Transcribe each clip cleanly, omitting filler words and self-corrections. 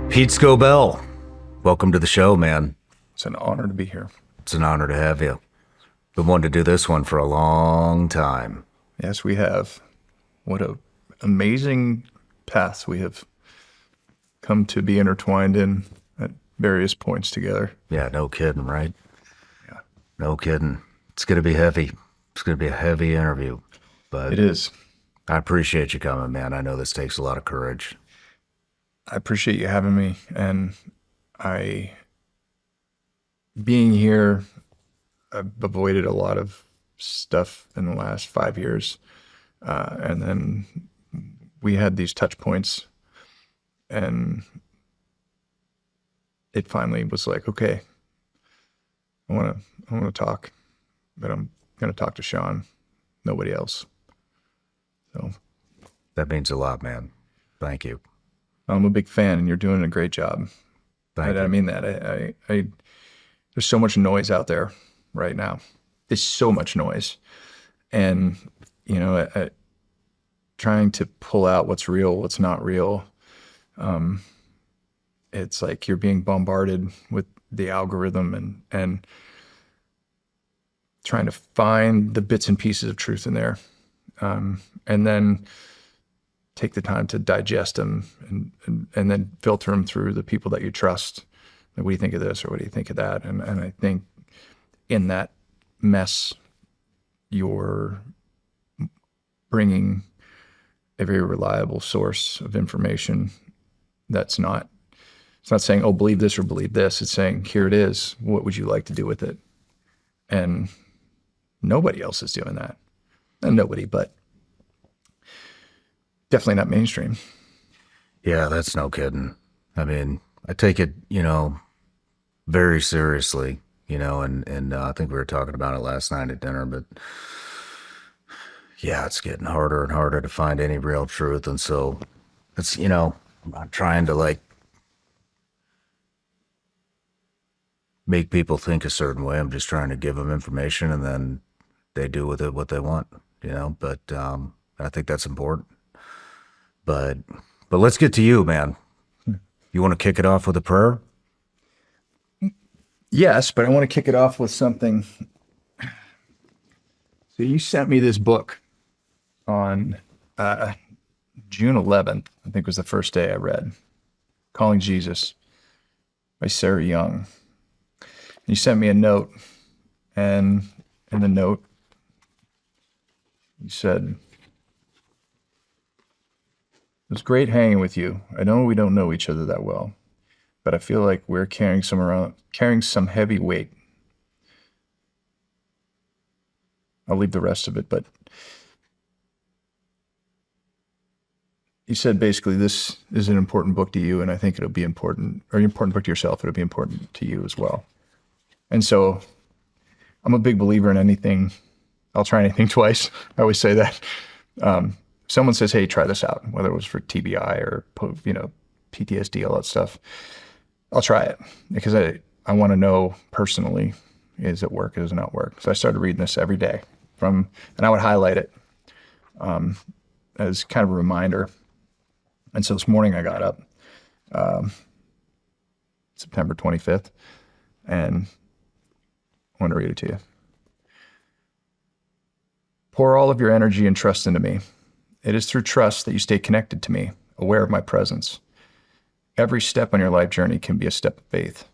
Pete Scobell, welcome to the show, man. It's an honor to be here. It's an honor to have you. Been wanting to do this one for a long time. Yes, we have. What a amazing paths we have come to be intertwined in at various points together. Yeah, no kidding, right? Yeah. No kidding. It's going to be heavy. It's going to be a heavy interview. But It is. I appreciate you coming, man. I know this takes a lot of courage. I appreciate you having me, and being here, I've avoided a lot of stuff in the last 5 years. And then we had these touch points, and it finally was like, okay, I want to talk, but I'm going to talk to Shawn, nobody else. So That means a lot, man. Thank you. I'm a big fan, and you're doing a great job. Thank you. I mean that. There's so much noise out there right now. There's so much noise, and trying to pull out what's real, what's not real. It's like you're being bombarded with the algorithm and trying to find the bits and pieces of truth in there, and then take the time to digest them and then filter them through the people that you trust. Like, what do you think of this, or what do you think of that? And I think in that mess, you're bringing a very reliable source of information it's not saying, oh, believe this or believe this. It's saying, here it is. What would you like to do with it? And nobody else is doing that. And nobody, but definitely not mainstream. Yeah, that's no kidding. I mean, I take it, very seriously, and I think we were talking about it last night at dinner, but yeah, it's getting harder and harder to find any real truth. And so it's, I'm not trying to make people think a certain way. I'm just trying to give them information, and then they do with it what they want, but I think that's important. But let's get to you, man. You want to kick it off with a prayer? Yes, but I want to kick it off with something. So you sent me this book on June 11th, I think was the first day I read, Calling Jesus by Sarah Young. And you sent me a note, and in the note, you said, "It was great hanging with you. I know we don't know each other that well, but I feel like we're carrying some heavy weight." I'll leave the rest of it, but you said basically this is an important book to you, and I think it'll be important, or an important book to yourself. It'll be important to you as well. And so I'm a big believer in anything. I'll try anything twice. I always say that. Someone says, hey, try this out, whether it was for TBI or, PTSD, all that stuff. I'll try it because I want to know personally, is it work, does it not work? So I started reading this every day and I would highlight it as kind of a reminder. And so this morning I got up, September 25th, and I want to read it to you. Pour all of your energy and trust into me. It is through trust that you stay connected to me, aware of my presence. Every step on your life journey can be a step of faith.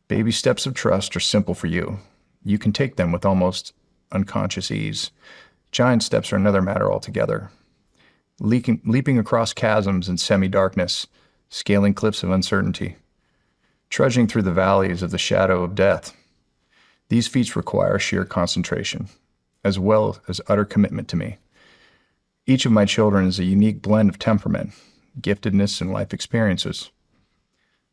Baby steps of trust are simple for you. You can take them with almost unconscious ease. Giant steps are another matter altogether. Leaping across chasms in semi-darkness, scaling cliffs of uncertainty, trudging through the valleys of the shadow of death. These feats require sheer concentration, as well as utter commitment to me. Each of my children is a unique blend of temperament, giftedness, and life experiences.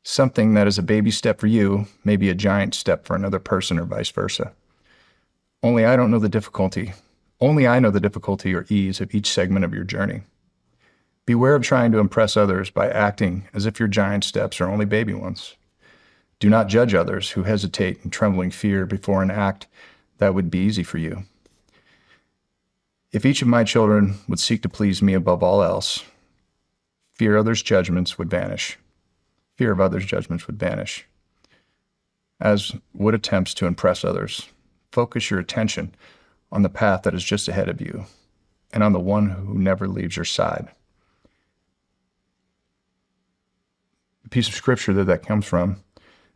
Something that is a baby step for you may be a giant step for another person, or vice versa. Only I know the difficulty or ease of each segment of your journey. Beware of trying to impress others by acting as if your giant steps are only baby ones. Do not judge others who hesitate in trembling fear before an act that would be easy for you. If each of my children would seek to please me above all else, fear others' judgments would vanish. fear of others' judgments would vanish, as would attempts to impress others. Focus your attention on the path that is just ahead of you and on the one who never leaves your side. The piece of scripture that comes from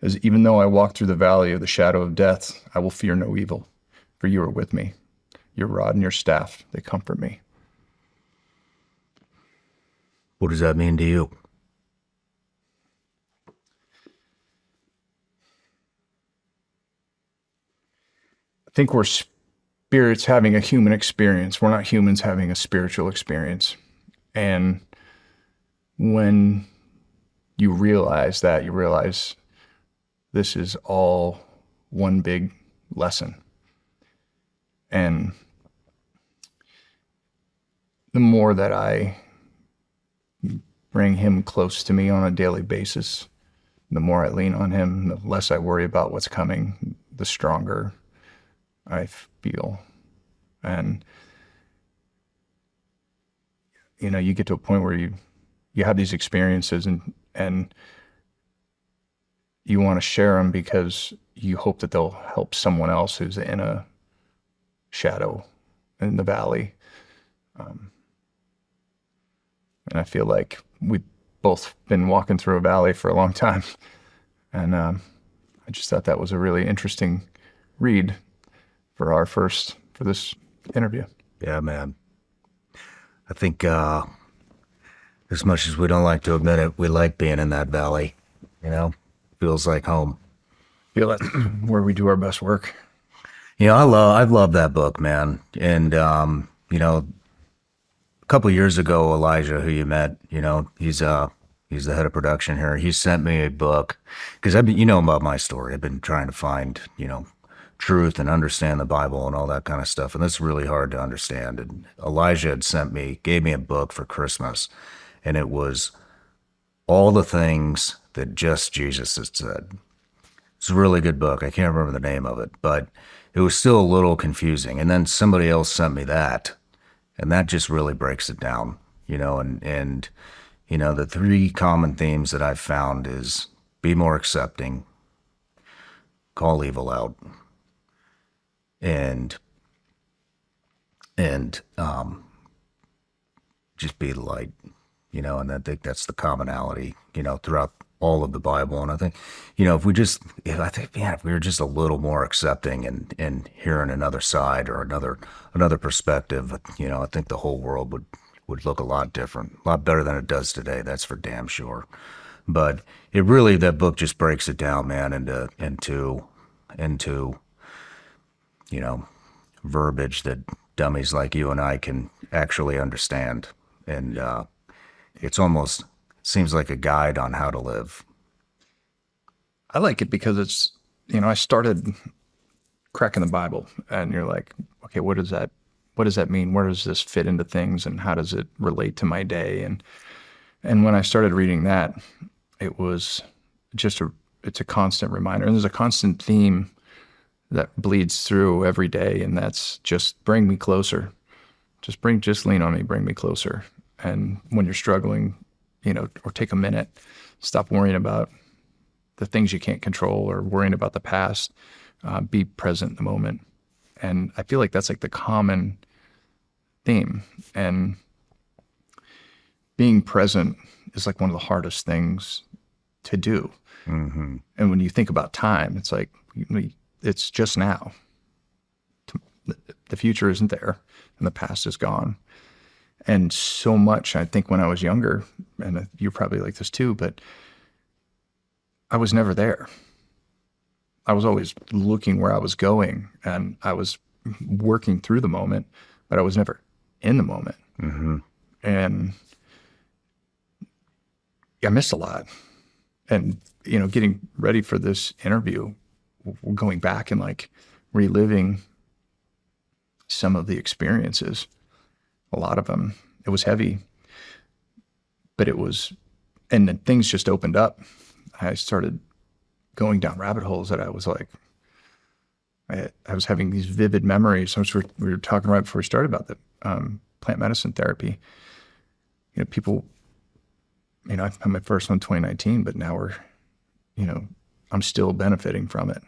is, even though I walk through the valley of the shadow of death, I will fear no evil, for you are with me. Your rod and your staff, they comfort me. What does that mean to you? I think we're spirits having a human experience. We're not humans having a spiritual experience. And when you realize that, you realize this is all one big lesson. And the more that I bring him close to me on a daily basis, the more I lean on him, the less I worry about what's coming, the stronger I feel. And, you know, you get to a point where you have these experiences and you want to share them because you hope that they'll help someone else who's in a shadow in the valley. And I feel like we've both been walking through a valley for a long time. And I just thought that was a really interesting read for this interview. Yeah, man. I think as much as we don't like to admit it, we like being in that valley. You know, feels like home. I feel that's where we do our best work. You know, I've loved that book, man. And you know, a couple of years ago, Elijah, who you met, you know, he's the head of production here. He sent me a book because you know about my story. I've been trying to find, you know, truth and understand the Bible and all that kind of stuff. And that's really hard to understand. And Elijah gave me a book for Christmas, and it was all the things that just Jesus had said. It's a really good book. I can't remember the name of it, but it was still a little confusing. And then somebody else sent me that, and that just really breaks it down, you know, and you know, the three common themes that I've found is be more accepting, call evil out, and just be the light, you know. And I think that's the commonality, you know, throughout all of the Bible. And I think, you know, if we were just a little more accepting and hearing another side or another perspective, you know, I think the whole world would look a lot different, a lot better than it does today. That's for damn sure. But that book just breaks it down, man, into you know, verbiage that dummies like you and I can actually understand. And it's almost seems like a guide on how to live. I like it because it's, you know, I started cracking the Bible and you're like, okay, what does that mean? Where does this fit into things and how does it relate to my day? And when I started reading that, it was just it's a constant reminder. And there's a constant theme that bleeds through every day, and that's just bring me closer. Just lean on me, bring me closer. And when you're struggling, you know, or take a minute, stop worrying about the things you can't control or worrying about the past. Be present in the moment. And I feel like that's like the common theme. And being present is like one of the hardest things to do. Mm-hmm. And when you think about time, it's like, it's just now. The future isn't there and the past is gone. And so much, I think when I was younger, and you're probably like this too, but I was never there. I was always looking where I was going and I was working through the moment, but I was never in the moment. Mm-hmm. And I missed a lot. And, you know, getting ready for this interview, going back and like reliving some of the experiences, a lot of them, it was heavy, but and then things just opened up. I started going down rabbit holes that I was like, I was having these vivid memories. We were talking right before we started about the plant medicine therapy. You know, people I had my first one in 2019, but now I'm still benefiting from it.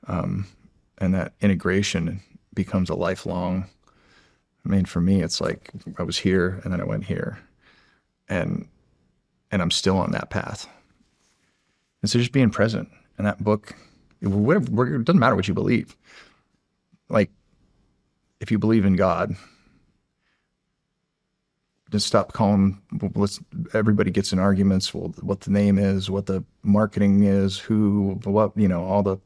And that integration becomes a lifelong. I mean, for me, it's like I was here and then I went here, and I'm still on that path. And so just being present. And that book, whatever, it doesn't matter what you believe. Like, if you believe in God, just stop calling. Everybody gets in arguments. Well, what the name is, what the marketing is, who, what, all the.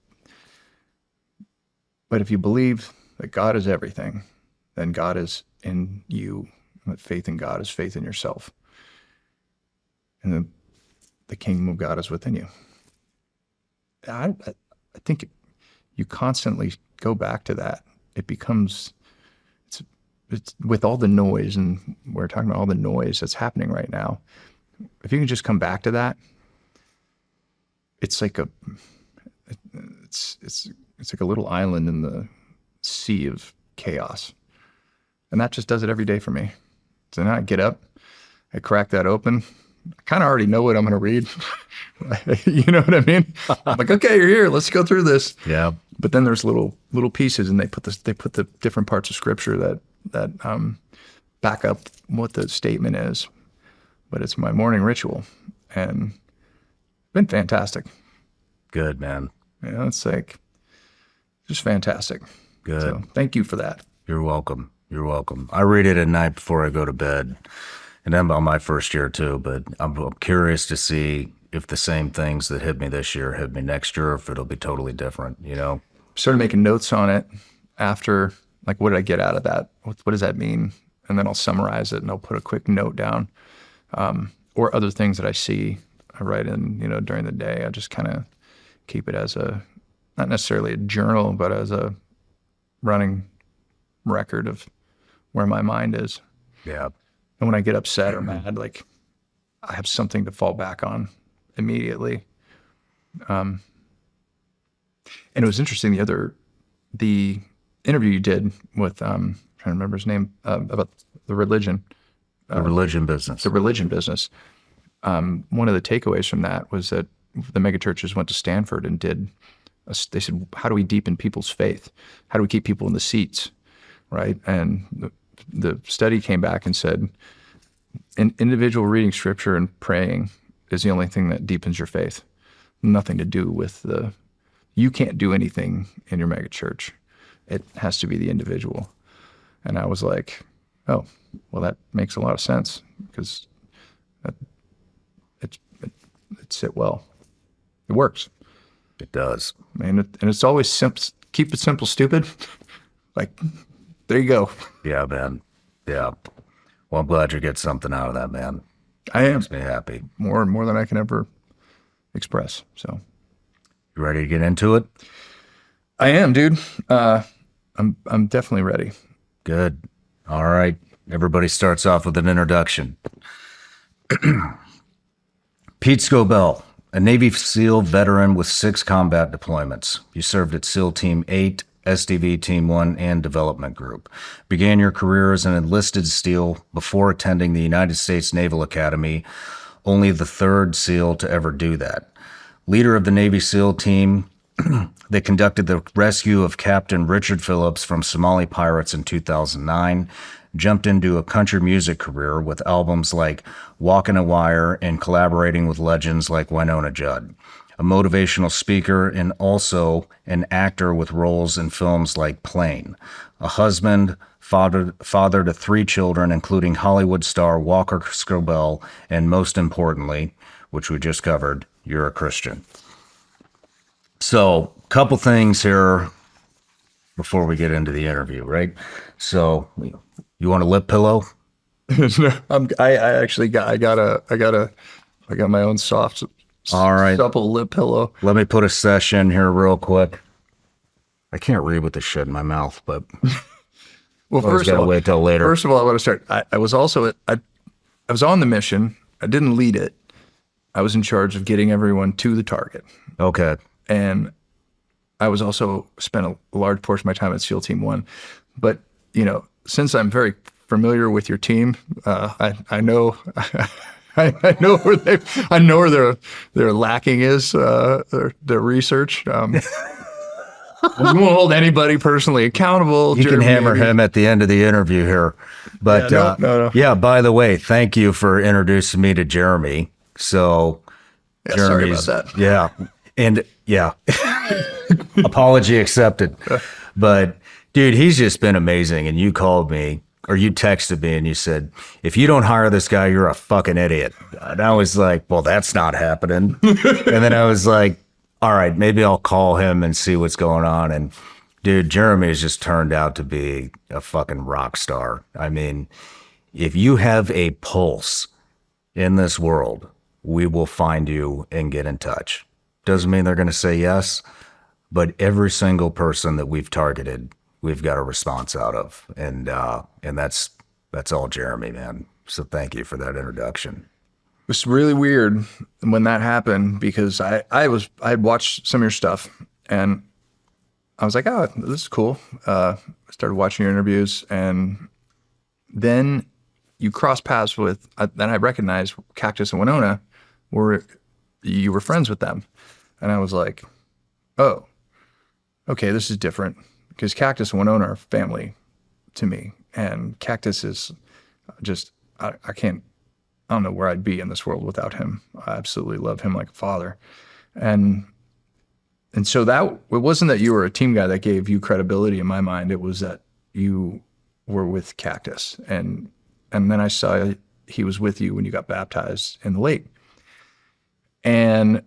But if you believe that God is everything, then God is in you. That faith in God is faith in yourself. And the kingdom of God is within you. I think you constantly go back to that. It becomes, it's with all the noise, and we're talking about all the noise that's happening right now. If you can just come back to that, it's like it's like a little island in the sea of chaos. And that just does it every day for me. So now I get up, I crack that open. I kind of already know what I'm going to read. You know what I mean? I'm like, okay, you're here. Let's go through this. Yeah. But then there's little pieces, and they put the different parts of scripture that back up what the statement is. But it's my morning ritual, and it's been fantastic. Good, man. It's like just fantastic. Good. So thank you for that. You're welcome. You're welcome. I read it at night before I go to bed. And I'm on my first year too, but I'm curious to see if the same things that hit me this year hit me next year, or if it'll be totally different, Started making notes on it after, like, what did I get out of that? What does that mean? And then I'll summarize it, and I'll put a quick note down. Or other things that I see, I write in, during the day. I just kind of keep it as not necessarily a journal, but as a running record of where my mind is. Yeah. And when I get upset or mad, like, I have something to fall back on immediately. And it was interesting, the interview you did with, I'm trying to remember his name, about the religion. The religion business. The religion business. One of the takeaways from that was that the megachurches went to Stanford and they said, how do we deepen people's faith? How do we keep people in the seats, right? And the study came back and said, an individual reading scripture and praying is the only thing that deepens your faith. Nothing to do with you can't do anything in your megachurch. It has to be the individual. And I was like, oh, well, that makes a lot of sense, because it sit well. It works. It does. And it's always simple. Keep it simple, stupid. Like, there you go. Yeah, man. Yeah. Well, I'm glad you get something out of that, man. I am. Makes me happy. More than I can ever express. So, you ready to get into it? I am, dude. I'm definitely ready. Good. All right. Everybody starts off with an introduction. Pete Scobell, a Navy SEAL veteran with 6 combat deployments. You served at SEAL Team 8, SDV Team 1, and Development Group. Began your career as an enlisted SEAL before attending the United States Naval Academy, only the 3rd SEAL to ever do that. Leader of the Navy SEAL team, they conducted the rescue of Captain Richard Phillips from Somali pirates in 2009, jumped into a country music career with albums like Walkin' a Wire and collaborating with legends like Winona Judd. A motivational speaker and also an actor with roles in films like Plane. A husband, father to 3 children, including Hollywood star Walker Scobell, and most importantly, which we just covered, you're a Christian. So, couple things here before we get into the interview, right? So, you want a lip pillow? I actually got my own soft, all right, supple lip pillow. Let me put a session here real quick. I can't read with this shit in my mouth, but well, first of all, wait till later. First of all, I want to start. I was also I was on the mission. I didn't lead it. I was in charge of getting everyone to the target. Okay. And I was also spent a large portion of my time at SEAL Team 1. But, since I'm very familiar with your team, I know I know where their lacking is, their research. We won't hold anybody personally accountable. You can Jeremy, hammer maybe. him at the end of the interview here. But No. yeah, by the way, thank you for introducing me to Jeremy. So Yeah, sorry about that. Yeah. And yeah, apology accepted. But dude, he's just been amazing. And you called me or you texted me and you said, if you don't hire this guy, you're a fucking idiot. And I was like, well, that's not happening. And then I was like, all right, maybe I'll call him and see what's going on. And dude, Jeremy has just turned out to be a fucking rock star. I mean, if you have a pulse in this world, we will find you and get in touch. Doesn't mean they're going to say yes, but every single person that we've targeted, we've got a response out of. And that's all Jeremy, man. So thank you for that introduction. It was really weird when that happened because I had watched some of your stuff and I was like, oh, this is cool. I started watching your interviews and then you cross paths with, then I recognized Cactus and Winona you were friends with them. And I was like, oh, okay, this is different because Cactus and Winona are family to me. And Cactus is just, I don't know where I'd be in this world without him. I absolutely love him like a father. And so it wasn't that you were a team guy that gave you credibility in my mind. It was that you were with Cactus. And then I saw he was with you when you got baptized in the lake. And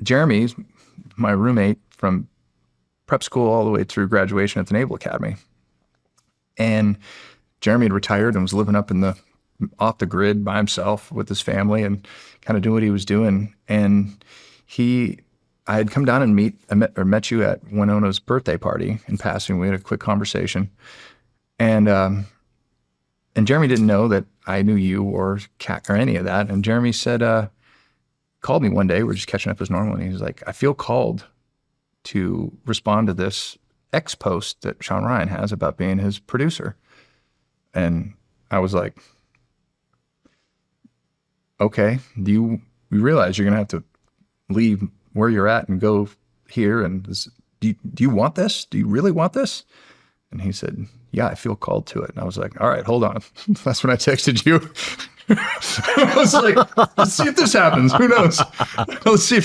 Jeremy, my roommate from prep school all the way through graduation at the Naval Academy. And Jeremy had retired and was living up off the grid by himself with his family and kind of doing what he was doing. And I had come down and met you at Winona's birthday party in passing. We had a quick conversation. And Jeremy didn't know that I knew you or any of that. And Jeremy said, called me one day, we're just catching up as normal. And he was like, I feel called to respond to this X post that Shawn Ryan has about being his producer. And I was like, okay, do you realize you're going to have to leave where you're at and go here? And do you want this? Do you really want this? And he said, yeah, I feel called to it. And I was like, all right, hold on. That's when I texted you. I was like, let's see if this happens. Who knows? Let's see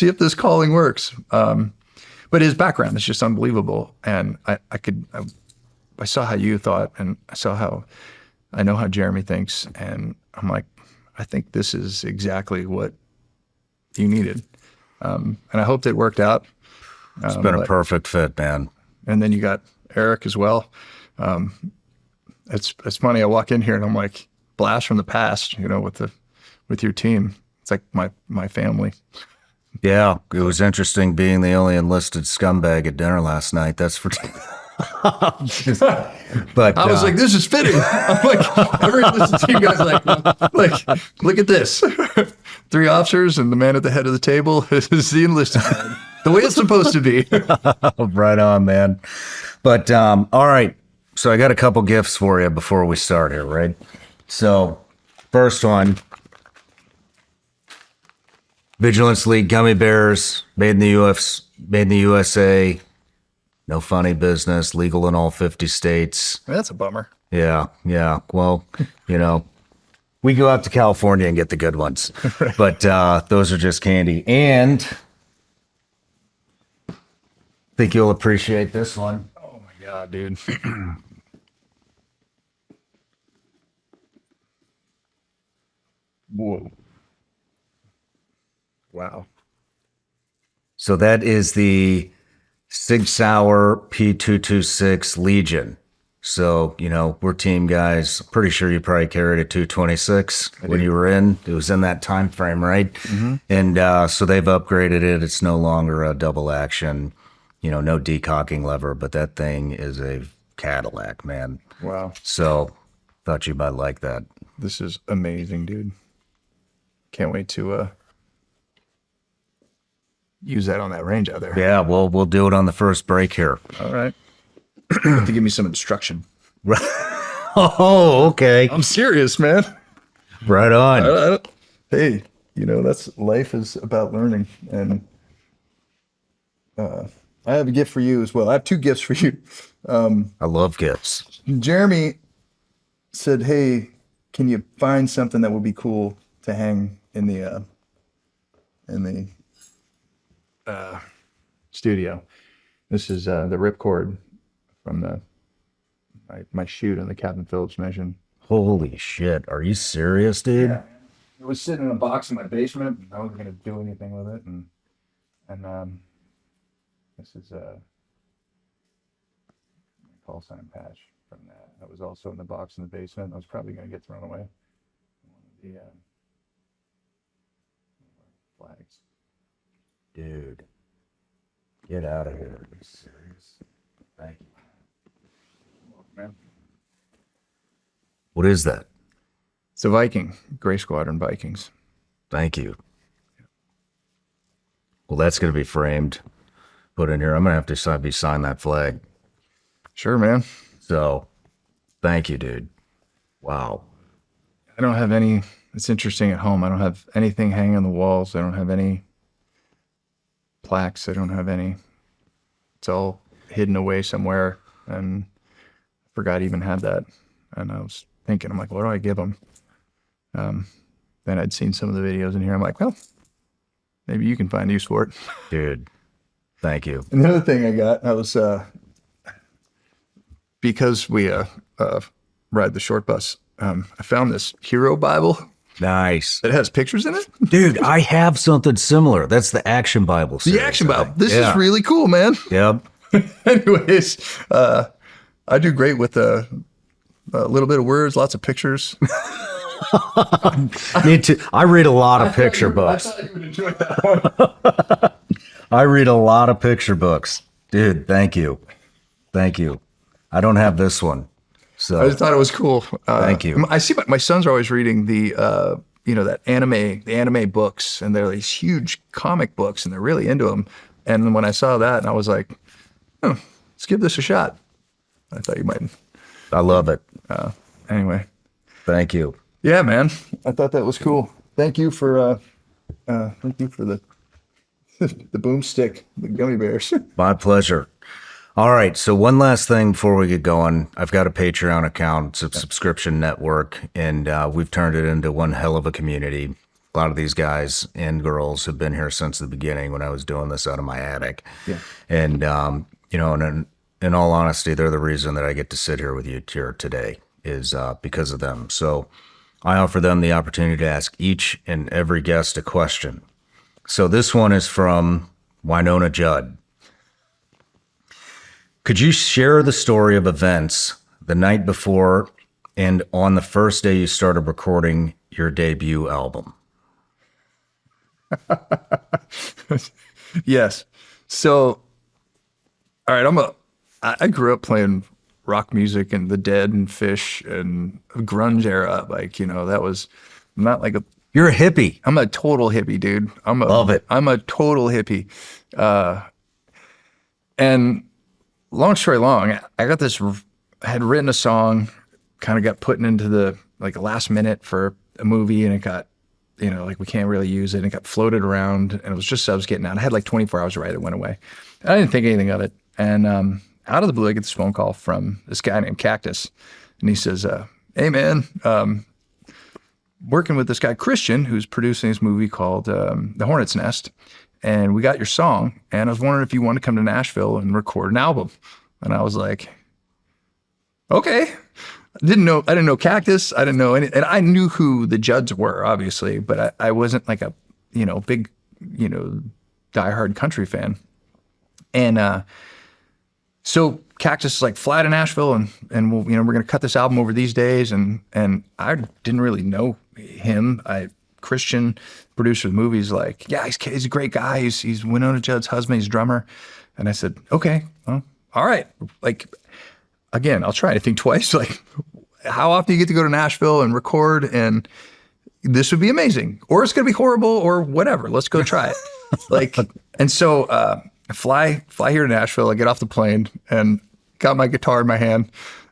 if this calling works. But his background is just unbelievable. And I saw how you thought and I know how Jeremy thinks. And I'm like, I think this is exactly what you needed. And I hoped it worked out. It's been a perfect fit, man. And then you got Eric as well. It's funny. I walk in here and I'm like, blast from the past, with your team. It's like my family. Yeah, it was interesting being the only enlisted scumbag at dinner last night. That's for. But I was like, this is fitting. I'm like, every enlisted team guy's like, look at this. 3 officers and the man at the head of the table is the enlisted man. The way it's supposed to be. Right on, man. But all right. So I got a couple gifts for you before we start here, right? So first one, Vigilance League gummy bears, made in the USA, no funny business, legal in all 50 states. That's a bummer. Yeah. Well, we go out to California and get the good ones, but those are just candy. And I think you'll appreciate this one. Oh my God, dude. Whoa. Wow. So that is the Sig Sauer P226 Legion. So, we're team guys. Pretty sure you probably carried a 226 when you were in. It was in that time frame, right? Mm-hmm. And so they've upgraded it. It's no longer a double action, no decocking lever, but that thing is a Cadillac, man. Wow. So thought you might like that. This is amazing, dude. Can't wait to use that on that range out there. Yeah, we'll do it on the first break here. All right. You have to give me some instruction. Oh, okay. I'm serious, man. Right on. Hey, that's life is about learning. And I have a gift for you as well. I have two gifts for you. I love gifts. Jeremy said, "Hey, can you find something that would be cool to hang in the studio?" This is the ripcord from my shoot on the Captain Phillips mission. Holy shit. Are you serious, dude? Yeah, it was sitting in a box in my basement. I wasn't gonna do anything with it, and this is a call sign patch from that. That was also in the box in the basement. I was probably gonna get thrown away. One of the flags. Dude. Get out of here. Are you serious? Thank you. Man. What is that? It's a Viking, Gray Squadron Vikings. Thank you. Well, that's going to be framed, put in here. I'm going to have to have you sign that flag. Sure, man. So, thank you, dude. Wow. I don't have any, it's interesting at home. I don't have anything hanging on the walls. I don't have any plaques. I don't have any, it's all hidden away somewhere. And I forgot I even had that. And I was thinking, I'm like, what do I give them? Then I'd seen some of the videos in here. I'm like, well, maybe you can find use for it. Dude, thank you. And the other thing I got, I was, because we ride the short bus, I found this Hero Bible Nice. that has pictures in it. Dude, I have something similar. That's the Action Bible series. The Action Bible. This Yeah. is really cool, man. Yep. Anyways, I do great with a little bit of words, lots of pictures. Me too. I read a lot of picture books. I thought you would enjoy that one. I read a lot of picture books. Dude, thank you. Thank you. I don't have this one. So I just thought it was cool. Thank you. I see my sons are always reading the the anime books, and they're these huge comic books, and they're really into them. And then when I saw that, and I was like, oh, let's give this a shot. I thought you might. I love it. Anyway, Thank you. yeah, man, I thought that was cool. Thank you for the the boomstick, the gummy bears. My pleasure. All right. So one last thing before we get going. I've got a Patreon account. It's a subscription network, and we've turned it into one hell of a community. A lot of these guys and girls have been here since the beginning when I was doing this out of my attic. Yeah. And, and in all honesty, they're the reason that I get to sit here with you here today is because of them. So I offer them the opportunity to ask each and every guest a question. So this one is from Winona Judd. Could you share the story of events the night before and on the first day you started recording your debut album? Yes. So, all right, I grew up playing rock music and the Dead and Fish and grunge era. Like, that was not like You're a hippie. I'm a total hippie, dude. Love it. I'm a total hippie. And long story long, I had written a song, kind of got put into the last minute for a movie, and it got, we can't really use it. And it got floated around, and it was just subs getting out. I had 24 hours to write it, went away. And I didn't think anything of it. And out of the blue, I get this phone call from this guy named Cactus, and he says, "Hey man, working with this guy Christian who's producing this movie called The Hornet's Nest, and we got your song, and I was wondering if you wanted to come to Nashville and record an album." And I was like, okay. I didn't know Cactus. I didn't know any, and I knew who the Judds were, obviously, but I wasn't like a, big, diehard country fan. And so Cactus is like, fly to Nashville and we'll, we're going to cut this album over these days. And I didn't really know him. Christian, producer of the movie, is like, yeah, he's a great guy. He's Winona Judd's husband. He's a drummer. And I said, okay, well, all right. Again, I'll try to think twice. How often do you get to go to Nashville and record? And this would be amazing, or it's going to be horrible, or whatever. Let's go try it. And so I fly here to Nashville. I get off the plane and got my guitar in my hand,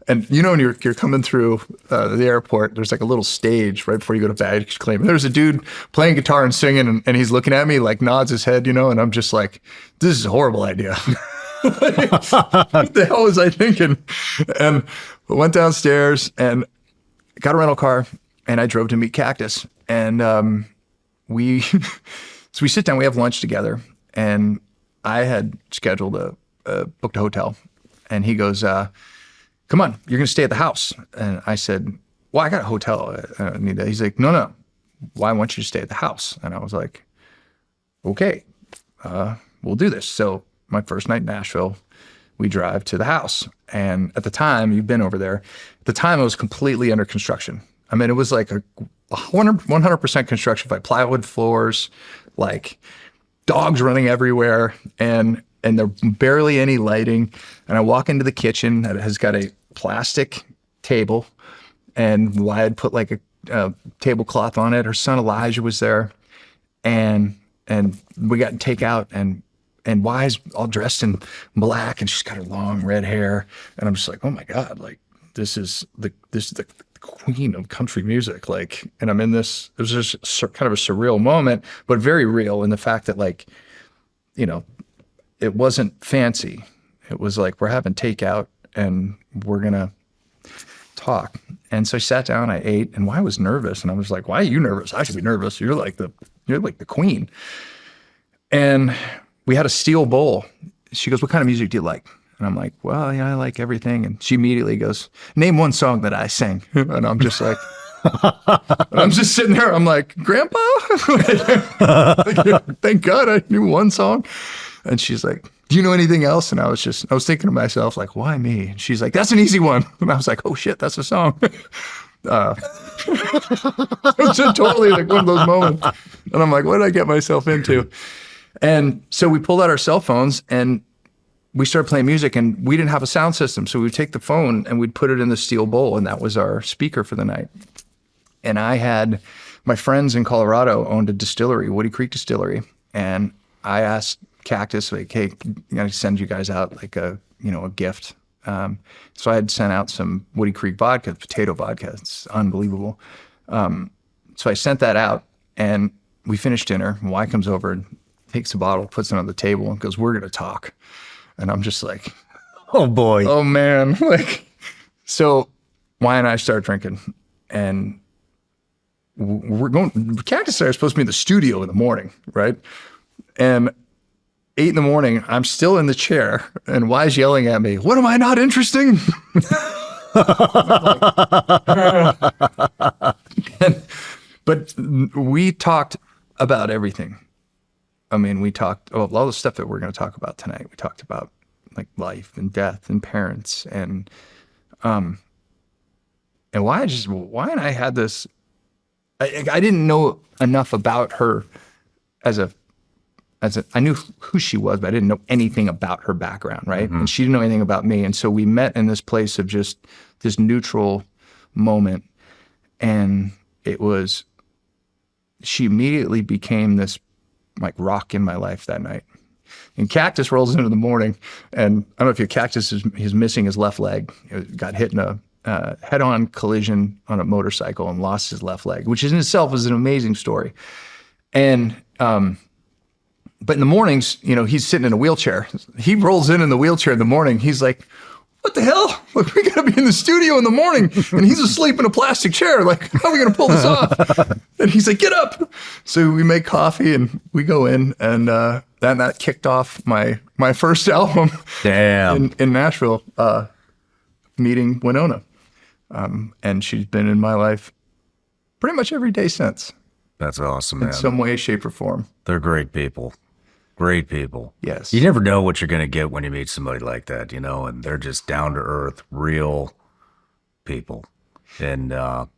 And you know, when you're coming through the airport, there's like a little stage right before you go to baggage claim. And there's a dude playing guitar and singing, and he's looking at me, like nods his head, you know, and I'm just like, this is a horrible idea. What the hell was I thinking? And I went downstairs and got a rental car, and I drove to meet Cactus. And so we sit down, we have lunch together, and I had scheduled booked a hotel, and he goes, come on, you're going to stay at the house. And I said, well, I got a hotel. He's like, no. Why want you to stay at the house? And I was like, okay, we'll do this. So my first night in Nashville, we drive to the house. And at the time, you've been over there, at the time it was completely under construction. I mean, it was like a 100% construction site, plywood floors, like dogs running everywhere, and there barely any lighting. And I walk into the kitchen that has got a plastic table, and Wyatt put like a tablecloth on it. Her son Elijah was there, and we got takeout, and Wyatt's all dressed in black, and she's got her long red hair, and I'm just like, oh my God, like this is the queen of country music, like, and I'm in this. It was just kind of a surreal moment, but very real in the fact that, like, you know, it wasn't fancy. It was like, we're having takeout and we're gonna talk. And so I sat down, I ate, and Wyatt was nervous, and I was like, why are you nervous? I should be nervous. You're like the queen. And we had a steel bowl. She goes, what kind of music do you like? And I'm like, well, yeah, I like everything. And she immediately goes, name one song that I sang. And I'm just like, I'm just sitting there. I'm like, Grandpa? Thank God I knew one song. And she's like, do you know anything else? And I was thinking to myself, like, why me? And she's like, that's an easy one. And I was like, oh shit, that's a song. It was just totally like one of those moments. And I'm like, what did I get myself into? And so we pulled out our cell phones and we started playing music, and we didn't have a sound system. So we would take the phone and we'd put it in the steel bowl, and that was our speaker for the night. And I had my friends in Colorado owned a distillery, Woody Creek Distillery. And I asked Cactus, like, hey, I gotta send you guys out like a gift. So I had sent out some Woody Creek vodka, potato vodka. It's unbelievable. So I sent that out, and we finished dinner. And Y comes over and takes a bottle, puts it on the table, and goes, we're gonna talk. And I'm just like, Oh boy. oh man. Like, so Y and I start drinking, and we're going, Cactus and I are supposed to be in the studio in the morning, right? And 8 a.m, I'm still in the chair, and Y's yelling at me, what, am I not interesting? But we talked about everything. I mean, we talked about all the stuff that we're going to talk about tonight. We talked about like life and death and parents, and Y and I had this. I didn't know enough about her I knew who she was, but I didn't know anything about her background, right? Mm-hmm. And she didn't know anything about me, and so we met in this place of just this neutral moment, and she immediately became this like rock in my life that night. And Cactus rolls into the morning, and I don't know if your Cactus he's missing his left leg. He got hit in a head-on collision on a motorcycle and lost his left leg, which in itself is an amazing story. And but in the mornings, he's sitting in a wheelchair. He rolls in the wheelchair in the morning. He's like, what the hell? Like, we gotta be in the studio in the morning, and he's asleep in a plastic chair. Like, how are we gonna pull this off? And he's like, get up. So we make coffee and we go in, and that kicked off my first album. Damn. in Nashville, meeting Winona. And she's been in my life pretty much every day since. That's awesome, man. In some way, shape, or form. They're great people. Great people. Yes. You never know what you're going to get when you meet somebody like that, and they're just down to earth, real people. And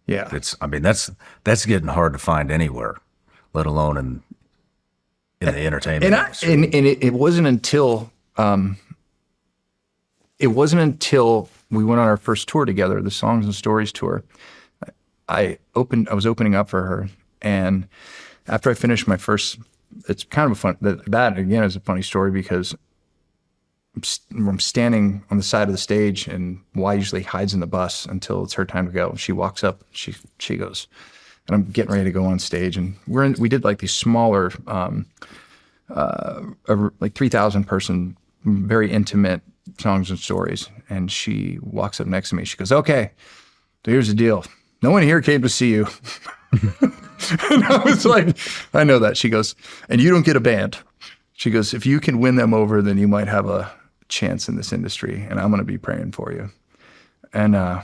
yeah, that's getting hard to find anywhere, let alone in the entertainment industry. And it wasn't until we went on our first tour together, the Songs and Stories tour. I was opening up for her, and after I finished my first, it's kind of a fun, that again is a funny story, because I'm standing on the side of the stage, and Y usually hides in the bus until it's her time to go. She walks up, she goes, and I'm getting ready to go on stage, and we did like these smaller, like 3,000 person, very intimate songs and stories. And she walks up next to me. She goes, "Okay, so here's the deal. No one here came to see you." And I was like, "I know that." She goes, "And you don't get a band." She goes, "If you can win them over, then you might have a chance in this industry, and I'm going to be praying for you." And I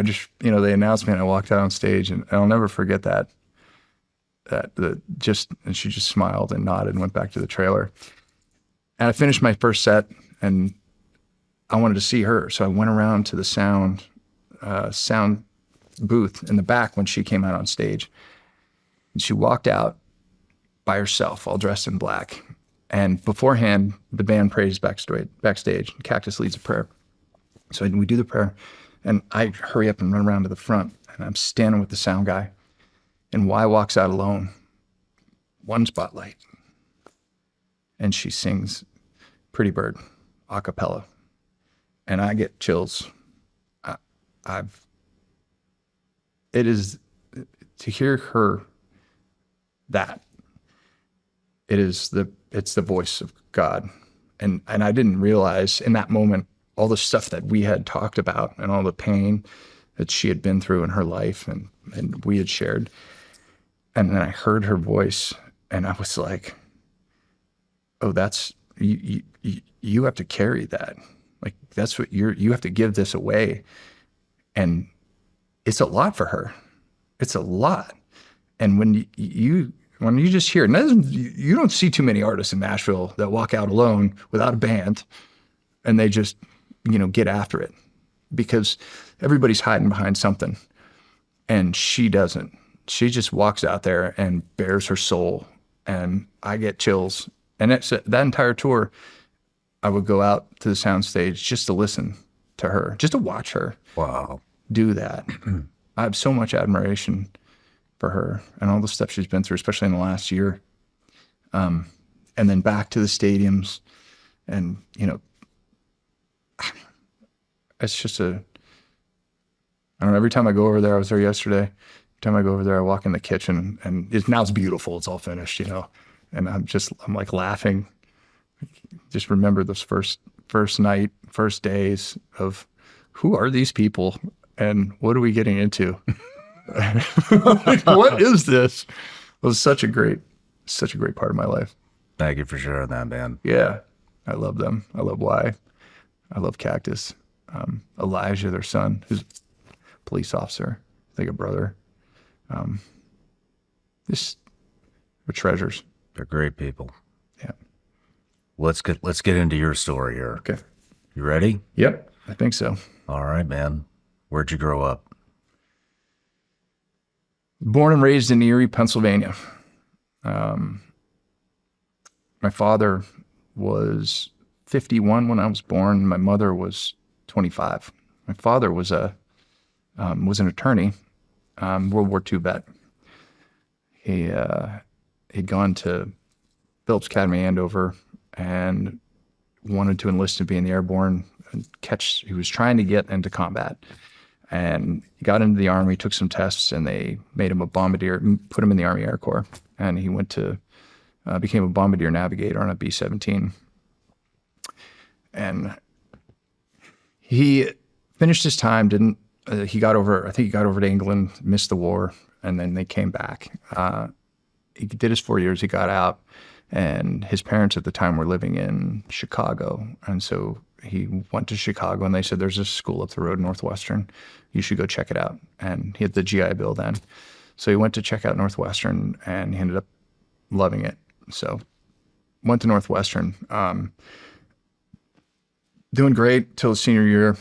just, they announced me, and I walked out on stage, and I'll never forget that. And she just smiled and nodded and went back to the trailer. And I finished my first set, and I wanted to see her, so I went around to the sound booth in the back when she came out on stage. And she walked out by herself, all dressed in black. And beforehand, the band prays backstage. Cactus leads a prayer. So we do the prayer, and I hurry up and run around to the front, and I'm standing with the sound guy. And Y walks out alone, one spotlight, and she sings Pretty Bird a cappella. And I get chills. It is, to hear her, it's the voice of God. And I didn't realize in that moment all the stuff that we had talked about and all the pain that she had been through in her life and we had shared. And then I heard her voice, and I was like, "Oh, that's you have to carry that. Like, that's what you have to give this away." And it's a lot for her. It's a lot. And when you just hear, and you don't see too many artists in Nashville that walk out alone without a band, and they just, get after it, because everybody's hiding behind something, and she doesn't. She just walks out there and bears her soul, and I get chills. And that entire tour, I would go out to the soundstage just to listen to her, just to watch her do that. I have so much admiration for her and all the stuff she's been through, especially in the last year. And then back to the stadiums, and, it's just I don't know, every time I go over there, I was there yesterday, time I go over there, I walk in the kitchen, and now it's beautiful. It's all finished, and I'm like laughing. Just remember those first days of, who are these people and what are we getting into? Like, what is this? It was such a great part of my life. Thank you for sharing that, man. Yeah. I love them. I love Y. I love Cactus. Elijah, their son, who's a police officer, I think a brother. Just they're treasures. They're great people. Yeah. Let's get into your story here. Okay. You ready? Yep, I think so. All right, man. Where'd you grow up? Born and raised in Erie, Pennsylvania. My father was 51 when I was born. My mother was 25. My father was an attorney, World War II vet. He'd gone to Phillips Academy, Andover, and wanted to enlist to be in the airborne and he was trying to get into combat. And he got into the Army, took some tests, and they made him a bombardier, put him in the Army Air Corps. And he went to, became a bombardier navigator on a B-17. And he finished his time, I think he got over to England, missed the war, and then they came back. He did his 4 years, he got out, and his parents at the time were living in Chicago. And so he went to Chicago, and they said, "There's a school up the road, Northwestern. You should go check it out." And he had the GI Bill then. So he went to check out Northwestern, and he ended up loving it. So went to Northwestern, doing great till his senior year,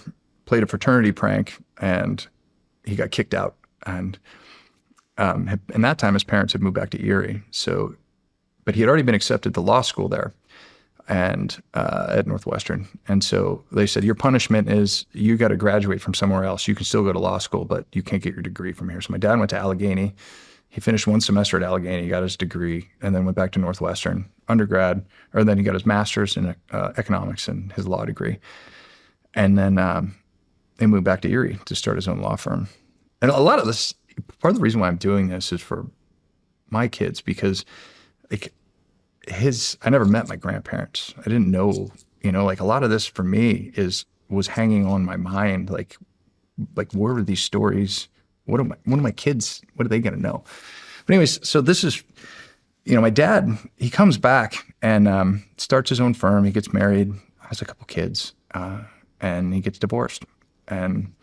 played a fraternity prank, and he got kicked out. And in that time, his parents had moved back to Erie. But he had already been accepted to law school there, and at Northwestern. And so they said, "Your punishment is you got to graduate from somewhere else. You can still go to law school, but you can't get your degree from here." So my dad went to Allegheny He finished one semester at Allegheny, got his degree, and then went back to Northwestern undergrad, or then he got his master's in economics and his law degree. And then he moved back to Erie to start his own law firm. And a lot of this, part of the reason why I'm doing this is for my kids, because like I never met my grandparents. I didn't know, like a lot of this for me was hanging on my mind. Like where were these stories? What are my kids, what are they going to know? But anyways, so this is, my dad, he comes back and starts his own firm. He gets married, has a couple kids, and he gets divorced. And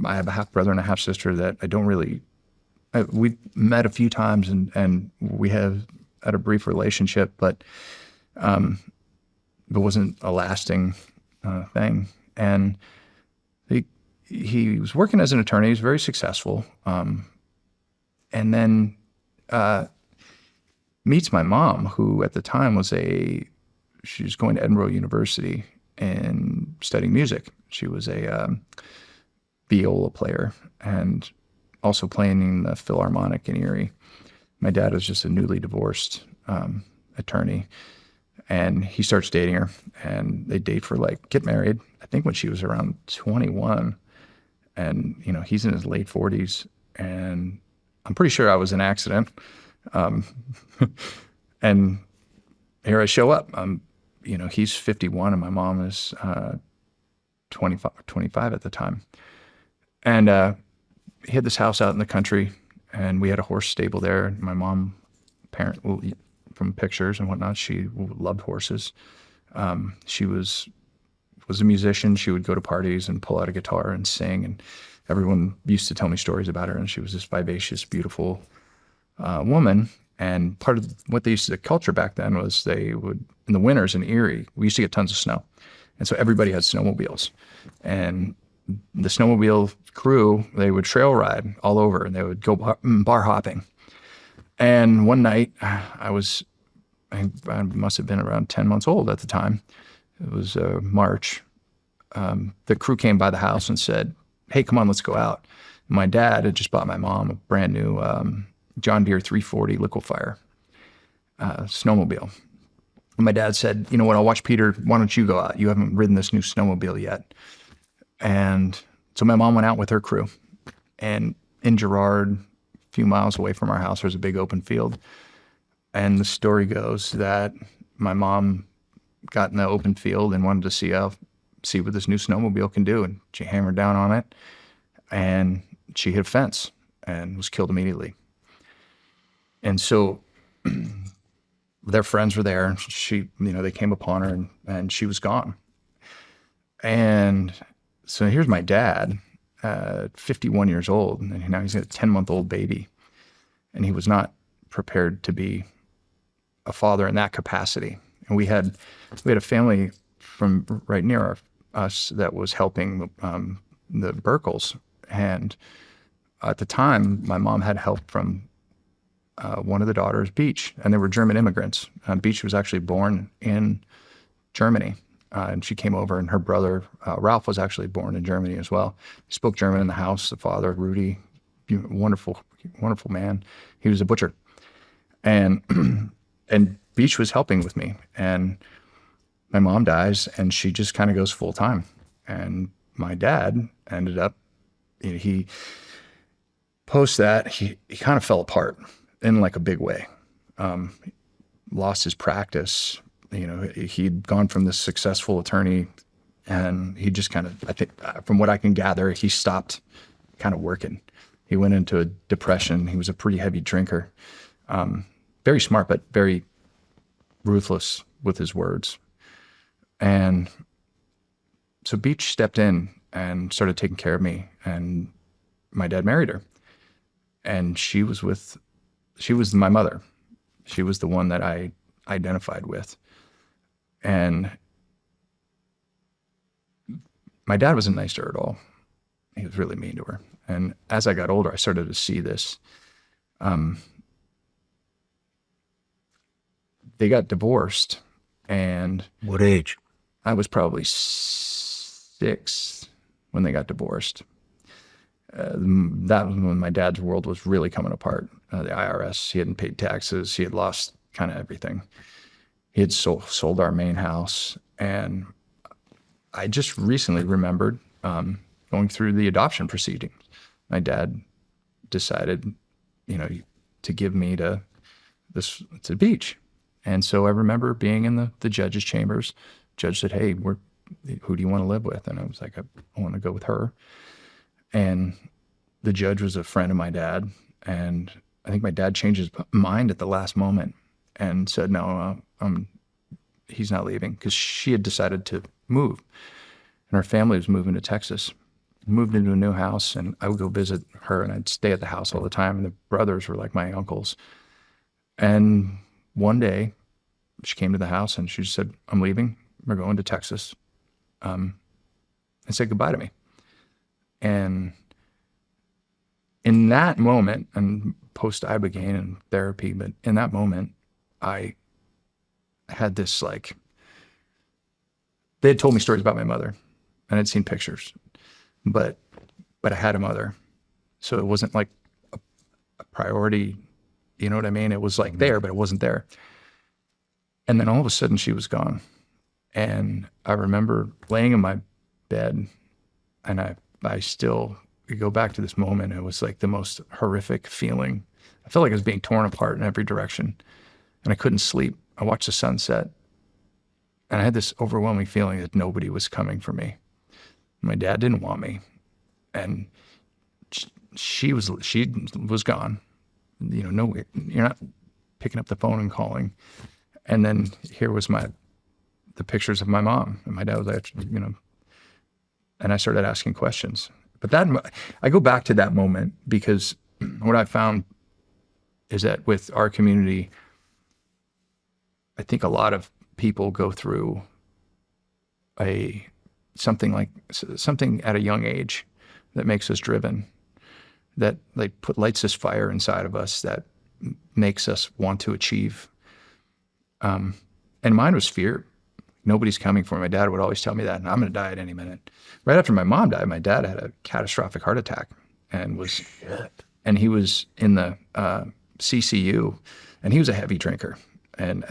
I have a half brother and a half sister that I don't really, we met a few times and we have had a brief relationship, but it wasn't a lasting thing. And he was working as an attorney. He was very successful. And then meets my mom, who at the time she was going to Edinburgh University and studying music. She was a viola player and also playing in the Philharmonic in Erie. My dad was just a newly divorced attorney. And he starts dating her, and they date for get married, I think when she was around 21. And, he's in his late 40s, and I'm pretty sure I was an accident. And here I show up. He's 51 and my mom is 25 at the time. And he had this house out in the country, and we had a horse stable there. My mom, from pictures and whatnot, she loved horses. She was a musician. She would go to parties and pull out a guitar and sing, and everyone used to tell me stories about her. And she was this vivacious, beautiful woman. And part of what they used to, the culture back then was they would, in the winters in Erie, we used to get tons of snow. And so everybody had snowmobiles. And the snowmobile crew, they would trail ride all over, and they would go bar hopping. And one night, I must have been around 10 months old at the time. It was March. The crew came by the house and said, "Hey, come on, let's go out." And my dad had just bought my mom a brand new John Deere 340 liquefier snowmobile. And my dad said, "You know what, I'll watch Peter. Why don't you go out? You haven't ridden this new snowmobile yet." And so my mom went out with her crew. And in Girard, a few miles away from our house, there's a big open field. And the story goes that my mom got in the open field and wanted to see what this new snowmobile can do. And she hammered down on it, and she hit a fence and was killed immediately. And so their friends were there, and they came upon her, and she was gone. And so here's my dad, 51 years old, and now he's got a 10-month-old baby. And he was not prepared to be a father in that capacity. And we had a family from right near us that was helping the Burkles. And at the time, my mom had help from one of the daughters, Beach, and they were German immigrants. Beach was actually born in Germany, and she came over, and her brother, Ralph, was actually born in Germany as well. He spoke German in the house. The father, Rudy, wonderful, wonderful man. He was a butcher. And Beach was helping with me, and my mom dies, and she just kind of goes full time. And my dad ended up, he post that, he kind of fell apart in a big way. Lost his practice. He'd gone from this successful attorney, and he just kind of, I think, from what I can gather, he stopped kind of working. He went into a depression. He was a pretty heavy drinker. Very smart, but very ruthless with his words. And so Beach stepped in and started taking care of me, and my dad married her. And she was my mother. She was the one that I identified with. And my dad wasn't nice to her at all. He was really mean to her. And as I got older, I started to see this. They got divorced, and What age? I was probably 6 when they got divorced. That was when my dad's world was really coming apart. The IRS, he hadn't paid taxes. He had lost kind of everything. He had sold our main house. And I just recently remembered going through the adoption proceedings. My dad decided, to give me to the beach. And so I remember being in the judge's chambers. Judge said, "Hey, who do you want to live with?" And I was like, I want to go with her. And the judge was a friend of my dad. And I think my dad changed his mind at the last moment and said, no, he's not leaving, because she had decided to move. And her family was moving to Texas. Moved into a new house, and I would go visit her, and I'd stay at the house all the time. And the brothers were like my uncles. And one day she came to the house and she said, "I'm leaving. We're going to Texas." And said goodbye to me. And in that moment, and post Ibogaine and therapy, but in that moment, I had this they had told me stories about my mother, and I'd seen pictures, but I had a mother. So it wasn't like a priority, you know what I mean? It was like there, but it wasn't there. And then all of a sudden she was gone. And I remember laying in my bed, and I still go back to this moment. It was like the most horrific feeling. I felt like I was being torn apart in every direction, and I couldn't sleep. I watched the sunset, and I had this overwhelming feeling that nobody was coming for me. My dad didn't want me, and she was gone. No, you're not picking up the phone and calling. And then here was the pictures of my mom, and my dad was actually, and I started asking questions. But I go back to that moment because what I found is that with our community, I think a lot of people go through something at a young age that makes us driven, that lights this fire inside of us that makes us want to achieve. And mine was fear. Nobody's coming for me. My dad would always tell me that, and I'm going to die at any minute. Right after my mom died, my dad had a catastrophic heart attack and he was in the CCU, and he was a heavy drinker. And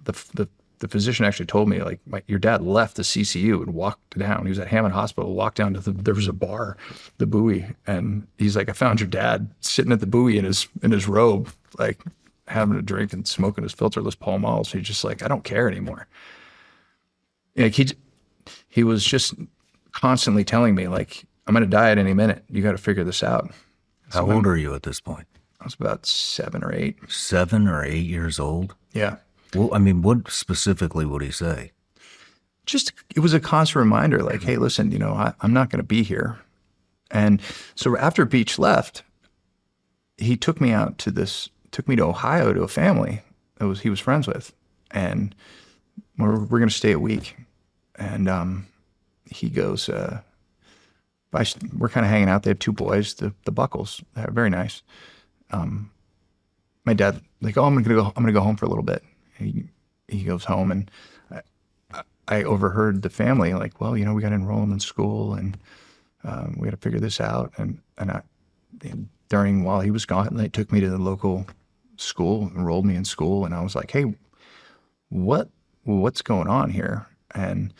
the physician actually told me, your dad left the CCU and walked down. He was at Hammond Hospital, walked down to there was a bar, the buoy. And he's like, "I found your dad sitting at the buoy in his robe, having a drink and smoking his filterless Pall Malls." He's just like, "I don't care anymore." He was just constantly telling me, "I'm going to die at any minute. You got to figure this out." How old are you at this point? I was about 7 or 8. 7 or 8 years old? Yeah. Well, I mean, what specifically would he say? It was a constant reminder, "Hey, listen, I'm not going to be here." And so after Beach left, he took me to Ohio to a family he was friends with. And we're going to stay a week. And he goes, we're kind of hanging out. They have 2 boys, the Buckles. They're very nice. My dad, "Oh, I'm gonna go home for a little bit." He goes home, and I overheard the family "Well, we got to enroll him in school, and we got to figure this out." And while he was gone, they took me to the local school, enrolled me in school, and I was like, "Hey, what's going on here?" And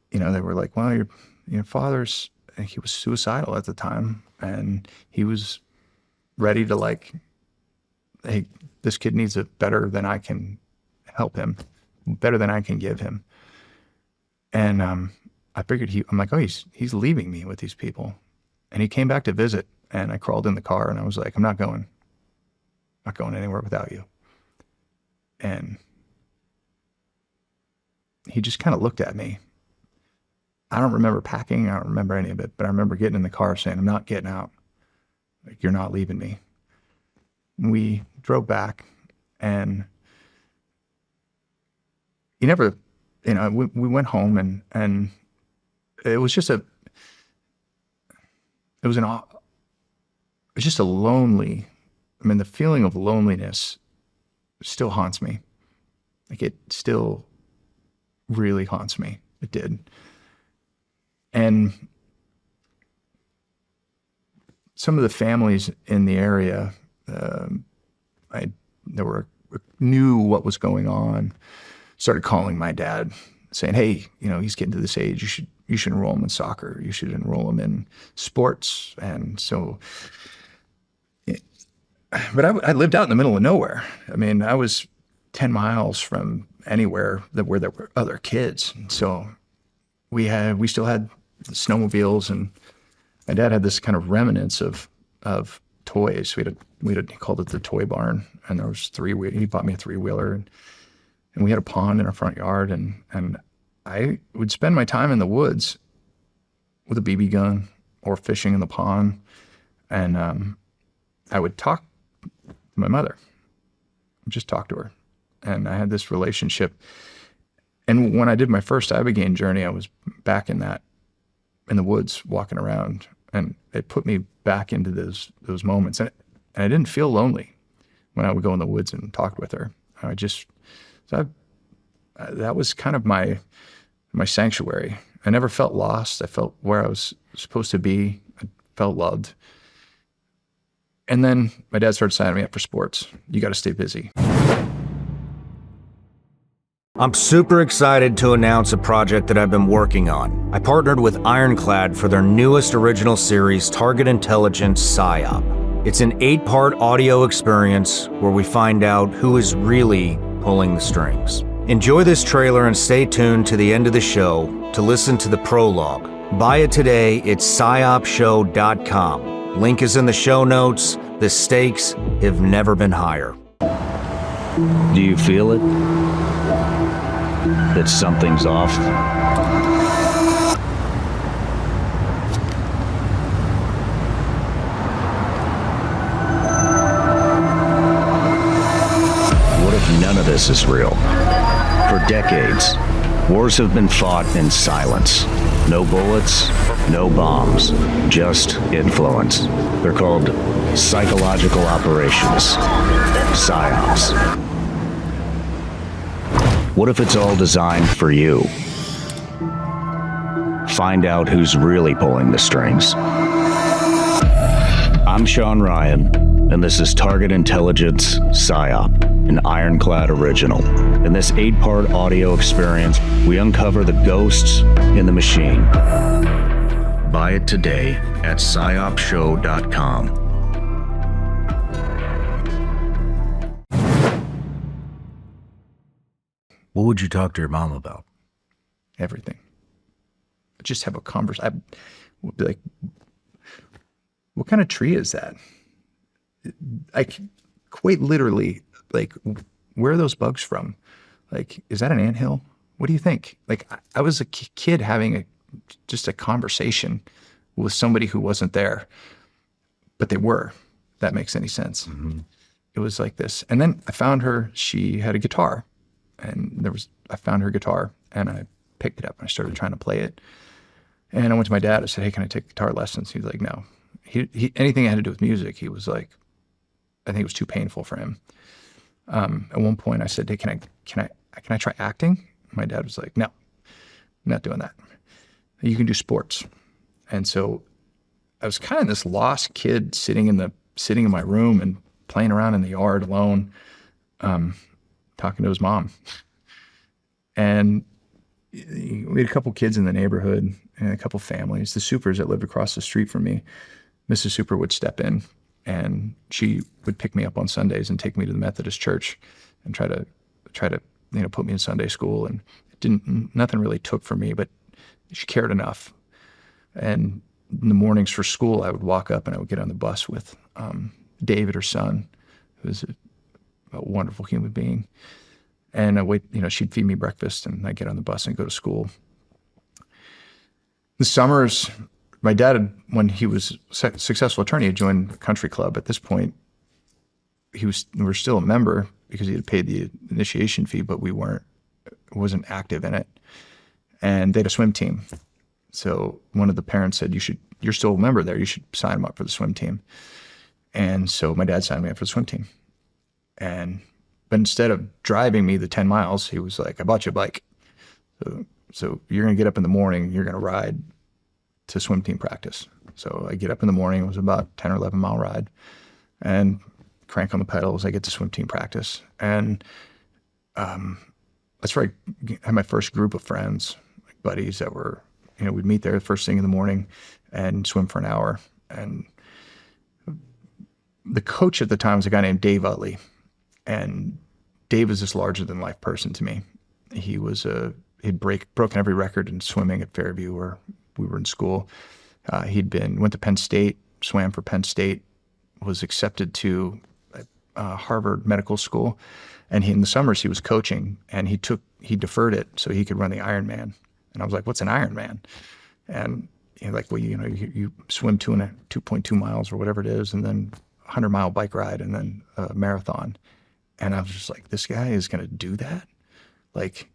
they were like, "Well, your father's," he was suicidal at the time, and he was ready to "Hey, this kid needs it better than I can help him, better than I can give him." And I figured I'm like, "Oh, he's leaving me with these people." And he came back to visit, and I crawled in the car, and I was like, "I'm not going anywhere without you." And he just kind of looked at me. I don't remember packing. I don't remember any of it, but I remember getting in the car saying, "I'm not getting out. You're not leaving me." We drove back, and we went home, and it was just a lonely, the feeling of loneliness still haunts me. It still really haunts me. It did. And some of the families in the area, knew what was going on, started calling my dad, saying, "Hey, he's getting to this age. You should enroll him in soccer. You should enroll him in sports." And so, but I lived out in the middle of nowhere. I mean, I was 10 miles from anywhere where there were other kids. And so we still had the snowmobiles, and my dad had this kind of remnants of toys. He called it the toy barn, and there was he bought me a 3-wheeler, and we had a pond in our front yard, and I would spend my time in the woods with a BB gun or fishing in the pond, and I would talk to my mother, just talk to her, and I had this relationship. And when I did my first Ibogaine journey, I was back in the woods walking around, and it put me back into those moments, and I didn't feel lonely when I would go in the woods and talk with her. That was kind of my sanctuary. I never felt lost. I felt where I was supposed to be. I felt loved. And then my dad started signing me up for sports. You got to stay busy. I'm super excited to announce a project that I've been working on. I partnered with Ironclad for their newest original series, Target Intelligence PSYOP. It's an 8-part audio experience where we find out who is really pulling the strings. Enjoy this trailer and stay tuned to the end of the show to listen to the prologue. Buy it today at psyopshow.com. Link is in the show notes. The stakes have never been higher. Do you feel it? That something's off? What if none of this is real? For decades, wars have been fought in silence. No bullets, no bombs, just influence. They're called psychological operations, PSYOPs. What if it's all designed for you? Find out who's really pulling the strings. I'm Shawn Ryan, and this is Target Intelligence PSYOP, an Ironclad original. In this 8-part audio experience, we uncover the ghosts in the machine. Buy it today at psyopshow.com. What would you talk to your mom about? Everything. Just have a conversation. I would be like, "What kind of tree is that?" Quite literally, like, "Where are those bugs from? Like, is that an anthill? What do you think?" Like, I was a kid having just a conversation with somebody who wasn't there, but they were. If that makes any sense. Mm-hmm. It was like this. And then I found her. She had a guitar. And I found her guitar, and I picked it up and I started trying to play it. And I went to my dad. I said, "Hey, can I take guitar lessons?" He's like, "No." He anything that had to do with music, he was like, I think it was too painful for him. At one point, I said, "Hey, can I try acting?" My dad was like, "No, I'm not doing that. You can do sports." And so I was kind of this lost kid sitting in my room and playing around in the yard alone. Talking to his mom. And we had a couple kids in the neighborhood and a couple families. The Supers that lived across the street from me, Mrs. Super would step in, and she would pick me up on Sundays and take me to the Methodist church and try to put me in Sunday school. And nothing really took for me, but she cared enough. And in the mornings for school, I would walk up and I would get on the bus with David, her son, who was a wonderful human being. And she'd feed me breakfast, and I'd get on the bus and go to school. The summers, my dad, when he was a successful attorney, had joined the country club. At this point, we were still a member because he had paid the initiation fee, but wasn't active in it. And they had a swim team. So one of the parents said, "You're still a member there. You should sign him up for the swim team." And so my dad signed me up for the swim team. But instead of driving me the 10 miles, he was like, "I bought you a bike. So you're going to get up in the morning, you're going to ride to swim team practice." So I get up in the morning, it was about 10 or 11 mile ride, and crank on the pedals. I get to swim team practice. And that's where I had my first group of friends, like buddies that were, we'd meet there the first thing in the morning and swim for an hour. And the coach at the time was a guy named Dave Utley. And Dave was this larger than life person to me. He'd broken every record in swimming at Fairview where we were in school. Went to Penn State, swam for Penn State, was accepted to Harvard Medical School. And in the summers he was coaching, and he deferred it so he could run the Ironman. And I was like, what's an Ironman? And like, well, you swim 2.2 miles or whatever it is, and then 100-mile bike ride, and then a marathon. And I was just like, this guy is going to do that? Like,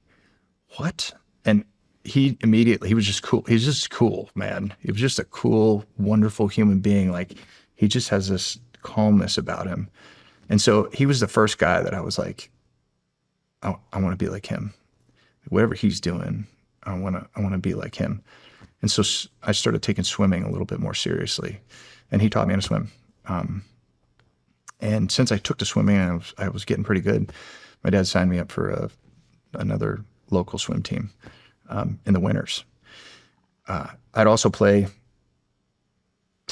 what? And he was just cool. He's just cool, man. He was just a cool, wonderful human being. Like, he just has this calmness about him. And so he was the first guy that I was like, I want to be like him. Whatever he's doing, I want to be like him. And so I started taking swimming a little bit more seriously, and he taught me how to swim. And since I took to swimming and I was getting pretty good, my dad signed me up for another local swim team in the winters. I'd also play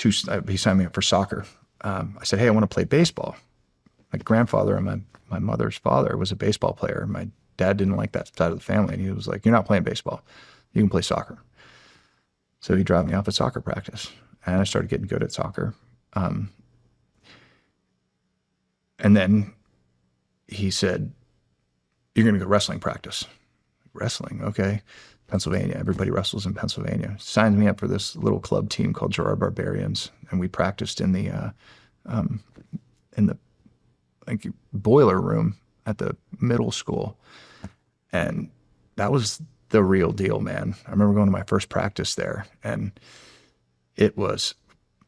he signed me up for soccer. I said, hey, I want to play baseball. My grandfather and my mother's father was a baseball player. My dad didn't like that side of the family, and he was like, you're not playing baseball. You can play soccer. So he dropped me off at soccer practice, and I started getting good at soccer. And then he said, you're going to go wrestling practice. Wrestling, okay. Pennsylvania, everybody wrestles in Pennsylvania. Signed me up for this little club team called Gerard Barbarians, and we practiced in the like boiler room at the middle school. And that was the real deal, man. I remember going to my first practice there, and it was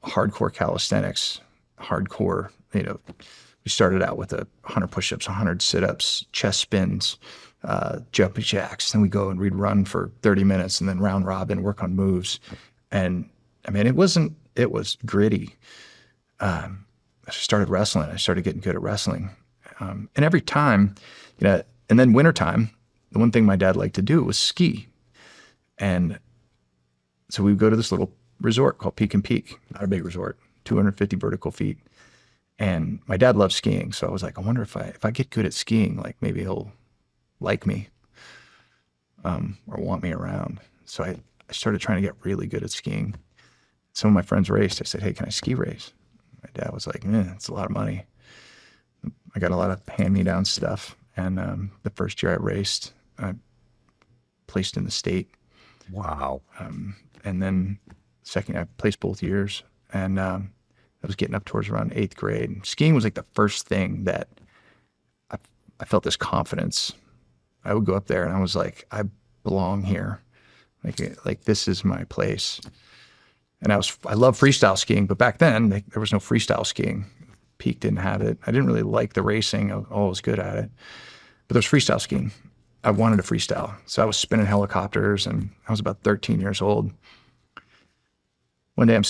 hardcore calisthenics, hardcore, we started out with 100 push-ups, 100 sit-ups, chest spins, jumping jacks. Then we'd run for 30 minutes and then round robin, work on moves. And I mean, it was gritty. I started wrestling. I started getting good at wrestling. And every time, and then wintertime, the one thing my dad liked to do was ski. And so we would go to this little resort called Peak and Peak, not a big resort, 250 vertical feet. And my dad loved skiing. So I was like, I wonder if I get good at skiing, like maybe he'll like me or want me around. So I started trying to get really good at skiing. Some of my friends raced. I said, hey, can I ski race? My dad was like, it's a lot of money. I got a lot of hand-me-down stuff. And the first year I raced, I placed in the state. Wow. And then second, I placed both years. And I was getting up towards around 8th grade. Skiing was like the first thing that I felt this confidence. I would go up there and I was like, I belong here. Like this is my place. And I love freestyle skiing, but back then there was no freestyle skiing. Peak didn't have it. I didn't really like the racing. I was always good at it. But there's freestyle skiing. I wanted to freestyle. So I was spinning helicopters, and I was about 13 years old. One day I'm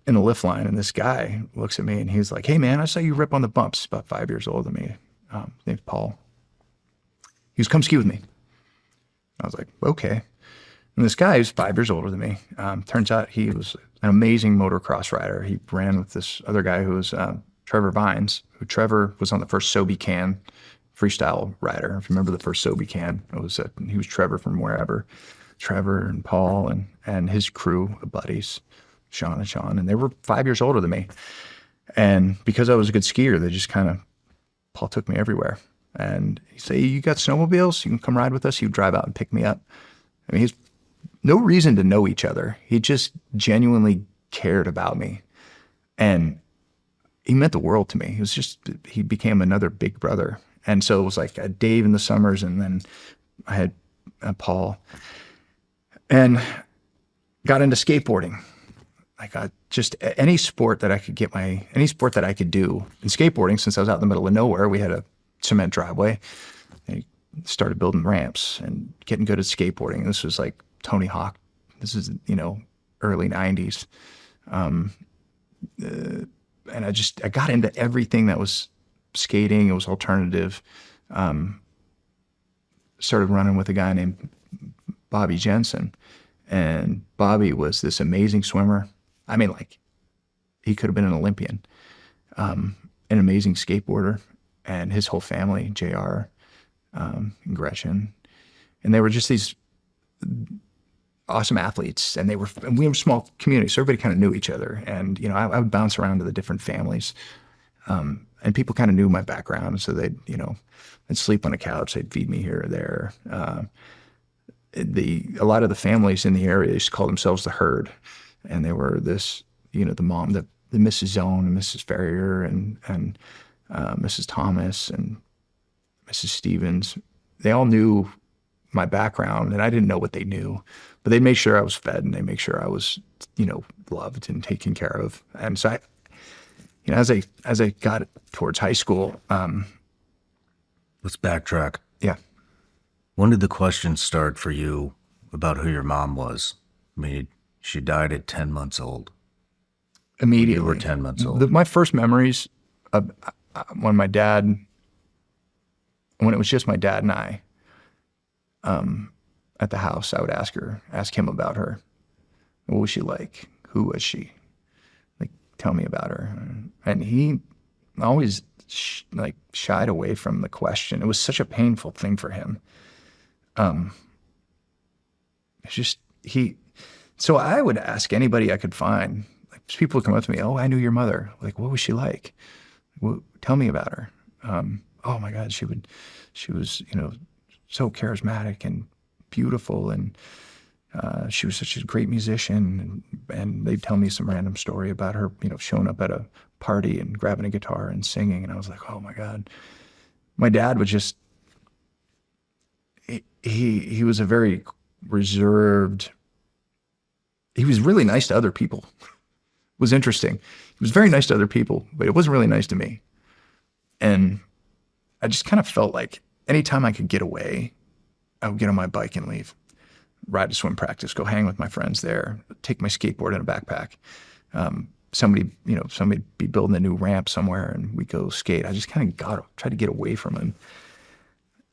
in the lift line, and this guy looks at me and he's like, hey man, I saw you rip on the bumps. About 5 years older than me. His name's Paul. He goes, come ski with me. I was like, okay. And this guy who's 5 years older than me, turns out he was an amazing motocross rider. He ran with this other guy who was Trevor Vines, who Trevor was on the first Sobe Can freestyle rider. If you remember the first Sobe Can, he was Trevor from wherever. Trevor and Paul and his crew of buddies, Shawn, and they were 5 years older than me. And because I was a good skier, Paul took me everywhere. And he'd say, you got snowmobiles? You can come ride with us. He'd drive out and pick me up. I mean, he's no reason to know each other. He just genuinely cared about me. And he meant the world to me. He became another big brother. And so it was like Dave in the summers, and then I had Paul. And got into skateboarding. Just any sport that I could do. In skateboarding, since I was out in the middle of nowhere, we had a cement driveway. I started building ramps and getting good at skateboarding. This was like Tony Hawk. This is, early 90s. And I got into everything that was skating. It was alternative. Started running with a guy named Bobby Jensen. And Bobby was this amazing swimmer. I mean, like, he could have been an Olympian. An amazing skateboarder. And his whole family, JR, and Gretchen. And they were just these awesome athletes. And we were a small community, so everybody kind of knew each other. And, you know, I would bounce around to the different families. And people kind of knew my background, so I'd sleep on a couch, they'd feed me here or there. A lot of the families in the area used to call themselves the herd, and they were this, the mom, the Mrs. Zone and Mrs. Ferrier and Mrs. Thomas and Mrs. Stevens. They all knew my background, and I didn't know what they knew, but they made sure I was fed, and they made sure I was, loved and taken care of. And so as I got towards high school, Let's backtrack. yeah. When did the questions start for you about who your mom was? I mean, she died at 10 months old. Immediately. You were 10 months old. My first memories of when it was just my dad and I, at the house, I would ask him about her. What was she like? Who was she? Like, tell me about her. And he always shied away from the question. It was such a painful thing for him. So I would ask anybody I could find. Like, people would come up to me, "Oh, I knew your mother. Like, what was she like? Well, tell me about her." Oh my God, she was, so charismatic and beautiful, and she was such a great musician. And they'd tell me some random story about her, showing up at a party and grabbing a guitar and singing. And I was like, oh my God. My dad was just, he was a very reserved, he was really nice to other people. It was interesting. He was very nice to other people, but it wasn't really nice to me. And I just kind of felt like anytime I could get away, I would get on my bike and leave, ride to swim practice, go hang with my friends there, take my skateboard in a backpack. Somebody be building a new ramp somewhere and we go skate. I just kind of tried to get away from him.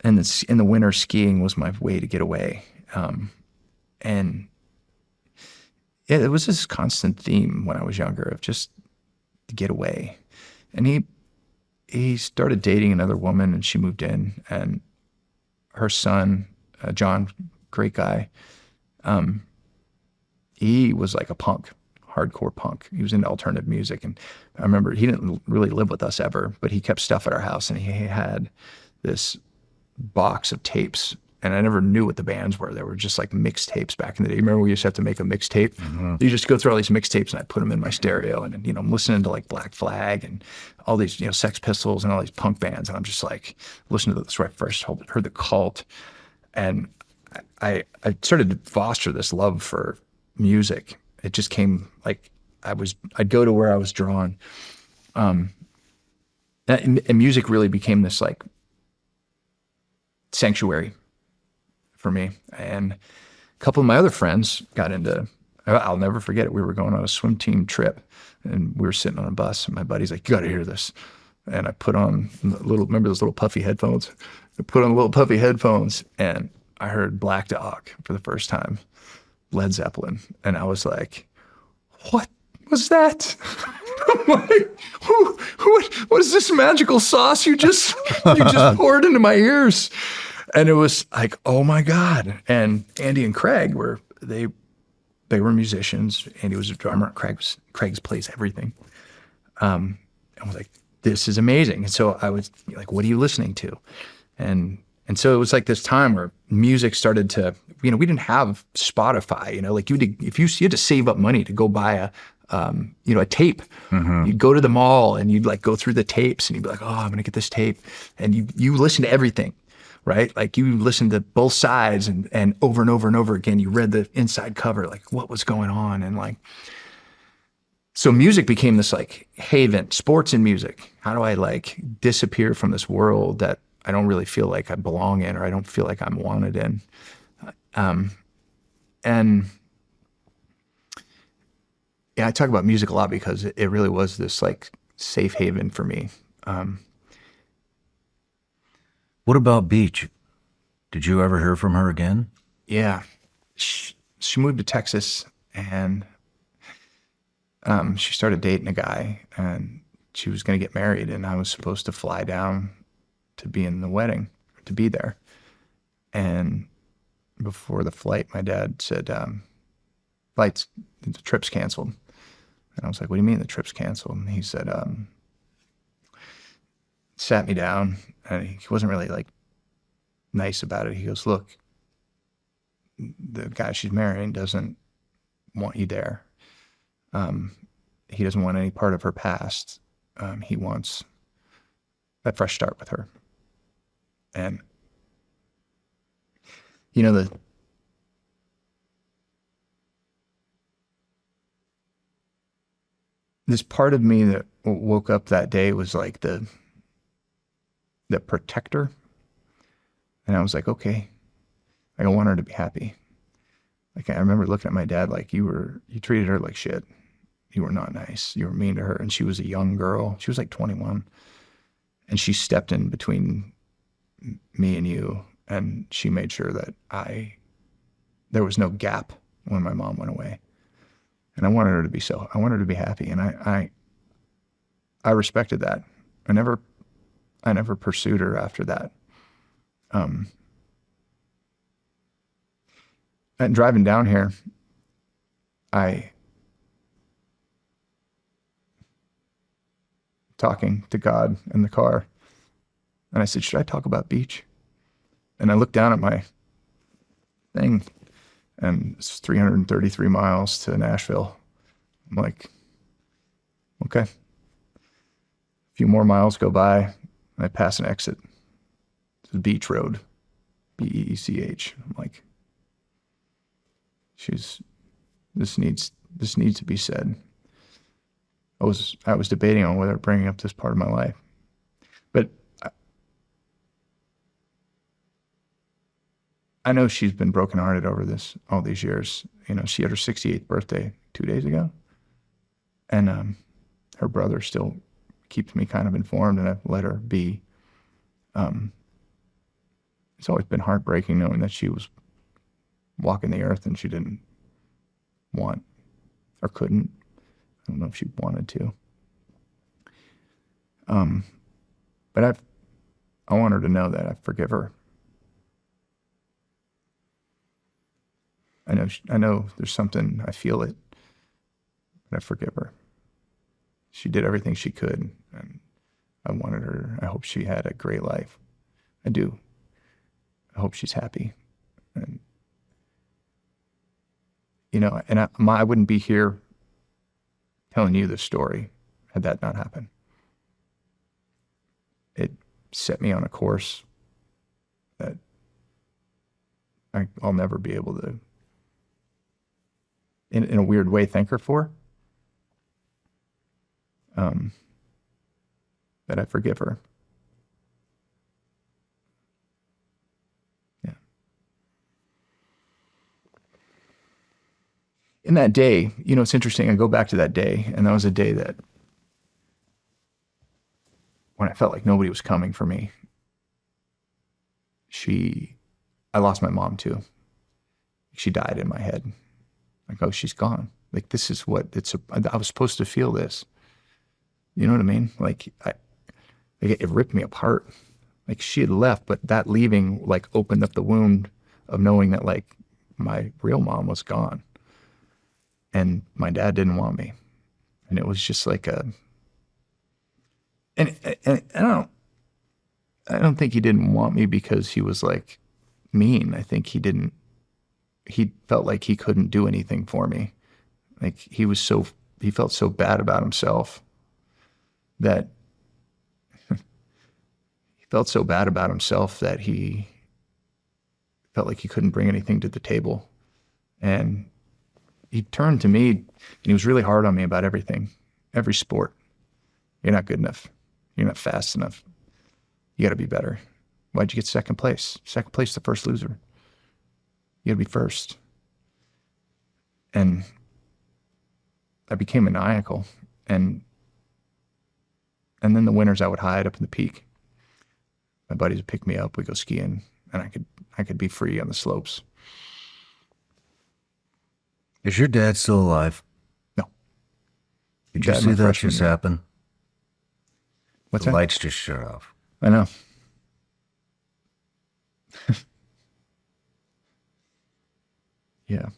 And in the winter, skiing was my way to get away. And yeah, it was this constant theme when I was younger of just to get away. And he started dating another woman, and she moved in, and her son, John, great guy, he was like a punk, hardcore punk. He was into alternative music. And I remember he didn't really live with us ever, but he kept stuff at our house, and he had this box of tapes, and I never knew what the bands were. They were just like mixtapes back in the day. You remember we used to have to make a mixtape? Mm-hmm. You just go through all these mixtapes, and I put them in my stereo, and I'm listening to like Black Flag and all these, Sex Pistols and all these punk bands, and I'm just like listening to this. Right, first heard the Cult, and I started to foster this love for music. It just came like I'd go to where I was drawn, and music really became this like sanctuary for me. And a couple of my other friends got into, I'll never forget it. We were going on a swim team trip, and we were sitting on a bus, and my buddy's like, "You got to hear this." And I put on remember those little puffy headphones? I put on the little puffy headphones, and I heard Black Dog for the first time, Led Zeppelin. And I was like, what was that? I'm like, what is this magical sauce you just poured into my ears? And it was like, oh my God. And Andy and Craig were musicians. Andy was a drummer. Craig plays everything. I was like, this is amazing. And so I was like, what are you listening to? And so it was like this time where music started to, we didn't have Spotify, like if you had to save up money to go buy a tape. Mm-hmm. You'd go to the mall and you'd like go through the tapes, and you'd be like, oh, I'm going to get this tape. And you listen to everything, right? Like you listened to both sides and over and over and over again, you read the inside cover, like what was going on. And like, so music became this like haven, sports and music. How do I like disappear from this world that I don't really feel like I belong in, or I don't feel like I'm wanted in? And yeah, I talk about music a lot because it really was this like safe haven for me. What about Beach? Did you ever hear from her again? Yeah, she moved to Texas, and she started dating a guy, and she was going to get married, and I was supposed to fly down to be in the wedding, to be there. And before the flight, my dad said, the trip's canceled. And I was like, what do you mean the trip's canceled? And he said, sat me down, and he wasn't really like nice about it. He goes, look, the guy she's marrying doesn't want you there. He doesn't want any part of her past. He wants a fresh start with her. And, you know, this part of me that woke up that day was like the protector. And I was like, okay, like I want her to be happy. Like I remember looking at my dad like, you treated her like shit. You were not nice. You were mean to her. And she was a young girl. She was like 21. And she stepped in between me and you. And she made sure that there was no gap when my mom went away. And I wanted her to be happy. And I respected that. I never pursued her after that. And driving down here, talking to God in the car, and I said, should I talk about Beach? And I looked down at my thing, and it's 333 miles to Nashville. I'm like, okay. A few more miles go by, and I pass an exit. It's a beach road, Beech. I'm like, this needs to be said. I was debating on whether bringing up this part of my life, but I know she's been brokenhearted over this all these years. You know, she had her 68th birthday 2 days ago, and her brother still keeps me kind of informed, and I've let her be. It's always been heartbreaking knowing that she was walking the earth and she didn't want or couldn't. I don't know if she wanted to. But I want her to know that I forgive her. I know there's something, I feel it, but I forgive her. She did everything she could, and I hope she had a great life. I do. I hope she's happy. And, you know, and I wouldn't be here telling you this story had that not happened. It set me on a course that I'll never be able to, in a weird way, thank her for. That I forgive her. Yeah. In that day, you know, it's interesting. I go back to that day, and that was a day that when I felt like nobody was coming for me. I lost my mom too. She died in my head. Like, oh, she's gone. Like, this is what I was supposed to feel this. You know what I mean? Like, it ripped me apart. Like, she had left, but that leaving, like, opened up the wound of knowing that, like, my real mom was gone. And my dad didn't want me. And it was just like and I don't think he didn't want me because he was, like, mean. I think he felt like he couldn't do anything for me. Like, he felt so bad about himself that he felt like he couldn't bring anything to the table. And he turned to me, and he was really hard on me about everything, every sport. You're not good enough. You're not fast enough. You got to be better. Why'd you get second place? Second place, the first loser. You got to be first. And I became maniacal. And then the winters I would hide up in the peak. My buddies would pick me up, we'd go skiing, and I could be free on the slopes. Is your dad still alive? No. Did you Dad, see my that freshman just year. happen? What's The that? lights just shut off. I know. Yeah.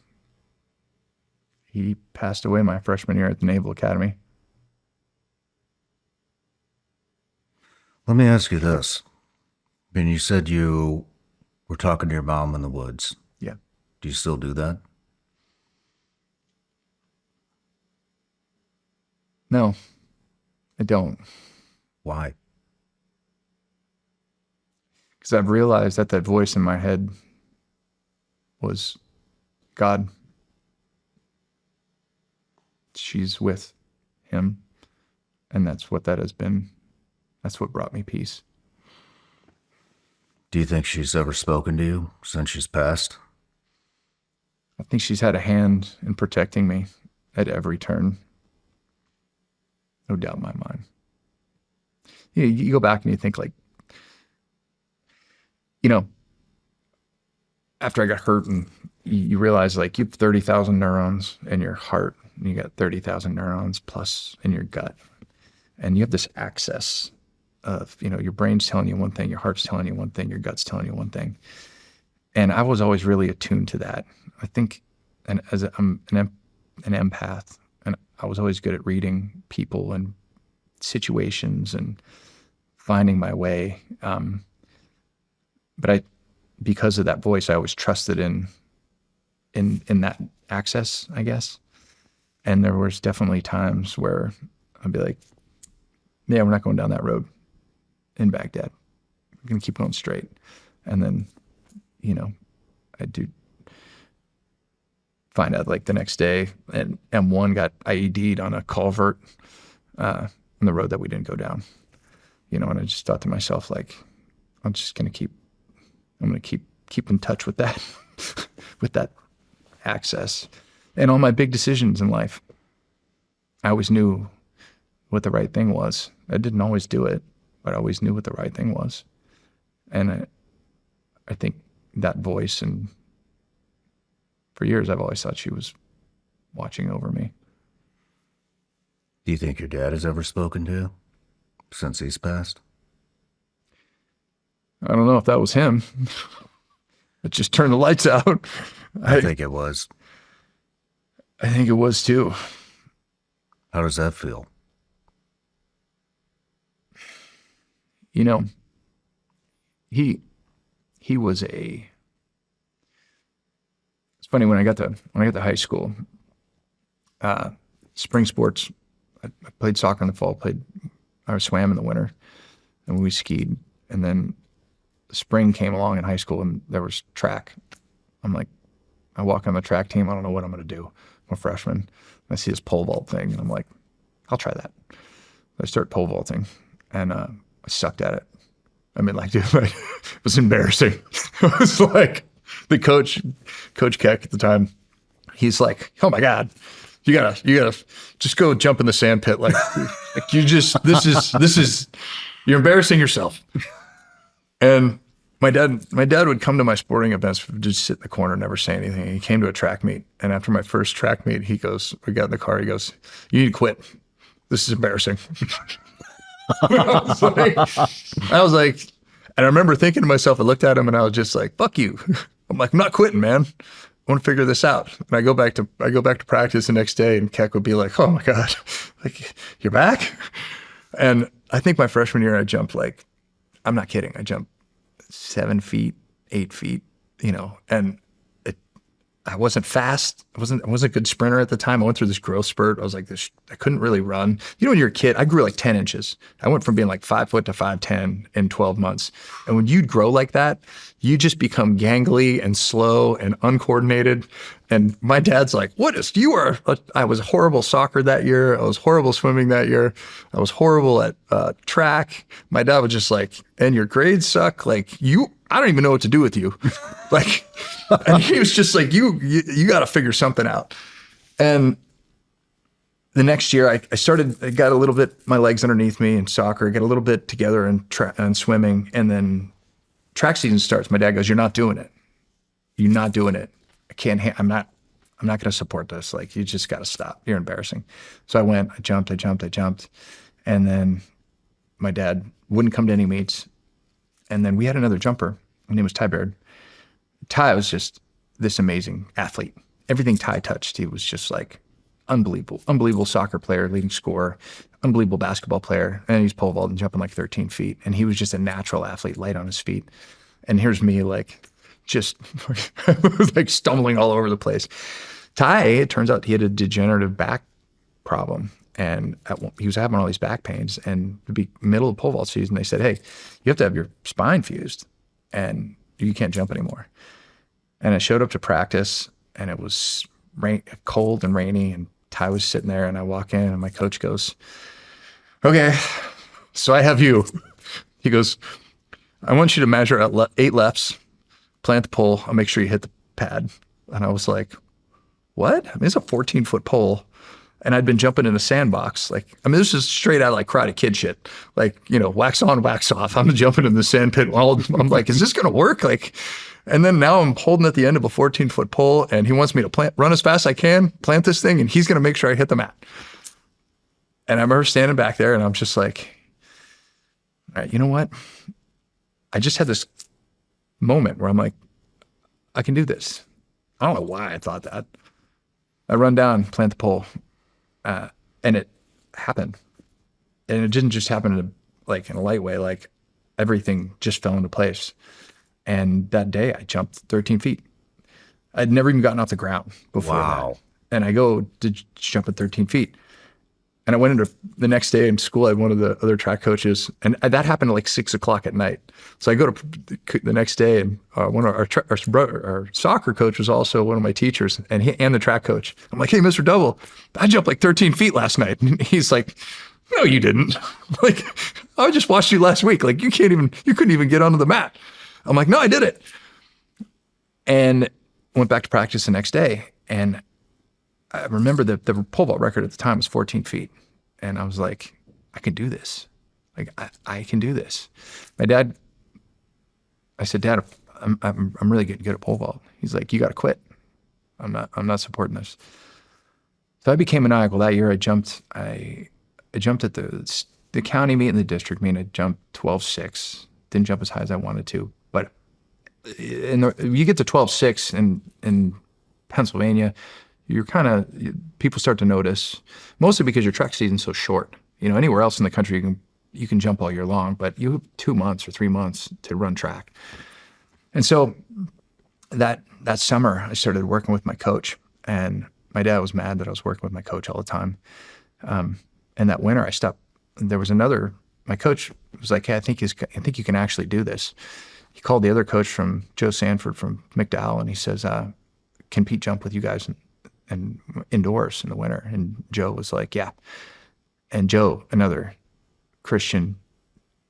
He passed away my freshman year at the Naval Academy. Let me ask you this. I mean, you said you were talking to your mom in the woods. Yeah. Do you still do that? No, I don't. Why? Because I've realized that voice in my head was God. She's with him. And that's what that has been. That's what brought me peace. Do you think she's ever spoken to you since she's passed? I think she's had a hand in protecting me at every turn. No doubt in my mind. You go back and you think like, after I got hurt and you realize like you have 30,000 neurons in your heart and you got 30,000 neurons plus in your gut. And you have this access of, your brain's telling you one thing, your heart's telling you one thing, your gut's telling you one thing. And I was always really attuned to that. I think, and as I'm an empath, and I was always good at reading people and situations and finding my way. But because of that voice, I always trusted in that access, I guess. And there was definitely times where I'd be like, yeah, we're not going down that road in Baghdad. We're going to keep going straight. And then, I do find out like the next day, and M1 got IED'd on a culvert on the road that we didn't go down. And I just thought to myself, like, I'm going to keep in touch with that, with that access. And all my big decisions in life, I always knew what the right thing was. I didn't always do it, but I always knew what the right thing was. And I think that voice, and for years I've always thought she was watching over me. Do you think your dad has ever spoken to you since he's passed? I don't know if that was him. It just turned the lights out. I think it was. I think it was too. How does that feel? He was it's funny when I got to high school, spring sports, I played soccer in the fall, I swam in the winter, and we skied. And then spring came along in high school and there was track. I'm like, I walk on the track team. I don't know what I'm going to do. I'm a freshman. I see this pole vault thing and I'm like, I'll try that. I start pole vaulting and I sucked at it. I mean, like, dude, like, it was embarrassing. It was like the Coach Keck at the time, he's like, oh my God, you gotta just go jump in the sand pit. Like you're embarrassing yourself. And my dad would come to my sporting events, just sit in the corner, never say anything. He came to a track meet. And after my first track meet, we got in the car, he goes, you need to quit. This is embarrassing. I was like, and I remember thinking to myself, I looked at him and I was just like, fuck you. I'm like, I'm not quitting, man. I want to figure this out. And I go back to practice the next day and Keck would be like, oh my God, like, you're back? And I think my freshman year, I jumped like, I'm not kidding. I jumped 7 feet, 8 feet, and I wasn't fast. I wasn't a good sprinter at the time. I went through this growth spurt. I was like this. I couldn't really run. When you're a kid, I grew like 10 inches. I went from being like 5 foot to 5'10" in 12 months. And when you grow like that, you just become gangly and slow and uncoordinated. And my dad's like, I was horrible soccer that year. I was horrible swimming that year. I was horrible at track. My dad was just like, and your grades suck. Like I don't even know what to do with you. Like, and he was just like, you got to figure something out. And the next year, I got a little bit, my legs underneath me in soccer, got a little bit together in swimming. And then track season starts. My dad goes, "You're not doing it. You're not doing it. I'm not going to support this. Like, you just got to stop. You're embarrassing." So I went, I jumped. And then my dad wouldn't come to any meets. And then we had another jumper. His name was Ty Baird. Ty was just this amazing athlete. Everything Ty touched, he was just like unbelievable soccer player, leading scorer, unbelievable basketball player. And he's pole vaulting, jumping like 13 feet. And he was just a natural athlete, light on his feet. And here's me like just like stumbling all over the place. Ty, it turns out he had a degenerative back problem. And he was having all these back pains. And it'd be middle of pole vault season, they said, "Hey, you have to have your spine fused and you can't jump anymore." And I showed up to practice, and it was cold and rainy, and Ty was sitting there, and I walk in, and my coach goes, "Okay, so I have you." He goes, "I want you to measure at 8 lefts, plant the pole, I'll make sure you hit the pad." And I was like, "What?" I mean, it's a 14-foot pole. And I'd been jumping in a sandbox. Like, I mean, this is straight out like Karate Kid shit. Like, wax on, wax off. I'm jumping in the sand pit. I'm like, is this going to work? Like, and then now I'm holding at the end of a 14-foot pole, and he wants me to run as fast as I can, plant this thing, and he's going to make sure I hit the mat. And I remember standing back there, and I'm just like, all right, you know what? I just had this moment where I'm like, I can do this. I don't know why I thought that. I run down, plant the pole. And it happened. And it didn't just happen in a light way, like everything just fell into place. And that day I jumped 13 feet. I'd never even gotten off the ground before that. And I go to jump at 13 feet. And I went into the next day in school, I had one of the other track coaches, and that happened at like 6:00 at night. So I go to the next day, and one of our soccer coach was also one of my teachers, and the track coach. I'm like, "Hey, Mr. Double, I jumped like 13 feet last night." And he's like, "No, you didn't. Like, I just watched you last week. Like, you couldn't even get onto the mat." I'm like, "No, I did it." And went back to practice the next day, and I remember the pole vault record at the time was 14 feet. And I was like, I can do this. Like, I can do this. I said, "Dad, I'm really getting good at pole vault." He's like, "You got to quit. I'm not supporting this." So I became maniacal. That year I jumped at the county meet and the district meet. I jumped 12.6. Didn't jump as high as I wanted to. But you get to 12.6 in Pennsylvania, people start to notice, mostly because your track season's so short. Anywhere else in the country, you can jump all year long, but you have 2 months or 3 months to run track. And so that summer, I started working with my coach, and my dad was mad that I was working with my coach all the time. And that winter, I stopped. There was my coach was like, "Hey, I think you can actually do this." He called the other coach from Joe Sanford from McDowell, and he says, "Can Pete jump with you guys and indoors in the winter?" And Joe was like, "Yeah." And Joe, another Christian,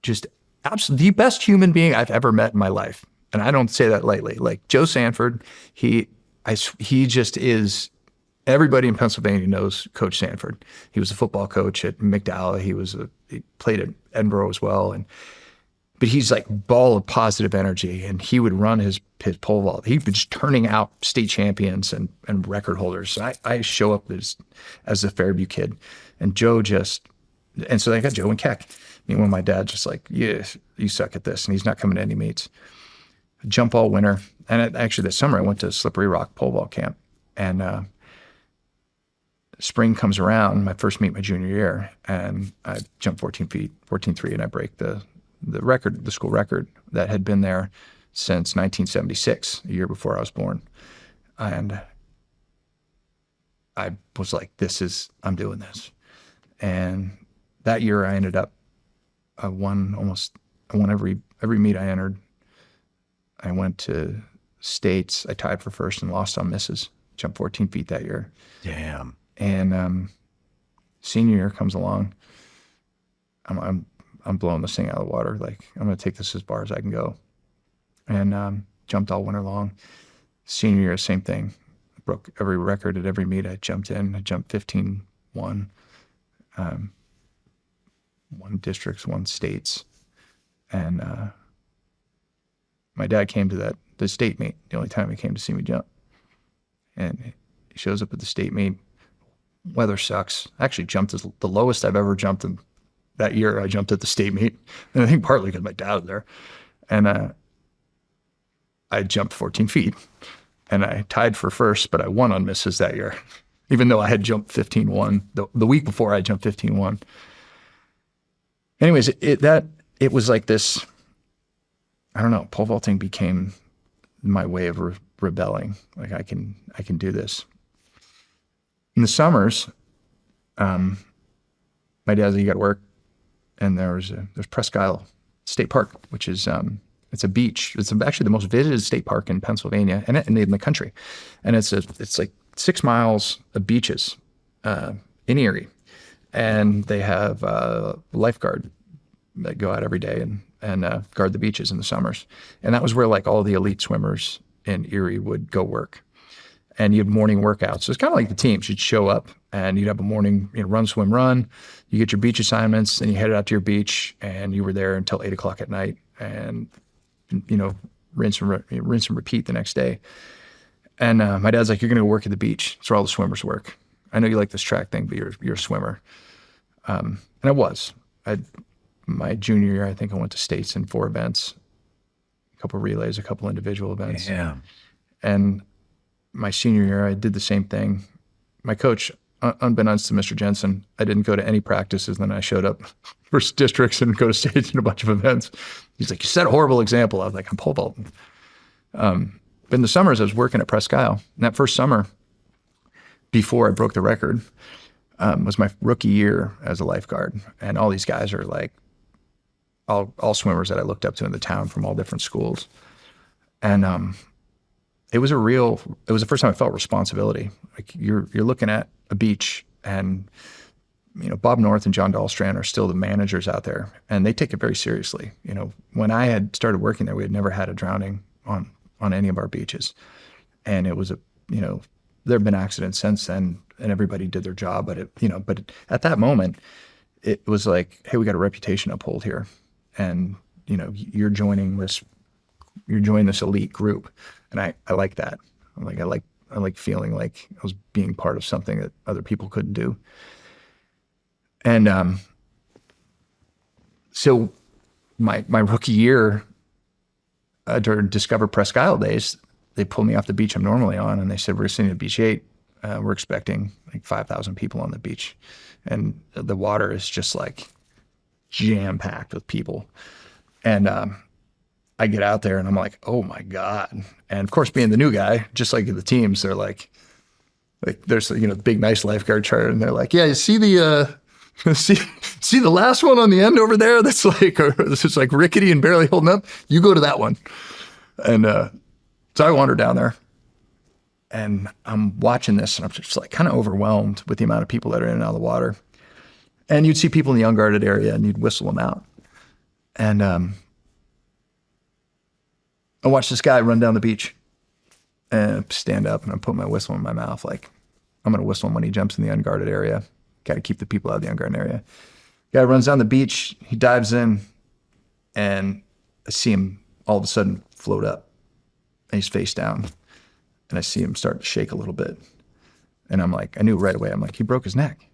just absolutely the best human being I've ever met in my life. And I don't say that lightly. Like, Joe Sanford, he just is, everybody in Pennsylvania knows Coach Sanford. He was a football coach at McDowell. He played at Edinburgh as well. But he's like ball of positive energy, and he would run his pole vault. He was turning out state champions and record holders. So I show up as a Fairview kid, and Joe and so I got Joe and Keck. Meanwhile, my dad just like, "Yeah, you suck at this," and he's not coming to any meets. I jump all winter, and actually this summer I went to Slippery Rock pole vault camp, and spring comes around, my first meet my junior year, and I jump 14 feet, 14.3, and I break the record, the school record that had been there since 1976, a year before I was born. And I was like, I'm doing this. And that year I ended up, I won every meet I entered. I went to states. I tied for first and lost on misses. Jumped 14 feet that year. Damn. And senior year comes along. I'm blowing this thing out of the water. Like, I'm going to take this as far as I can go. And jumped all winter long. Senior year, same thing. Broke every record at every meet I jumped in. I jumped 15 won districts, won states. And my dad came to the state meet, the only time he came to see me jump. And he shows up at the state meet. Weather sucks. I actually jumped the lowest I've ever jumped in that year. I jumped at the state meet. And I think partly because my dad was there. And I jumped 14 feet. And I tied for first, but I won on misses that year, even though I had jumped 15-1. The week before, I jumped 15-1. Anyways, it was like this, I don't know, pole vaulting became my way of rebelling. Like, I can do this. In the summers, my dad's you got to work, and there's Presque Isle State Park, which is it's a beach. It's actually the most visited state park in Pennsylvania and in the country, and it's like 6 miles of beaches in Erie, and they have lifeguard that go out every day and guard the beaches in the summers, and that was where like all the elite swimmers in Erie would go work. And you had morning workouts. So it's kind of like the teams. You'd show up and you'd have a morning, run, swim, run. You get your beach assignments and you headed out to your beach and you were there until 8 o'clock at night and, rinse and repeat the next day. And my dad's like, you're going to go work at the beach. It's where all the swimmers work. I know you like this track thing, but you're a swimmer. And I was. My junior year, I think I went to states in 4 events, a couple relays, a couple individual events. Yeah. And my senior year, I did the same thing. My coach, unbeknownst to Mr. Jensen, I didn't go to any practices. Then I showed up for districts and go to states and a bunch of events. He's like, you set a horrible example. I was like, I'm pole vaulting. But in the summers, I was working at Presque Isle. And that first summer, before I broke the record, was my rookie year as a lifeguard. And all these guys are like all swimmers that I looked up to in the town from all different schools. And it was the first time I felt responsibility. Like you're looking at a beach and, Bob North and John Dahlstrand are still the managers out there and they take it very seriously. When I had started working there, we had never had a drowning on any of our beaches. And it was there have been accidents since then and everybody did their job. But at that moment, it was like, hey, we got a reputation to uphold here. And, you're joining this elite group. And I like that. I like feeling like I was being part of something that other people couldn't do. And so my rookie year during Discover Presque Isle days, they pulled me off the beach I'm normally on, and they said, we're sitting at Beach 8. We're expecting like 5,000 people on the beach. And the water is just like jam-packed with people. And I get out there and I'm like, oh my God. And of course, being the new guy, just like the teams, they're like there's, the big, nice lifeguard chart. And they're like, yeah, you see the, see the last one on the end over there? That's like, this is like rickety and barely holding up. You go to that one. And so I wander down there and I'm watching this and I'm just like kind of overwhelmed with the amount of people that are in and out of the water. And you'd see people in the unguarded area and you'd whistle them out. And I watched this guy run down the beach and stand up and I put my whistle in my mouth. Like, I'm going to whistle him when he jumps in the unguarded area. Got to keep the people out of the unguarded area. Guy runs down the beach. He dives in and I see him all of a sudden float up and he's face down. And I see him start to shake a little bit. And I'm like, I knew right away. I'm like, he broke his neck.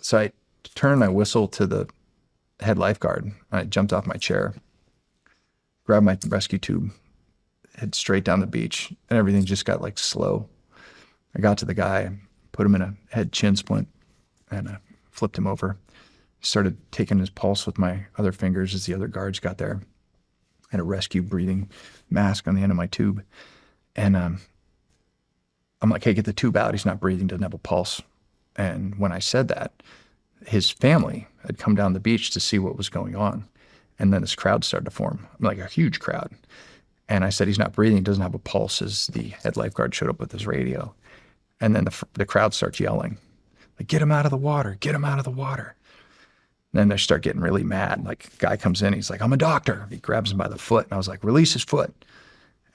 So I turned my whistle to the head lifeguard. I jumped off my chair, grabbed my rescue tube, head straight down the beach, and everything just got like slow. I got to the guy, put him in a head chin splint, and flipped him over. Started taking his pulse with my other fingers as the other guards got there. I had a rescue breathing mask on the end of my tube. And I'm like, hey, get the tube out. He's not breathing, doesn't have a pulse. And when I said that, his family had come down the beach to see what was going on. And then this crowd started to form, like a huge crowd. And I said, he's not breathing, he doesn't have a pulse, as the head lifeguard showed up with his radio. And then the crowd starts yelling, like, get him out of the water, get him out of the water. And then they start getting really mad. Like, a guy comes in, he's like, I'm a doctor. He grabs him by the foot. And I was like, release his foot.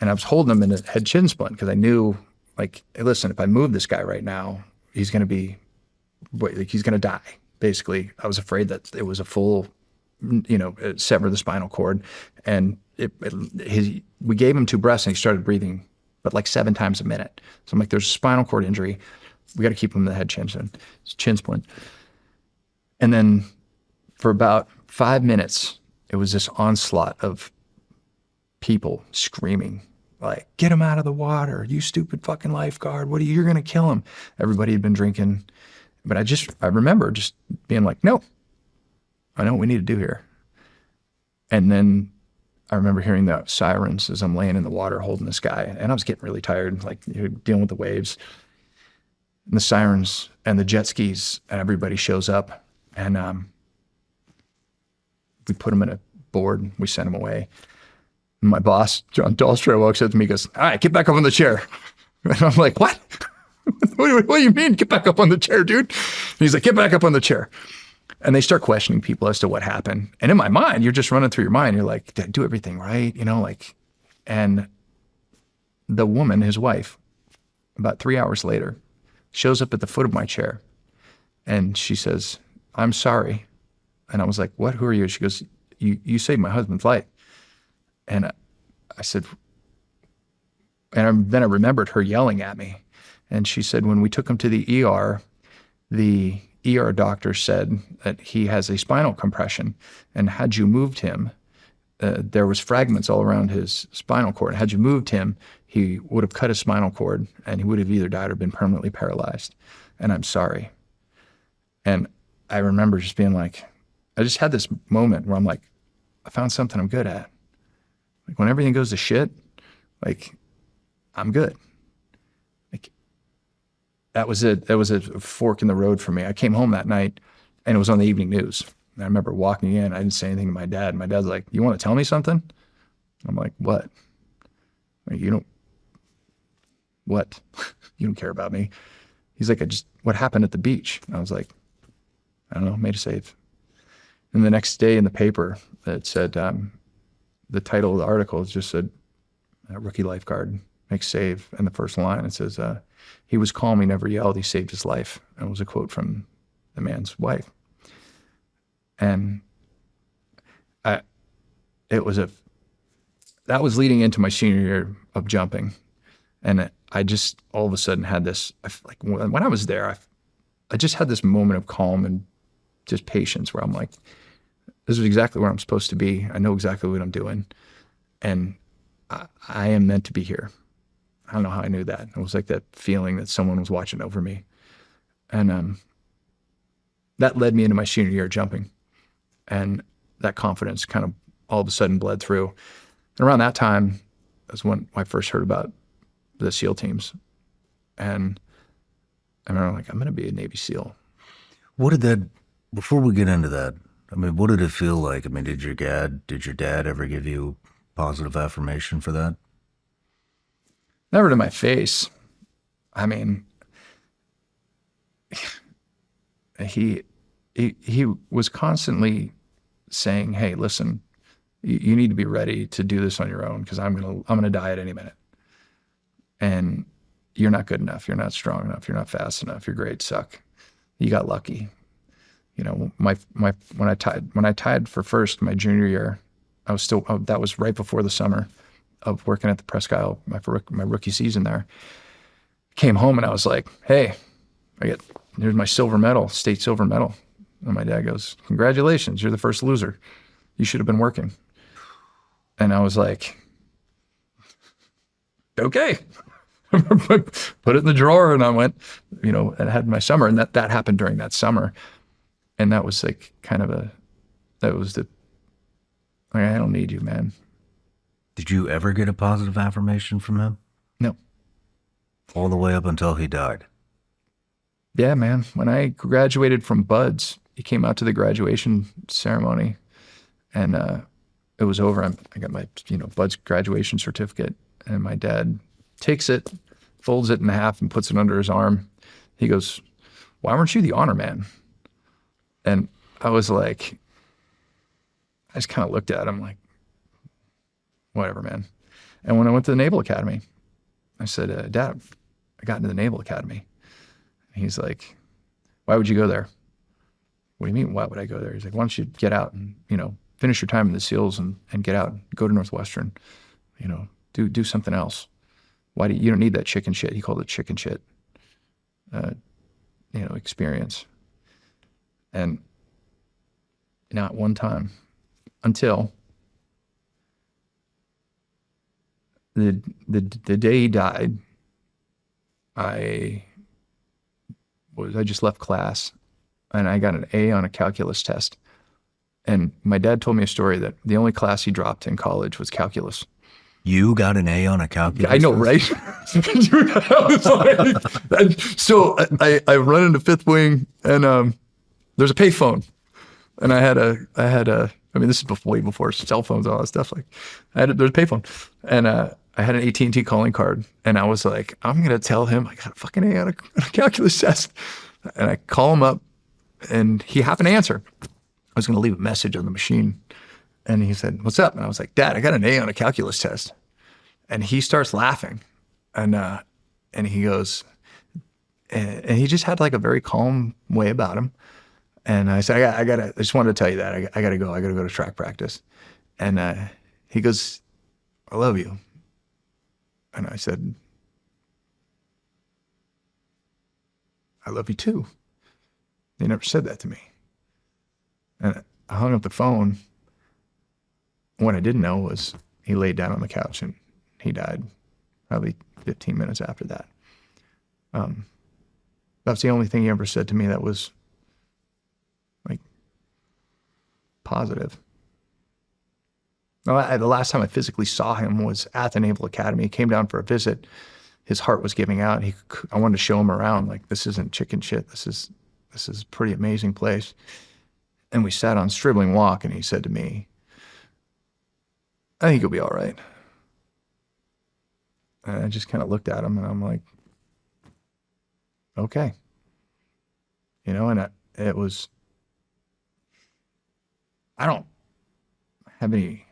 And I was holding him in a head chin splint because I knew, like, hey, listen, if I move this guy right now, he's going to be, like, he's going to die. Basically, I was afraid that it was a full, sever the spinal cord. And we gave him 2 breaths and he started breathing, but like 7 times a minute. So I'm like, there's a spinal cord injury. We got to keep him in the head chin splint. And then for about 5 minutes, it was this onslaught of people screaming, like, get him out of the water, you stupid fucking lifeguard, you're going to kill him. Everybody had been drinking. But I remember just being like, no, I know what we need to do here. And then I remember hearing the sirens as I'm laying in the water holding this guy, and I was getting really tired, like, dealing with the waves. And the sirens and the jet skis, and everybody shows up, and we put him in a board, and we sent him away. And my boss, John Dahlstrom, walks up to me and goes, all right, get back up on the chair. And I'm like, what? What do you mean, get back up on the chair, dude? And he's like, get back up on the chair. And they start questioning people as to what happened. And in my mind, you're just running through your mind. You're like, did I do everything right? And the woman, his wife, about 3 hours later, shows up at the foot of my chair. And she says, I'm sorry. And I was like, what? Who are you? She goes, you saved my husband's life. And I said, then I remembered her yelling at me. And she said, when we took him to the ER doctor said that he has a spinal compression. And had you moved him, there was fragments all around his spinal cord. Had you moved him, he would have cut his spinal cord and he would have either died or been permanently paralyzed. And I'm sorry. And I remember just being like, I just had this moment where I'm like, I found something I'm good at. Like, when everything goes to shit, like, I'm good. Like, that was it. That was a fork in the road for me. I came home that night and it was on the evening news. And I remember walking in, I didn't say anything to my dad. My dad's like, you want to tell me something? I'm like, what? Like, what? You don't care about me. He's like, what happened at the beach? And I was like, I don't know, made a save. And the next day in the paper, it said, the title of the article just said, rookie lifeguard makes save. And the first line, it says, he was calm, he never yelled, he saved his life. And it was a quote from the man's wife. And that was leading into my senior year of jumping. And I just all of a sudden had this, like, when I was there, I just had this moment of calm and just patience where I'm like, this is exactly where I'm supposed to be. I know exactly what I'm doing. And I am meant to be here. I don't know how I knew that. It was like that feeling that someone was watching over me. And that led me into my senior year jumping. And that confidence kind of all of a sudden bled through. And around that time was when I first heard about the SEAL teams. And I remember, like, I'm going to be a Navy SEAL. Before we get into that, I mean, what did it feel like? I mean, did your dad ever give you positive affirmation for that? Never to my face. I mean, he was constantly saying, hey, listen, you need to be ready to do this on your own, because I'm gonna die at any minute. And you're not good enough. You're not strong enough. You're not fast enough. Your grades suck. You got lucky. You know, when I tied for first my junior year, that was right before the summer of working at the Presque Isle, my rookie season there. Came home and I was like, hey, here's my silver medal, state silver medal. And my dad goes, congratulations, you're the first loser. You should have been working. And I was like, okay. Put it in the drawer, and I went, and I had my summer, and that happened during that summer. And that was like I don't need you, man. Did you ever get a positive affirmation from him? No. All the way up until he died? Yeah, man. When I graduated from Buds, he came out to the graduation ceremony, and it was over. I got my, Buds graduation certificate, and my dad takes it, folds it in half, and puts it under his arm. He goes, why weren't you the honor man? And I was like, I just kind of looked at him like, whatever, man. And when I went to the Naval Academy, I said, Dad, I got into the Naval Academy. He's like, why would you go there? What do you mean, why would I go there? He's like, why don't you get out and, finish your time in the SEALs and get out, go to Northwestern, do something else. Why do you don't need that chicken shit? He called it chicken shit, experience. And not one time until the day he died, I just left class and I got an A on a calculus test. And my dad told me a story that the only class he dropped in college was calculus. You got an A on a calculus? I know, right? So I run into Fifth Wing and there's a payphone. And I had a, this is way before cell phones and all that stuff. Like there's a payphone. And I had an AT&T calling card. And I was like, I'm going to tell him I got a fucking A on a calculus test. And I call him up and he happened to answer. I was going to leave a message on the machine. And he said, what's up? And I was like, Dad, I got an A on a calculus test. And he starts laughing. And he goes, and he just had like a very calm way about him. And I said, I just wanted to tell you that I got to go. I got to go to track practice. And he goes, I love you. And I said, I love you too. He never said that to me. And I hung up the phone. What I didn't know was he laid down on the couch and he died probably 15 minutes after that. That's the only thing he ever said to me that was like positive. The last time I physically saw him was at the Naval Academy. He came down for a visit. His heart was giving out. I wanted to show him around. Like, this isn't chicken shit. This is a pretty amazing place. And we sat on Stribling Walk, and he said to me, I think you'll be all right. And I just kind of looked at him, and I'm like, okay. And it was, I don't have any,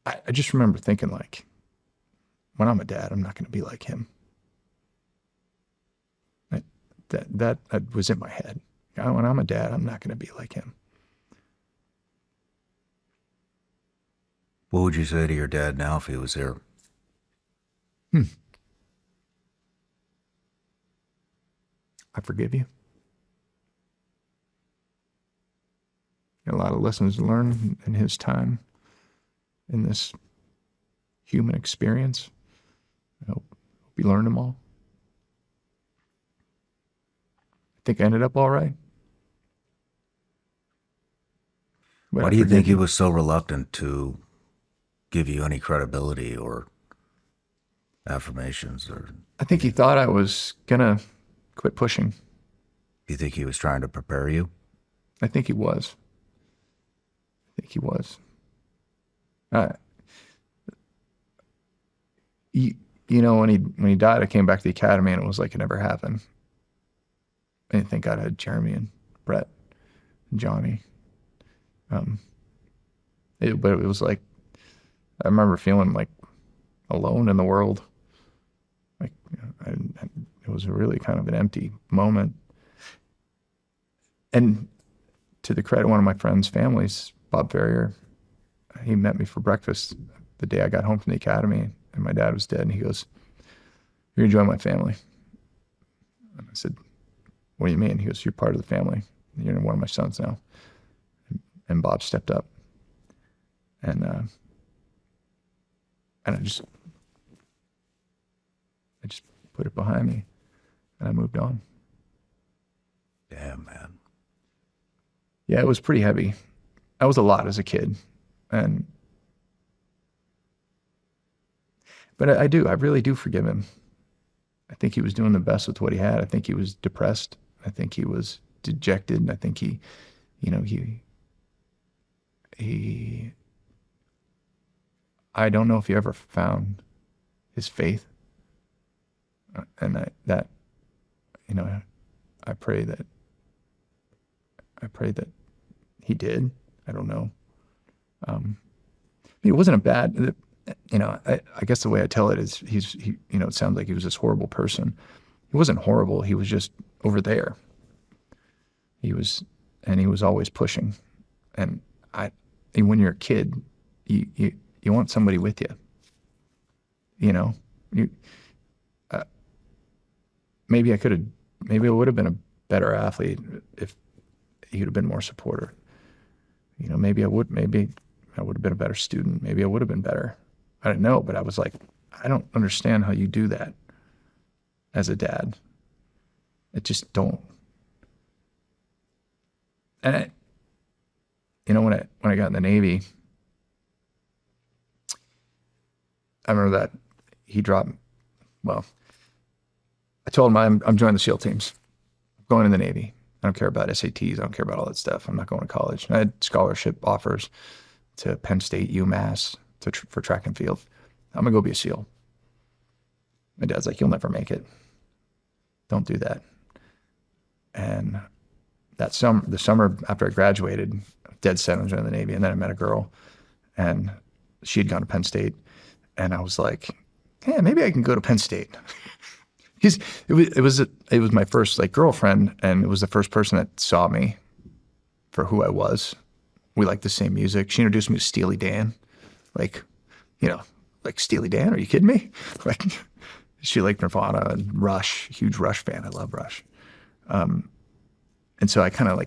I just remember thinking, like, when I'm a dad, I'm not going to be like him. That was in my head. When I'm a dad, I'm not going to be like him. What would you say to your dad now if he was here? I forgive you. Got a lot of lessons to learn in his time in this human experience. I hope you learned them all. I think I ended up all right. But Why do you think he was so reluctant to give you any credibility or affirmations? Or I think he thought I was gonna quit pushing. do you think he was trying to prepare you? I think he was. When he died, I came back to the academy and it was like it never happened. I didn't think God had Jeremy and Brett and Johnny. But it was like, I remember feeling like alone in the world. Like, it was really kind of an empty moment. And to the credit of one of my friend's families, Bob Ferrier, he met me for breakfast the day I got home from the academy, and my dad was dead. And he goes, "You're gonna join my family." And I said, "What do you mean?" He goes, "You're part of the family. You're one of my sons now." And Bob stepped up, and I just put it behind me, and I moved on. Damn, man. Yeah, it was pretty heavy. I was a lot as a kid, but I really do forgive him. I think he was doing the best with what he had. I think he was depressed. I think he was dejected. I think he I don't know if he ever found his faith. And I pray that he did. I don't know. It wasn't a bad, I guess the way I tell it is it sounds like he was this horrible person. He wasn't horrible. He was just over there. He was always pushing. And when you're a kid, you want somebody with you. Maybe I would have been a better athlete if he'd have been more supportive. Maybe I would have been a better student. Maybe I would have been better. I don't know, but I was like, I don't understand how you do that as a dad. I just don't. And when I got in the Navy, I remember that he dropped, well, I told him I'm joining the SEAL teams. I'm going in the Navy. I don't care about SATs. I don't care about all that stuff. I'm not going to college. I had scholarship offers to Penn State, UMass for track and field. I'm going to go be a SEAL. My dad's like, you'll never make it. Don't do that. And the summer after I graduated, dead set on joining the Navy. And then I met a girl, and she had gone to Penn State. And I was like, yeah, maybe I can go to Penn State. It was my first like girlfriend, and it was the first person that saw me for who I was. We liked the same music. She introduced me to Steely Dan, like Steely Dan. Are you kidding me? Like, she liked Nirvana and Rush. Huge Rush fan. I love Rush. And so I kind of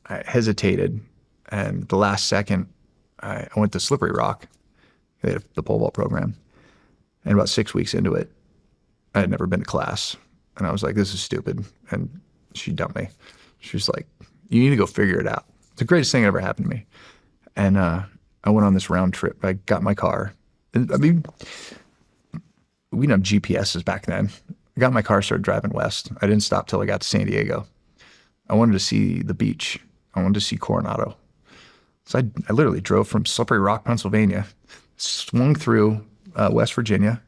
I hesitated, and the last second, I went to Slippery Rock. They had the pole vault program, and about 6 weeks into it, I had never been to class, and I was like, this is stupid. And she dumped me. She was like, you need to go figure it out. It's the greatest thing that ever happened to me. And I went on this round trip. I got my car. I mean, we didn't have GPSs back then. I got in my car, started driving west. I didn't stop till I got to San Diego. I wanted to see the beach. I wanted to see Coronado. So I literally drove from Slippery Rock, Pennsylvania, swung through West Virginia,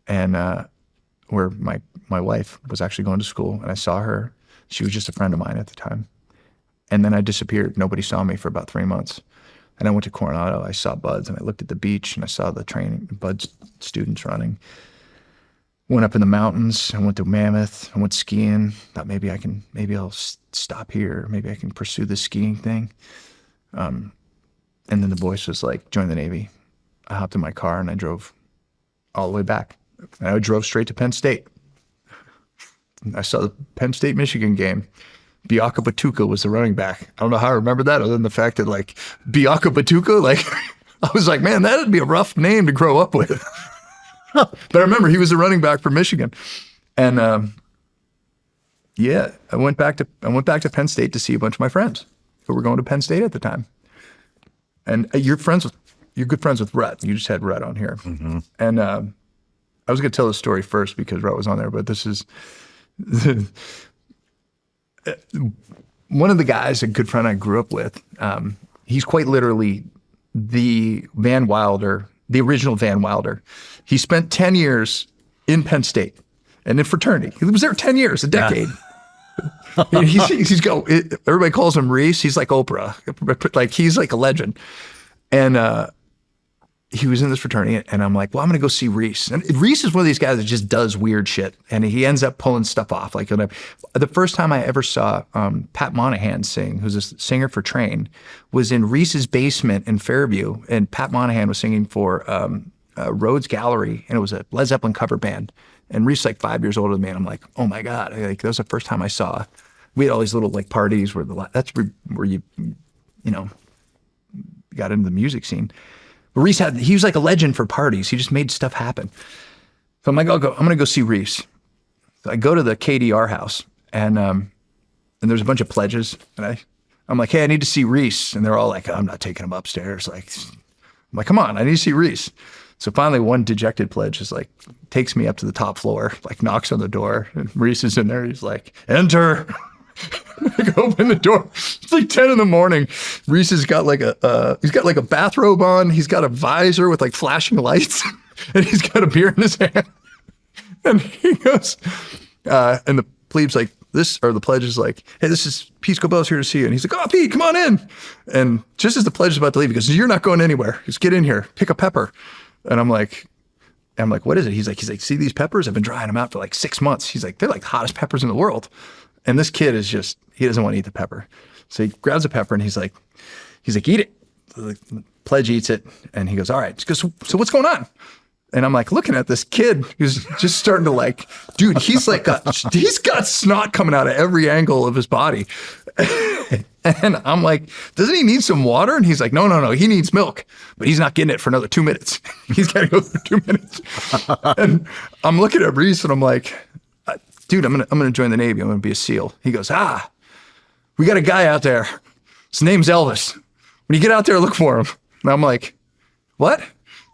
and where my wife was actually going to school, and I saw her. She was just a friend of mine at the time. And then I disappeared. Nobody saw me for about 3 months. And I went to Coronado. I saw buds, and I looked at the beach, and I saw the buds students running. Went up in the mountains. I went to Mammoth. I went skiing. Thought maybe I'll stop here. Maybe I can pursue the skiing thing. And then the voice was like, join the Navy. I hopped in my car, and I drove all the way back. And I drove straight to Penn State. I saw the Penn State Michigan game. Biaka Batuka was the running back. I don't know how I remember that, other than the fact that Biaka Batuka, I was like, man, that'd be a rough name to grow up with. But I remember he was the running back for Michigan. And I went back to Penn State to see a bunch of my friends who were going to Penn State at the time. And you're good friends with Rhett. You just had Rhett on here. Mm-hmm. And I was going to tell the story first because Rhett was on there, but this is one of the guys, a good friend I grew up with. He's quite literally the Van Wilder, the original Van Wilder. He spent 10 years in Penn State and in fraternity. He was there 10 years, a decade. Everybody calls him Reese. He's like Oprah. He's like a legend. And he was in this fraternity, and I'm like, well, I'm going to go see Reese. And Reese is one of these guys that just does weird shit, and he ends up pulling stuff off. The first time I ever saw Pat Monahan sing, who's a singer for Train, was in Reese's basement in Fairview, and Pat Monahan was singing for Rhodes Gallery, and it was a Led Zeppelin cover band. And Reese, 5 years older than me, and I'm like, oh my God. That was the first time I saw. We had all these little parties where that's where you got into the music scene. Reese he was like a legend for parties. He just made stuff happen. So I'm like, I'm going to go see Reese. So I go to the KDR house, and there's a bunch of pledges, and I'm like, hey, I need to see Reese. And they're all like, I'm not taking him upstairs. I'm like, come on, I need to see Reese. So finally one dejected pledge is takes me up to the top floor, knocks on the door, and Reese is in there. He's like, enter. I open the door. It's 10 in the morning. Reese has got a bathrobe on. He's got a visor with flashing lights, and he's got a beer in his hand. And he goes, and the plebe's the pledge is hey, this is Pete Scobell's here to see you. And he's like, oh, Pete, come on in. And just as the pledge is about to leave, he goes, you're not going anywhere. Just get in here, pick a pepper. And I'm like, what is it? He's like, see these peppers? I've been drying them out for like 6 months. He's like, they're like the hottest peppers in the world. And this kid is just, he doesn't want to eat the pepper. So he grabs a pepper and he's like, eat it. The pledge eats it. And he goes, all right. He goes, so what's going on? And I'm like looking at this kid who's just starting to like, dude, he's got snot coming out of every angle of his body. And I'm like, doesn't he need some water? And he's like, no, he needs milk, but he's not getting it for another 2 minutes. He's got to go for 2 minutes. And I'm looking at Reese and I'm like, dude, I'm gonna join the Navy. I'm gonna be a SEAL. He goes, we got a guy out there. His name's Elvis. When you get out there, look for him. And I'm like, what?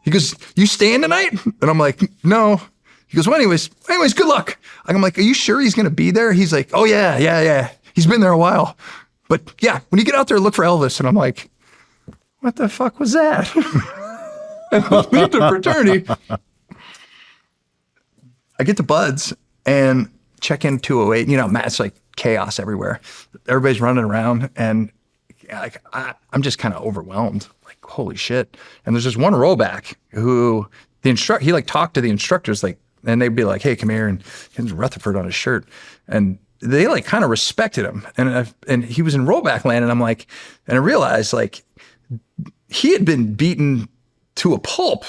He goes, you staying tonight? And I'm like, no. He goes, well, anyways, good luck. I'm like, are you sure he's going to be there? He's like, oh, yeah. He's been there a while. But yeah, when you get out there, look for Elvis. And I'm like, what the fuck was that? And I leave the fraternity. I get to Buds and check in 208. You know, Matt's like chaos everywhere. Everybody's running around and like, I'm just kind of overwhelmed. Holy shit. And there's this one rowback who he like talked to the instructors, like, and they'd be like, hey, come here. And he has Rutherford on his shirt. And they like kind of respected him. And he was in rowback land. And I'm like, and I realized like he had been beaten to a pulp.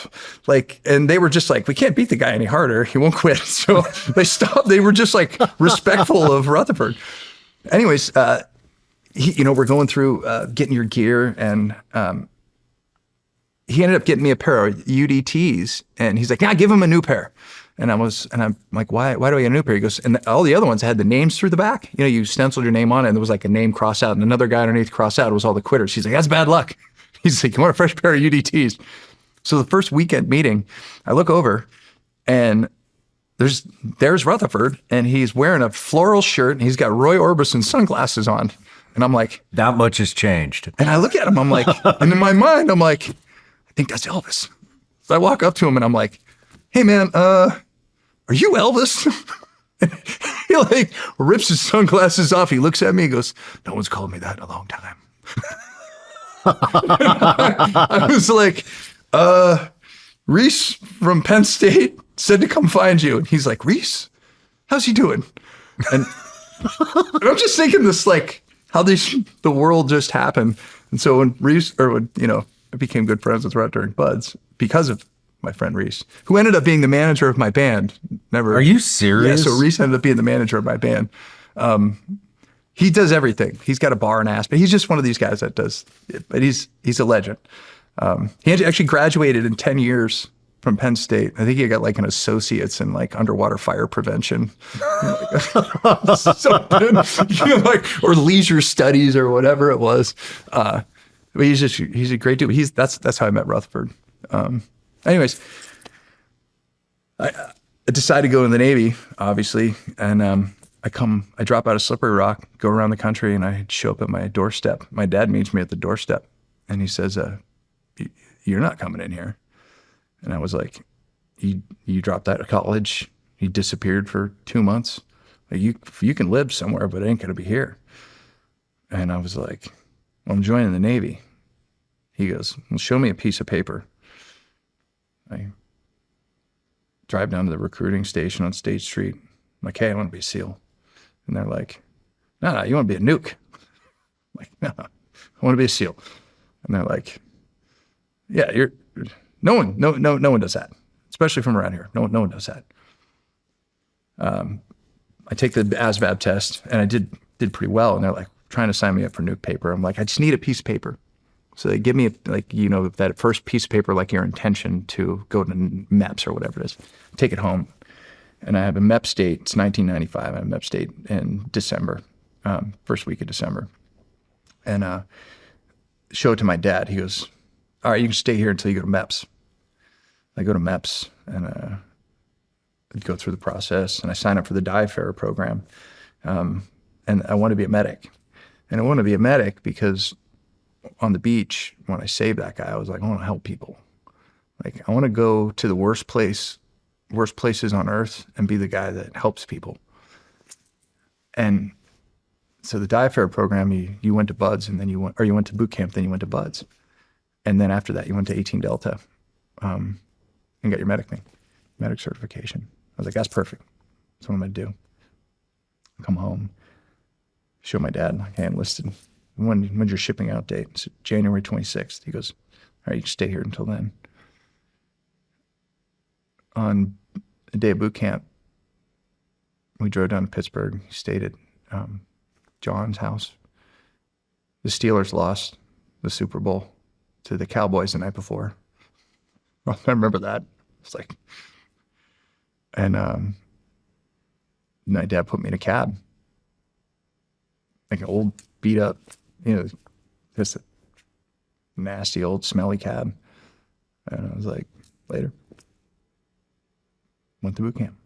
Like, and they were just like, we can't beat the guy any harder. He won't quit. So they stopped. They were just like respectful of Rutherford. Anyways, we're going through getting your gear and, he ended up getting me a pair of UDTs and he's like, give him a new pair. And I'm like, why do I get a new pair? He goes, and all the other ones had the names through the back. You know, you stenciled your name on it and there was like a name cross out and another guy underneath cross out. It was all the quitters. He's like, that's bad luck. He's like, you want a fresh pair of UDTs? So the first weekend meeting, I look over and there's Rutherford and he's wearing a floral shirt and he's got Roy Orbison sunglasses on. And I'm like, not much has changed. And I look at him, I'm like, and in my mind, I'm like, I think that's Elvis. So I walk up to him and I'm like, hey man, are you Elvis? He like rips his sunglasses off. He looks at me, he goes, no one's called me that in a long time. I was like, Reese from Penn State said to come find you. And he's like, Reese, how's he doing? And I'm just thinking this, like how the world just happened. And so when Reese, I became good friends with Rut during Buds because of my friend Reese, who ended up being the manager of my band. Are you serious? Yeah, so Reese ended up being the manager of my band. He does everything. He's got a bar in Aspen. He's just one of these guys that does it, but he's a legend. He actually graduated in 10 years from Penn State. I think he got like an associate's in like underwater fire prevention. Something, or leisure studies or whatever it was. But he's a great dude. That's how I met Rutherford. Anyways, I decided to go in the Navy, obviously, and I drop out of Slippery Rock, go around the country, and I show up at my doorstep. My dad meets me at the doorstep, and he says, "You're not coming in here." And I was like, "You dropped out of college. You disappeared for 2 months. Like, you can live somewhere, but it ain't gonna be here." And I was like, well, I'm joining the Navy. He goes, well, show me a piece of paper. I drive down to the recruiting station on State Street. I'm like, hey, I want to be a SEAL. And they're like, no, you want to be a nuke. I'm like, no, I want to be a SEAL. And they're like, yeah, no one does that, especially from around here. No one does that. I take the ASVAB test and I did pretty well. And they're like, trying to sign me up for nuke paper. I'm like, I just need a piece of paper. So they give me that first piece of paper, like your intention to go to MEPS or whatever it is. Take it home. And I have a MEPS date. It's 1995. I have a MEPS date in December, first week of December. And show it to my dad. He goes, all right, you can stay here until you go to MEPS. I go to MEPS and go through the process. And I sign up for the dive farer program. And I want to be a medic. And I want to be a medic because on the beach, when I saved that guy, I was like, I want to help people. Like, I want to go to the worst places on earth and be the guy that helps people. And so the dive farer program, you went to Buds and then you went to Bootcamp, then you went to Buds. And then after that, you went to 18 Delta. and get your medic certification. I was like, that's perfect. That's what I'm going to do. Come home, show my dad, like, hey, I enlisted. When's your shipping out date? It's January 26th. He goes, all right, you can stay here until then. On the day of boot camp, we drove down to Pittsburgh, stayed at John's house. The Steelers lost the Super Bowl to the Cowboys the night before. I remember that. It's like, and my dad put me in a cab, like an old beat up, just a nasty old smelly cab. And I was like, later. Went to boot camp.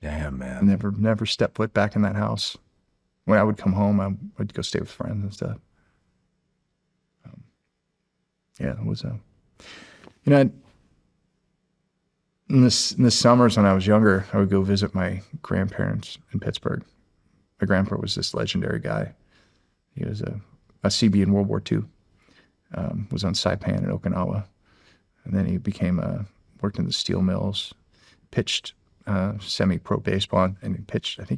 Damn, man. Never stepped foot back in that house. When I would come home, I would go stay with friends and stuff. Yeah, it was in the summers when I was younger, I would go visit my grandparents in Pittsburgh. My grandpa was this legendary guy. He was a CB in World War II, was on Saipan in Okinawa. And then he worked in the steel mills, pitched semi-pro baseball, and he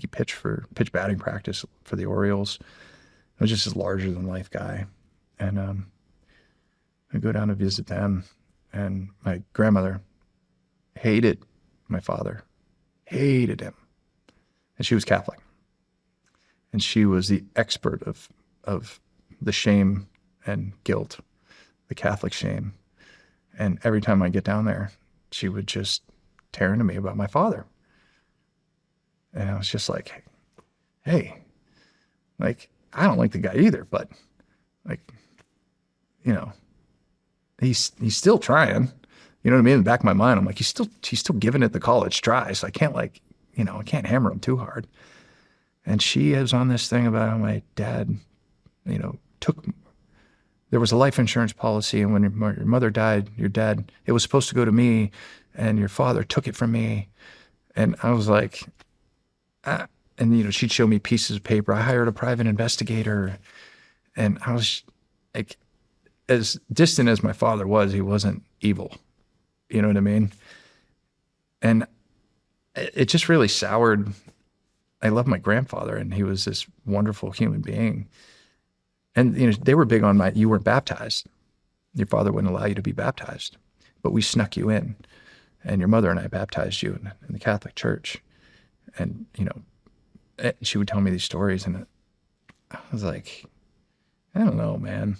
pitched batting practice for the Orioles. He was just a larger-than-life guy. And I go down to visit them, and my grandmother hated my father, hated him. And she was Catholic. And she was the expert of the shame and guilt, the Catholic shame. And every time I get down there, she would just tear into me about my father. And I was just like, hey, like, I don't like the guy either, but like, he's still trying. You know what I mean? In the back of my mind, I'm like, he's still giving it the college try. So I can't I can't hammer him too hard. And she is on this thing about how my dad, there was a life insurance policy, and when your mother died, your dad, it was supposed to go to me, and your father took it from me. And I was like, and she'd show me pieces of paper. I hired a private investigator, and I was like, as distant as my father was, he wasn't evil. You know what I mean? And it just really soured. I love my grandfather, and he was this wonderful human being. And they were big on you weren't baptized. Your father wouldn't allow you to be baptized, but we snuck you in, and your mother and I baptized you in the Catholic Church. And she would tell me these stories, and I was like, I don't know, man.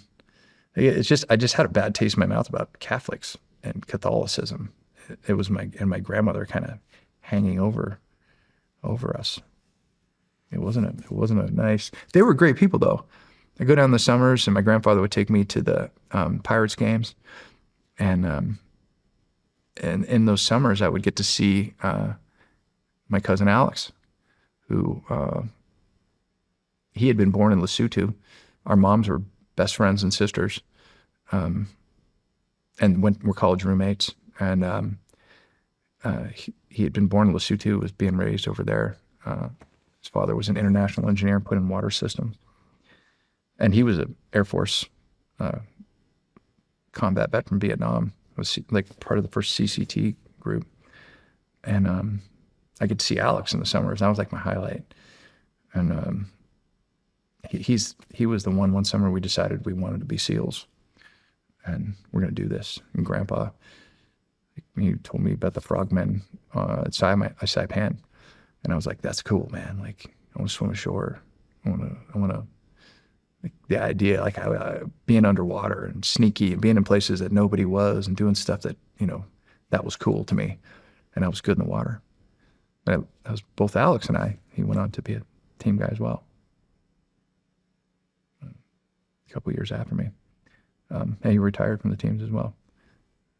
I just had a bad taste in my mouth about Catholics and Catholicism. It was my grandmother kind of hanging over us. It wasn't a nice. They were great people though. I go down in the summers, and my grandfather would take me to the Pirates games, and in those summers I would get to see my cousin Alex, who he had been born in Lesotho. Our moms were best friends and sisters, and were college roommates. And he had been born in Lesotho, was being raised over there. His father was an international engineer, put in water systems. And he was an Air Force combat vet from Vietnam. Was like part of the first CCT group. And I could see Alex in the summers. That was like my highlight. And he was the one summer we decided we wanted to be SEALs. And we're going to do this. And Grandpa, he told me about the frogmen at Saipan. And I was like, that's cool, man. Like, I want to swim ashore. I want to, like, the idea, like, being underwater and sneaky and being in places that nobody was and doing stuff that, that was cool to me. And I was good in the water. And that was both Alex and I. He went on to be a team guy as well. A couple years after me. And he retired from the teams as well.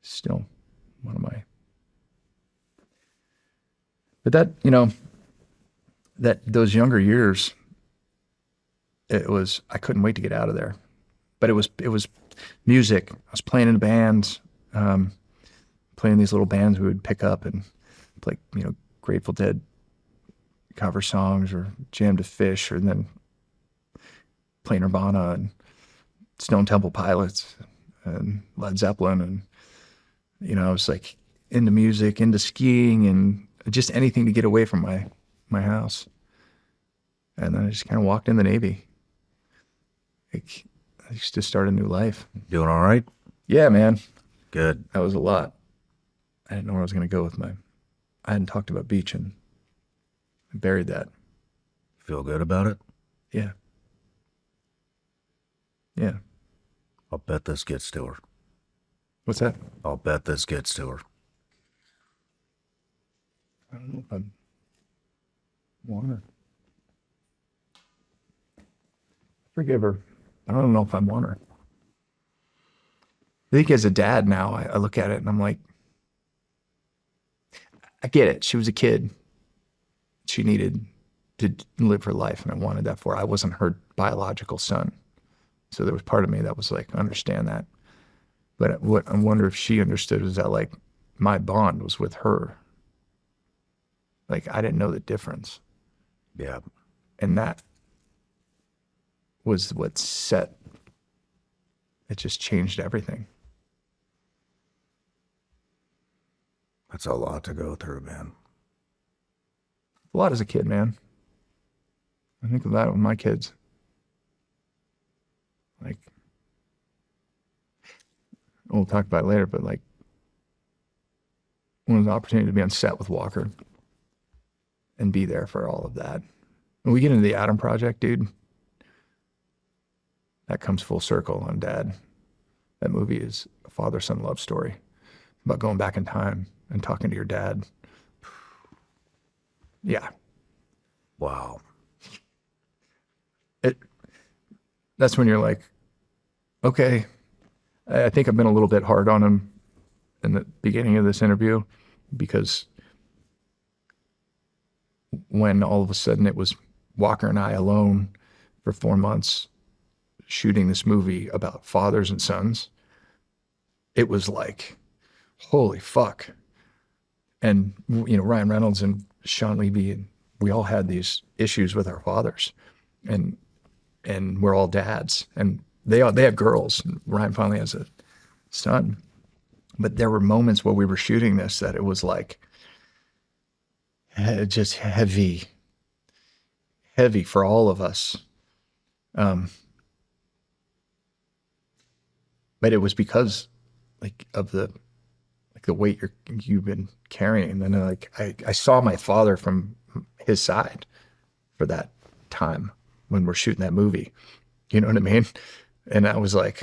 Still one of my. But that, those younger years, I couldn't wait to get out of there. But it was music. I was playing in bands, playing these little bands we would pick up and play, Grateful Dead cover songs or Jam to Fish, or then play Nirvana and Stone Temple Pilots and Led Zeppelin. And, I was like, into music, into skiing, and just anything to get away from my house. And then I just kind of walked in the Navy. Like, I used to start a new life. Doing all right? Yeah, man. Good. That was a lot. I didn't know where I was going to go with I hadn't talked about beach, and I buried that. Feel good about it? Yeah. Yeah. I'll bet this gets to her. What's that? I'll bet this gets to her. I don't know if I want her. Forgive her. I don't know if I want her. I think as a dad now, I look at it and I'm like, I get it. She was a kid. She needed to live her life, and I wanted that for her. I wasn't her biological son. So there was part of me that was like, understand that. But what I wonder if she understood was that, like, my bond was with her. Like, I didn't know the difference. Yeah. And that was what set, it just changed everything. That's a lot to go through, man. A lot as a kid, man. I think of that with my kids. Like, we'll talk about it later, but like, when it was an opportunity to be on set with Walker and be there for all of that. When we get into the Adam Project, dude, that comes full circle on Dad. That movie is a father-son love story about going back in time and talking to your dad. Yeah. Wow. That's when you're like, okay, I think I've been a little bit hard on him in the beginning of this interview, because when all of a sudden it was Walker and I alone for 4 months shooting this movie about fathers and sons, it was like, holy fuck. And, you know, Ryan Reynolds and Shawn Levy, and we all had these issues with our fathers, and we're all dads, and they have girls. Ryan finally has a son, but there were moments where we were shooting this that it was like just heavy for all of us. But it was because like of the weight you've been carrying. And then like I saw my father from his side for that time when we're shooting that movie. You know what I mean? And I was like,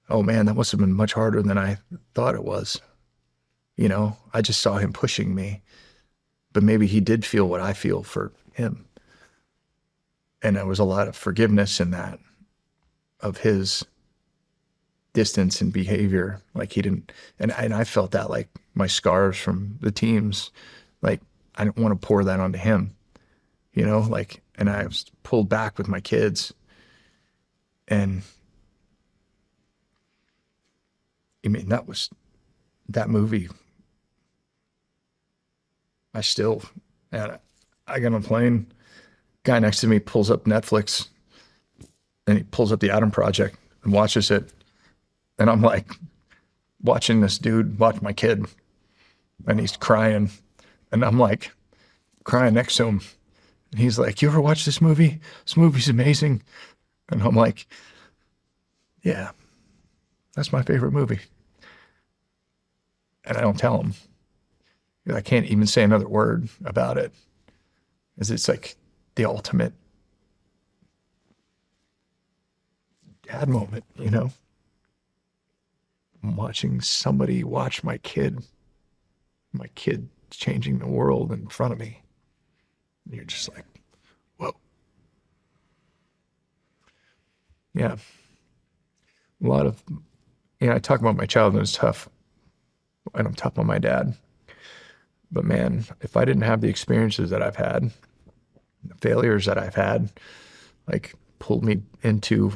oh man, that must have been much harder than I thought it was. You know, I just saw him pushing me, but maybe he did feel what I feel for him. And there was a lot of forgiveness in that, of his distance and behavior. Like he didn't, and I felt that, like my scars from the teams, like I didn't want to pour that onto him, you know, like, and I was pulled back with my kids. And I mean, that movie, I still, and I get on a plane, guy next to me pulls up Netflix and he pulls up the Adam Project and watches it. And I'm like watching this dude watch my kid, and he's crying, and I'm like crying next to him. And he's like, you ever watch this movie? This movie's amazing. And I'm like, yeah, that's my favorite movie. And I don't tell him. I can't even say another word about it, because it's like the ultimate dad moment, you know? I'm watching somebody watch my kid changing the world in front of me. And you're just like, whoa. Yeah. A lot of, I talk about my childhood is tough, and I'm tough on my dad. But man, if I didn't have the experiences that I've had, the failures that I've had, like pulled me into,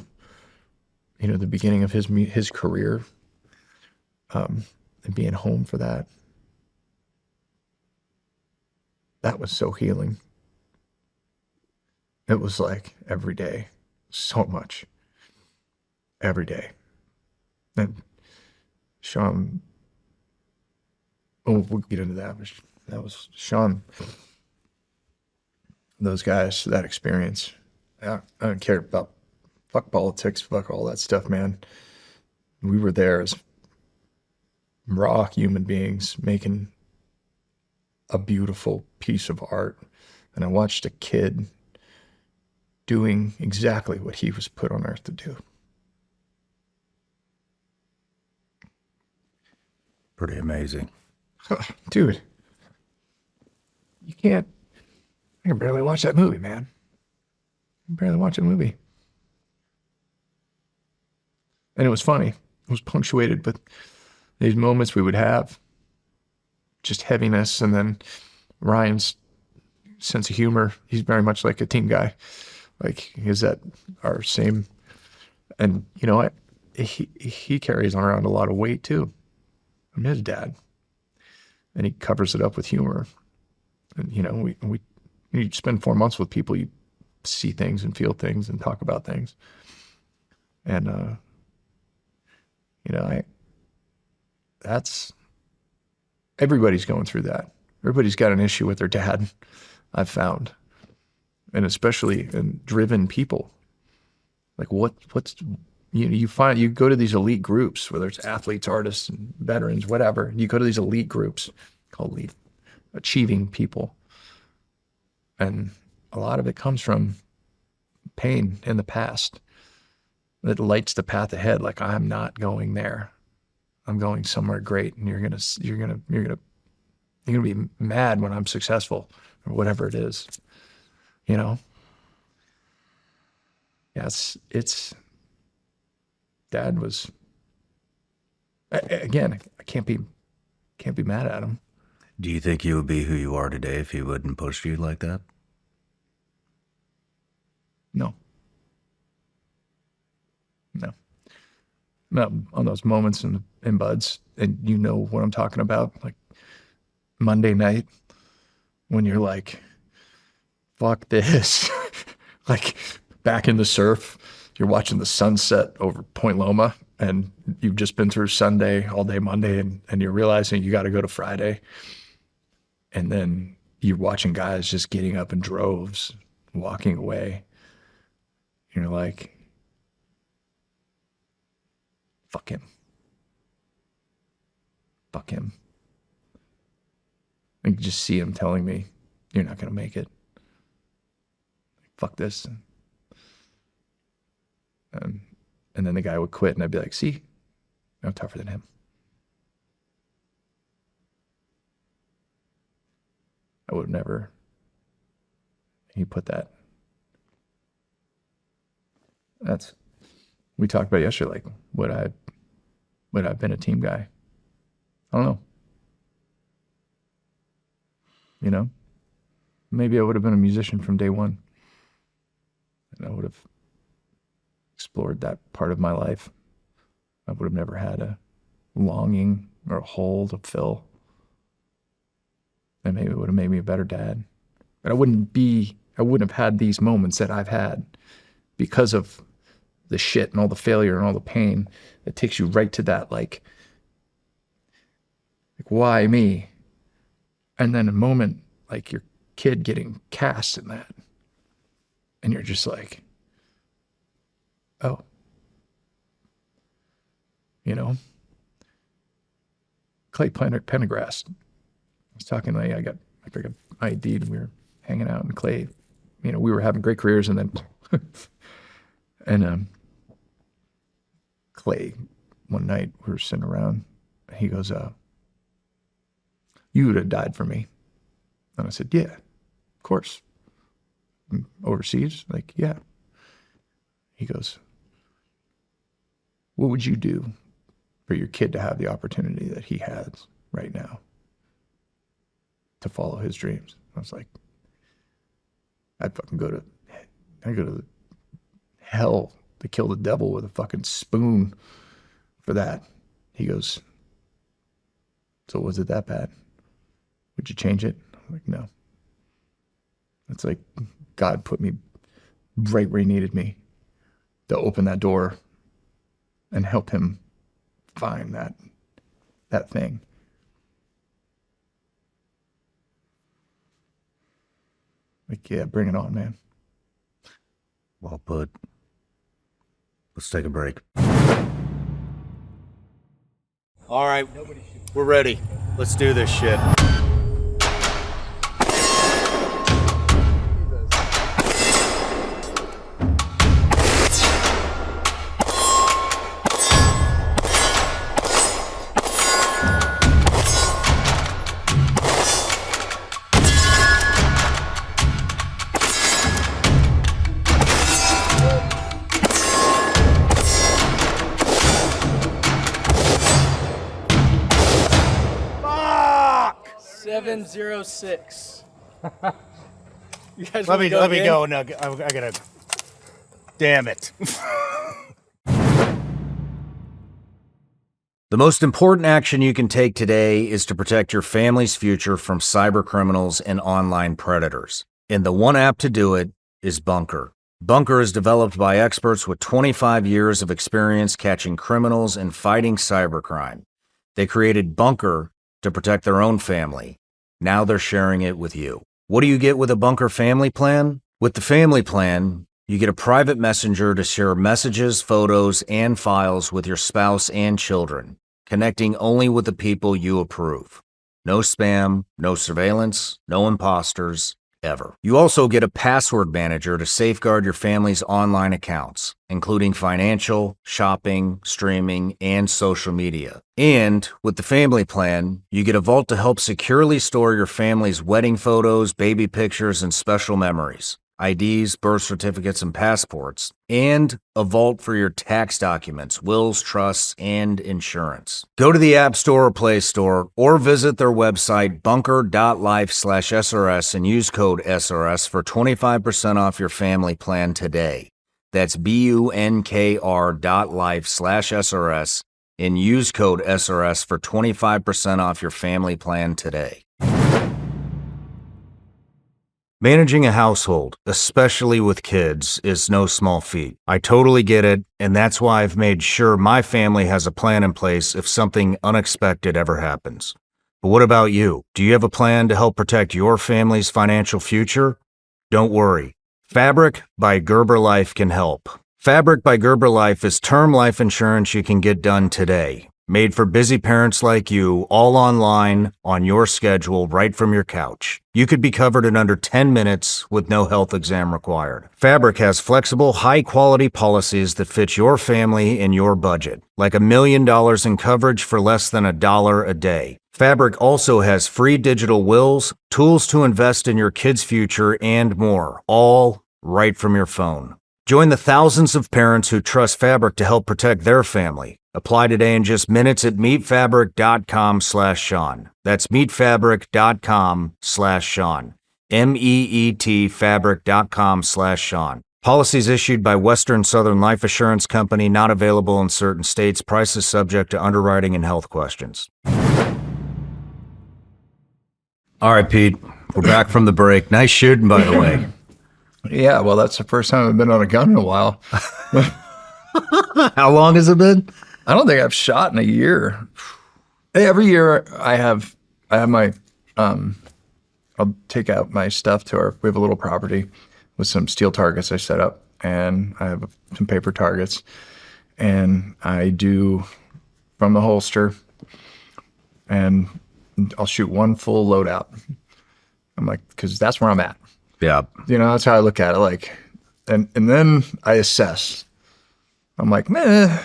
the beginning of his career, and being home for that was so healing. It was like every day, so much, every day. And Shawn, we'll get into that. But that was Shawn. Those guys, that experience. I don't care about fuck politics, fuck all that stuff, man. We were there as raw human beings making a beautiful piece of art. And I watched a kid doing exactly what he was put on earth to do. Pretty amazing. Dude, I can barely watch that movie, man. I can barely watch a movie. And it was funny. It was punctuated with these moments we would have, just heaviness, and then Ryan's sense of humor. He's very much like a team guy. Like, is that our same? And you know what? He carries around a lot of weight too. I'm his dad, and he covers it up with humor. And you know, you spend 4 months with people, you see things and feel things and talk about things. And you know, that's everybody's going through that. Everybody's got an issue with their dad, I've found. And especially in driven people. Like what's you find, you go to these elite groups, whether it's athletes, artists, and veterans, whatever. You go to these elite groups called elite, achieving people. And a lot of it comes from pain in the past that lights the path ahead. Like, I'm not going there. I'm going somewhere great. And you're gonna be mad when I'm successful, or whatever it is, you know? Yeah, it's Dad was, again, I can't be mad at him. Do you think you would be who you are today if he wouldn't push you like that? No. On those moments in Buds, and you know what I'm talking about, like Monday night when you're like, fuck this. Like back in the surf, you're watching the sunset over Point Loma, and you've just been through Sunday, all day Monday, and you're realizing you got to go to Friday. And then you're watching guys just getting up in droves, walking away. You're like, fuck him. Fuck him. I can just see him telling me, you're not going to make it. Fuck this. And then the guy would quit, and I'd be like, see, I'm tougher than him. I would have never, he put that. We talked about it yesterday, like, would I have been a team guy? I don't know. You know? Maybe I would have been a musician from day one. And I would have explored that part of my life. I would have never had a longing or a hole to fill. And maybe it would have made me a better dad. But I wouldn't have had these moments that I've had because of the shit and all the failure and all the pain that takes you right to that, like why me? And then a moment like your kid getting cast in that. And you're just like, oh, you know, Clay Pendergrass. I was talking, I got ID'd, and we were hanging out, and Clay, you know, we were having great careers, and then, and Clay, one night we were sitting around, and he goes, you would have died for me. And I said, yeah, of course. Overseas? Like, yeah. He goes, what would you do for your kid to have the opportunity that he has right now to follow his dreams? I was like, I'd fucking go to hell to kill the devil with a fucking spoon for that. He goes, so was it that bad? Would you change it? I'm like, no. It's like God put me right where he needed me to open that door and help him find that thing. Like, yeah, bring it on, man. Well put. Let's take a break. All right, we're ready. Let's do this shit. Fuck! 706. You guys Let me go. again? No, I gotta. Damn it. The most important action you can take today is to protect your family's future from cyber criminals and online predators. And the one app to do it is Bunker. Bunker is developed by experts with 25 years of experience catching criminals and fighting cybercrime. They created Bunker to protect their own family. Now they're sharing it with you. What do you get with a Bunker family plan? With the family plan, you get a private messenger to share messages, photos, and files with your spouse and children, connecting only with the people you approve. No spam, no surveillance, no imposters, ever. You also get a password manager to safeguard your family's online accounts, including financial, shopping, streaming, and social media. And with the family plan, you get a vault to help securely store your family's wedding photos, baby pictures, and special memories. IDs, birth certificates, and passports, and a vault for your tax documents, wills, trusts, and insurance. Go to the App Store or Play Store or visit their website bunker.life/SRS and use code SRS for 25% off your family plan today. That's bunkr.life/SRS and use code SRS for 25% off your family plan today. Managing a household, especially with kids, is no small feat. I totally get it, and that's why I've made sure my family has a plan in place if something unexpected ever happens. But what about you? Do you have a plan to help protect your family's financial future? Don't worry. Fabric by Gerber Life can help. Fabric by Gerber Life is term life insurance you can get done today. Made for busy parents like you, all online, on your schedule, right from your couch. You could be covered in under 10 minutes with no health exam required. Fabric has flexible, high-quality policies that fit your family and your budget, like $1 million in coverage for less than $1 a day. Fabric also has free digital wills, tools to invest in your kids' future, and more, all right from your phone. Join the thousands of parents who trust Fabric to help protect their family. Apply today in just minutes at meetfabric.com/Shawn. That's meetfabric.com/Shawn. MEET fabric.com/Shawn. Policies issued by Western Southern Life Assurance Company, not available in certain states. Prices subject to underwriting and health questions. All right, Pete. We're back from the break. Nice shooting, by the way. Yeah, well, that's the first time I've been on a gun in a while. How long has it been? I don't think I've shot in a year. Every year I have my, I'll take out my stuff we have a little property with some steel targets I set up, and I have some paper targets, and I do from the holster, and I'll shoot one full loadout. I'm like, because that's where I'm at. Yeah. You know, that's how I look at it. Like, and then I assess. I'm like, man,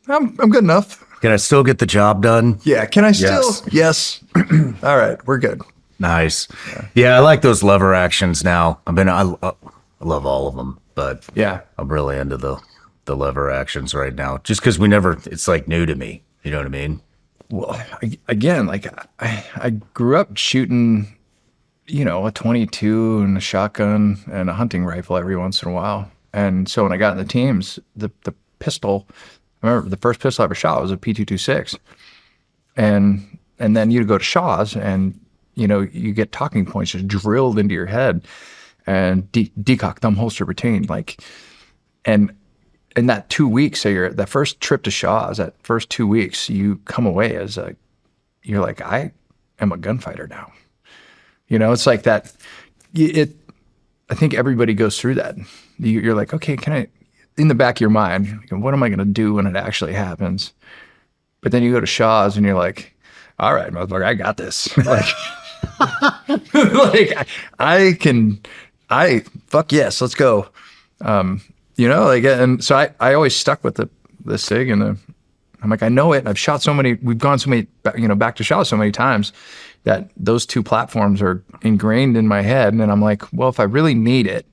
I'm good enough. Can I still get the job done? Yeah. Can I still? Yes. Yes. All right. We're good. Nice. Yeah, I like those lever actions now. I love all of them, but Yeah. I'm really into the lever actions right now. Just because it's like new to me. You know what I mean? Well, again, like I grew up shooting, you know, a 22 and a shotgun and a hunting rifle every once in a while. And so when I got in the teams, the pistol, I remember the first pistol I ever shot was a P226. And then you go to Shaw's and, you know, you get talking points just drilled into your head and decock, thumb, holster, retain. Like, and in that 2 weeks, that first trip to Shaw's, that first 2 weeks, you come away you're like, I am a gunfighter now. You know, it's like that. I think everybody goes through that. You're like, okay, in the back of your mind, what am I going to do when it actually happens? But then you go to Shaw's and you're like, all right, motherfucker, I got this. Like, fuck yes, let's go. And so I always stuck with the SIG and I'm like, I know it. And I've shot we've gone so many, back to Shaw so many times that those two platforms are ingrained in my head. And I'm like, well, if I really need it,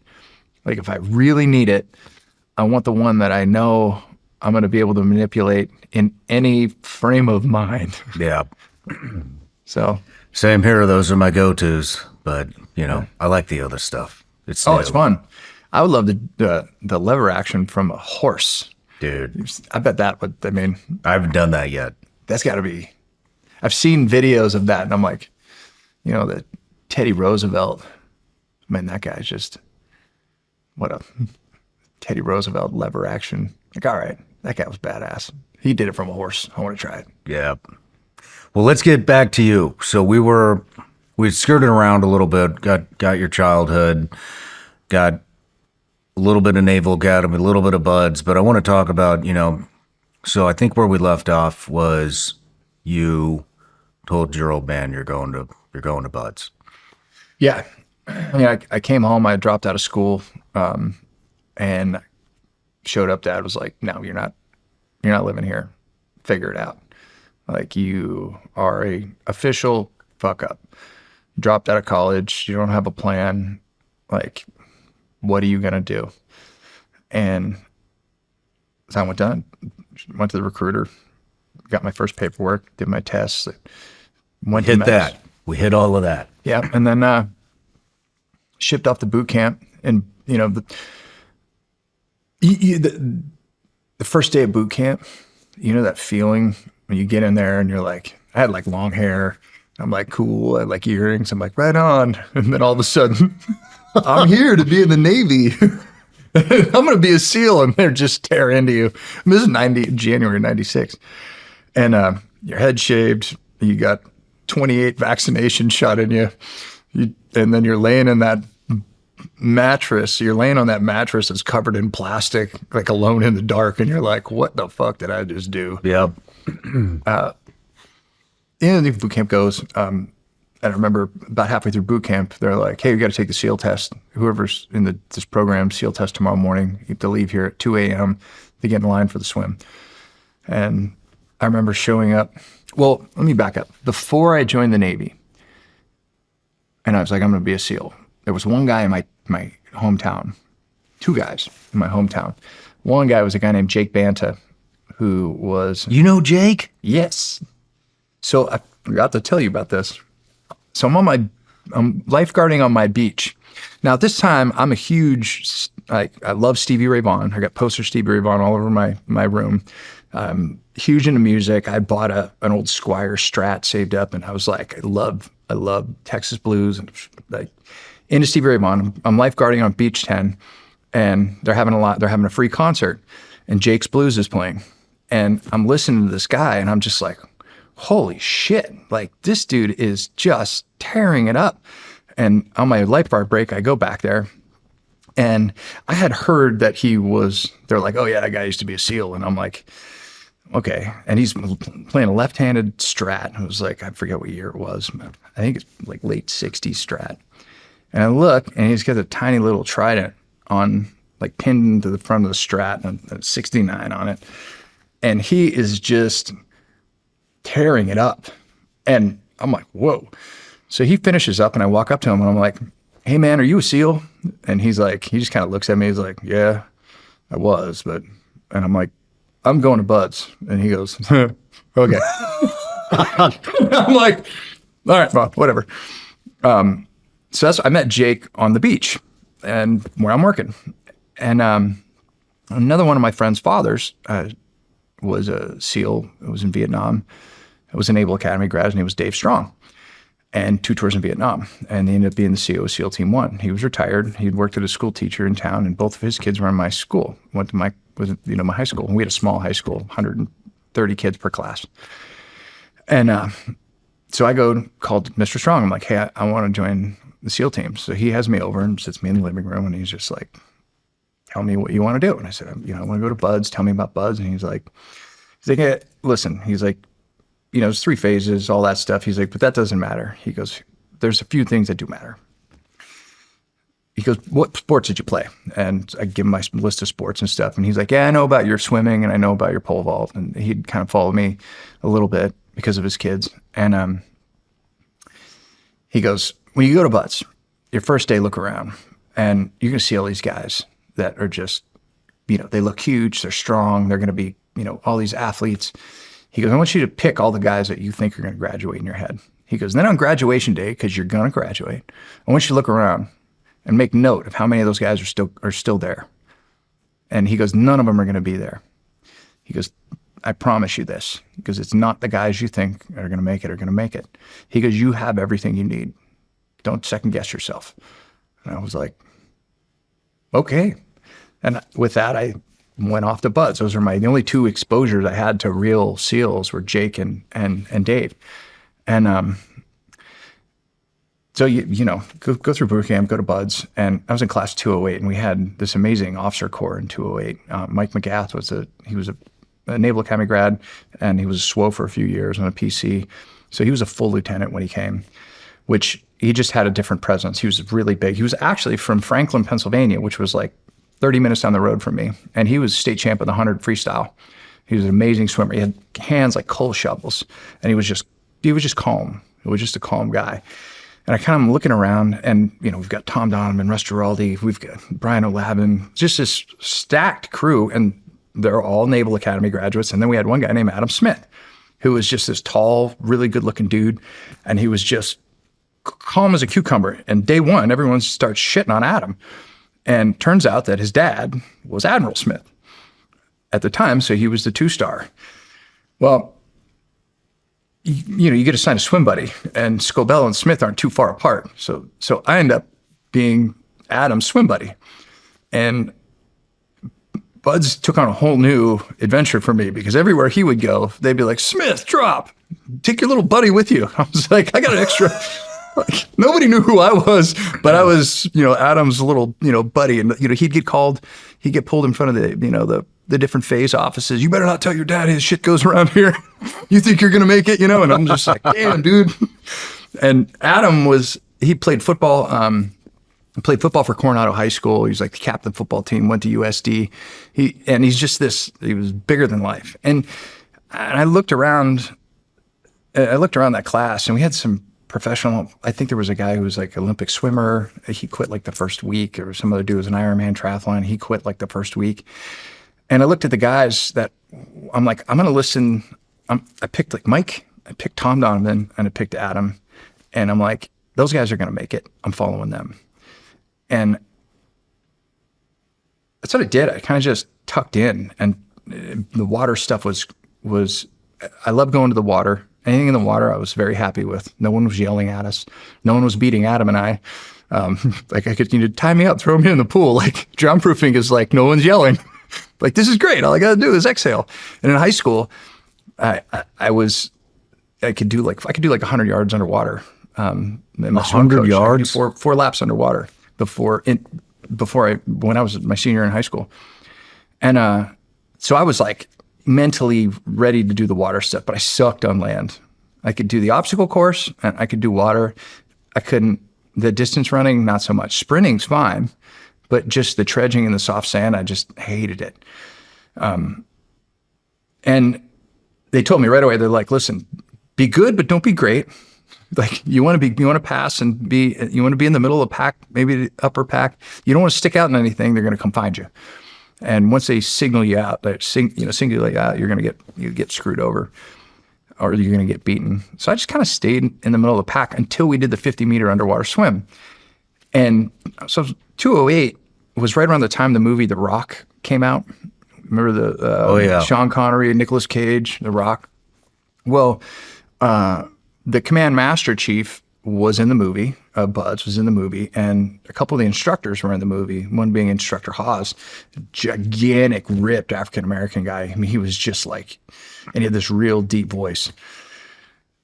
I want the one that I know I'm going to be able to manipulate in any frame of mind. Yeah. So Same here. Those are my go-tos, but I like the other stuff. It's fun. I would love the lever action from a horse. Dude. I bet that would, I haven't done that yet. That's got to be, I've seen videos of that and I'm like, the Teddy Roosevelt, that guy's just, what a Teddy Roosevelt lever action. Like, all right, that guy was badass. He did it from a horse. I want to try it. Yeah. Well, let's get back to you. So we skirted around a little bit, got your childhood, got a little bit of Naval Academy, a little bit of buds, but I want to talk about, so I think where we left off was you told your old man you're going to buds. Yeah. I came home, I dropped out of school, and showed up. Dad was like, no, you're not living here. Figure it out. Like, you are a official fuck up. Dropped out of college. You don't have a plan. Like, what are you going to do? And so I went to the recruiter, got my first paperwork, did my tests. We hit all of that. Yeah. And then shipped off to boot camp. And, the first day of boot camp, that feeling when you get in there and you're like, I had like long hair. I'm like, cool. I had like earrings. I'm like, right on. And then all of a sudden, I'm here to be in the Navy. I'm going to be a SEAL. And they're just tear into you. This is January 96. And your head shaved. You got 28 vaccination shot in you. And then you're laying in that mattress. You're laying on that mattress that's covered in plastic, like alone in the dark. And you're like, what the fuck did I just do? Yep. The boot camp goes. And I remember about halfway through boot camp, they're like, hey, you got to take the SEAL test. Whoever's in this program, SEAL test tomorrow morning. You have to leave here at 2 a.m. to get in line for the swim. And I remember showing up. Well, let me back up. Before I joined the Navy, and I was like, I'm going to be a SEAL. There was one guy in my hometown, two guys in my hometown. One guy was a guy named Jake Banta, who was... You know Jake? Yes. So I forgot to tell you about this. So I'm lifeguarding on my beach. Now at this time, I'm a huge, I love Stevie Ray Vaughan. I got posters of Stevie Ray Vaughan all over my room. Huge into music. I bought an old Squire Strat saved up, and I was like, I love Texas blues and like into Stevie Ray Vaughan. I'm lifeguarding on Beach 10, and they're having a free concert, and Jake's Blues is playing, and I'm listening to this guy, and I'm just like, holy shit, like this dude is just tearing it up. And on my lifeguard break, I go back there, and I had heard that they're like, oh yeah, that guy used to be a SEAL. And I'm like, okay. And he's playing a left-handed Strat. It was like, I forget what year it was. I think it's like late 60s Strat. And I look, and he's got a tiny little trident on, like pinned to the front of the Strat, and a 69 on it. And he is just tearing it up. And I'm like, whoa. So he finishes up, and I walk up to him, and I'm like, hey man, are you a SEAL? And he just kind of looks at me. He's like, yeah, I was, and I'm like, I'm going to Buds. And he goes, okay. I'm like, all right, well, whatever. So I met Jake on the beach, and where I'm working. And another one of my friend's fathers was a SEAL. It was in Vietnam. It was a Naval Academy grad. His name was Dave Strong, and 2 tours in Vietnam. And he ended up being the CEO of SEAL Team 1. He was retired. He'd worked at a school teacher in town, and both of his kids were in my school. Went to my high school. And we had a small high school, 130 kids per class. And so I called Mr. Strong. I'm like, hey, I want to join the SEAL team. So he has me over and sits me in the living room, and he's just like, tell me what you want to do. And I said, I want to go to BUDS. Tell me about BUDS. And he's like, hey, listen, he's like, there's 3 phases, all that stuff. He's like, but that doesn't matter. He goes, there's a few things that do matter. He goes, what sports did you play? And I give him my list of sports and stuff. And he's like, yeah, I know about your swimming and I know about your pole vault. And he'd kind of follow me a little bit because of his kids. And he goes, when you go to BUDS, your first day, look around and you're going to see all these guys that are just, they look huge, they're strong, they're going to be, all these athletes. He goes, I want you to pick all the guys that you think are going to graduate in your head. He goes, then on graduation day, because you're going to graduate, I want you to look around and make note of how many of those guys are still there. And he goes, none of them are going to be there. He goes, I promise you this, because it's not the guys you think are going to make it are going to make it. He goes, you have everything you need. Don't second guess yourself. And I was like, okay. And with that, I went off to BUDS. Those are the only 2 exposures I had to real SEALs were Jake and Dave. And so, go through bootcamp, go to BUDS. And I was in class 208, and we had this amazing officer corps in 208. Mike McGath was a Naval Academy grad, and he was a SWO for a few years on a PC. So he was a full lieutenant when he came, which he just had a different presence. He was really big. He was actually from Franklin, Pennsylvania, which was like 30 minutes down the road from me. And he was state champ of the 100 freestyle. He was an amazing swimmer. He had hands like coal shovels, and he was just calm. He was just a calm guy. And I kind of am looking around, and we've got Tom Donovan, Russ Giraldi, we've got Brian O'Labin, just this stacked crew, and they're all Naval Academy graduates. And then we had one guy named Adam Smith, who was just this tall, really good-looking dude, and he was just calm as a cucumber. And day one, everyone starts shitting on Adam. And turns out that his dad was Admiral Smith at the time, so he was the 2-star. Well, you get assigned a swim buddy, and Scobell and Smith aren't too far apart. So I end up being Adam's swim buddy. And BUDS took on a whole new adventure for me, because everywhere he would go, they'd be like, Smith, drop, take your little buddy with you. I was like, I got an extra. Like, nobody knew who I was, but I was, Adam's little, buddy. And, he'd get pulled in front of the different phase offices. You better not tell your dad his shit goes around here. You think you're going to make it, And I'm just like, damn, dude. And Adam he played football. Played football for Coronado High School. He was like the captain football team, went to USD. He's just he was bigger than life. And I looked around that class, and we had some professional. I think there was a guy who was like Olympic swimmer. He quit like the first week. Or some other dude was an Ironman triathlon. He quit like the first week. And I looked at the guys that I'm like, I'm going to listen. I picked like Mike, I picked Tom Donovan, and I picked Adam. And I'm like, those guys are going to make it. I'm following them. And that's what I did. I kind of just tucked in, and the water stuff was, I love going to the water. Anything in the water I was very happy with. No one was yelling at us. No one was beating Adam and I. Like I could, tie me up, throw me in the pool. Like drown proofing is like, no one's yelling. Like, this is great. All I got to do is exhale. And in high school, I could do like 100 yards underwater. 100 yards? Four laps underwater when I was my senior in high school. And so I was like mentally ready to do the water stuff, but I sucked on land. I could do the obstacle course, and I could do water. I couldn't, the distance running, not so much. Sprinting's fine, but just the trudging in the soft sand, I just hated it. And they told me right away, they're like, listen, be good, but don't be great. Like you want to pass and you want to be in the middle of the pack, maybe the upper pack. You don't want to stick out in anything. They're going to come find you. And once they single you out, single you out, you get screwed over, or you're going to get beaten. So I just kind of stayed in the middle of the pack until we did the 50-meter underwater swim. And so 208 was right around the time the movie The Rock came out. Remember the Sean Connery and Nicolas Cage, The Rock? Well, the command master chief was in the movie, BUDS was in the movie, and a couple of the instructors were in the movie, one being Instructor Hawes, gigantic, ripped African-American guy. I mean, he was just like, and he had this real deep voice.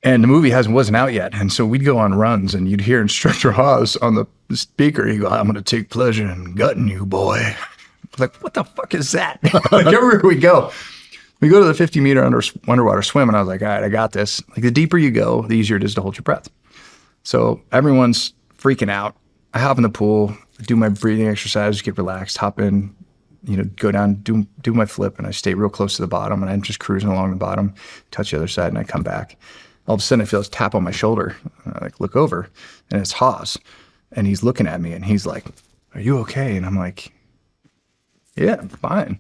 And the movie wasn't out yet. And so we'd go on runs and you'd hear Instructor Hawes on the speaker. He'd go, "I'm going to take pleasure in gutting you, boy." I was like, what the fuck is that? Like everywhere we go to the 50-meter underwater swim. And I was like, all right, I got this. Like the deeper you go, the easier it is to hold your breath. So everyone's freaking out. I hop in the pool, do my breathing exercise, get relaxed, hop in, go down, do my flip, and I stay real close to the bottom, and I'm just cruising along the bottom, touch the other side, and I come back. All of a sudden, I feel this tap on my shoulder. I look over, and it's Hawes, and he's looking at me, and he's like, "Are you okay?" And I'm like, "Yeah, I'm fine."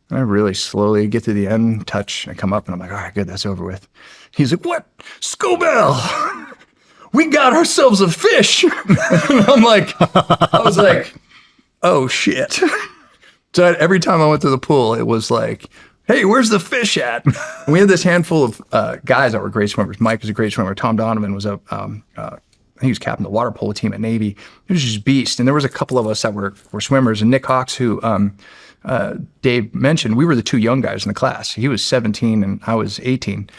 And I really slowly get to the end, touch, and I come up, and I'm like, "All right, good, that's over with." He's like, "What? Scobell, we got ourselves a fish." And I was like, "Oh, shit." So every time I went to the pool, it was like, "Hey, where's the fish at?" And we had this handful of guys that were great swimmers. Mike was a great swimmer. Tom Donovan was he was captain of the water polo team at Navy. He was just a beast. And there was a couple of us that were swimmers. And Nick Hawks, who Dave mentioned, we were the two young guys in the class. He was 17 and I was 18.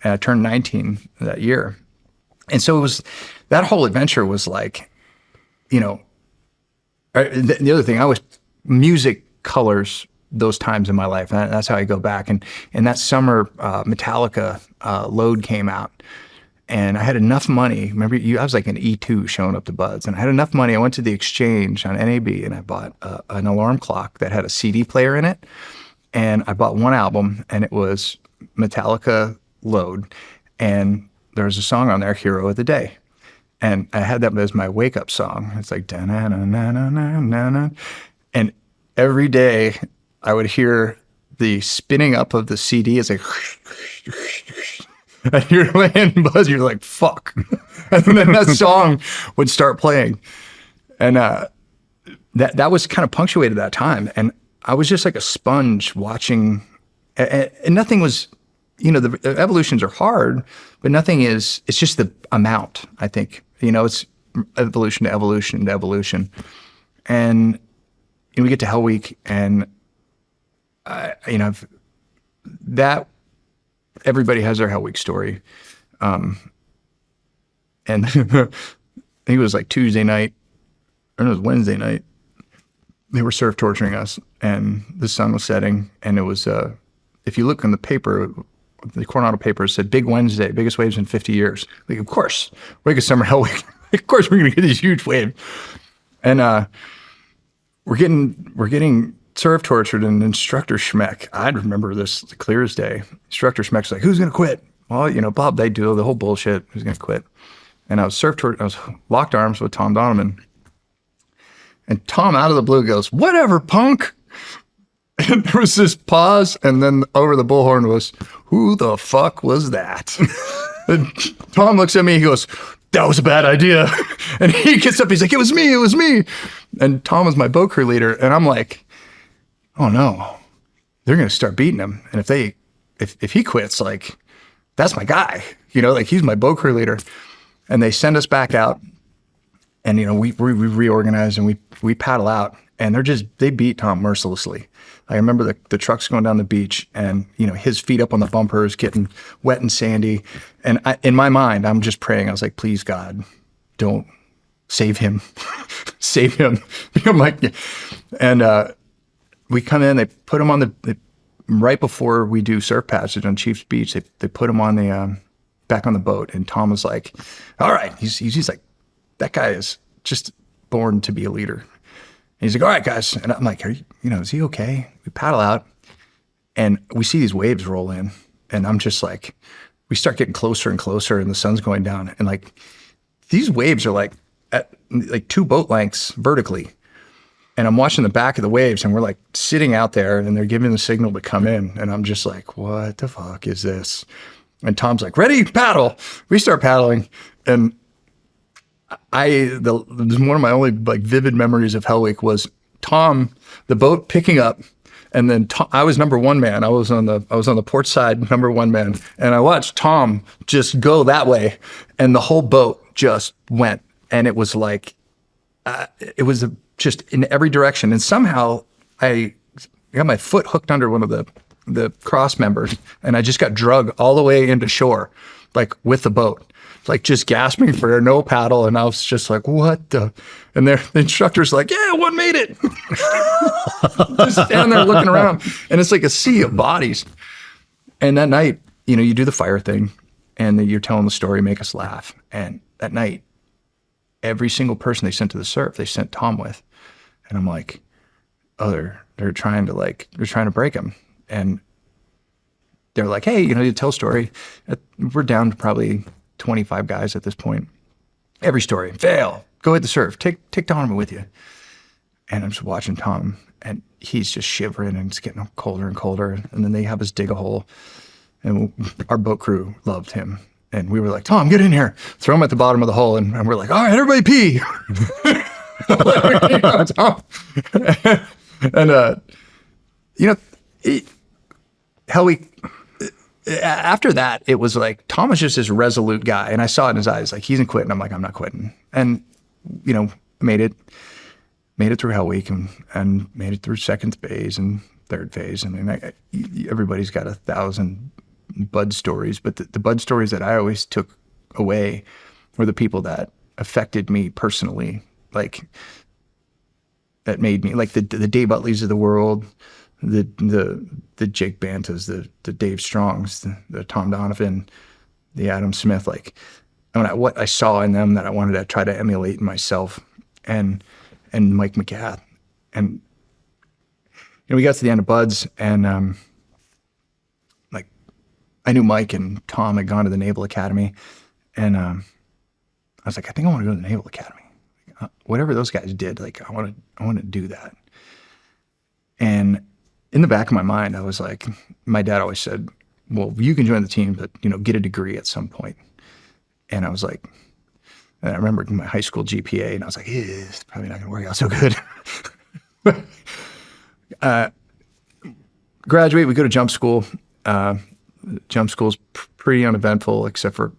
I turned 19 that year. And so that whole adventure was like, the other thing, music colors those times in my life. And that's how I go back. And that summer, Metallica Load came out. And I had enough money. Remember, I was like an E2 showing up to Bud's. And I had enough money. I went to the exchange on NAB and I bought an alarm clock that had a CD player in it. And I bought one album and it was Metallica Load. And there was a song on there, Hero of the Day. And I had that as my wake-up song. It's like, da-na-na-na-na-na-na. And every day I would hear the spinning up of the CD. It's like, and you're laying buzz, you're like, fuck. And then that song would start playing. And that was kind of punctuated that time. And I was just like a sponge watching, and nothing was, the evolutions are hard, but nothing is, it's just the amount, I think. It's evolution to evolution to evolution. And we get to Hell Week, and that everybody has their Hell Week story. And I think it was like Tuesday night, or it was Wednesday night. They were surf torturing us, and the sun was setting, and it was, if you look in the paper, the Coronado paper said, "Big Wednesday, biggest waves in 50 years." Like, of course, Wake of Summer Hell Week. Of course, we're going to get these huge waves. And we're getting surf tortured, and Instructor Schmeck, I'd remember this clear as day. Instructor Schmeck's like, "Who's going to quit?" Well, Bob, they do the whole bullshit. Who's going to quit? And I was I was locked arms with Tom Donovan. And Tom, out of the blue, goes, "Whatever, punk." And there was this pause, and then over the bullhorn was, "Who the fuck was that?" And Tom looks at me, he goes, "That was a bad idea." And he gets up, he's like, it was me. And Tom was my boat crew leader, and I'm like, oh no, they're going to start beating him. And if he quits, like, that's my guy, like he's my boat crew leader. And they send us back out, and we reorganize and we paddle out, and they beat Tom mercilessly. I remember the trucks going down the beach, and his feet up on the bumpers, getting wet and sandy. And in my mind, I'm just praying. I was like, please God, don't save him, save him. I'm like, and we come in. They put him on right before we do surf passage on Chiefs Beach. They put him on back on the boat, and Tom was like, all right. He's like, that guy is just born to be a leader. And he's like, all right, guys. And I'm like, is he okay? We paddle out, and we see these waves roll in, and I'm just like, we start getting closer and closer, and the sun's going down, and like these waves are like at like 2 boat lengths vertically. And I'm watching the back of the waves, and we're like sitting out there, and they're giving the signal to come in. And I'm just like, what the fuck is this? And Tom's like, ready, paddle. We start paddling. And one of my only like vivid memories of Hell Week was Tom, the boat picking up. And then I was number one man. I was on the port side, number one man. And I watched Tom just go that way. And the whole boat just went. And it was like, just in every direction. And somehow I got my foot hooked under one of the cross members, and I just got drug all the way into shore. like with the boat, like just gasping for air, no paddle. And I was just like, what the? And the instructor's like, yeah, one made it. Just standing there looking around. And it's like a sea of bodies. And that night, you know, you do the fire thing and you're telling the story, make us laugh. And that night, every single person they sent to the surf, they sent Tom with. And I'm like, oh, they're trying to break him. And they're like, hey, you know, you tell a story. We're down to probably 25 guys at this point. Every story, fail, go hit the surf, take Tom with you. And I'm just watching Tom, and he's just shivering, and it's getting colder and colder. And then they have us dig a hole, and our boat crew loved him. And we were like, Tom, get in here, throw him at the bottom of the hole. And we're like, all right, everybody pee. Tom. And, you know, after that, it was like, Tom was just this resolute guy. And I saw it in his eyes, like, he isn't quitting. I'm like, I'm not quitting. And, you know, made it through Hell Week and made it through second phase and third phase. I mean, everybody's got 1,000 Bud stories, but the Bud stories that I always took away were the people that affected me personally, like that made me, like the Dave Utleys of the world, the Jake Bantas, the Dave Strongs, the Tom Donovan, the Adam Smith, like what I saw in them that I wanted to try to emulate in myself, and Mike McGath. And you know, we got to the end of Buds, and like I knew Mike and Tom had gone to the Naval Academy, and I was like, I think I want to go to the Naval Academy. Whatever those guys did, like I want to do that. And in the back of my mind, I was like, my dad always said, well, you can join the team, but, you know, get a degree at some point. And I was like, and I remember my high school GPA, and I was like, it's probably not going to work out so good. Graduate, we go to jump school. Jump school's pretty uneventful, except for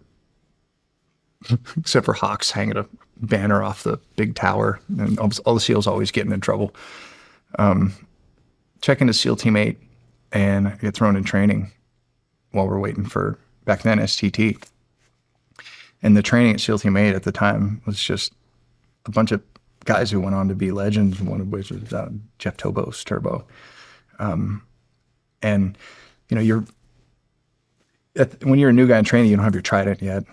Hawks hanging a banner off the big tower, and all the SEALs always getting in trouble. Check into SEAL Team 8, and I get thrown in training while we're waiting for, back then, STT. And the training at SEAL Team 8 at the time was just a bunch of guys who went on to be legends, one of which was Jeff Tobos, Turbo. And, you know, when you're a new guy in training, you don't have your trident yet.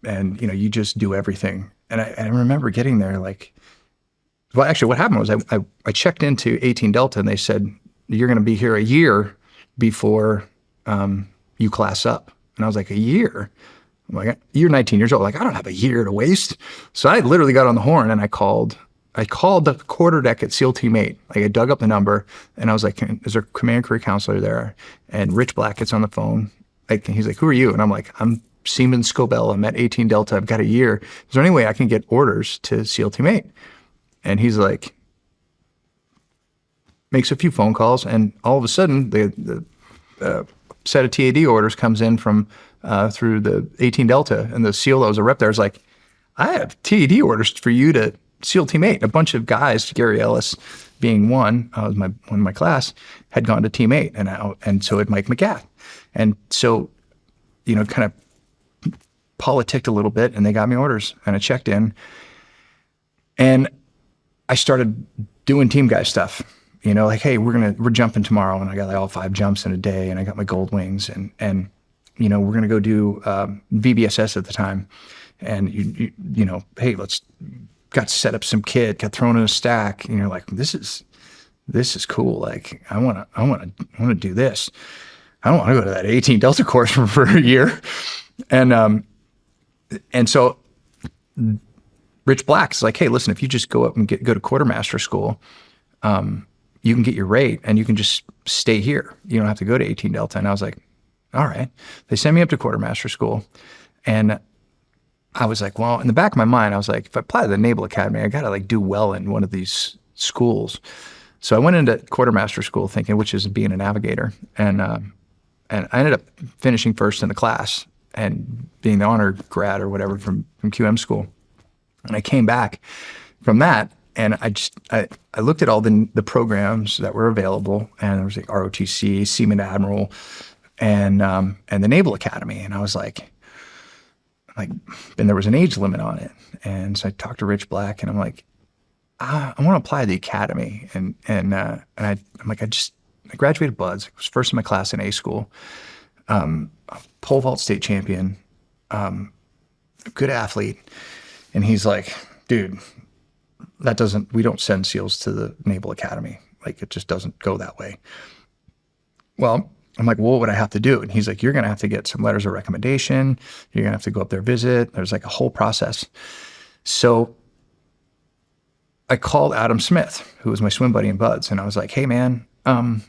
And, you know, you just do everything. And I remember getting there, like, well, actually what happened was I checked into 18 Delta, and they said, you're going to be here a year before you class up. And I was like, a year? I'm like, you're 19 years old. Like, I don't have a year to waste. So I literally got on the horn, and I called the quarterdeck at SEAL Team 8. Like, I dug up the number, and I was like, is there a command career counselor there? And Rich Black gets on the phone. Like, he's like, who are you? And I'm like, I'm Seaman Scobell. I'm at 18 Delta. I've got a year. Is there any way I can get orders to SEAL Team 8? And he's like, makes a few phone calls, and all of a sudden the set of TAD orders comes in from through the 18 Delta, and the SEAL that was a rep there is like, I have TAD orders for you to SEAL Team 8. A bunch of guys, Gary Ellis being one of my class, had gone to Team 8, and so had Mike McGath. And so, you know, kind of politicked a little bit, and they got me orders, and I checked in, and I started doing team guy stuff. You know, like, hey, we're jumping tomorrow, and I got like all 5 jumps in a day, and I got my gold wings, and you know, we're gonna go do VBSS at the time, and you know, hey, got to set up some kit, got thrown in a stack, and you're like, this is cool. Like, I wanna do this. I don't want to go to that 18 Delta course for a year, and so Rich Black's like, hey, listen, if you just go up and go to quartermaster school, you can get your rate, and you can just stay here. You don't have to go to 18 Delta. And I was like, all right. They sent me up to quartermaster school, and I was like, well, in the back of my mind, I was like, if I apply to the Naval Academy, I got to like do well in one of these schools. So I went into quartermaster school thinking, which is being a navigator, and I ended up finishing first in the class and being the honor grad or whatever from QM school. And I came back from that, and I looked at all the programs that were available, and there was like ROTC, Seaman Admiral, and the Naval Academy, and I was like, and there was an age limit on it. And so I talked to Rich Black, and I'm like, I want to apply to the academy. And I'm like, I graduated BUD/S. I was first in my class in A school, a pole vault state champion, good athlete. And he's like, dude, we don't send SEALs to the Naval Academy. Like, it just doesn't go that way. Well, I'm like, well, what would I have to do? And he's like, you're going to have to get some letters of recommendation. You're going to have to go up there, visit. There's like a whole process. So I called Adam Smith, who was my swim buddy in BUD/S, and I was like, hey, man, I want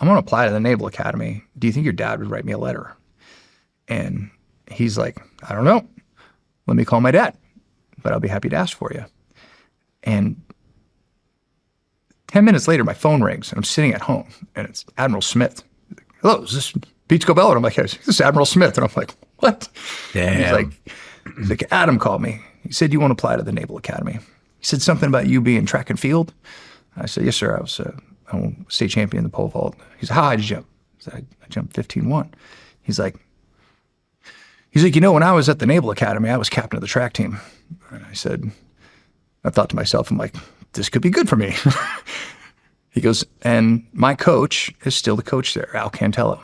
to apply to the Naval Academy. Do you think your dad would write me a letter? And he's like, I don't know. Let me call my dad, but I'll be happy to ask for you. And 10 minutes later, my phone rings, and I'm sitting at home, and it's Admiral Smith. Hello, is this Pete Scobell? And I'm like, this is Admiral Smith. And I'm like, what? Damn. He's like, Adam called me. He said, you want to apply to the Naval Academy. He said something about you being track and field. I said, yes, sir. I was a state champion in the pole vault. He said, how high did you jump? I said, I jumped 15-1. He's like, when I was at the Naval Academy, I was captain of the track team. And I thought to myself, I'm like, this could be good for me. He goes, and my coach is still the coach there, Al Cantello.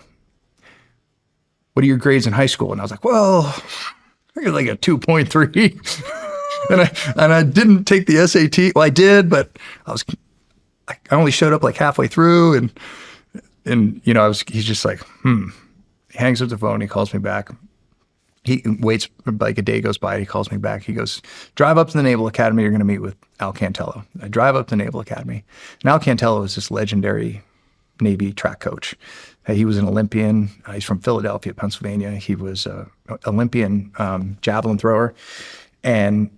What are your grades in high school? And I was like, well, I got like a 2.3. and I didn't take the SAT. Well, I did, but I only showed up like halfway through. And he's just like, He hangs up the phone. He calls me back. He waits, like a day goes by, he calls me back. He goes, drive up to the Naval Academy. You're going to meet with Al Cantello. I drive up to the Naval Academy. And Al Cantello is this legendary Navy track coach. He was an Olympian. He's from Philadelphia, Pennsylvania. He was an Olympian javelin thrower. And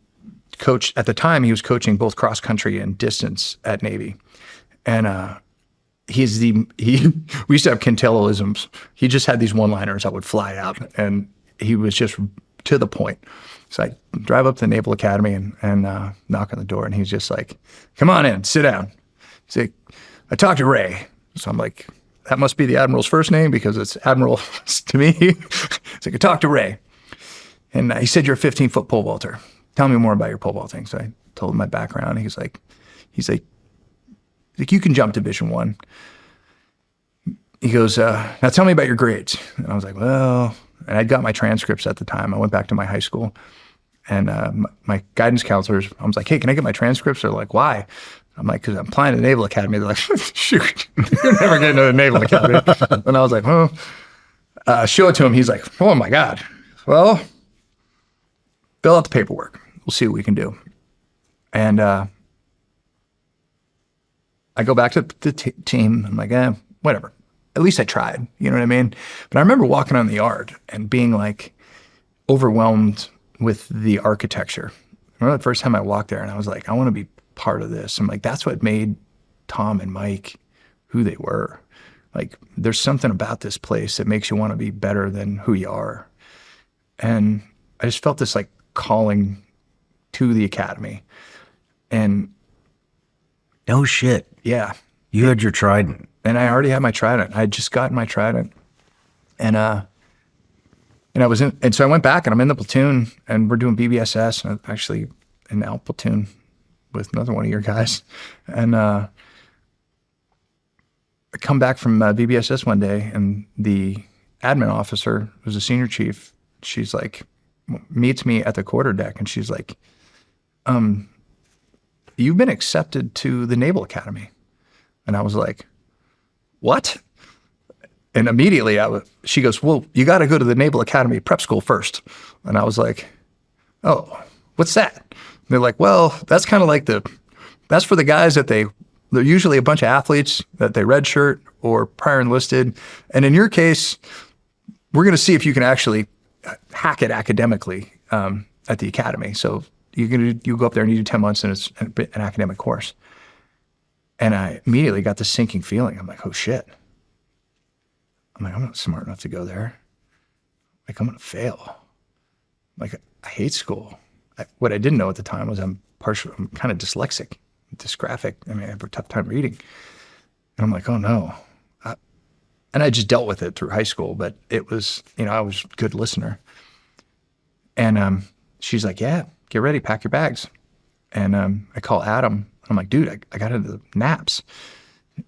coach at the time, he was coaching both cross country and distance at Navy. And we used to have Cantelloisms. He just had these one-liners that would fly out. And he was just to the point. So I drive up to the Naval Academy and knock on the door, and he's just like, come on in, sit down. He's like, I talked to Ray. So I'm like, that must be the Admiral's first name because it's Admiral to me. He's like, I talked to Ray. And he said, you're a 15-foot pole vaulter. Tell me more about your pole vaulting. So I told him my background. He's like, you can jump Division I. He goes, now tell me about your grades. And I was like, well, and I'd got my transcripts at the time. I went back to my high school, and my guidance counselors, I was like, hey, can I get my transcripts? They're like, why? I'm like, because I'm applying to the Naval Academy. They're like, shoot, you're never getting to the Naval Academy. And I was like, show it to him. He's like, oh my God. Well, fill out the paperwork. We'll see what we can do. And I go back to the team. I'm like, whatever. At least I tried, you know what I mean? But I remember walking on the yard and being like overwhelmed with the architecture. I remember the first time I walked there and I was like, I want to be part of this. I'm like, that's what made Tom and Mike who they were. Like, there's something about this place that makes you want to be better than who you are. And I just felt this like calling to the academy. And no shit. Yeah. You had your trident. And I already had my trident. I had just gotten my trident. And I was in, and so I went back and I'm in the platoon and we're doing BBSS, and I'm actually in the platoon with another one of your guys. And I come back from BBSS one day, and the admin officer, who's a senior chief, she's like, meets me at the quarterdeck, and she's like, you've been accepted to the Naval Academy. And I was like, what? And immediately she goes, well, you got to go to the Naval Academy prep school first. And I was like, oh, what's that? And they're like, well, that's kind of like that's for the guys that they're usually a bunch of athletes that they redshirt or prior enlisted. And in your case, we're going to see if you can actually hack it academically at the academy. So you go up there and you do 10 months and it's an academic course. And I immediately got this sinking feeling. I'm like, oh shit. I'm like, I'm not smart enough to go there. Like, I'm going to fail. Like, I hate school. What I didn't know at the time was I'm kind of dyslexic, dysgraphic. I mean, I have a tough time reading. And I'm like, oh no. And I just dealt with it through high school, but it was, I was a good listener. And she's like, yeah, get ready, pack your bags. And I call Adam. I'm like, dude, I got into the naps.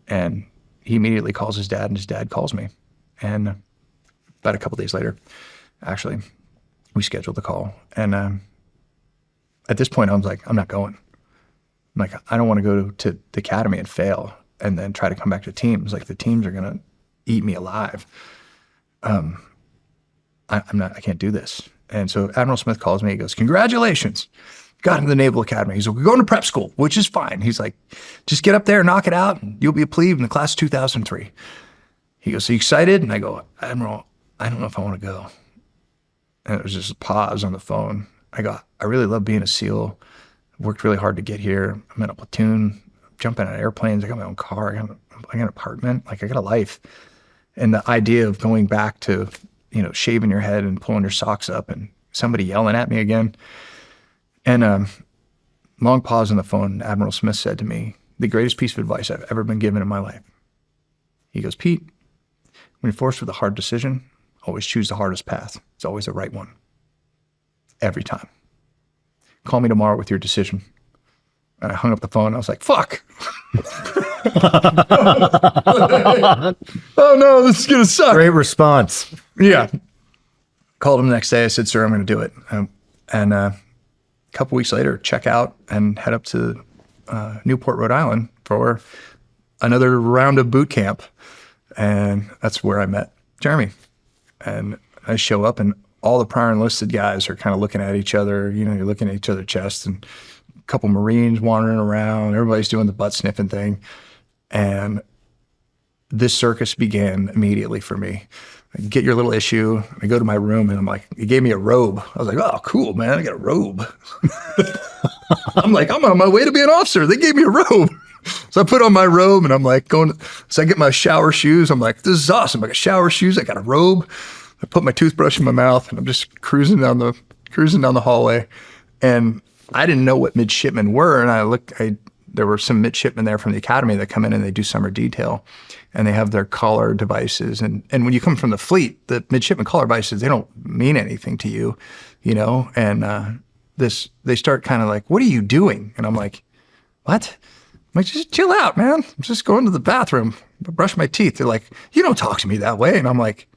And he immediately calls his dad, and his dad calls me. And about a couple days later, actually, we scheduled the call. And at this point, I was like, I'm not going. I'm like, I don't want to go to the academy and fail and then try to come back to teams. Like, the teams are going to eat me alive. I can't do this. And so Admiral Smith calls me. He goes, congratulations. Got into the Naval Academy. He's like, we're going to prep school, which is fine. He's like, just get up there, knock it out, and you'll be a plebe in the class of 2003. He goes, are you excited? And I go, Admiral, I don't know if I want to go. And there was just a pause on the phone. I go, I really love being a SEAL. I worked really hard to get here. I'm in a platoon, jumping out of airplanes. I got my own car. I got an apartment. Like, I got a life. And the idea of going back to, shaving your head and pulling your socks up and somebody yelling at me again. And long pause on the phone, Admiral Smith said to me, the greatest piece of advice I've ever been given in my life. He goes, Pete, when you're forced with a hard decision, always choose the hardest path. It's always the right one. Every time. Call me tomorrow with your decision. And I hung up the phone. I was like, fuck. Oh no, this is going to suck. Great response. Yeah. Called him the next day. I said, sir, I'm going to do it. And a couple weeks later, check out and head up to Newport, Rhode Island for another round of boot camp. And that's where I met Jeremy. And I show up, and all the prior enlisted guys are kind of looking at each other. You're looking at each other's chests, and a couple Marines wandering around. Everybody's doing the butt sniffing thing. And this circus began immediately for me. I get your little issue. I go to my room, and I'm like, he gave me a robe. I was like, oh, cool, man. I got a robe. I'm like, I'm on my way to be an officer. They gave me a robe. So I put on my robe, and I'm like so I get my shower shoes. I'm like, this is awesome. I got shower shoes. I got a robe. I put my toothbrush in my mouth, and I'm just cruising down the hallway. And I didn't know what midshipmen were. And there were some midshipmen there from the academy that come in and they do summer detail, and they have their collar devices. And when you come from the fleet, the midshipman collar devices, they don't mean anything to you, And they start kind of like, what are you doing? And I'm like, what? I'm like, just chill out, man. I'm just going to the bathroom, brush my teeth. They're like, you don't talk to me that way. And I'm like,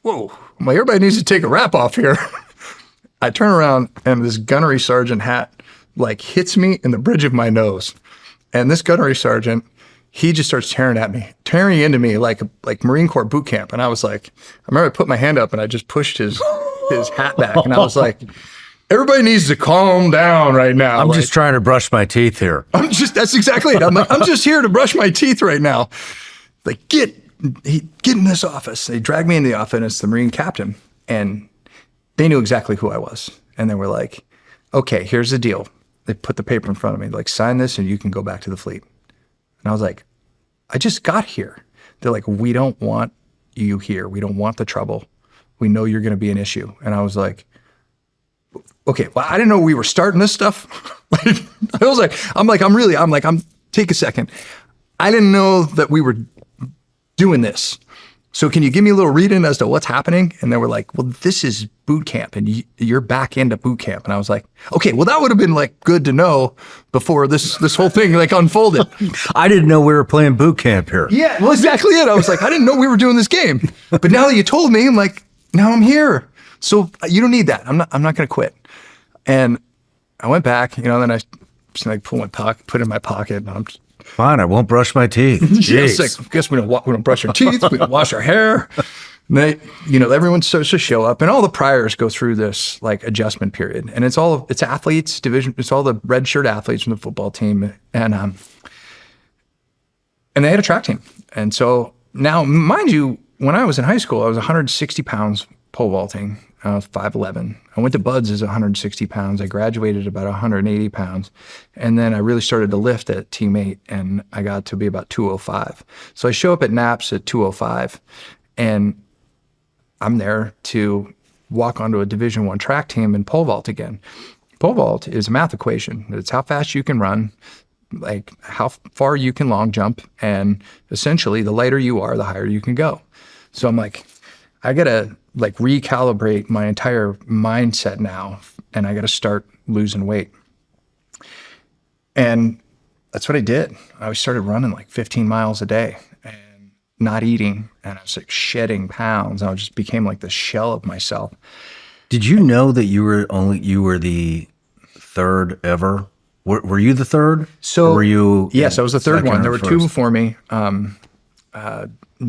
whoa. I'm like, everybody needs to take a wrap off here. I turn around, and this gunnery sergeant hat hits me in the bridge of my nose. And this gunnery sergeant, he just starts tearing into me like Marine Corps boot camp. And I was like, I remember I put my hand up and I just pushed his hat back. And I was like, everybody needs to calm down right now. I'm just trying to brush my teeth here. That's exactly it. I'm like, I'm just here to brush my teeth right now. Like, get in this office. They dragged me in the office, and it's the Marine captain. And they knew exactly who I was. And they were like, okay, here's the deal. They put the paper in front of me, like, sign this and you can go back to the fleet. And I was like, I just got here. They're like, we don't want you here. We don't want the trouble. We know you're going to be an issue. And I was like, okay, well, I didn't know we were starting this stuff. Take a second. I didn't know that we were doing this. So can you give me a little read-in as to what's happening? And they were like, well, this is boot camp, and you're back into boot camp. And I was like, okay, well, that would have been good to know before this whole thing unfolded. I didn't know we were playing boot camp here. Yeah, well, exactly it. I was like, I didn't know we were doing this game. But now that you told me, I'm like, now I'm here. So you don't need that. I'm not going to quit. And I went back, then I just pull my pocket, put it in my pocket, and I'm just, fine, I won't brush my teeth. Yes, I guess we don't brush our teeth. We don't wash our hair. And they, everyone starts to show up, and all the priors go through this adjustment period. And it's athletes, division. It's all the red shirt athletes from the football team, and they had a track team. And so now, mind you, when I was in high school, I was 160 pounds pole vaulting. I was 5'11". I went to Buds as 160 pounds. I graduated about 180 pounds. And then I really started to lift at Team 8, and I got to be about 205. So I show up at NAPS at 205, and I'm there to walk onto a Division I track team and pole vault again. Pole vault is a math equation. It's how fast you can run, how far you can long jump, and essentially the lighter you are, the higher you can go. So I'm like, I got to like recalibrate my entire mindset now, and I got to start losing weight. And that's what I did. I started running like 15 miles a day and not eating. And I was like shedding pounds. I just became like the shell of myself. Did you know that you were the third ever? Were you the third? So or were you? Yes, I was the third second one. or There were first? two before me.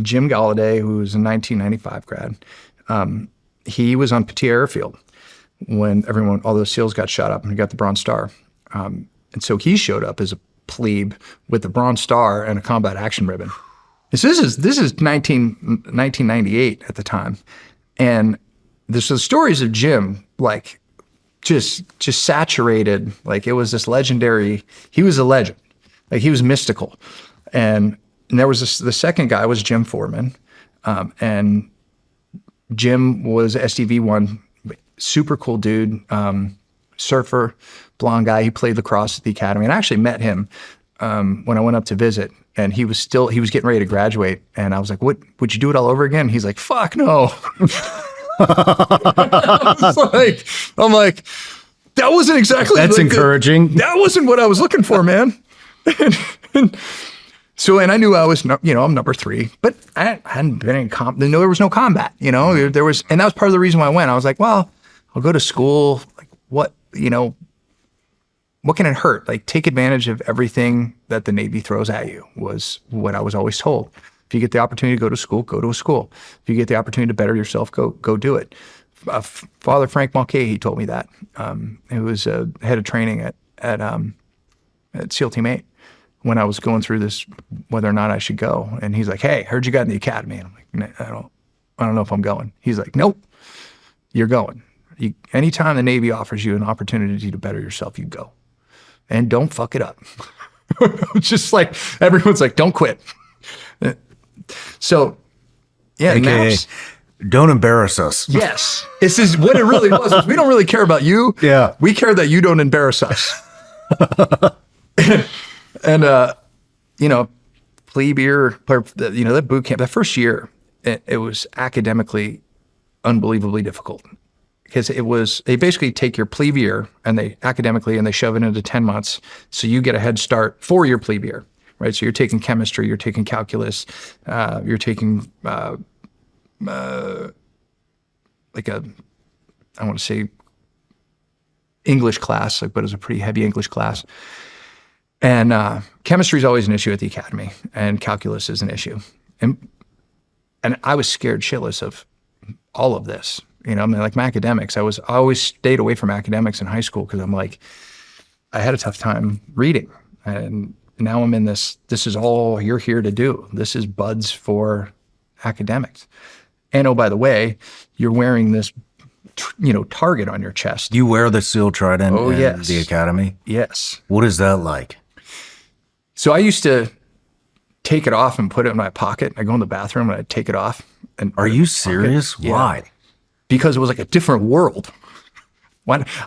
Jim Galladay, who was a 1995 grad, he was on Petit Airfield when all those SEALs got shot up and he got the Bronze Star. And so he showed up as a plebe with the Bronze Star and a combat action ribbon. So this is 1998 at the time. And there's the stories of Jim, like just saturated. Like it was this legendary, he was a legend. Like he was mystical. And there was the second guy was Jim Foreman. And Jim was SDV-1, super cool dude, surfer, blonde guy. He played lacrosse at the academy. And I actually met him when I went up to visit. And he was getting ready to graduate. And I was like, "What, would you do it all over again?" He's like, "Fuck no." I'm like, that wasn't exactly. That's encouraging. That wasn't what I was looking for, man. So, and I knew I was, I'm number 3, but I hadn't been in there was no combat, there was, and that was part of the reason why I went. I was like, well, I'll go to school. Like what can it hurt? Like take advantage of everything that the Navy throws at you was what I was always told. If you get the opportunity to go to school, go to a school. If you get the opportunity to better yourself, go do it. Father Frank Mulcahy told me that. He was head of training at SEAL Team 8 when I was going through this, whether or not I should go. And he's like, "Hey, heard you got in the academy." And I'm like, I don't know if I'm going. He's like, "Nope, you're going. Anytime the Navy offers you an opportunity to better yourself, you go. And don't fuck it up." Just like, everyone's like, "Don't quit." So, yeah, AKA, naps. don't embarrass us. Yes, this is what it really was. We don't really care about you. Yeah. We care that you don't embarrass us. And, plebe year, that boot camp, that first year, it was academically unbelievably difficult. Because they basically take your plebe year and they shove it into 10 months. So you get a head start for your plebe year, right? So you're taking chemistry, you're taking calculus, you're taking I want to say English class, but it's a pretty heavy English class. And chemistry is always an issue at the academy, and calculus is an issue. And I was scared shitless of all of this. Like my academics, I always stayed away from academics in high school because I'm like, I had a tough time reading. And now I'm in this is all you're here to do. This is buds for academics. And oh, by the way, you're wearing this, target on your chest. You wear the SEAL trident in yes. the academy? Yes. What is that like? So I used to take it off and put it in my pocket. I go in the bathroom and I take it off. And Are you serious? Yeah. Why? Because it was like a different world.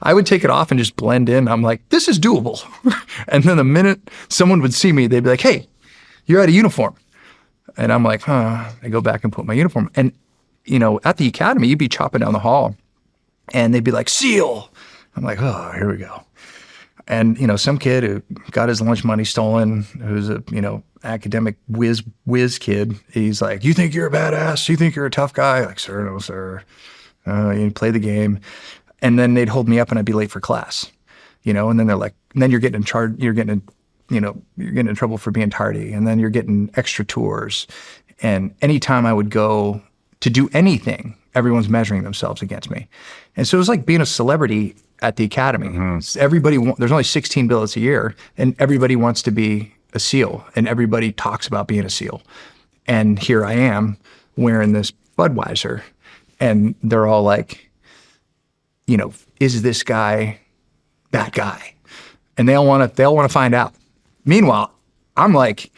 I would take it off and just blend in. I'm like, this is doable. And then the minute someone would see me, they'd be like, "Hey, you're out of uniform." And I'm like, I go back and put my uniform. And, at the academy, you'd be chopping down the hall and they'd be like, "SEAL." I'm like, oh, here we go. And, some kid who got his lunch money stolen, who's a, academic whiz kid, he's like, "You think you're a badass? You think you're a tough guy?" Like, "Sir, no, sir. You play the game." And then they'd hold me up and I'd be late for class, and then they're like, then you're getting in charge, you're getting in trouble for being tardy, and then you're getting extra tours. And anytime I would go to do anything, everyone's measuring themselves against me. And so it was like being a celebrity at the academy. Mm-hmm. There's only 16 billets a year, and everybody wants to be a SEAL, and everybody talks about being a SEAL. And here I am wearing this Budweiser, and they're all like, is this guy that guy? And they all want to find out. Meanwhile, I'm like,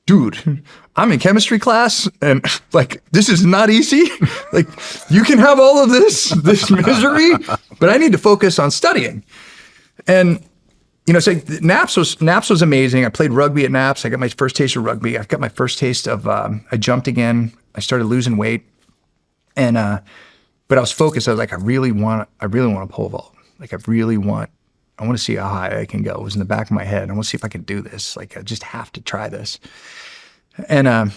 dude, I'm in chemistry class and like, this is not easy. Like, you can have all of this misery, but I need to focus on studying. And, so NAPS was amazing. I played rugby at NAPS. I got my first taste of rugby. I got my first taste of, I jumped again. I started losing weight. And, but I was focused. I was like, I really want to pole vault. Like, I want to see how high I can go. It was in the back of my head. I want to see if I can do this. Like, I just have to try this. And, and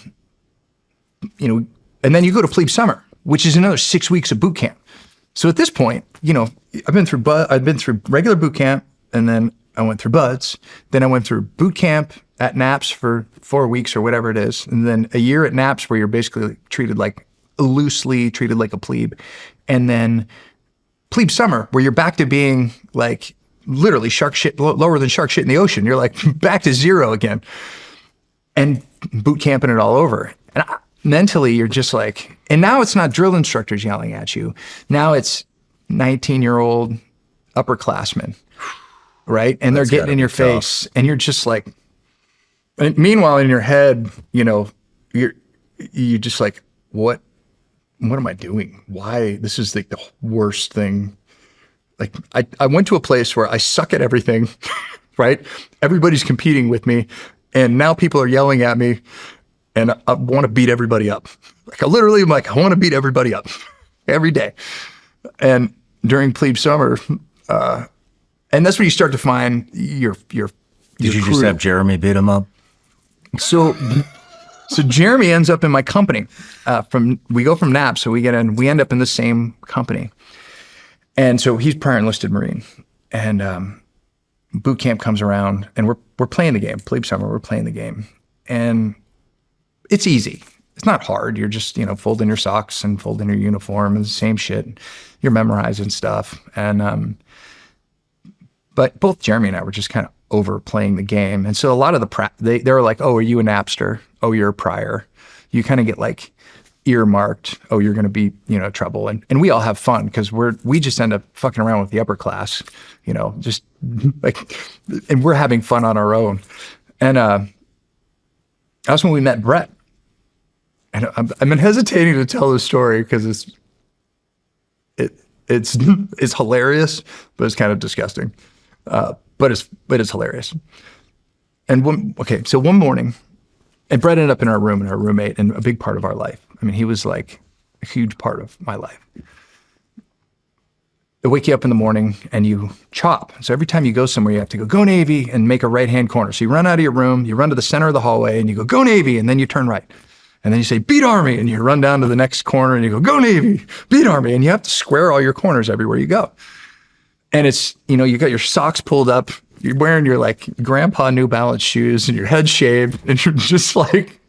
then you go to plebe summer, which is another 6 weeks of boot camp. So at this point, I've been through regular boot camp, and then I went through buds. Then I went through boot camp at NAPS for 4 weeks or whatever it is. And then a year at NAPS where you're basically loosely treated like a plebe. And then plebe summer where you're back to being like literally shark shit, lower than shark shit in the ocean. You're like back to zero again. And boot camping it all over. And mentally you're just like, and now it's not drill instructors yelling at you. Now it's 19-year-old upperclassmen, right? And they're getting in your face and you're just like, and meanwhile in your head, you're just like, what am I doing? Why? This is like the worst thing. Like I went to a place where I suck at everything, right? Everybody's competing with me. And now people are yelling at me and I want to beat everybody up. Like I want to beat everybody up every day. And during plebe summer, and that's when you start to find your Did you crew. just have Jeremy beat him up? So Jeremy ends up in my company. We go from NAP, so we end up in the same company. And so he's prior enlisted Marine. And boot camp comes around and we're playing the game. Plebe summer, we're playing the game. And it's easy. It's not hard. You're just, folding your socks and folding your uniform and the same shit. You're memorizing stuff. And but both Jeremy and I were just kind of overplaying the game. And so a lot of they were like, oh, are you a Napster? Oh, you're a prior. You kind of get like earmarked. Oh, you're going to be, trouble. And we all have fun because we just end up fucking around with the upper class, just like, and we're having fun on our own. And that's when we met Brett. And I've been hesitating to tell this story because it's hilarious, but it's kind of disgusting. But it's hilarious. And one morning, and Brett ended up in our room, and our roommate, and a big part of our life. I mean, he was like a huge part of my life. They wake you up in the morning and you chop. So every time you go somewhere, you have to go Navy, and make a right-hand corner. So you run out of your room, you run to the center of the hallway, and you go Navy, and then you turn right. And then you say, beat Army, and you run down to the next corner, and you go Navy, beat Army, and you have to square all your corners everywhere you go. And it's, you got your socks pulled up, you're wearing your like grandpa New Balance shoes and your head shaved, and you're just like,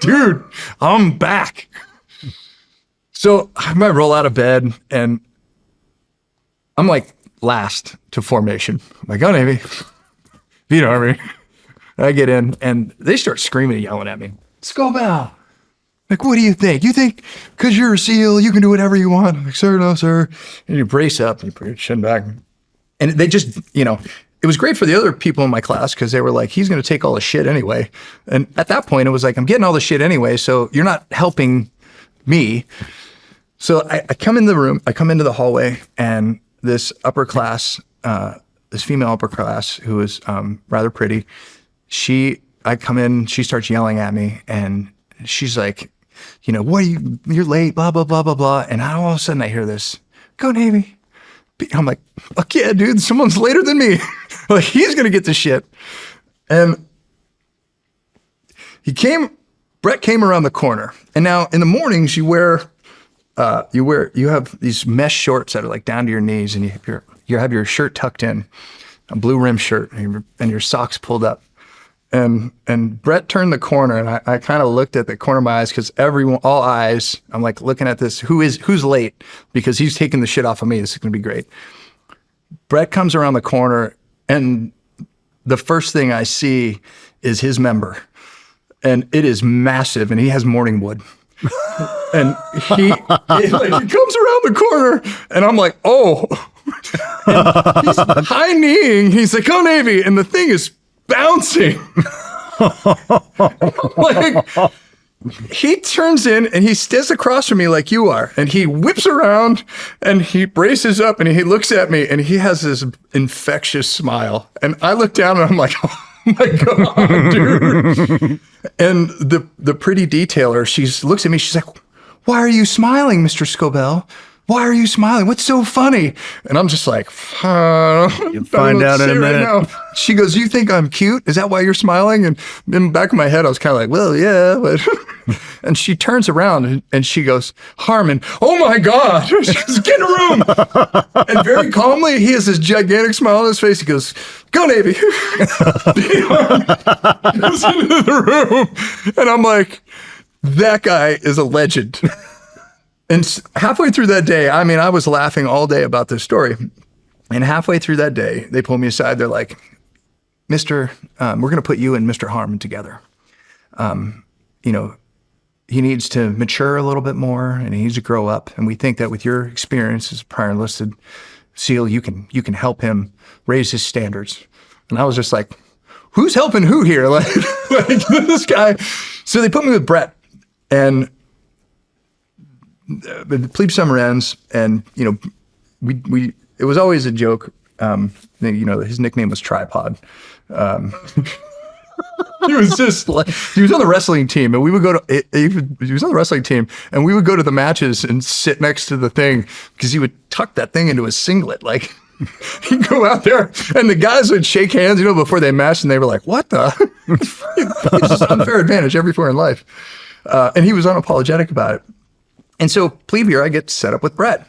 dude, I'm back. So I might roll out of bed and I'm like last to formation. I'm like, go Navy, beat Army. I get in and they start screaming and yelling at me. Scobell. Like, what do you think? You think because you're a SEAL, you can do whatever you want? I'm like, sir, no, sir. And you brace up and you put your chin back. And they just, it was great for the other people in my class because they were like, he's going to take all the shit anyway. And at that point, it was like, I'm getting all the shit anyway, so you're not helping me. So I come in the room, I come into the hallway, and this upper class, this female upper class who is rather pretty, I come in, she starts yelling at me, and she's like, what are you're late, blah, blah, blah, blah, blah. And all of a sudden I hear this, go Navy. I'm like, fuck yeah, dude, someone's later than me. Like, he's going to get the shit. And Brett came around the corner. And now in the mornings you have these mesh shorts that are like down to your knees, and you have your shirt tucked in, a blue rim shirt, and your socks pulled up. And Brett turned the corner, and I kind of looked at the corner of my eyes because all eyes, I'm like looking at this, who's late? Because he's taking the shit off of me. This is going to be great. Brett comes around the corner, and the first thing I see is his member, and it is massive, and he has morning wood. And he comes around the corner, and I'm like, oh. And he's high-kneeing. He's like, go Navy, and the thing is bouncing. Like, he turns in and he stands across from me like you are, and he whips around and he braces up and he looks at me and he has this infectious smile, and I look down and I'm like, oh my god, dude. And the pretty detailer, she looks at me, she's like, why are you smiling, Mr. Scobell? Why are you smiling? What's so funny? And I'm just like, You'll find out in a minute. She goes, you think I'm cute? Is that why you're smiling? And in the back of my head, I was kind of like, well, yeah. But and she turns around and she goes, Harmon, oh my God. She goes, get in a room. And very calmly, he has this gigantic smile on his face. He goes, go Navy. He goes into the room. And I'm like, that guy is a legend. And halfway through that day, I mean, I was laughing all day about this story. And halfway through that day, they pulled me aside. They're like, we're going to put you and Mr. Harmon together. You know, he needs to mature a little bit more and he needs to grow up. And we think that with your experience as a prior enlisted SEAL, you can help him raise his standards. And I was just like, who's helping who here? Like this guy. So they put me with Brett, and the plebe summer ends, and you know, we it was always a joke. You know, his nickname was Tripod. He was just like, he was on the wrestling team, and we would go to he was on the wrestling team, and we would go to the matches and sit next to the thing because he would tuck that thing into his singlet, like. He'd go out there, and the guys would shake hands, you know, before they matched, and they were like, "What the?" It's just an unfair advantage everywhere in life, and he was unapologetic about it. And so, plebe year, I get set up with Brett,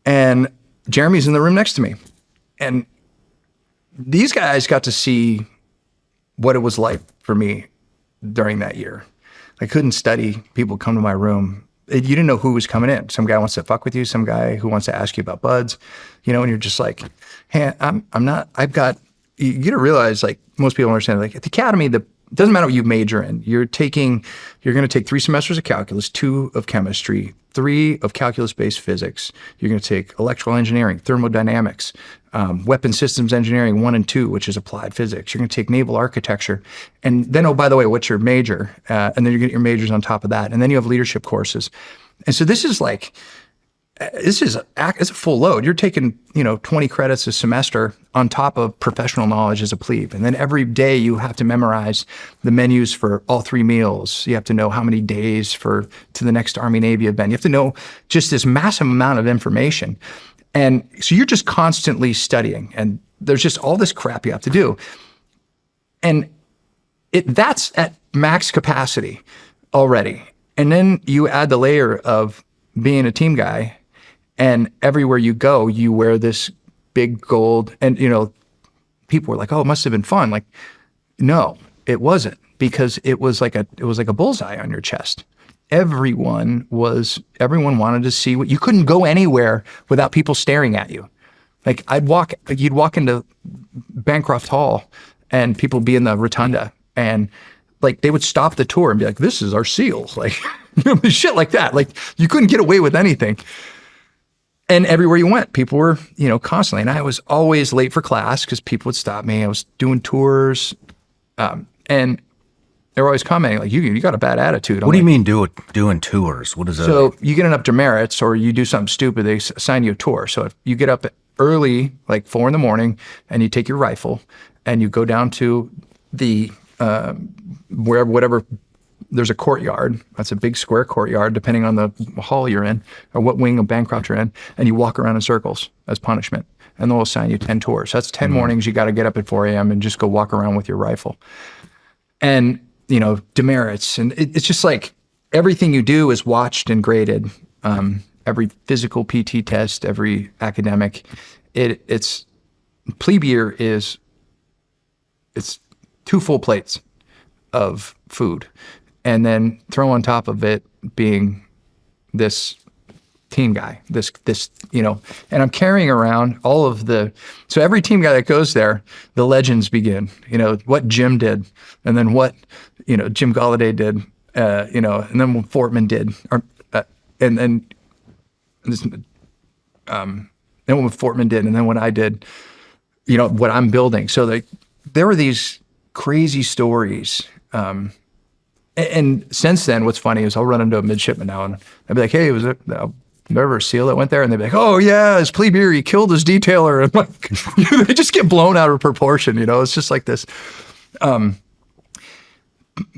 and Jeremy's in the room next to me. And these guys got to see what it was like for me during that year. I couldn't study. People come to my room. You didn't know who was coming in. Some guy wants to fuck with you, some guy who wants to ask you about buds, you know, and you're just like, hey, you got to realize, like, most people understand, like, at the academy, it doesn't matter what you major in. You're going to take 3 semesters of calculus, 2 of chemistry, 3 of calculus-based physics. You're going to take electrical engineering, thermodynamics, weapon systems engineering 1 and 2, which is applied physics. You're going to take naval architecture. And then, oh, by the way, what's your major? And then you're getting your majors on top of that. And then you have leadership courses. And so this is like, it's a full load. You're taking, 20 credits a semester on top of professional knowledge as a plebe. And then every day you have to memorize the menus for all 3 meals. You have to know how many days to the next Army Navy event. You have to know just this massive amount of information. And so you're just constantly studying, and there's just all this crap you have to do. And that's at max capacity already. And then you add the layer of being a team guy, and everywhere you go, you wear this big gold, and people were like, "Oh, it must have been fun." Like, no, it wasn't, because it was like a bullseye on your chest. Everyone wanted to see what you couldn't go anywhere without people staring at you. Like you'd walk into Bancroft Hall and people would be in the rotunda, and like they would stop the tour and be like, "This is our SEALs," like shit like that. Like you couldn't get away with anything. And everywhere you went, people were, constantly. And I was always late for class because people would stop me. I was doing tours, and they were always commenting like, "You got a bad attitude." What do you mean doing tours? What is that? So you get enough demerits, or you do something stupid, they assign you a tour. So if you get up early, like 4 a.m, and you take your rifle and you go down to the whatever. There's a courtyard. That's a big square courtyard, depending on the hall you're in or what wing of Bancroft you're in, and you walk around in circles as punishment. And they'll assign you 10 tours. So that's 10 mornings you got to get up at 4 a.m. and just go walk around with your rifle. And, demerits. And it's just like everything you do is watched and graded. Every physical PT test, every academic. It's plebe year it's 2 full plates of food. And then throw on top of it being this team guy, this, and I'm carrying around all of so every team guy that goes there, the legends begin, what Jim did, and then what, Jim Galladay did, and then what Fortman did, then what Fortman did, and then what I did, what I'm building. So there were these crazy stories, and since then, what's funny is I'll run into a midshipman now, and I'd be like, "Hey, was it ever a SEAL that went there?" And they'd be like, "Oh yeah, his plebe year, he killed his detailer." And like, they just get blown out of proportion. It's just like this. But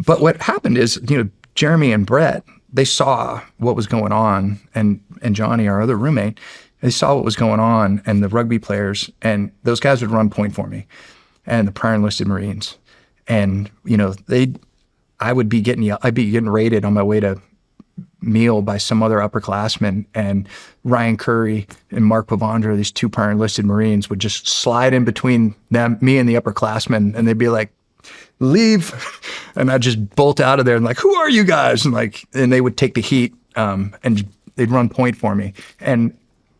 what happened is, Jeremy and Brett, they saw what was going on, and Johnny, our other roommate, they saw what was going on, and the rugby players, and those guys would run point for me, and the prior enlisted Marines, and I'd be getting raided on my way to meal by some other upperclassmen, and Ryan Curry and Mark Pavandra, these 2 prior enlisted Marines, would just slide in between me and the upperclassmen, and they'd be like, leave. And I'd just bolt out of there and like, who are you guys? And they would take the heat, and they'd run point for me. And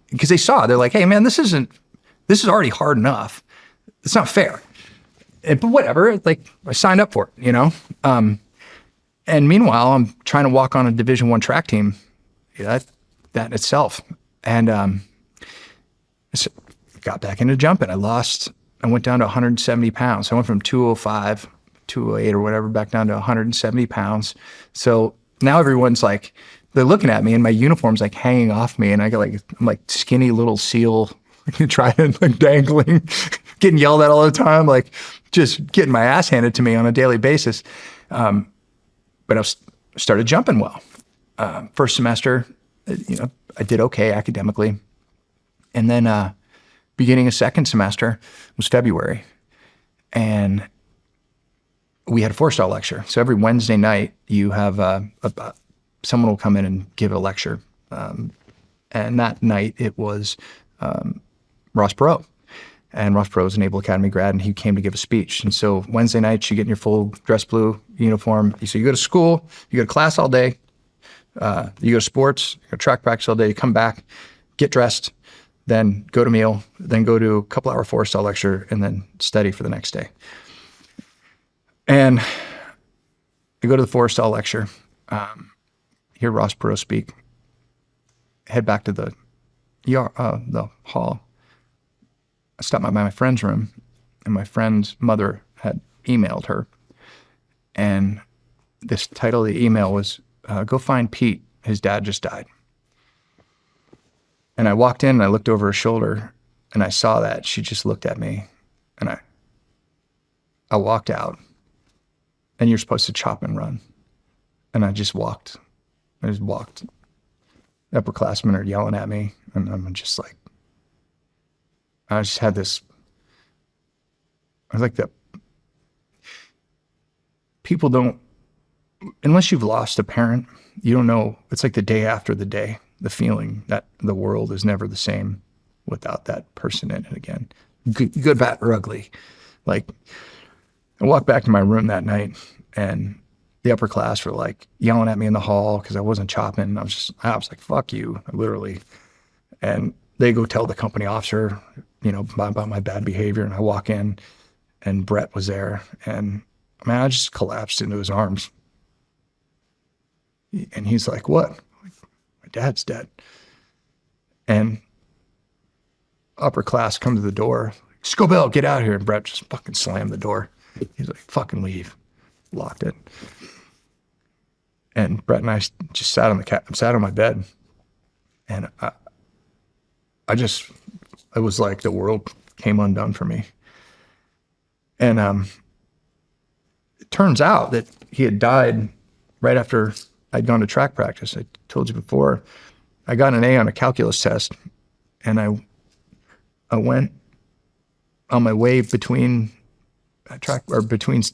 because they're like, hey man, this is already hard enough. It's not fair. But whatever, like I signed up for it, And meanwhile, I'm trying to walk on a Division I track team. That in itself. And so got back into jumping. I went down to 170 pounds. I went from 205, 208 or whatever, back down to 170 pounds. So now everyone's like, they're looking at me and my uniform's like hanging off me. And I'm like skinny little SEAL, trying like dangling, getting yelled at all the time, like just getting my ass handed to me on a daily basis. But I started jumping well. First semester, I did okay academically. And then beginning of second semester was February. And we had a 4-star lecture. So every Wednesday night, you have someone will come in and give a lecture. And that night, it was Ross Perot. And Ross Perot is a Naval Academy grad, and he came to give a speech. And so Wednesday nights, you get in your full dress blue uniform. So you go to school, you go to class all day, you go to sports, you go to track practice all day, you come back, get dressed, then go to meal, then go to a couple hour 4-star lecture, and then study for the next day. And I go to the 4-star lecture, hear Ross Perot speak, head back to the hall. I stopped by my friend's room, and my friend's mother had emailed her. And this title of the email was, go find Pete. His dad just died. And I walked in and I looked over her shoulder and I saw that. She just looked at me, and I walked out. And you're supposed to chop and run. And I just walked. Upperclassmen are yelling at me, and I'm just like, I just had this, I was like that. People don't, unless you've lost a parent, you don't know. It's like the day after the day, the feeling that the world is never the same without that person in it again. Good, bad, or ugly. Like, I walked back to my room that night, and the upper class were like yelling at me in the hall because I wasn't chopping. I was like, fuck you, literally. And they go tell the company officer, about my bad behavior. And I walk in, and Brett was there, and I just collapsed into his arms. And he's like, what? My dad's dead. And upper class come to the door, Scobell, get out here. And Brett just fucking slammed the door. He's like, fucking leave. Locked it. And Brett and I just sat on my bed. And it was like the world came undone for me. And it turns out that he had died right after I'd gone to track practice. I told you before, I got an A on a calculus test, and I went on my way between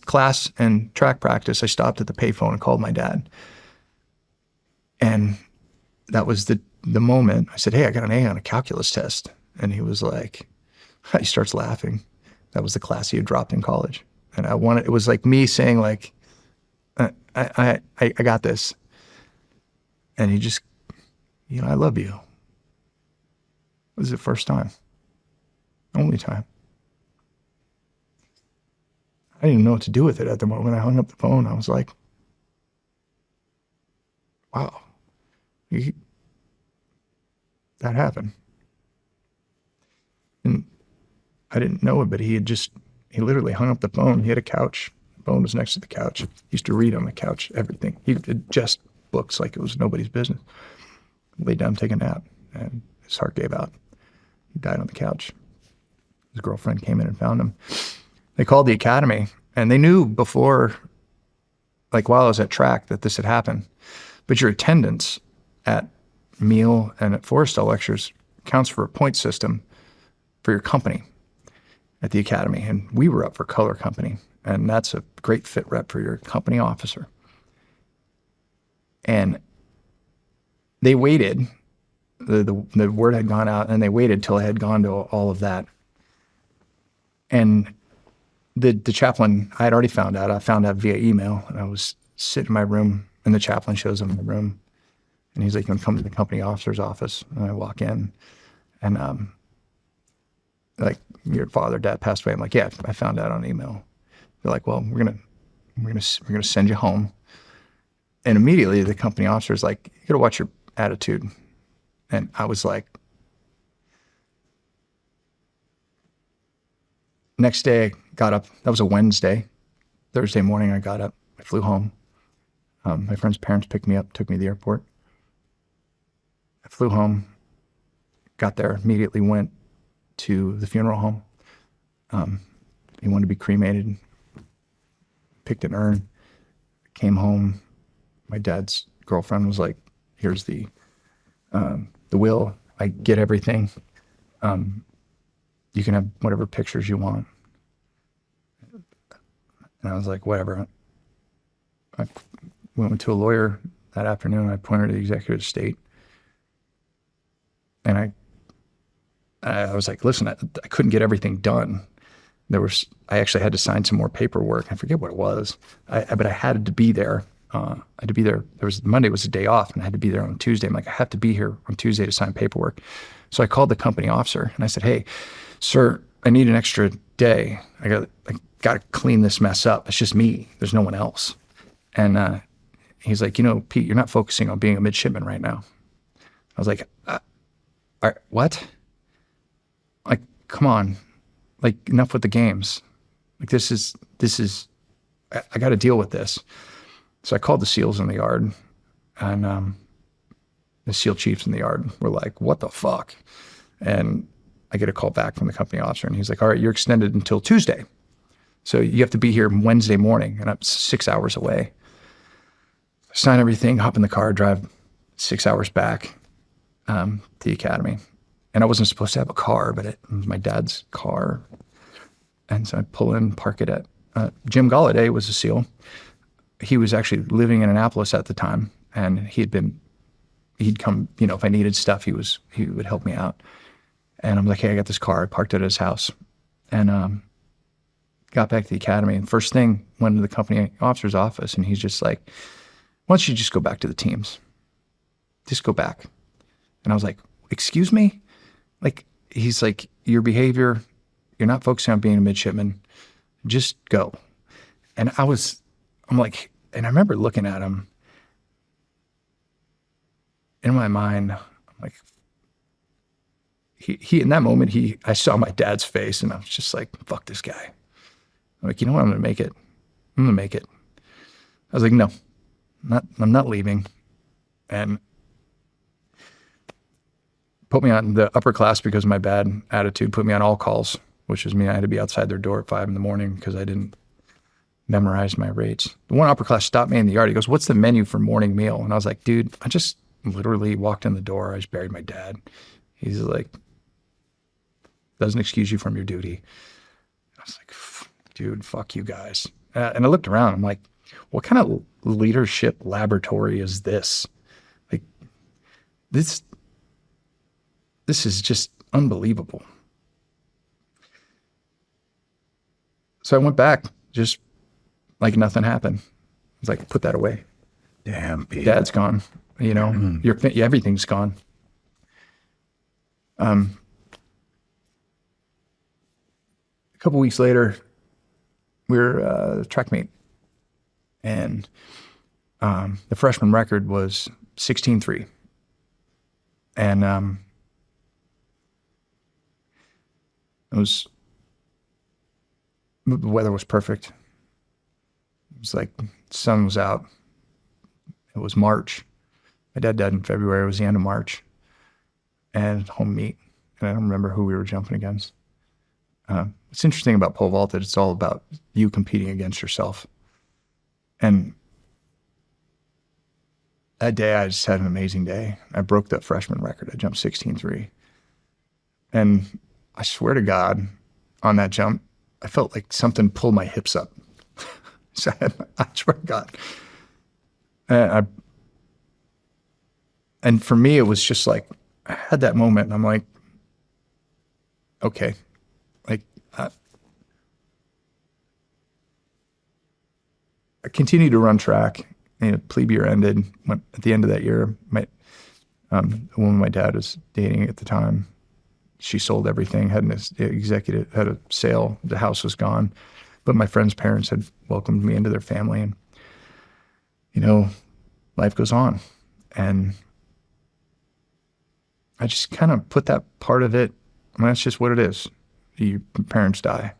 class and track practice. I stopped at the payphone and called my dad. And that was the moment I said, hey, I got an A on a calculus test. And he was like, he starts laughing. That was the class he had dropped in college. And it was like me saying like, I got this. And he just, I love you. It was the first time. Only time. I didn't even know what to do with it at the moment. I hung up the phone. I was like, wow, that happened. And I didn't know it, but he literally hung up the phone. He had a couch. The phone was next to the couch. He used to read on the couch, everything. He did just books like it was nobody's business. Laid down, take a nap, and his heart gave out. He died on the couch. His girlfriend came in and found him. They called the academy, and they knew before, like while I was at track, that this had happened. But your attendance at meal and at Forrestal lectures counts for a point system for your company at the academy. And we were up for color company, and that's a great fit rep for your company officer. And they waited, the word had gone out, and they waited till I had gone to all of that. And the chaplain, I had already found out. I found out via email, and I was sitting in my room, and the chaplain shows up in the room, and he's like, "You want to come to the company officer's office?" And I walk in, and like, "Your father, dad passed away." I'm like, "Yeah, I found out on email." They're like, "Well, we're gonna send you home." And immediately the company officer's like, "You gotta watch your attitude." And I was like, next day I got up, that was a Wednesday. Thursday morning I got up, I flew home. My friend's parents picked me up, took me to the airport. I flew home, got there, immediately went to the funeral home. He wanted to be cremated, picked an urn, came home. My dad's girlfriend was like, "Here's the will. I get everything. You can have whatever pictures you want." And I was like, whatever. I went to a lawyer that afternoon. I pointed to the executive state. And I was like, listen, I couldn't get everything done. I actually had to sign some more paperwork. I forget what it was. But I had to be there. I had to be there. Monday was a day off, and I had to be there on Tuesday. I'm like, I have to be here on Tuesday to sign paperwork. So I called the company officer, and I said, "Hey, sir, I need an extra day. I got to clean this mess up. It's just me. There's no one else." And he's like, "Pete, you're not focusing on being a midshipman right now." I was like, what? Like, come on. Like, enough with the games. Like, this is, I got to deal with this. So I called the SEALs in the yard, and the SEAL chiefs in the yard were like, "What the fuck?" And I get a call back from the company officer, and he's like, "All right, you're extended until Tuesday. So you have to be here Wednesday morning," and I'm 6 hours away. I sign everything, hop in the car, drive 6 hours back to the academy. And I wasn't supposed to have a car, but it was my dad's car. And so I pull in, park it at, Jim Galladay was a SEAL. He was actually living in Annapolis at the time, and he'd come, if I needed stuff, he would help me out. And I'm like, "Hey, I got this car." I parked it at his house, and got back to the academy. And first thing, went to the company officer's office, and he's just like, "Why don't you just go back to the teams? Just go back." And I was like, "Excuse me?" Like, he's like, "Your behavior, you're not focusing on being a midshipman. Just go." And I'm like, and I remember looking at him. In my mind, I'm like, he in that moment, I saw my dad's face, and I was just like, fuck this guy. I'm like, "You know what? I'm going to make it. I'm going to make it." I was like, "No, I'm not leaving." And put me on the upper class because of my bad attitude, put me on all calls, which was mean I had to be outside their door at 5 a.m. because I didn't memorize my rates. The one upper class stopped me in the yard. He goes, "What's the menu for morning meal?" And I was like, "Dude, I just literally walked in the door. I just buried my dad." He's like, "Doesn't excuse you from your duty." I was like, "Dude, fuck you guys." And I looked around. I'm like, what kind of leadership laboratory is this? Like, this is just unbelievable. So I went back, just like nothing happened. I was like, "Put that away. Damn, Pete. Dad's gone. Everything's gone." A couple weeks later, we were track meet, and the freshman record was 16-3. And the weather was perfect. It was like, the sun was out. It was March. My dad died in February. It was the end of March. And home meet. And I don't remember who we were jumping against. What's interesting about pole vaulted, it's all about you competing against yourself. And that day I just had an amazing day. I broke the freshman record. I jumped 16.3. And I swear to God, on that jump, I felt like something pulled my hips up. So I swear to God. And for me, it was just like, I had that moment and I'm like, okay, like I continued to run track. Plebe year ended. At the end of that year, the woman my dad was dating at the time, she sold everything, had a sale. The house was gone, but my friend's parents had welcomed me into their family, and life goes on. And I just kind of put that part of it. I mean, that's just what it is. Your parents die,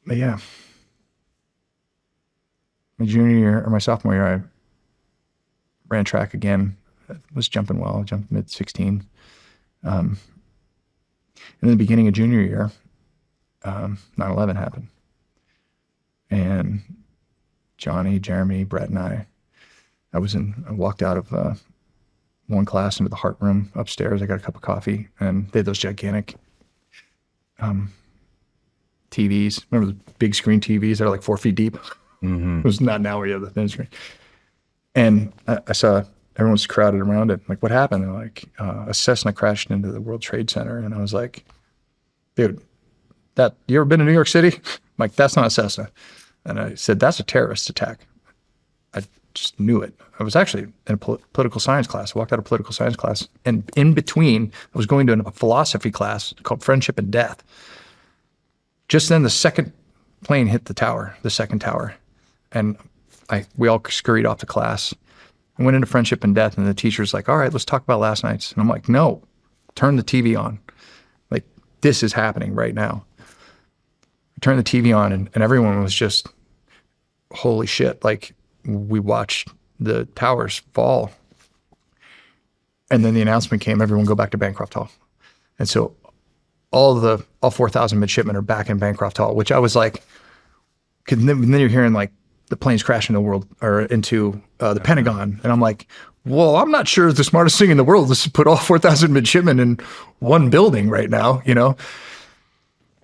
But yeah, my junior year or my sophomore year, I ran track again. I was jumping well. I jumped mid 16. In the beginning of junior year, 9/11 happened. And Johnny, Jeremy, Brett, and I walked out of one class into the heart room upstairs. I got a cup of coffee, and they had those gigantic TVs. Remember the big screen TVs that are like 4 feet deep? Mm-hmm. It was not now where you have the thin screen. And I saw everyone's crowded around it. Like, what happened? They're like, a Cessna crashed into the World Trade Center. And I was like, dude, you ever been to New York City? I'm like, that's not a Cessna. And I said, that's a terrorist attack. I just knew it. I was actually in a political science class. I walked out of political science class. And in between, I was going to a philosophy class called Friendship and Death. Just then the second plane hit the second tower. And we all scurried off to class. I went into Friendship and Death, and the teacher's like, all right, let's talk about last night's. And I'm like, no, turn the TV on. Like, this is happening right now. I turned the TV on, and everyone was just, holy shit. Like, we watched the towers fall. And then the announcement came, everyone go back to Bancroft Hall. And so all 4,000 midshipmen are back in Bancroft Hall, which I was like, then you're hearing like the planes crash into the Pentagon. And I'm like, well, I'm not sure the smartest thing in the world is to put all 4,000 midshipmen in one building right now,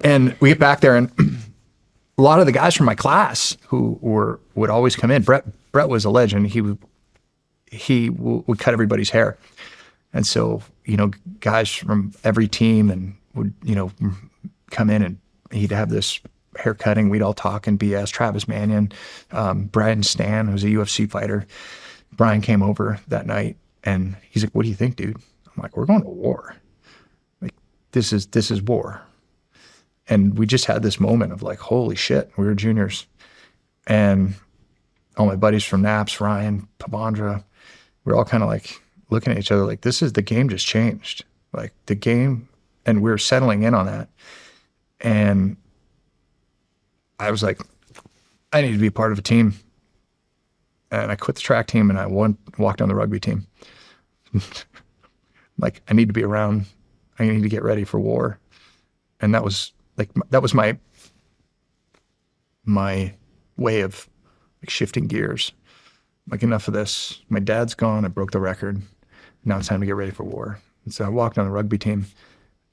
And we get back there, and a lot of the guys from my class who would always come in. Brett was a legend. He would cut everybody's hair. And so, guys from every team and would, come in, and he'd have this hair cutting. We'd all talk and BS. Travis Mannion, Brian Stan, who's a UFC fighter. Brian came over that night, and he's like, what do you think, dude? I'm like, we're going to war. Like, this is war. And we just had this moment of like, holy shit, we were juniors. And all my buddies from Naps, Ryan, Pabandra, we're all kind of like looking at each other like, the game just changed. Like, the game, and we were settling in on that. And I was like, I need to be a part of a team. And I quit the track team, and I walked on the rugby team. Like, I need to be around. I need to get ready for war. And that was my way of like shifting gears. Like, enough of this. My dad's gone. I broke the record. Now it's time to get ready for war. And so I walked on the rugby team.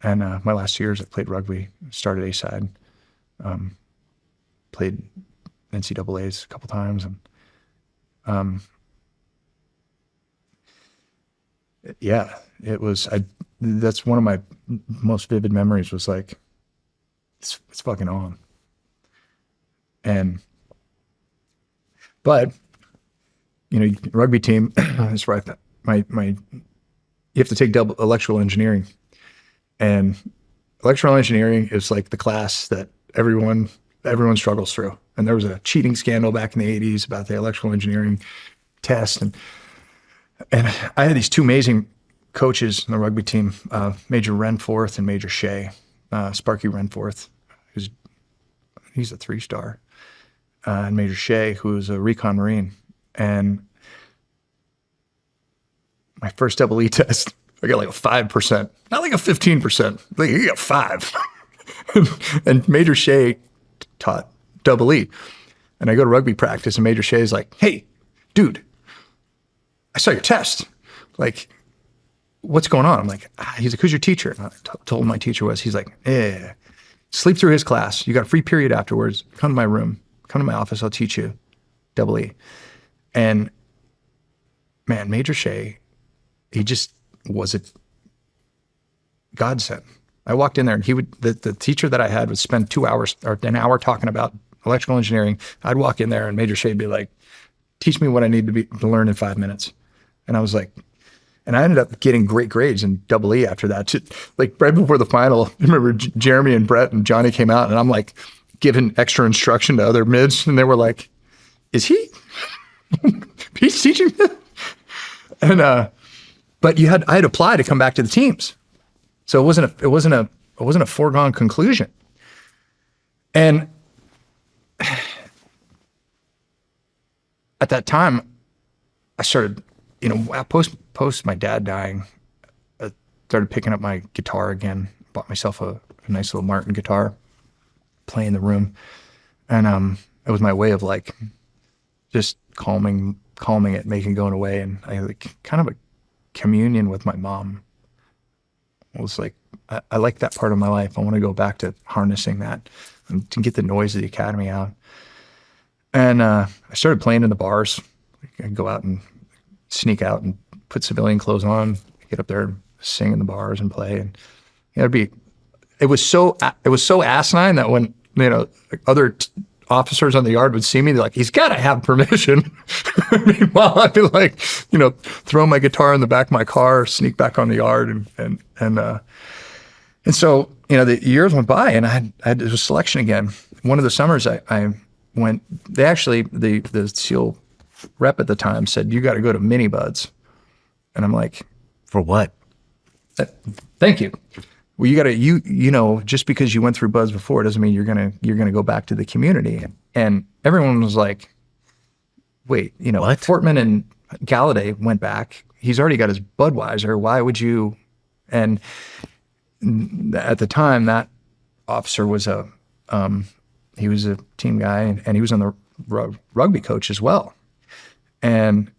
And my last 2 years, I played rugby. Started A-side. Played NCAAs a couple times. And yeah, it was. That's one of my most vivid memories. Was like, it's fucking on. But rugby team is right. You have to take double electrical engineering, and electrical engineering is like the class that everyone struggles through. And there was a cheating scandal back in the 80s about the electrical engineering test. And I had these two amazing coaches in the rugby team, Major Renforth and Major Shea. Sparky Renforth, he's a 3-star, and Major Shea, who's a recon Marine. And my first double E test, I got like a 5%, not like a 15%. Like, you got 5. And Major Shea taught double E. And I go to rugby practice and Major Shea's like, hey, dude, I saw your test. Like, what's going on? I'm like, he's like, who's your teacher? And I told him my teacher was, he's like, sleep through his class. You got a free period afterwards. Come to my room, come to my office. I'll teach you double E. And man, Major Shea, he just was a godsend. I walked in there and the teacher that I had would spend 2 hours or an hour talking about electrical engineering. I'd walk in there and Major Shea would be like, teach me what I need to learn in 5 minutes. And I was like, and I ended up getting great grades in double E after that. Like right before the final, I remember Jeremy and Brett and Johnny came out and I'm like giving extra instruction to other mids. And they were like, is he? He's teaching me? And, but I had applied to come back to the teams. So it wasn't a foregone conclusion. And at that time, I started, post my dad dying, I started picking up my guitar again, bought myself a nice little Martin guitar, play in the room. And it was my way of like just calming it, making it going away. And I like kind of a communion with my mom. It was like, I like that part of my life. I want to go back to harnessing that and to get the noise of the academy out. And I started playing in the bars. I'd go out and sneak out and put civilian clothes on, get up there and sing in the bars and play. And it was so asinine that when, other officers on the yard would see me, they're like, he's got to have permission. Meanwhile, I'd be like, throw my guitar in the back of my car, sneak back on the yard. And so, the years went by and I had a selection again. One of the summers I went, the SEAL rep at the time said, you got to go to Mini Buds. And I'm like, For what? thank you. Well, you got to, just because you went through Buds before doesn't mean you're gonna go back to the community. And everyone was like, wait, What? Fortman and Galladay went back. He's already got his Budweiser. Why would you? And at the time, that officer was he was a team guy and he was on the rugby coach as well. And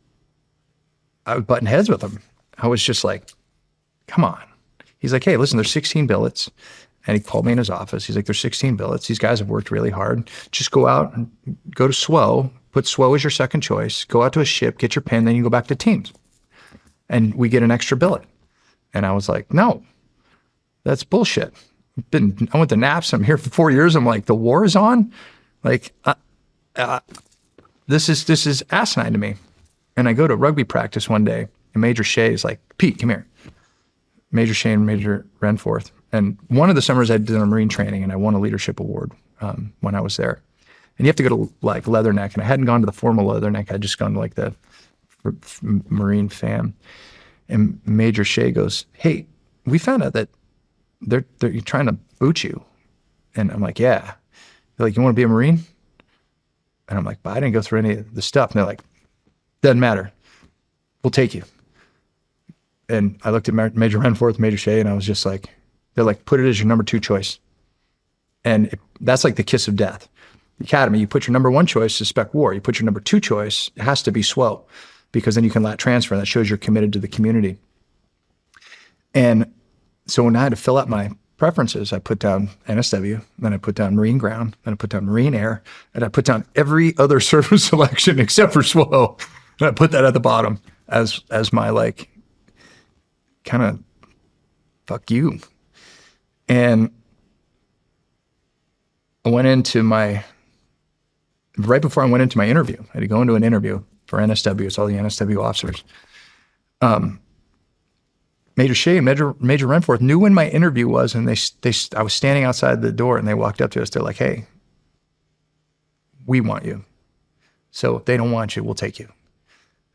I was butting heads with him. I was just like, come on. He's like, hey, listen, there's 16 billets. And he called me in his office. He's like, there's 16 billets. These guys have worked really hard. Just go out and go to SWO, put SWO as your second choice, go out to a ship, get your pin, then you go back to teams. And we get an extra billet. And I was like, no, that's bullshit. I went to NAPS. I'm here for 4 years. I'm like, the war is on? Like, this is asinine to me. And I go to rugby practice one day, and Major Shea is like, Pete, come here. Major Shea and Major Renforth. And one of the summers I did a Marine training, and I won a leadership award when I was there. And you have to go to like Leatherneck, and I hadn't gone to the formal Leatherneck. I'd just gone to like the Marine fam. And Major Shea goes, hey, we found out that they're trying to boot you. And I'm like, yeah. They're like, you want to be a Marine? And I'm like, but I didn't go through any of the stuff. And they're like, doesn't matter. We'll take you. And I looked at Major Renforth, Major Shea, and I was just like, they're like, put it as your number 2 choice. And that's like the kiss of death. The academy, you put your number 1 choice to spec war. You put your number 2 choice, it has to be SWO, because then you can lat transfer, and that shows you're committed to the community. And so when I had to fill out my preferences, I put down NSW, then I put down Marine Ground, then I put down Marine Air, and I put down every other service selection except for SWO. And I put that at the bottom as my like, kind of fuck you. And I went into right before I went into my interview, I had to go into an interview for NSW. It's all the NSW officers. Major Shea and Major Renforth knew when my interview was, and I was standing outside the door, and they walked up to us. They're like, hey, we want you. So if they don't want you, we'll take you.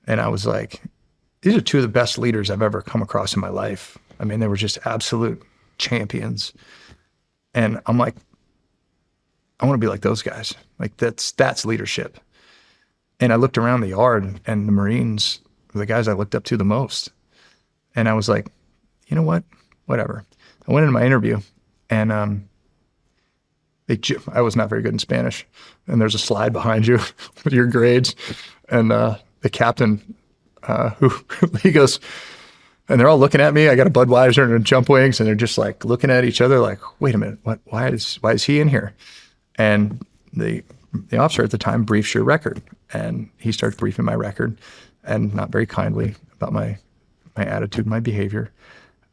And I was like, these are 2 of the best leaders I've ever come across in my life. I mean, they were just absolute champions. And I'm like, I want to be like those guys. Like that's leadership. And I looked around the yard, and the Marines were the guys I looked up to the most. And I was like, you know what? Whatever. I went into my interview, and I was not very good in Spanish, and there's a slide behind you with your grades, and the captain, who he goes, and they're all looking at me. I got a Budweiser and a Jump Wings, and they're just like looking at each other, like, wait a minute, what? Why is he in here? And the officer at the time briefs your record, and he starts briefing my record, and not very kindly about my attitude, my behavior,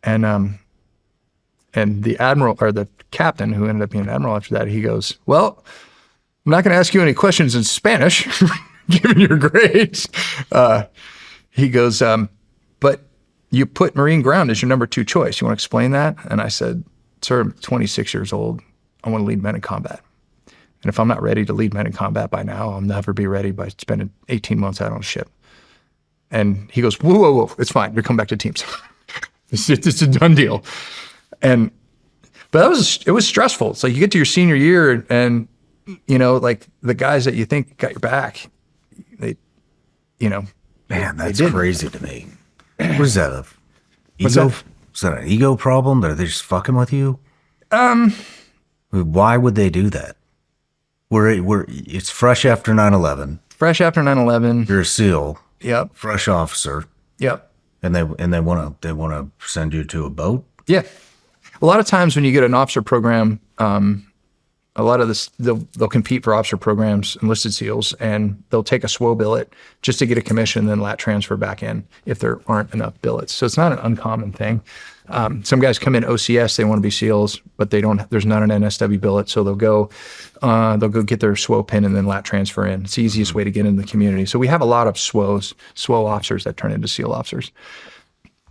and the admiral, or the captain, who ended up being an admiral after that, he goes, well, I'm not going to ask you any questions in Spanish, given your grades. He goes, but you put Marine Ground as your number 2 choice. You want to explain that? And I said, sir, I'm 26 years old. I want to lead men in combat. And if I'm not ready to lead men in combat by now, I'll never be ready by spending 18 months out on a ship. And he goes, whoa, whoa, whoa, it's fine. You're coming back to teams. It's a done deal. But it was stressful. It's like you get to your senior year and, like the guys that you think got your back, they, Man, that's didn't. crazy to me. What is that? What's Ego? that? Is that an ego problem? Are they just fucking with you? Why would they do that? It's fresh after 9/11. Fresh after 9/11. You're a SEAL, Yep. fresh officer, Yep. and they want to send you to a boat. Yeah. A lot of times when you get an officer program, a lot of this, they'll compete for officer programs, enlisted SEALs, and they'll take a SWO billet just to get a commission, then lat transfer back in if there aren't enough billets. So it's not an uncommon thing. Some guys come in OCS, they want to be SEALs, but there's not an NSW billet, so they'll go get their SWO pin and then lat transfer in. It's the easiest way to get into the community. So we have a lot of SWO officers that turn into SEAL officers.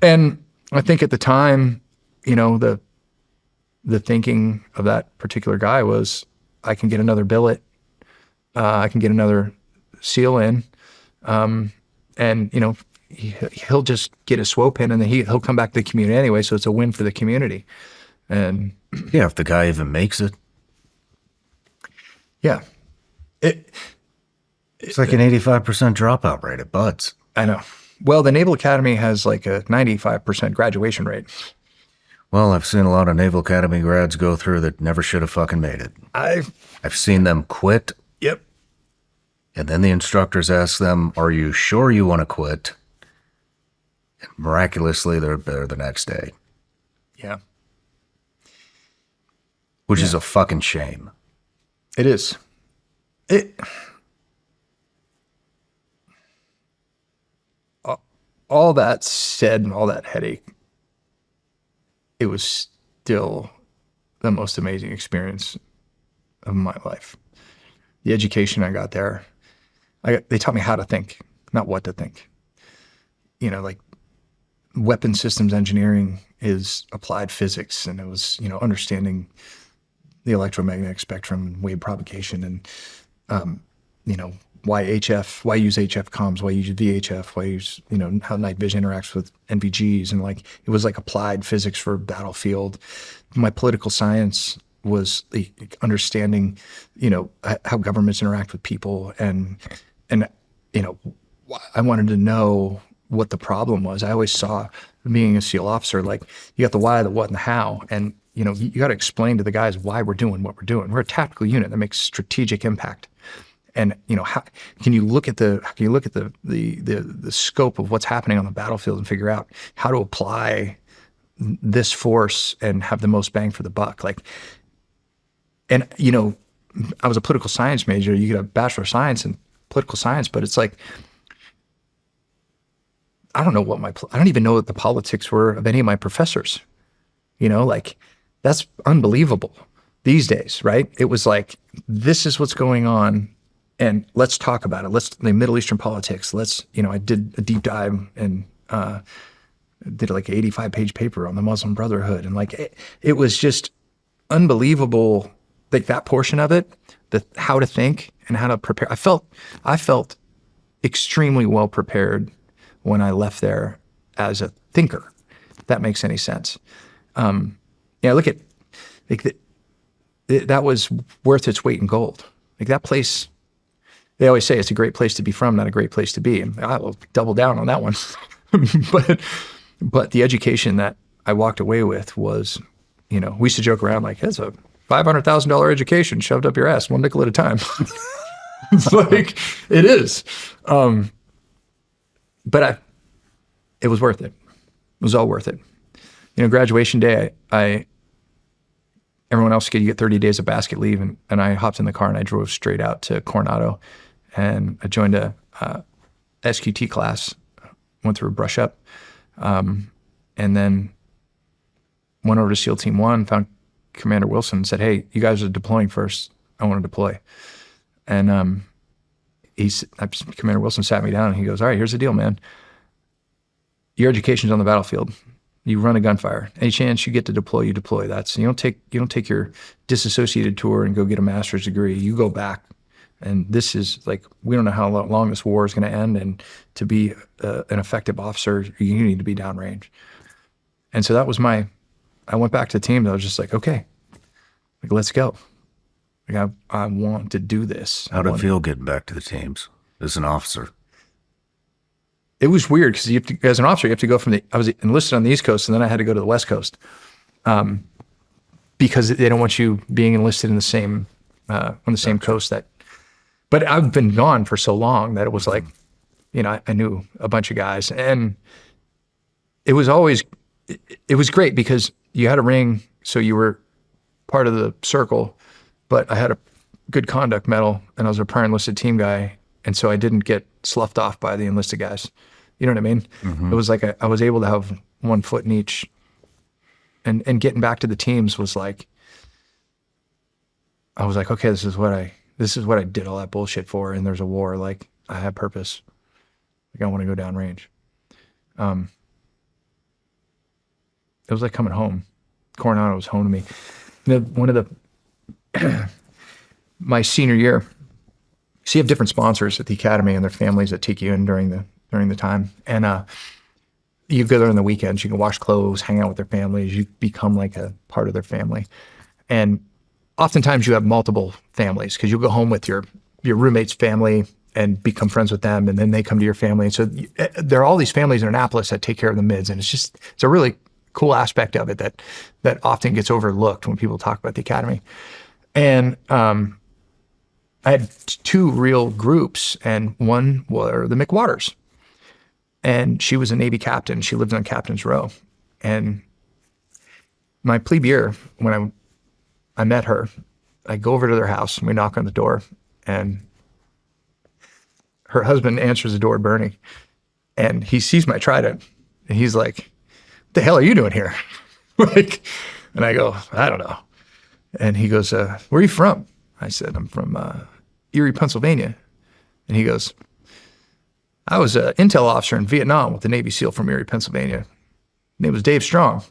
And I think at the time, the thinking of that particular guy was, I can get another billet, I can get another SEAL in, and he'll just get a SWO pin, and then he'll come back to the community anyway. So it's a win for the community. And Yeah, if the guy even makes it. yeah, It's like an 85% dropout rate at Buds. I know. Well, the Naval Academy has like a 95% graduation rate. Well, I've seen a lot of Naval Academy grads go through that never should have fucking made it. I've seen them quit, Yep. and then the instructors ask them, are you sure you want to quit? And miraculously, they're better the next day, Yeah, which is a fucking shame. it is. All that said and all that headache, it was still the most amazing experience of my life. The education I got there, they taught me how to think, not what to think. Like weapon systems engineering is applied physics, and it was, understanding the electromagnetic spectrum, wave propagation, and, why HF, why use HF comms, why use VHF, why use, how night vision interacts with NVGs. And like, it was like applied physics for battlefield. My political science was the understanding, how governments interact with people. And, I wanted to know what the problem was. I always saw being a SEAL officer, like you got the why, the what, and the how. And, you got to explain to the guys why we're doing what we're doing. We're a tactical unit that makes strategic impact. And how can you look at the scope of what's happening on the battlefield and figure out how to apply this force and have the most bang for the buck? I was a political science major. You get a Bachelor of Science in political science, but it's like, I don't even know what the politics were of any of my professors. That's unbelievable these days, right? It was like, this is what's going on, and let's talk about it. The Middle Eastern politics. I did a deep dive and did like an 85-page paper on the Muslim Brotherhood. And like, it was just unbelievable, like that portion of it, how to think and how to prepare. I felt extremely well prepared when I left there as a thinker, if that makes any sense. Look at, like, that was worth its weight in gold. Like that place, they always say it's a great place to be from, not a great place to be. And I will double down on that one. But the education that I walked away with was, we used to joke around like, that's a $500,000 education shoved up your ass, one nickel at a time. It's like, it is. But it was worth it. It was all worth it. You know, graduation day, everyone else you get 30 days of basket leave, and I hopped in the car and I drove straight out to Coronado, and I joined a SQT class, went through a brush up, and then went over to SEAL Team 1, found Commander Wilson, and said, hey, you guys are deploying first. I want to deploy. And Commander Wilson sat me down and he goes, all right, here's the deal, man. Your education's on the battlefield. You run a gunfire. Any chance you get to deploy, you deploy. You don't take your disassociated tour and go get a master's degree. You go back. And this is like, we don't know how long this war is going to end. And to be an effective officer, you need to be downrange. And so that was I went back to the team. I was just like, okay, like, let's go. Like, I want to do this. How did it feel getting back to the teams as an officer? It was weird because as an officer, you have to go I was enlisted on the East Coast, and then I had to go to the West Coast, because they don't want you being enlisted in the same on the same coast. But I've been gone for so long that it was like, you know, I knew a bunch of guys, and it was great because you had a ring, so you were part of the circle. But I had a good conduct medal, and I was a prior enlisted team guy, and so I didn't get sloughed off by the enlisted guys. You know what I mean? Mm-hmm. It was like I was able to have one foot in each. And getting back to the teams was like, I was like, okay, this is what I did all that bullshit for, and there's a war. Like, I have purpose. Like, I want to go downrange. It was like coming home. Coronado was home to me. You know, my senior year, so you have different sponsors at the academy and their families that take you in during the time. And you go there on the weekends, you can wash clothes, hang out with their families, you become like a part of their family. And oftentimes you have multiple families because you'll go home with your roommate's family and become friends with them, and then they come to your family. And so there are all these families in Annapolis that take care of the mids, and it's a really cool aspect of it that often gets overlooked when people talk about the academy. And I had two real groups, and one were the McWaters. And she was a Navy captain. She lived on Captain's Row. And my plebe year, when I met her, I go over to their house and we knock on the door, and her husband answers the door, Bernie, and he sees my trident, and he's like, "What the hell are you doing here?" Like, and I go, "I don't know." And he goes, "Where are you from?" I said, "I'm from Erie, Pennsylvania." And he goes, "I was an intel officer in Vietnam with the Navy SEAL from Erie, Pennsylvania. His name was Dave Strong."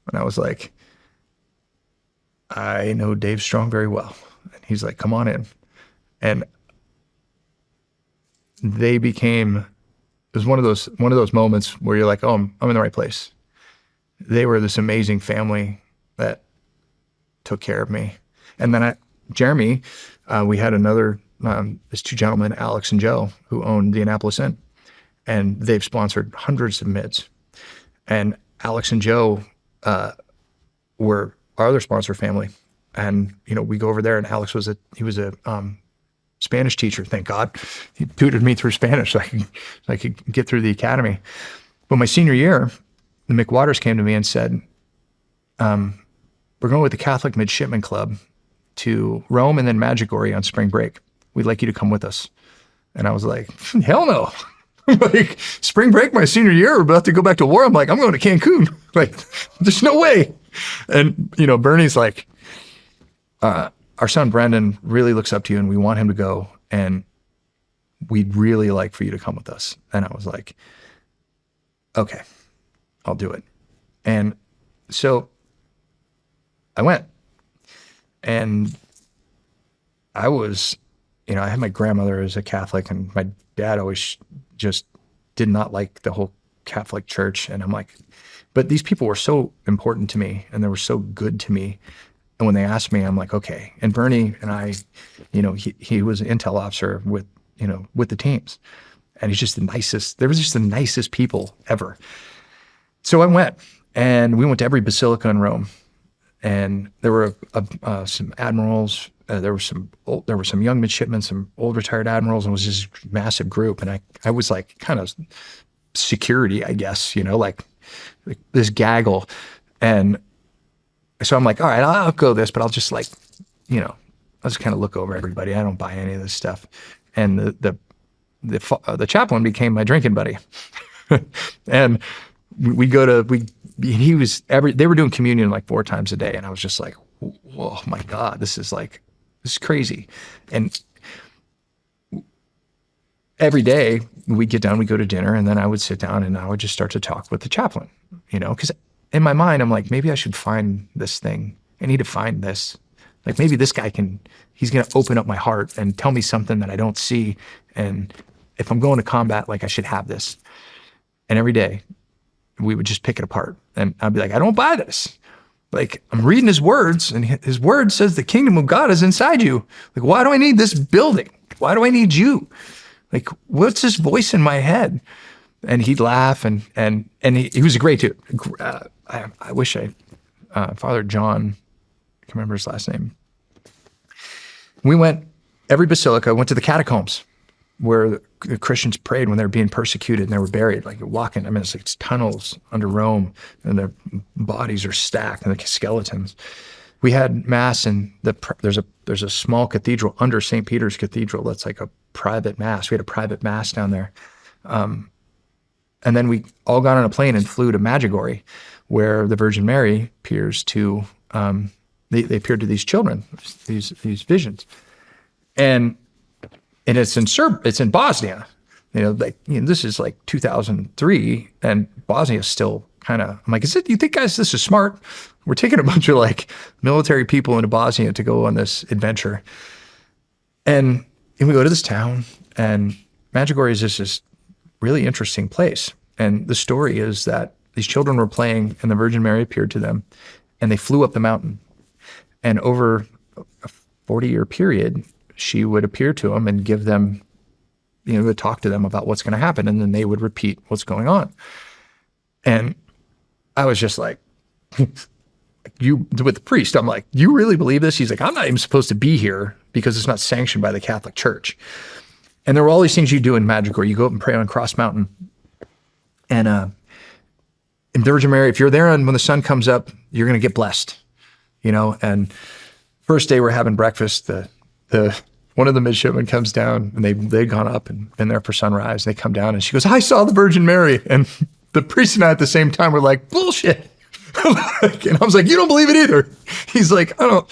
And I was like, "I know Dave Strong very well." And he's like, "Come on in." And they became, it was one of those moments where you're like, "Oh, I'm in the right place." They were this amazing family that took care of me. And then Jeremy, we had these two gentlemen, Alex and Joe, who owned the Annapolis Inn, and they've sponsored hundreds of mids. And Alex and Joe were our other sponsor family. And, you know, we go over there, and Alex was a Spanish teacher, thank God. He tutored me through Spanish so I could get through the academy. But my senior year, the McWaters came to me and said, "We're going with the Catholic Midshipman Club to Rome and then Medjugorje on spring break. We'd like you to come with us." And I was like, "Hell no." Like, spring break my senior year, we're about to go back to war. I'm like, "I'm going to Cancun." Like, there's no way. And, you know, Bernie's like, "Our son Brendan really looks up to you, and we want him to go, and we'd really like for you to come with us." And I was like, "Okay, I'll do it." And so I went, and I was, you know, I had my grandmother as a Catholic, and my dad always just did not like the whole Catholic Church. And I'm like, but these people were so important to me, and they were so good to me. And when they asked me, I'm like, okay. And Bernie and I, you know, he was an intel officer with the teams, and he's just the nicest. They were just the nicest people ever. So I went, and we went to every basilica in Rome, and there were some admirals. There were some young midshipmen, some old retired admirals, and it was this massive group. And I was like kind of security, I guess, like this gaggle. And so I'm like, all right, I'll go this, but I'll just like, I'll just kind of look over everybody. I don't buy any of this stuff. And the chaplain became my drinking buddy. And they were doing communion like 4 times a day. And I was just like, oh my God, this is crazy. And every day we'd get down, we'd go to dinner, and then I would sit down and I would just start to talk with the chaplain, because in my mind, I'm like, maybe I should find this thing. I need to find this. Like maybe this guy he's going to open up my heart and tell me something that I don't see. And if I'm going to combat, like I should have this. And every day we would just pick it apart. And I'd be like, I don't buy this. Like I'm reading his words, and his word says the kingdom of God is inside you. Like, why do I need this building? Why do I need you? Like, what's this voice in my head? And he'd laugh, and he was a great dude. I wish Father John, I can't remember his last name. We went, every basilica, went to the catacombs where the Christians prayed when they were being persecuted and they were buried, like walking. I mean, it's like tunnels under Rome, and their bodies are stacked and the skeletons. We had mass in there's a small cathedral under St. Peter's Cathedral that's like a private mass. We had a private mass down there. And then we all got on a plane and flew to Medjugorje, where the Virgin Mary appears to, they appeared to these children, these visions. And it's in Bosnia. This is like 2003, and Bosnia's still kind of, I'm like, you think, guys, this is smart? We're taking a bunch of like military people into Bosnia to go on this adventure. And we go to this town, and Medjugorje is just this really interesting place. And the story is that these children were playing, and the Virgin Mary appeared to them, and they flew up the mountain. And over a 40-year period, she would appear to them and give them, would talk to them about what's going to happen. And then they would repeat what's going on. And I was just like, with the priest, I'm like, you really believe this? He's like, I'm not even supposed to be here because it's not sanctioned by the Catholic Church. And there were all these things you do in Medjugorje. You go up and pray on Cross Mountain. And in Virgin Mary, if you're there when the sun comes up, you're going to get blessed, And first day we're having breakfast, one of the midshipmen comes down, and they'd gone up and been there for sunrise. They come down, and she goes, I saw the Virgin Mary. And the priest and I at the same time were like, bullshit. And I was like, you don't believe it either. He's like, I don't.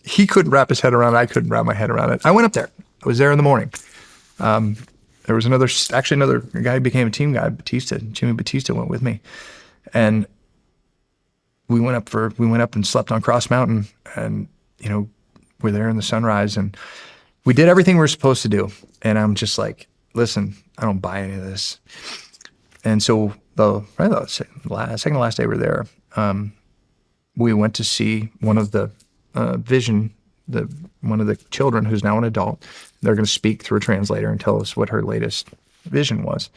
He couldn't wrap his head around it. I couldn't wrap my head around it. I went up there. I was there in the morning. There was another guy who became a team guy, Jimmy Batista went with me. And we went up and slept on Cross Mountain, and, we're there in the sunrise, and we did everything we were supposed to do. And I'm just like, listen, I don't buy any of this. And so the second to last day we were there, we went to see one of the one of the children who's now an adult. They're going to speak through a translator and tell us what her latest vision was.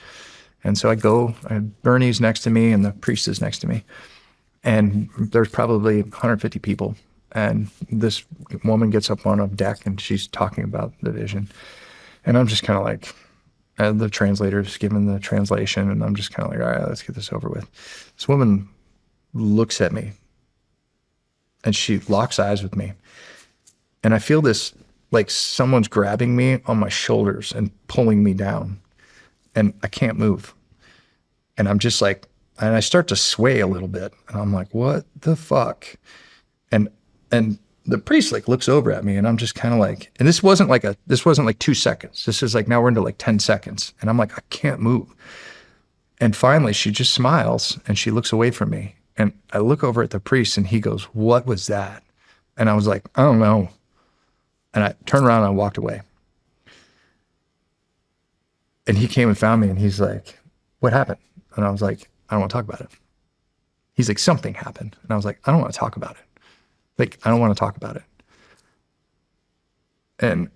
And so I had Bernie's next to me, and the priest is next to me. And there's probably 150 people. And this woman gets up on a deck, and she's talking about the vision. And I'm just kind of like, the translator's giving the translation, and I'm just kind of like, all right, let's get this over with. This woman looks at me, and she locks eyes with me. And I feel this, like someone's grabbing me on my shoulders and pulling me down, and I can't move. And I'm just like, and I start to sway a little bit, and I'm like, what the fuck? And the priest like looks over at me, and I'm just kind of like, and this wasn't like 2 seconds. This is like, now we're into like 10 seconds. And I'm like, I can't move. And finally she just smiles, and she looks away from me. And I look over at the priest, and he goes, what was that? And I was like, I don't know. And I turned around and I walked away. And he came and found me, and he's like, what happened? And I was like, I don't want to talk about it. He's like, something happened. And I was like, I don't want to talk about it. Like, I don't want to talk about it. And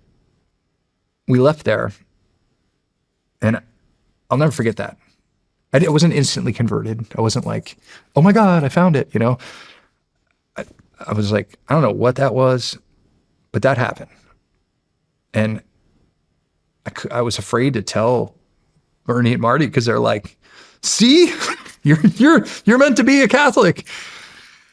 we left there, and I'll never forget that. I wasn't instantly converted. I wasn't like, oh my God, I found it, I was like, I don't know what that was, but that happened. And I was afraid to tell Bernie and Marty because they're like, see, you're meant to be a Catholic.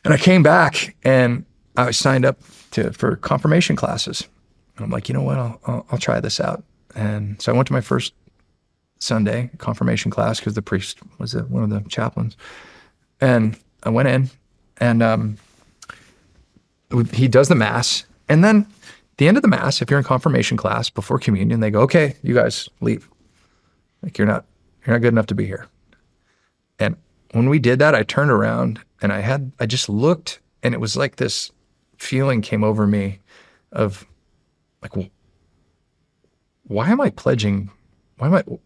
And I came back and I signed up for confirmation classes. And I'm like, you know what, I'll try this out. And so I went to my first Sunday confirmation class because the priest was one of the chaplains. And I went in and he does the mass. And then at the end of the mass, if you're in confirmation class before communion, they go, okay, you guys leave. Like you're not good enough to be here. And when we did that, I turned around and I just looked, and it was like this feeling came over me of like, well, why am I pledging? The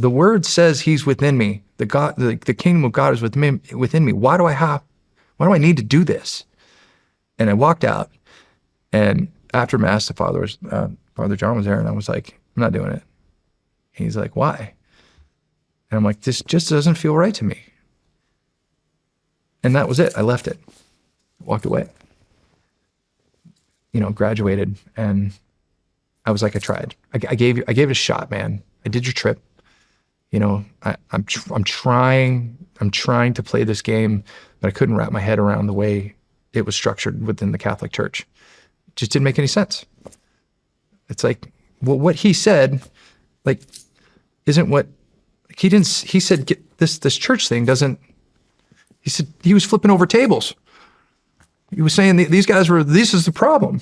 word says he's within me. The kingdom of God is within me. Why do I need to do this? And I walked out, and after mass, Father John was there, and I was like, I'm not doing it. He's like, why? And I'm like, this just doesn't feel right to me. And that was it. I left it, walked away, graduated. And I was like, I tried. I gave it a shot, man. I did your trip. I'm trying to play this game, but I couldn't wrap my head around the way it was structured within the Catholic Church. It just didn't make any sense. It's like, well, what he said, like, isn't what he didn't. He said this church thing doesn't. He said he was flipping over tables. He was saying these guys were. This is the problem,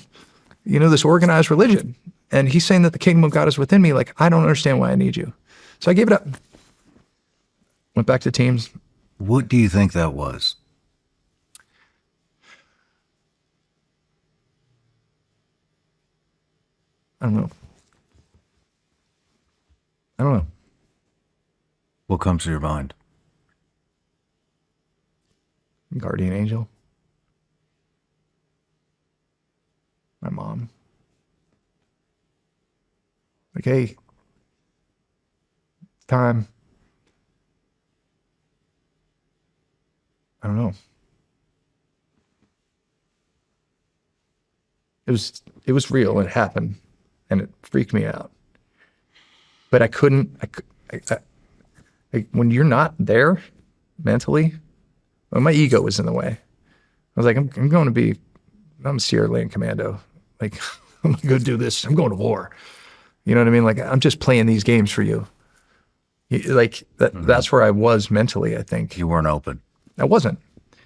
this organized religion. And he's saying that the kingdom of God is within me. Like, I don't understand why I need you. So I gave it up. Went back to teams. What do you think that was? I don't know. What comes to your mind? Guardian angel. My mom. Like, hey, time. I don't know. It was real. It happened, and it freaked me out. But I couldn't. When you're not there mentally, well, my ego was in the way. I was like, I'm a Sierra Leone commando. Like, I'm gonna go do this. I'm going to war. You know what I mean? Like, I'm just playing these games for you. Like that. Mm-hmm. That's where I was mentally. I think you weren't open. I wasn't. I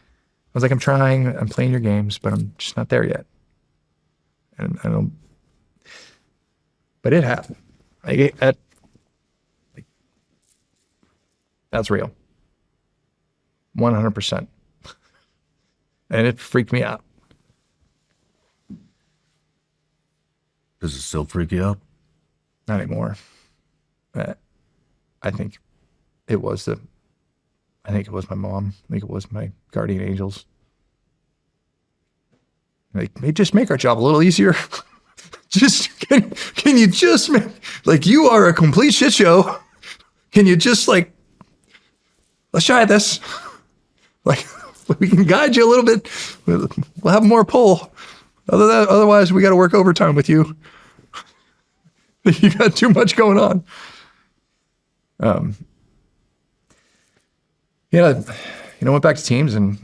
was like, I'm trying. I'm playing your games, but I'm just not there yet. And I don't. But it happened. That's real. 100%. And it freaked me out. Does it still freak you out? Not anymore. I think it was my mom. I think it was my guardian angels. Like, they just make our job a little easier. Can you just make, like, you are a complete shit show. Can you just, like, let's try this. Like, we can guide you a little bit. We'll have more pull. Otherwise, we got to work overtime with you. You got too much going on. Went back to teams, and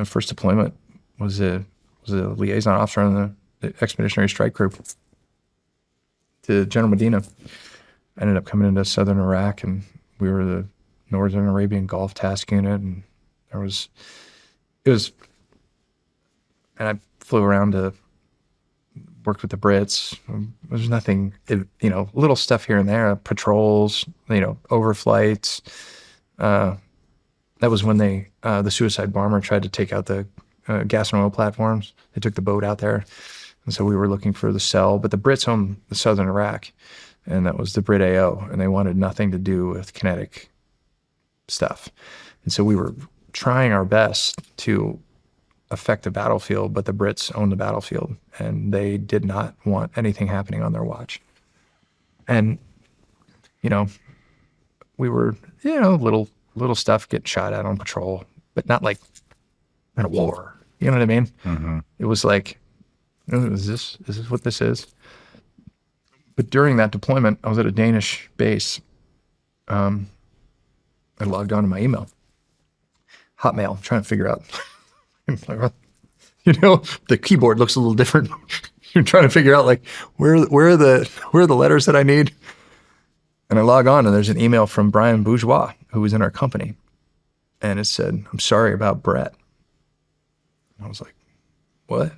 first deployment was a liaison officer on the expeditionary strike group to General Medina. I ended up coming into southern Iraq, and we were the Northern Arabian Gulf Task Unit, and and I flew around to worked with the Brits. There's nothing, little stuff here and there, patrols, overflights. That was when the suicide bomber tried to take out the gas and oil platforms. They took the boat out there. And so we were looking for the cell, but the Brits owned the southern Iraq, and that was the Brit AO, and they wanted nothing to do with kinetic stuff. And so we were trying our best to affect the battlefield, but the Brits owned the battlefield, and they did not want anything happening on their watch. And, we were, little stuff get shot at on patrol, but not like in a war. You know what I mean? Mm-hmm. It was like, is this what this is? But during that deployment, I was at a Danish base. I logged on to my email, Hotmail, trying to figure out, the keyboard looks a little different. You're trying to figure out like, where are the letters that I need? And I log on and there's an email from Brian Bourgeois, who was in our company. And it said, I'm sorry about Brett. And I was like, what?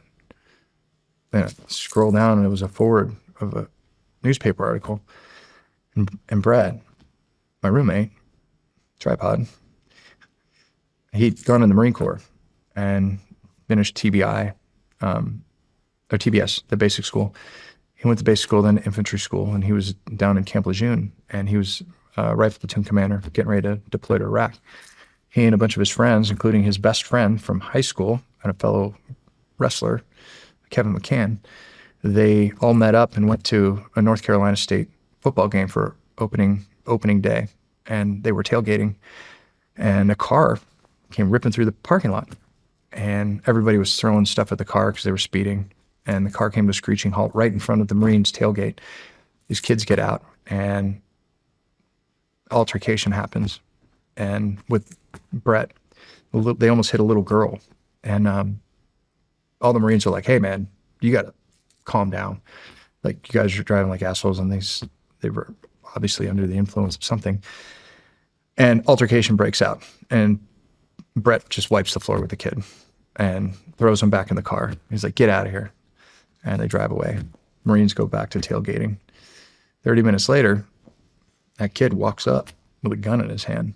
And I scroll down and it was a forward of a newspaper article. And Brad, my roommate, tripod, he'd gone in the Marine Corps and finished TBI, or TBS, the basic school. He went to basic school, then infantry school, and he was down in Camp Lejeune, and he was rifle platoon commander, getting ready to deploy to Iraq. He and a bunch of his friends, including his best friend from high school and a fellow wrestler, Kevin McCann, they all met up and went to a North Carolina State football game for opening day, and they were tailgating, and a car came ripping through the parking lot, and everybody was throwing stuff at the car because they were speeding, and the car came to a screeching halt right in front of the Marines' tailgate. These kids get out, and altercation happens, and with Brett, they almost hit a little girl, and all the Marines are like, "Hey, man, you got to calm down. Like, you guys are driving like assholes," and they were obviously under the influence of something. And altercation breaks out, and Brett just wipes the floor with the kid and throws him back in the car. He's like, "Get out of here." And they drive away. Marines go back to tailgating. 30 minutes later, that kid walks up with a gun in his hand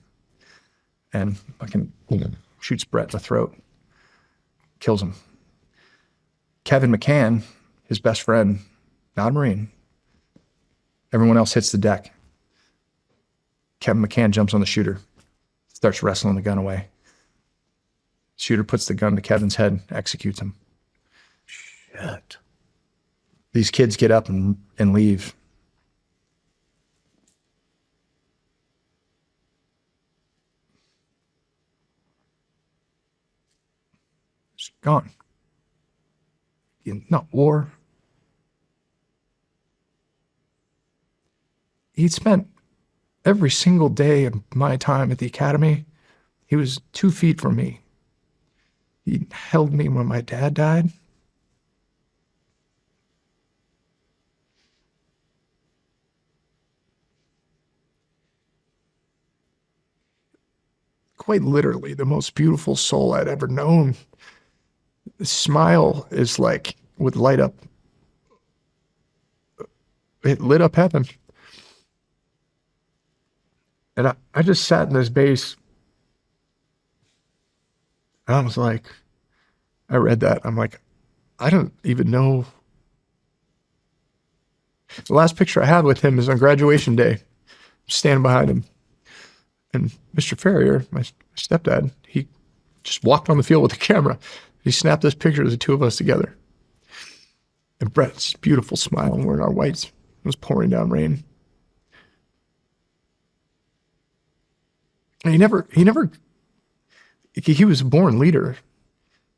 and fucking shoots Brett in the throat, kills him. Kevin McCann, his best friend, not a Marine, everyone else hits the deck. Kevin McCann jumps on the shooter, starts wrestling the gun away. Shooter puts the gun to Kevin's head, executes him. Shit. These kids get up and leave. It's gone. Not war. He'd spent every single day of my time at the academy. He was 2 feet from me. He held me when my dad died. Quite literally the most beautiful soul I'd ever known. The smile is like, would light up. It lit up heaven. And I just sat in this base. And I was like, I read that. I'm like, I don't even know. The last picture I had with him is on graduation day. I'm standing behind him. And Mr. Ferrier, my stepdad, he just walked on the field with the camera. He snapped this picture of the two of us together. And Brett's beautiful smile, and we're in our whites. It was pouring down rain. And he was a born leader.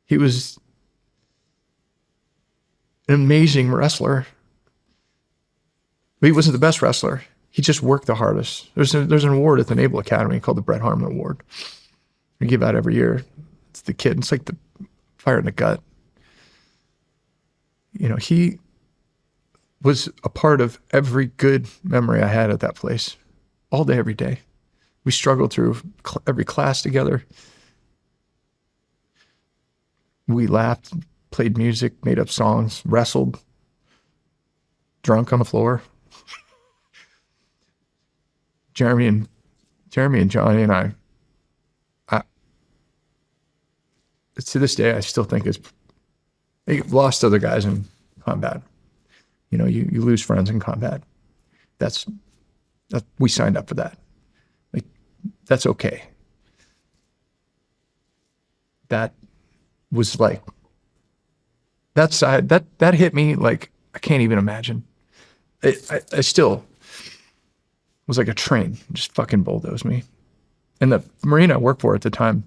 He was an amazing wrestler. But he wasn't the best wrestler. He just worked the hardest. There's an award at the Naval Academy called the Brett Harmon Award. We give out every year. It's the kid. It's like the fire in the gut. He was a part of every good memory I had at that place. All day, every day. We struggled through every class together. We laughed, played music, made up songs, wrestled, drunk on the floor. Jeremy and Johnny and I to this day, I still think I've lost other guys in combat. You lose friends in combat. We signed up for that. Like, that's okay. That was like, that side, that hit me like, I can't even imagine. I still was like a train, just fucking bulldozed me. And the Marine I worked for at the time,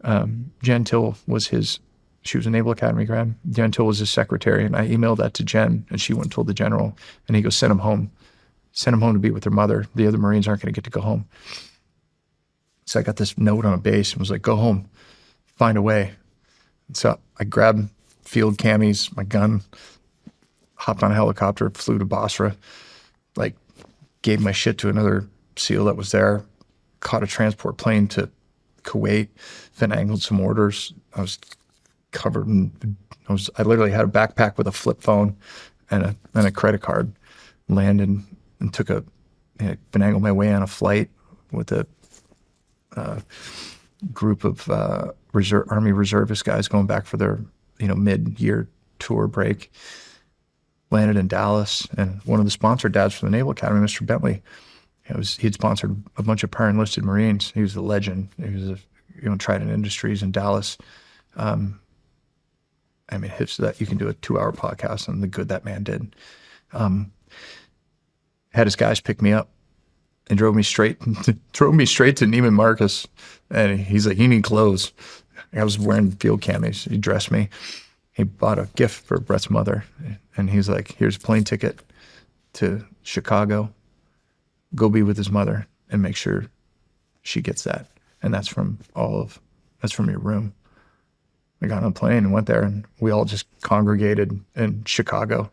Jen Till was she was a Naval Academy grad. Jen Till was his secretary, and I emailed that to Jen, and she went and told the general, and he goes, send him home to be with their mother. The other Marines aren't going to get to go home. So I got this note on a base and was like, go home, find a way. And so I grabbed field camis, my gun, hopped on a helicopter, flew to Basra, like gave my shit to another SEAL that was there, caught a transport plane to Kuwait, finagled some orders. I was covered in, I literally had a backpack with a flip phone and a credit card, landed and finagled my way on a flight with a group of Army reservist guys going back for their mid-year tour break. Landed in Dallas, and one of the sponsor dads from the Naval Academy, Mr. Bentley, he'd sponsored a bunch of prior enlisted Marines. He was a legend. He was Trident Industries in Dallas. I mean, hits that you can do a 2-hour podcast on the good that man did. Had his guys pick me up and drove me straight to Neiman Marcus. And he's like, you need clothes. I was wearing field camis. He dressed me. He bought a gift for Brett's mother. And he's like, here's a plane ticket to Chicago. Go be with his mother and make sure she gets that. And that's from your room. I got on a plane and went there, and we all just congregated in Chicago.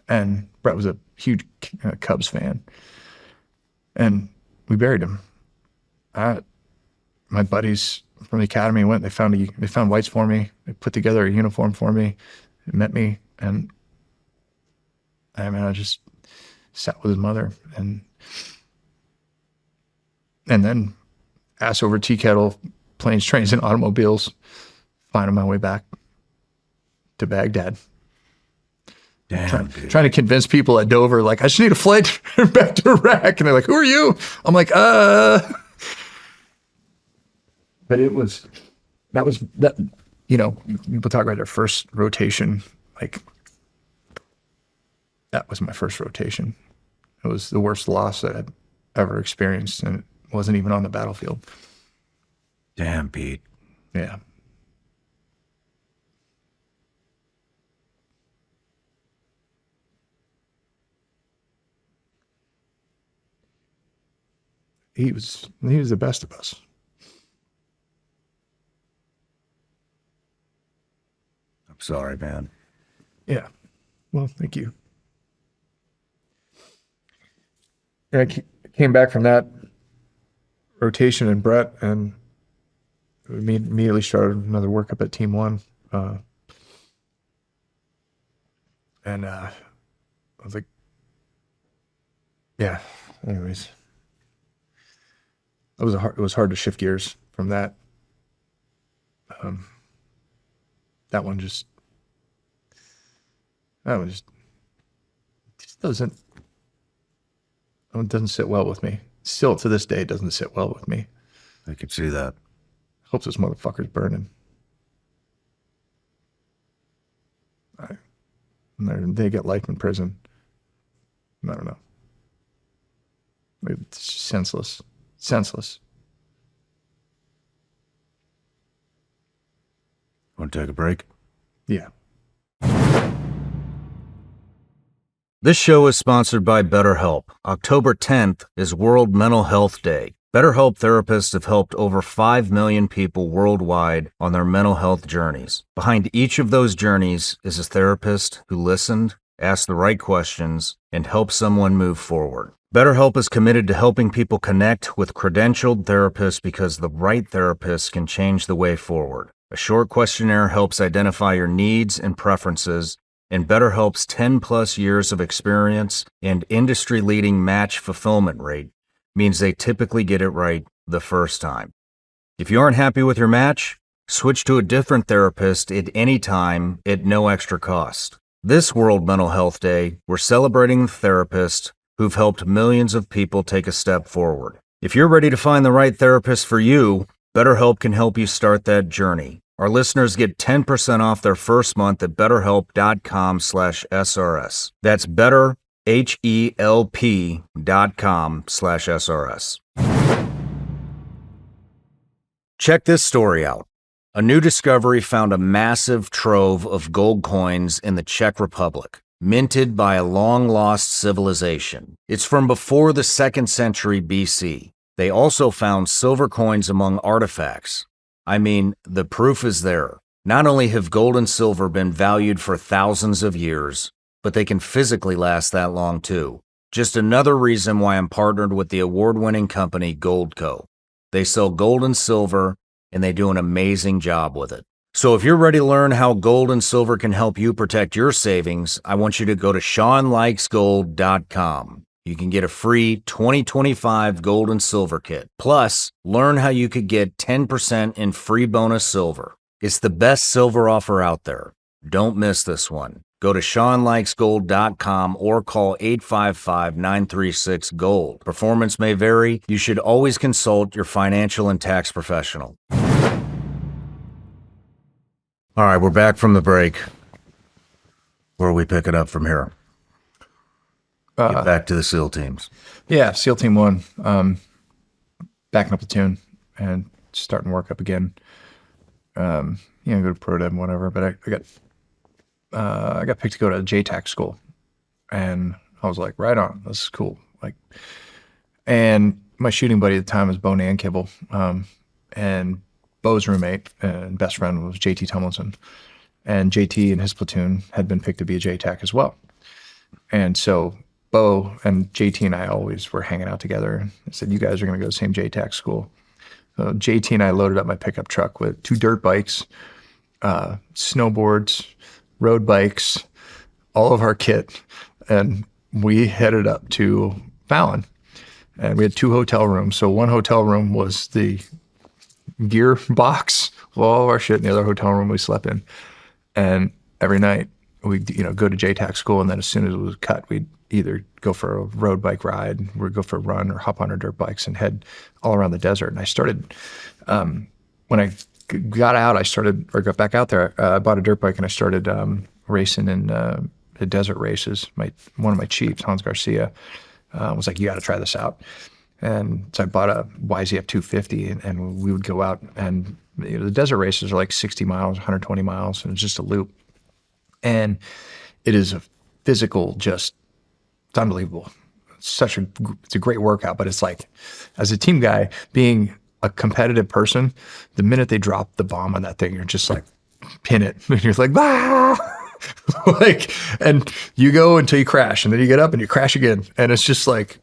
And Brett was a huge Cubs fan. And we buried him. My buddies from the academy went. They found whites for me. They put together a uniform for me. They met me, and I just sat with his mother, and then ass over tea kettle, planes, trains, and automobiles, finding my way back to Baghdad. Damn, trying to convince people at Dover, like, I just need a flight back to Iraq. And they're like, who are you? I'm like, But people talk about their first rotation. Like, that was my first rotation. It was the worst loss that I'd ever experienced, and it wasn't even on the battlefield. Damn, Pete. Yeah. He was the best of us. I'm sorry, man. Yeah. Well, thank you. I came back from that rotation in Brett, and we immediately started another workup at Team 1. And I was like, yeah, anyways. It was hard to shift gears from that. That one just doesn't sit well with me. Still to this day, it doesn't sit well with me. I could see that. Hope this motherfucker's burning. They get life in prison. I don't know. It's senseless. Want to take a break? Yeah. This show is sponsored by BetterHelp. October 10th is World Mental Health Day. BetterHelp therapists have helped over 5 million people worldwide on their mental health journeys. Behind each of those journeys is a therapist who listened, asked the right questions, and helped someone move forward. BetterHelp is committed to helping people connect with credentialed therapists because the right therapist can change the way forward. A short questionnaire helps identify your needs and preferences, and BetterHelp's 10-plus years of experience and industry-leading match fulfillment rate means they typically get it right the first time. If you aren't happy with your match, switch to a different therapist at any time at no extra cost. This World Mental Health Day, we're celebrating the therapists who've helped millions of people take a step forward. If you're ready to find the right therapist for you, BetterHelp can help you start that journey. Our listeners get 10% off their first month at betterhelp.com/SRS. That's betterhelp.com/SRS. Check this story out. A new discovery found a massive trove of gold coins in the Czech Republic, minted by a long-lost civilization. It's from before the 2nd century BC. They also found silver coins among artifacts. I mean, the proof is there. Not only have gold and silver been valued for thousands of years, but they can physically last that long too. Just another reason why I'm partnered with the award-winning company Goldco. They sell gold and silver, and they do an amazing job with it. So if you're ready to learn how gold and silver can help you protect your savings, I want you to go to ShawnLikesGold.com. You can get a free 2025 gold and silver kit. Plus, learn how you could get 10% in free bonus silver. It's the best silver offer out there. Don't miss this one. Go to ShawnLikesGold.com or call 855-936-GOLD. Performance may vary. You should always consult your financial and tax professional. All right, we're back from the break. Where are we picking up from here? Get back to the SEAL teams. Yeah, SEAL Team 1. Back in a platoon and starting work up again. Go to pro dev and whatever. But I got picked to go to JTAC school, and I was like, right on, this is cool. And my shooting buddy at the time was Bo Nankibble, and Bo's roommate and best friend was JT Tomlinson, and JT and his platoon had been picked to be a JTAC as well. And so Bo and JT and I always were hanging out together. I said, you guys are going to go to the same JTAC school. So JT and I loaded up my pickup truck with 2 dirt bikes, snowboards, road bikes, all of our kit, and we headed up to Fallon. And we had 2 hotel rooms. So one hotel room was the gear box with all of our shit, and the other hotel room we slept in. And every night we'd go to JTAC school, and then as soon as it was cut, we'd either go for a road bike ride, we'd go for a run, or hop on our dirt bikes and head all around the desert. And I started, when I got out, got back out there, I bought a dirt bike and I started racing in the desert races. One of my chiefs, Hans Garcia, was like, you got to try this out. And so I bought a YZF 250, and we would go out, and the desert races are like 60 miles, 120 miles, and it's just a loop. And it is a physical, it's unbelievable. It's a great workout, but it's like, as a team guy, being a competitive person, the minute they drop the bomb on that thing, you're just like, pin it. And you're like, ah! And you go until you crash, and then you get up and you crash again. And it's just like,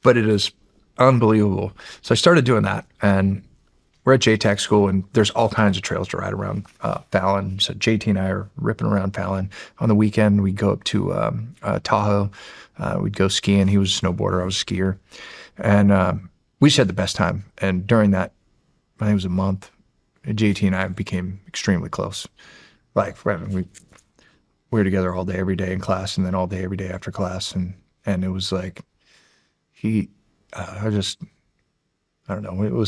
but it is unbelievable. So I started doing that, and we're at JTAC school, and there's all kinds of trails to ride around Fallon. So JT and I are ripping around Fallon. On the weekend, we'd go up to Tahoe. We'd go skiing. He was a snowboarder. I was a skier. And we just had the best time. And during that, I think it was a month, JT and I became extremely close. We were together all day, every day in class, and then all day, every day after class. And it was like, I don't know.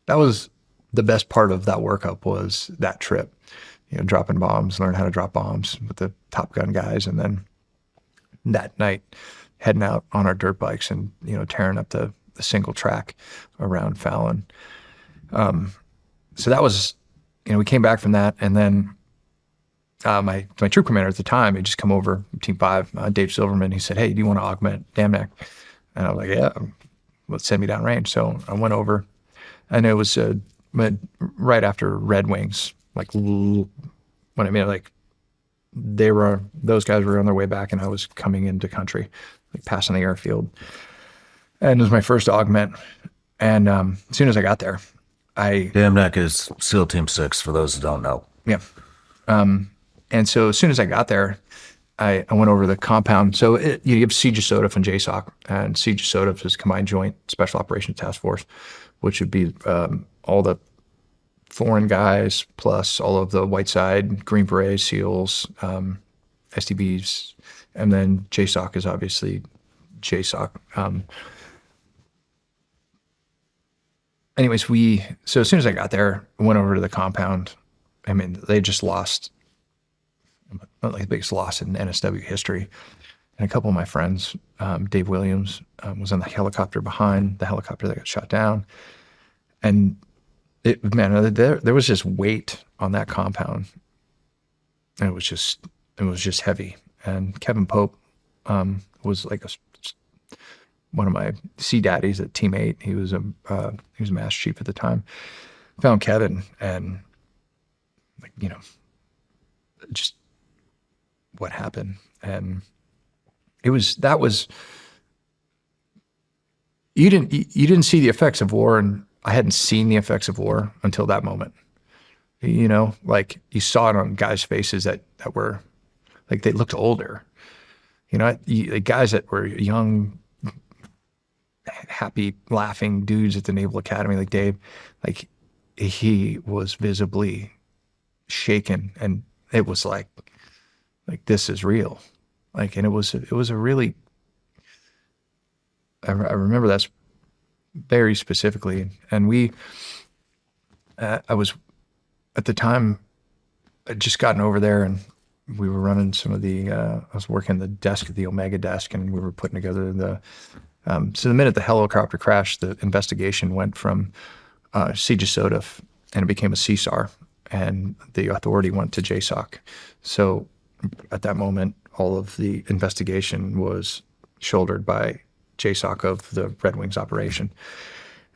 That was the best part of that workup, was that trip, dropping bombs, learn how to drop bombs with the Top Gun guys. And then that night, heading out on our dirt bikes and, tearing up the single track around Fallon. So that was, we came back from that. And then my troop commander at the time had just come over, Team 5, Dave Silverman. He said, hey, do you want to augment Damneck? And I was like, yeah, let's send me downrange. So I went over, and it was right after Red Wings. Those guys were on their way back, and I was coming into country, passing the airfield. And it was my first augment. And as soon as I got there, Damneck is SEAL Team 6, for those who don't know. Yeah. And so as soon as I got there, I went over the compound. So you have CJSOTF and JSOC, and CJSOTF is Combined Joint Special Operations Task Force, which would be all the foreign guys plus all of the white side, Green Berets, SEALs, STBs, and then JSOC is obviously JSOC. Anyways, so as soon as I got there, I went over to the compound. I mean, they just lost, not like the biggest loss in NSW history. And a couple of my friends, Dave Williams was on the helicopter behind the helicopter that got shot down. And There was just weight on that compound. And it was just heavy. And Kevin Pope was like one of my sea daddies at Team 8. He was a master chief at the time. Found Kevin and just what happened. And you didn't see the effects of war, and I hadn't seen the effects of war until that moment. Like you saw it on guys' faces that were like, they looked older. The guys that were young, happy, laughing dudes at the Naval Academy, like Dave, like he was visibly shaken, and it was like this is real. Like, and it was a really, I remember that very specifically. And I was, at the time, I'd just gotten over there, and we were running some of I was working the desk at the Omega desk, and we were putting together so the minute the helicopter crashed, the investigation went from Siege of Sodef, and it became a CSAR, and the authority went to JSOC. So at that moment, all of the investigation was shouldered by JSOC of the Red Wings operation.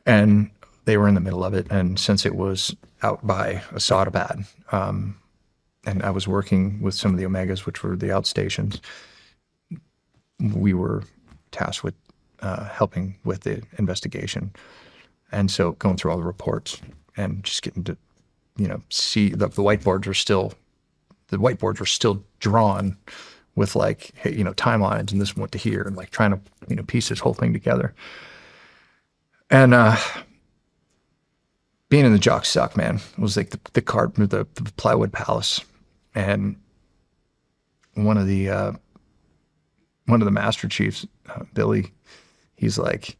And they were in the middle of it. And since it was out by Asadabad, and I was working with some of the Omegas, which were the outstations, we were tasked with helping with the investigation. And so going through all the reports and just getting to, see the whiteboards were still drawn with like, hey, timelines, and this went to here, and like trying to, piece this whole thing together. And being in the jock suck, man, it was like the plywood palace. And one of the master chiefs, Billy, he's like,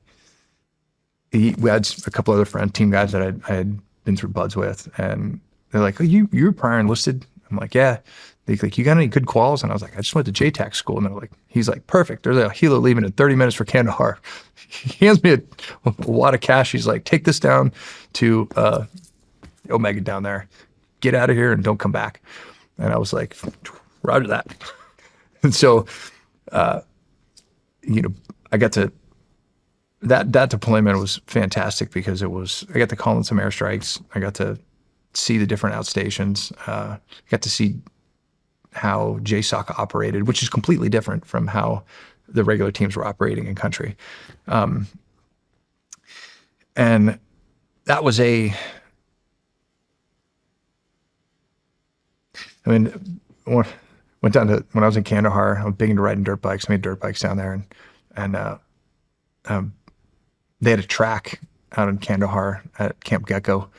we had a couple other team guys that I had been through buds with, and they're like, "Oh, you were prior enlisted?" I'm like, "Yeah." They're like, "You got any good quals?" And I was like, "I just went to JTAC school." And they're like, he's like, "Perfect. There's a helo leaving in 30 minutes for Kandahar." He hands me a wad of cash. He's like, "Take this down to Omega down there. Get out of here and don't come back." And I was like, "Roger that." And so, I got to, that deployment was fantastic, because I got to call in some airstrikes. I got to see the different outstations. Got to see how JSOC operated, which is completely different from how the regular teams were operating in country. And that was went down to, when I was in Kandahar, I was big into riding dirt bikes. I made dirt bikes down there, and they had a track out in Kandahar at Camp Gecko,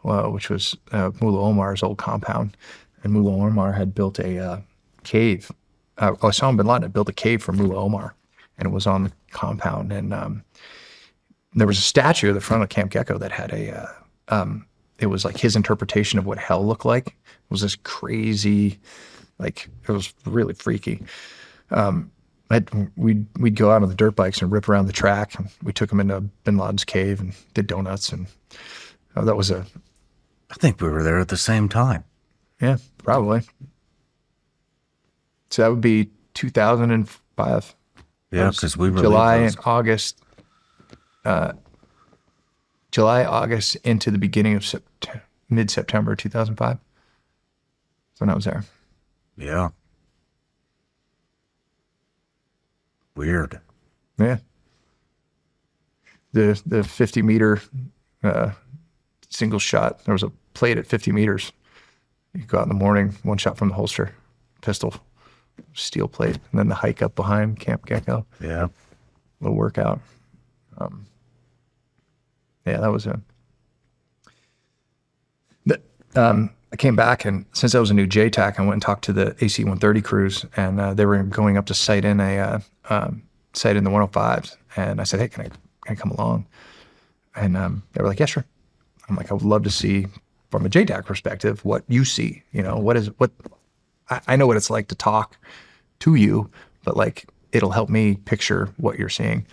which was Mullah Omar's old compound. And Mullah Omar had built a cave. Osama bin Laden had built a cave for Mullah Omar, and it was on the compound. And there was a statue at the front of Camp Gecko that had it was like his interpretation of what hell looked like. It was this crazy, like, it was really freaky. We'd go out on the dirt bikes and rip around the track. And we took him into bin Laden's cave and did donuts. And that was I think we were there at the same time. Yeah, probably. So that would be 2005. Yeah, because we were July and August. July, August into the beginning of mid-September 2005. That's when I was there. Yeah. Weird. Yeah. The 50-meter single shot. There was a plate at 50 meters. You go out in the morning, one shot from the holster, pistol, steel plate, and then the hike up behind Camp Gecko. Yeah. Little workout. Yeah, that was I came back, and since I was a new JTAC, I went and talked to the AC-130 crews, and they were going up to sight in the 105s. And I said, "Hey, can I come along?" And they were like, "Yeah, sure." I'm like, "I would love to see, from a JTAC perspective, what you see. I know what it's like to talk to you, but like, it'll help me picture what you're seeing."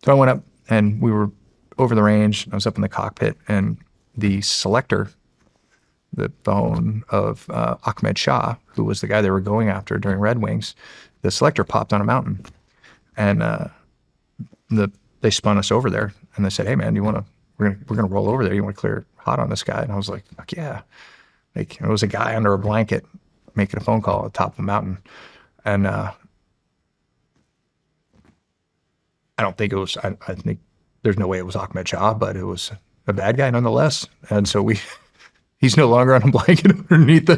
So I went up, and we were over the range. I was up in the cockpit, and the selector, the phone of Ahmed Shah, who was the guy they were going after during Red Wings, the selector popped on a mountain, and they spun us over there, and they said, "Hey man, we're gonna roll over there. You want to clear hot on this guy?" And I was like, "Fuck yeah!" Like, it was a guy under a blanket making a phone call at the top of the mountain, and I don't think it was. I think there's no way it was Ahmed Shah, but it was a bad guy nonetheless. And so he's no longer on a blanket laying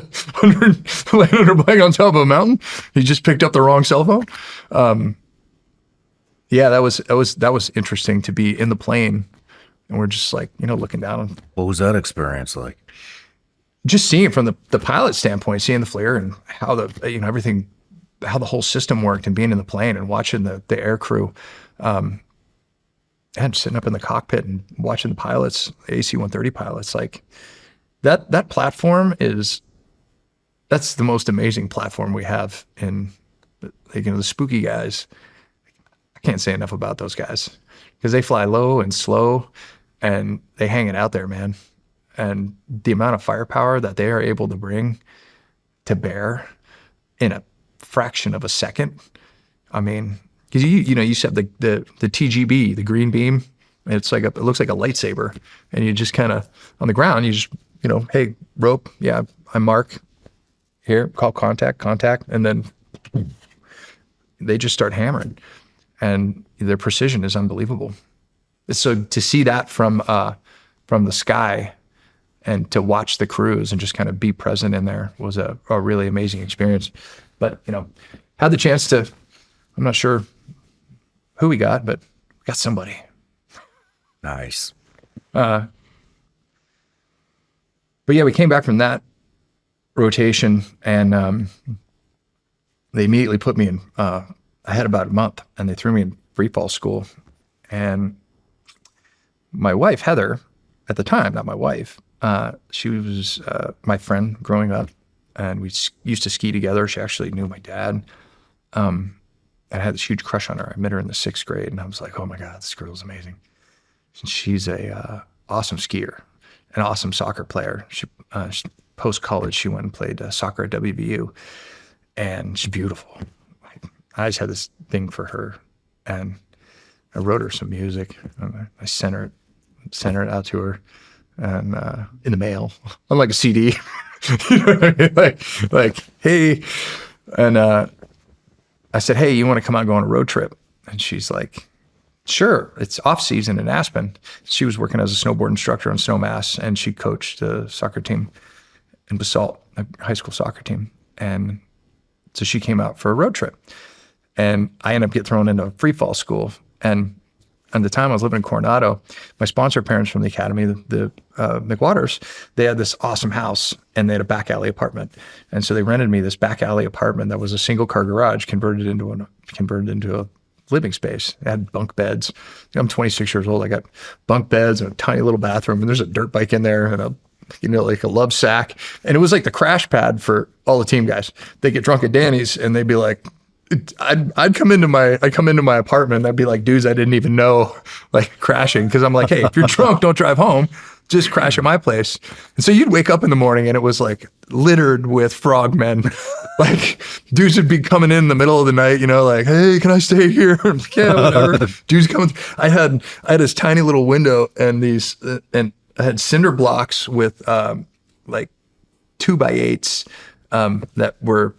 under a blanket on top of a mountain. He just picked up the wrong cell phone. Yeah, that was interesting to be in the plane, and we're just like, looking down. What was that experience like? Just seeing it from the pilot standpoint, seeing the flare and how everything, how the whole system worked, and being in the plane and watching the air crew, and sitting up in the cockpit and watching the pilots, AC-130 pilots, like that platform that's the most amazing platform we have in, the spooky guys. I can't say enough about those guys because they fly low and slow and they hang it out there, man. And the amount of firepower that they are able to bring to bear in a fraction of a second. I mean, because you said the TGB, the green beam, it looks like a lightsaber, and you just kind of on the ground, you just hey, rope, yeah, I'm Mark, here, call contact, and then they just start hammering, and their precision is unbelievable. So to see that from the sky, and to watch the crews and just kind of be present in there was a really amazing experience. But, had the chance to, I'm not sure who we got, but we got somebody. Nice. But yeah, we came back from that rotation, and they immediately put me in, I had about a month, and they threw me in free fall school. And my wife, Heather, at the time, not my wife, she was my friend growing up, and we used to ski together. She actually knew my dad. I had this huge crush on her. I met her in the 6th grade, and I was like, oh my God, this girl's amazing. And she's a awesome skier, an awesome soccer player. She post-college, she went and played soccer at WVU, and she's beautiful. I just had this thing for her, and I wrote her some music. And I sent it out to her. And in the mail, unlike a CD, what I mean? Like, hey, and I said, hey, you want to come out and go on a road trip? And she's like, sure. It's off season in Aspen. She was working as a snowboard instructor on Snowmass, and she coached the soccer team in Basalt, a high school soccer team. And so she came out for a road trip, and I ended up getting thrown into free fall school. And at the time I was living in Coronado, my sponsor parents from the academy, the McWaters, they had this awesome house, and they had a back alley apartment. And so they rented me this back alley apartment that was a single car garage converted into a living space. It had bunk beds. I'm 26 years old. I got bunk beds and a tiny little bathroom, and there's a dirt bike in there and like a love sack. And it was like the crash pad for all the team guys. They get drunk at Danny's, and they'd be like, I'd come into my apartment, and I'd be like dudes I didn't even know, like, crashing, because I'm like, hey, if you're drunk, don't drive home, just crash at my place. And so you'd wake up in the morning, and it was like littered with frogmen. Like, dudes would be coming in the middle of the night, like, hey, can I stay here? I'm like, yeah, whatever. Dudes coming. I had this tiny little window, and and I had cinder blocks with like 2x8s. That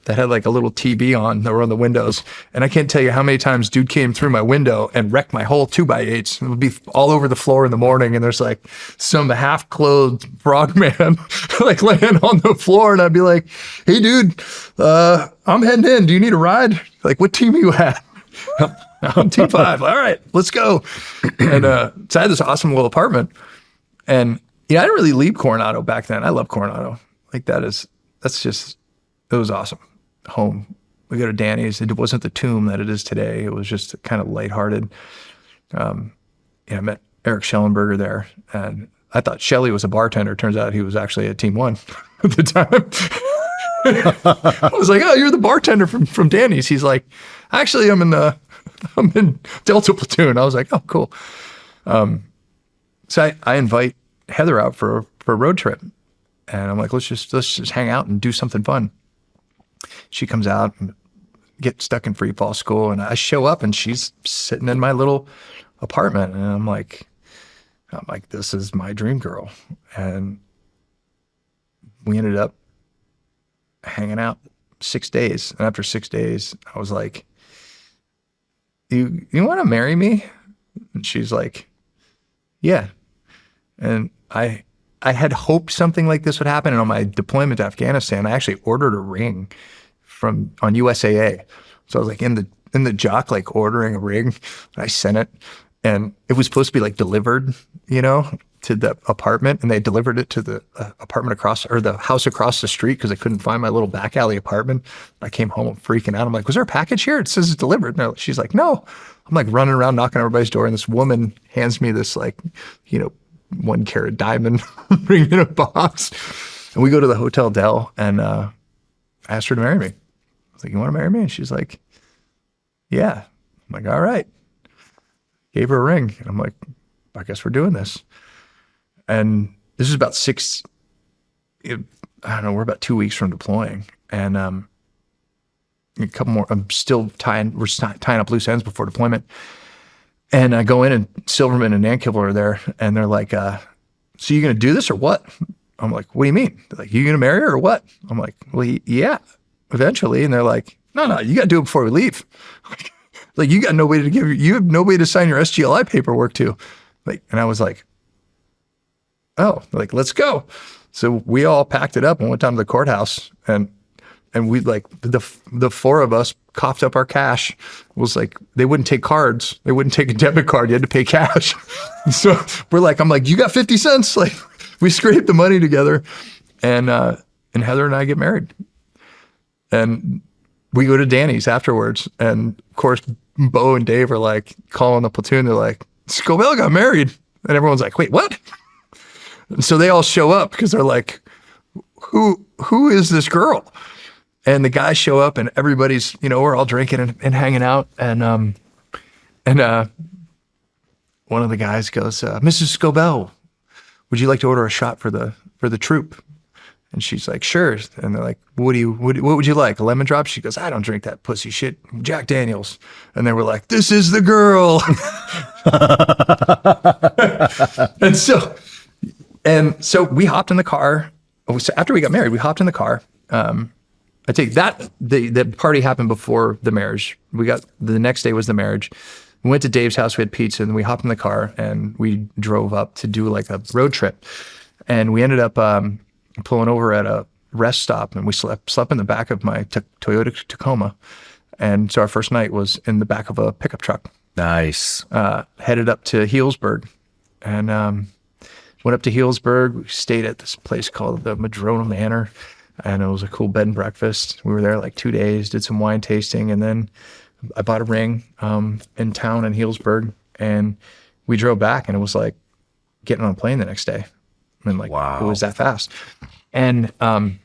had like a little TV on that were on the windows. And I can't tell you how many times dude came through my window and wrecked my whole 2x8s. It would be all over the floor in the morning, and there's like some half-clothed frogman like laying on the floor, and I'd be like, hey dude, I'm heading in. Do you need a ride? Like, what team are you at? I'm team 5. All right, let's go. And so I had this awesome little apartment, and I didn't really leave Coronado back then. I love Coronado. Like, it was awesome. Home. We go to Danny's. It wasn't the tomb that it is today. It was just kind of lighthearted. I met Eric Schellenberger there, and I thought Shelley was a bartender. Turns out he was actually at Team 1 at the time. I was like, oh, you're the bartender from Danny's. He's like, actually, I'm in Delta Platoon. I was like, oh, cool. So I invite Heather out for for a road trip. And I'm like, let's just hang out and do something fun. She comes out and get stuck in free fall school. And I show up and she's sitting in my little apartment. And I'm like, this is my dream girl. And we ended up hanging out 6 days. And after 6 days, I was like, you want to marry me? And she's like, yeah. And I had hoped something like this would happen. And on my deployment to Afghanistan, I actually ordered a ring on USAA. So I was like in the jock, like ordering a ring. I sent it, and it was supposed to be like delivered, to the apartment. And they delivered it to the apartment the house across the street because I couldn't find my little back alley apartment. I came home freaking out. I'm like, was there a package here? It says it's delivered. And she's like, no. I'm like running around knocking on everybody's door, and this woman hands me this 1 carat diamond ring in a box. And we go to the Hotel Del, and I asked her to marry me. I was like, you want to marry me? And she's like, yeah. I'm like, all right. Gave her a ring. And I'm like, I guess we're doing this. And this is about we're about 2 weeks from deploying. And a couple more, we're tying up loose ends before deployment. And I go in, and Silverman and Nankivell are there, and they're like, so you going to do this or what? I'm like, what do you mean? They're like, you going to marry her or what? I'm like, well, yeah, eventually. And they're like, no, you got to do it before we leave. Like, you got nobody to you have nobody to sign your SGLI paperwork to. And I was like, oh, let's go. So we all packed it up and went down to the courthouse, and we the four of us coughed up our cash. It was like, they wouldn't take cards. They wouldn't take a debit card. You had to pay cash. So I'm like, you got 50 cents. Like, we scraped the money together, and Heather and I get married. And we go to Danny's afterwards. And of course, Bo and Dave are like calling the platoon. They're like, Scobell got married. And everyone's like, wait, what? And so they all show up because they're like, who is this girl? And the guys show up, and everybody's, we're all drinking and hanging out. And one of the guys goes, Mrs. Scobell, would you like to order a shot for the troop? And she's like, sure. And they're like, what would you like? A lemon drop? She goes, I don't drink that pussy shit. Jack Daniels. And they were like, this is the girl. And so we hopped in the car. So after we got married, we hopped in the car. I take that, the party happened before the marriage. The next day was the marriage. We went to Dave's house, we had pizza, and we hopped in the car, and we drove up to do like a road trip. And we ended up pulling over at a rest stop, and we slept in the back of my Toyota Tacoma. And so our first night was in the back of a pickup truck. Nice. Headed up to Healdsburg, and went up to Healdsburg. We stayed at this place called the Madrona Manor, and it was a cool bed and breakfast. We were there like 2 days, did some wine tasting, and then I bought a ring in town in Healdsburg, and we drove back, and it was like getting on a plane the next day. I mean, like, wow. It was that fast. And I'm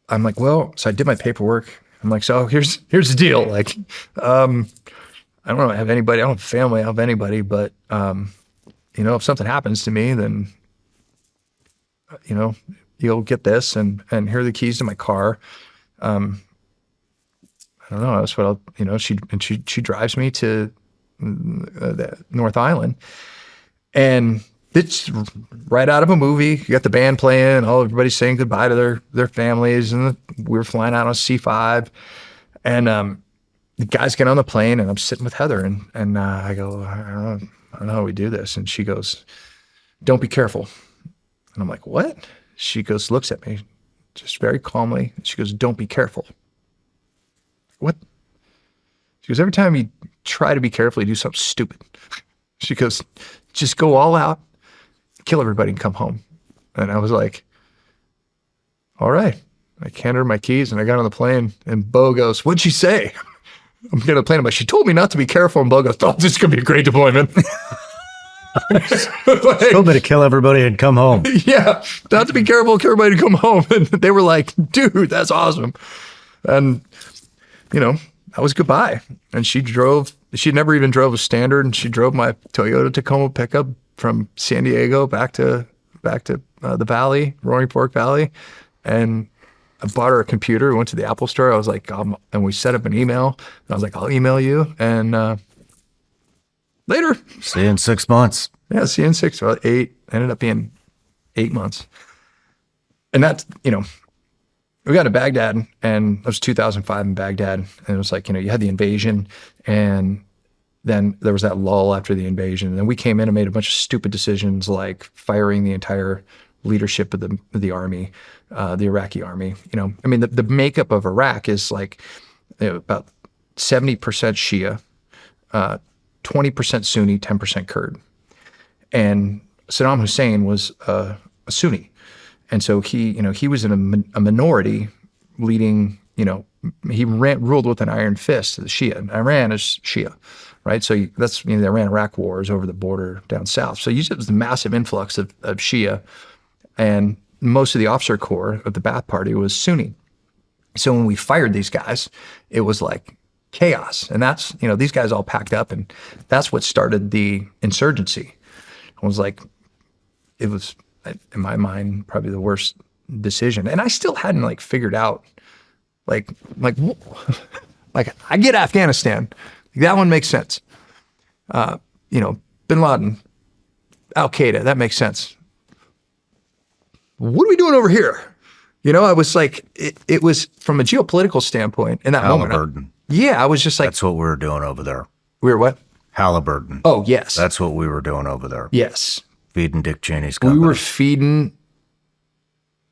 like, well, so I did my paperwork. I'm like, so here's the deal. Like, I don't have anybody. I don't have family. I don't have anybody. But, if something happens to me, then, you'll get this. And here are the keys to my car. I don't know. That's what she drives me to the North Island. And it's right out of a movie. You got the band playing, everybody's saying goodbye to their families, and we were flying out on C-5, and the guys get on the plane, and I'm sitting with Heather, and I go, I don't know how we do this, and she goes, don't be careful. And I'm like, what? She goes, looks at me, just very calmly, and she goes, don't be careful. What? She goes, every time you try to be careful, you do something stupid. She goes, just go all out, kill everybody, and come home. And I was like, all right. I handed her my keys, and I got on the plane, and Bo goes, what'd she say? I'm getting on the plane. I'm like, she told me not to be careful. And Bo goes, oh, this is going to be a great deployment. Told me to kill everybody and come home. Yeah, not to be careful, kill everybody to come home. And they were like, dude, that's awesome. And, that was goodbye. And she never even drove a standard, and she drove my Toyota Tacoma pickup from San Diego back to the Valley, Roaring Fork Valley, and I bought her a computer. We went to the Apple store. I was like, and we set up an email. And I was like, I'll email you. And later. See you in 6 months. Yeah, see you in 6, well, 8. Ended up being 8 months. And that's, we got to Baghdad, and it was 2005 in Baghdad. And it was like, you had the invasion, and then there was that lull after the invasion. And then we came in and made a bunch of stupid decisions, like firing the entire leadership of the army, the Iraqi army. I mean, the makeup of Iraq is like about 70% Shia, 20% Sunni, 10% Kurd. And Saddam Hussein was a Sunni. And so he was in a minority leading, he ruled with an iron fist, the Shia. And Iran is Shia, right? So that's, the Iran-Iraq wars over the border down south. So you said it was the massive influx of Shia, and most of the officer corps of the Ba'ath Party was Sunni. So when we fired these guys, it was like chaos. And that's, these guys all packed up, and that's what started the insurgency. It was like, it was, in my mind, probably the worst decision. And I still hadn't figured out, like I get Afghanistan. That one makes sense. Bin Laden, Al-Qaeda, that makes sense. What are we doing over here? I was like, it was from a geopolitical standpoint in that moment. Halliburton. Yeah, I was just like. That's what we were doing over there. We were what? Halliburton. Oh, yes. That's what we were doing over there. Yes. Feeding Dick Cheney's company. We were feeding.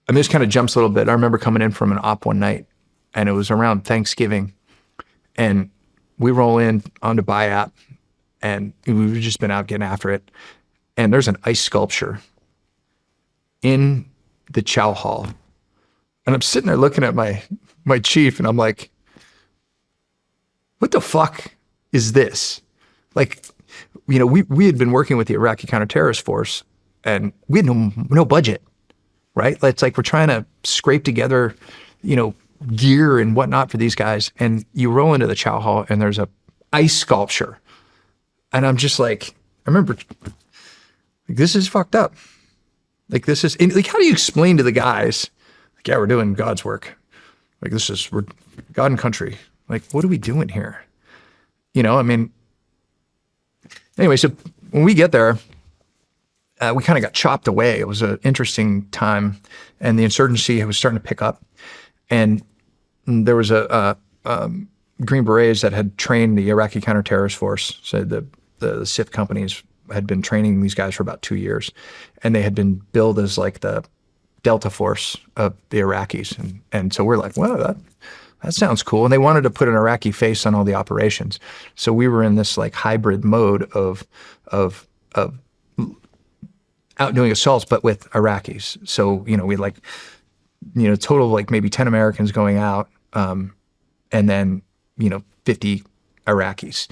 I mean, this kind of jumps a little bit. I remember coming in from an op one night, and it was around Thanksgiving, and we roll in onto Bayat, and we've just been out getting after it, and there's an ice sculpture in the chow hall, and I'm sitting there looking at my chief, and I'm like, what the fuck is this? Like, we had been working with the Iraqi counterterrorist force, and we had no budget, right? It's like we're trying to scrape together, gear and whatnot for these guys, and you roll into the chow hall, and there's a ice sculpture, and I'm just like, I remember, this is fucked up. This is, how do you explain to the guys, yeah, we're doing God's work. We're God and country. What are we doing here? Anyway, so when we get there, we kind of got chopped away. It was an interesting time, and the insurgency was starting to pick up. And there was a Green Berets that had trained the Iraqi counterterrorist force. So the SIF companies had been training these guys for about 2 years, and they had been billed as the Delta Force of the Iraqis. And so we're like, well, that sounds cool. And they wanted to put an Iraqi face on all the operations. So we were in this hybrid mode of out doing assaults, but with Iraqis. So, we total of maybe 10 Americans going out, and then, 50 Iraqis.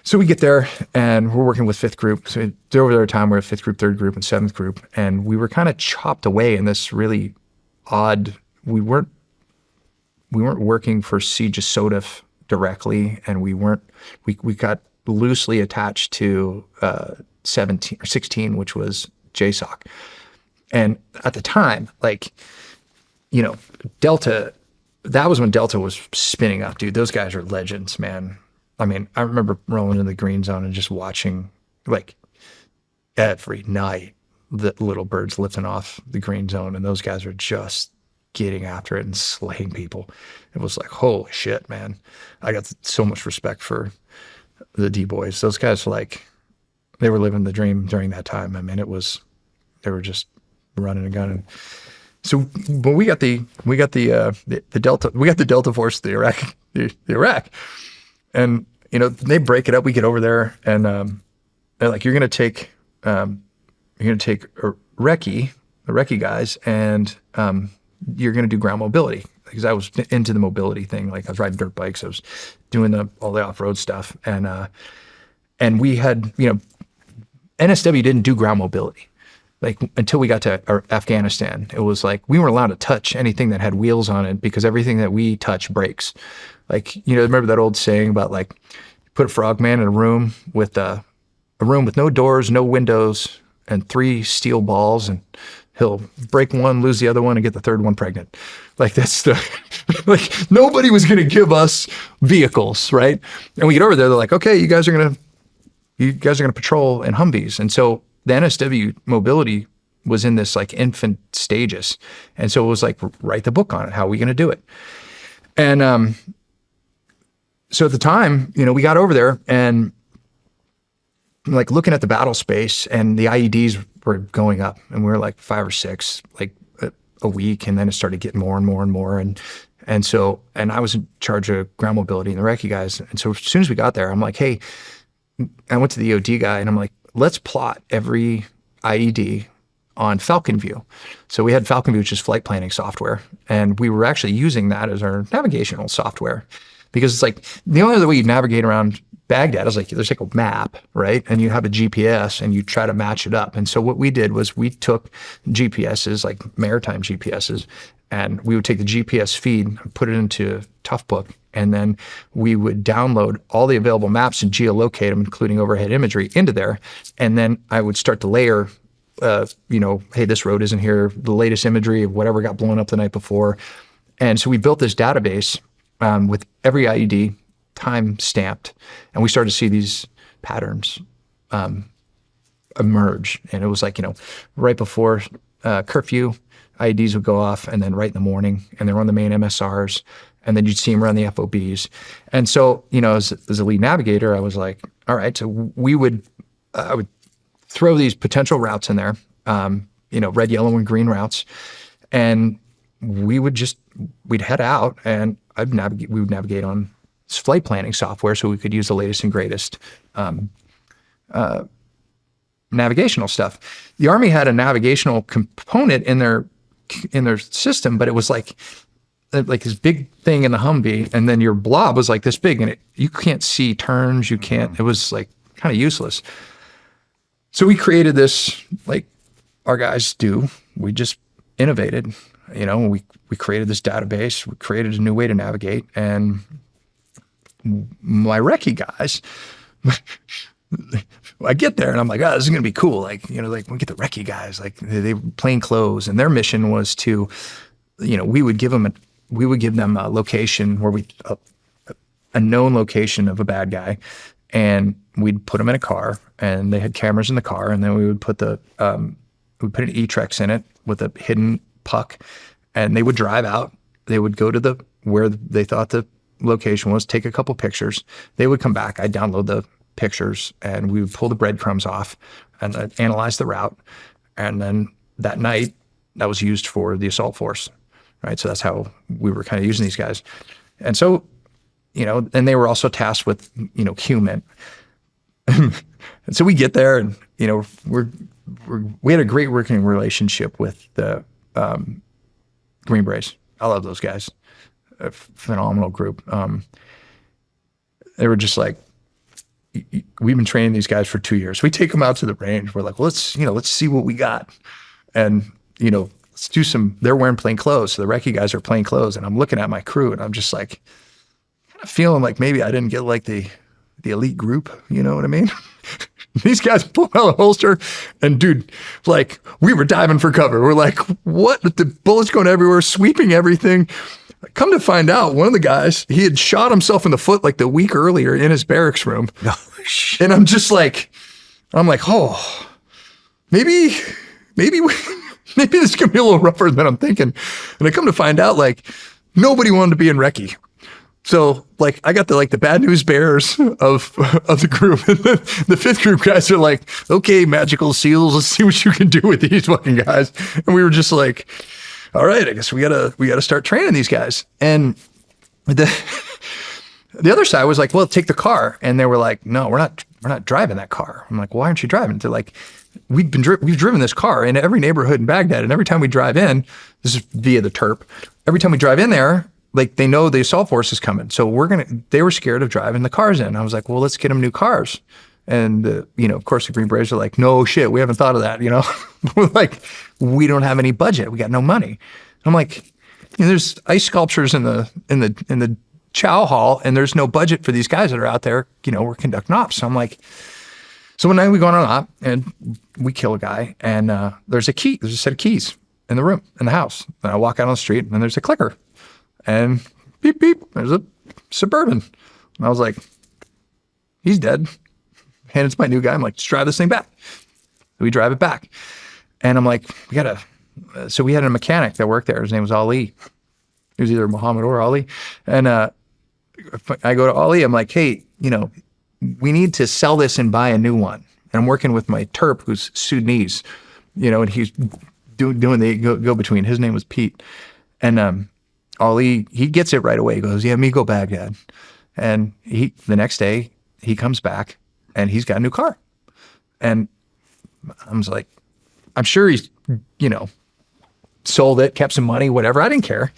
So we get there, and we're working with 5th group. So over there time, we're at 5th group, 3rd group, and 7th group. And we were kind of chopped away in this really odd, we weren't working for Siege Sodif directly, and we got loosely attached to 17 or 16, which was JSOC. And at the time, Delta, that was when Delta was spinning up, dude. Those guys are legends, man. I mean, I remember rolling in the green zone and just watching every night the little birds lifting off the green zone, and those guys are just getting after it and slaying people. It was like, holy shit, man. I got so much respect for the D-boys. Those guys, they were living the dream during that time. I mean, they were just running and gunning. So, but we got the Delta Force, the Iraq, and they break it up. We get over there, and they're like, you're gonna take recce guys, and you're gonna do ground mobility, because I was into the mobility thing. I was riding dirt bikes, I was doing all the off-road stuff, and we had NSW didn't do ground mobility. Until we got to Afghanistan, it was we weren't allowed to touch anything that had wheels on it, because everything that we touch breaks. Remember that old saying about put a frogman in a room with a room with no doors, no windows, and 3 steel balls, and he'll break one, lose the other one, and get the third one pregnant. Like that's the, like nobody was going to give us vehicles, right? And we get over there, they're like, okay, you guys are going to patrol in Humvees. And so the NSW mobility was in this like infant stages. And so it was like, write the book on it. How are we going to do it? And so at the time, we got over there and like looking at the battle space, and the IEDs were going up, and we were like 5 or 6, like a week. And then it started getting more and more and more. And I was in charge of ground mobility and the recce guys. And so as soon as we got there, I'm like, hey, I went to the EOD guy and I'm like, let's plot every IED on Falcon View. So we had Falcon View, which is flight planning software. And we were actually using that as our navigational software, because it's like the only other way you navigate around Baghdad is like, there's like a map, right? And you have a GPS and you try to match it up. And so what we did was we took GPSs, like maritime GPSs, and we would take the GPS feed, put it into Toughbook, and then we would download all the available maps and geolocate them, including overhead imagery, into there. And then I would start to layer, hey, this road isn't here, the latest imagery of whatever got blown up the night before. And so we built this database with every IED time stamped, and we started to see these patterns emerge. And it was like, right before curfew, IEDs would go off, and then right in the morning, and they were on the main MSRs, and then you'd see them around the FOBs. And so, as a lead navigator, I was like, all right, so I would throw these potential routes in there, red, yellow, and green routes, and we'd head out, and we would navigate on flight planning software, so we could use the latest and greatest navigational stuff. The Army had a navigational component in their system, but it was like this big thing in the Humvee, and then your blob was like this big, and you can't see turns, it was like kind of useless. So we created this, like our guys do. We just innovated, we created this database, we created a new way to navigate, and my recce guys, I get there and I'm like, oh, this is going to be cool. Like, we get the recce guys, like they were plain clothes, and their mission was to, we would give them a location where a known location of a bad guy, and we'd put them in a car, and they had cameras in the car, and then we would put an E-Trex in it with a hidden puck, and they would drive out. They would go to where they thought the location was, take a couple pictures. They would come back. I'd download the pictures, and we would pull the breadcrumbs off and analyze the route. And then that night, that was used for the assault force, right? So that's how we were kind of using these guys. And so, and they were also tasked with, human. And so we get there, and, we had a great working relationship with the Green Berets. I love those guys. A phenomenal group. They were just like, we've been training these guys for 2 years. We take them out to the range. We're like, well, let's see what we got. And, let's do they're wearing plain clothes. So the recce guys are plain clothes. And I'm looking at my crew, and I'm just like, kind of feeling like maybe I didn't get like the elite group. You know what I mean? These guys pull out a holster, and dude, like we were diving for cover. We're like, what? The bullets going everywhere, sweeping everything. Come to find out, one of the guys, he had shot himself in the foot like the week earlier in his barracks room. And I'm just like, oh, maybe this is gonna be a little rougher than I'm thinking. And I come to find out, like, nobody wanted to be in recce. So like I got the bad news bearers of the group. And the fifth group guys are like, okay, magical seals, let's see what you can do with these fucking guys. And we were just like, all right, I guess we gotta start training these guys. And the other side was like, well, take the car. And they were like, no, we're not driving that car. I'm like, why aren't you driving? They're like, we've driven this car in every neighborhood in Baghdad, and every time we drive in, this is via the TERP. Every time we drive in there, like they know the assault force is coming, so they were scared of driving the cars in. I was like, well, let's get them new cars. And of course, the Green Berets are like, no shit, we haven't thought of that. We're like, we don't have any budget, we got no money. I'm like, there's ice sculptures in the chow hall, and there's no budget for these guys that are out there, we're conducting ops. So I'm like, So one night we go on an op and we kill a guy, and there's a set of keys in the room, in the house. And I walk out on the street and there's a clicker, and beep, beep, there's a Suburban. And I was like, he's dead. And it's my new guy. I'm like, let's drive this thing back. We drive it back. And I'm like, so we had a mechanic that worked there. His name was Ali. He was either Muhammad or Ali. And I go to Ali. I'm like, hey, we need to sell this and buy a new one. And I'm working with my Terp, who's Sudanese, and he's doing the go-between. His name was Pete. And Ali, he gets it right away. He goes, yeah, me go Baghdad. And the next day, he comes back and he's got a new car. And I was like, I'm sure he's, sold it, kept some money, whatever. I didn't care.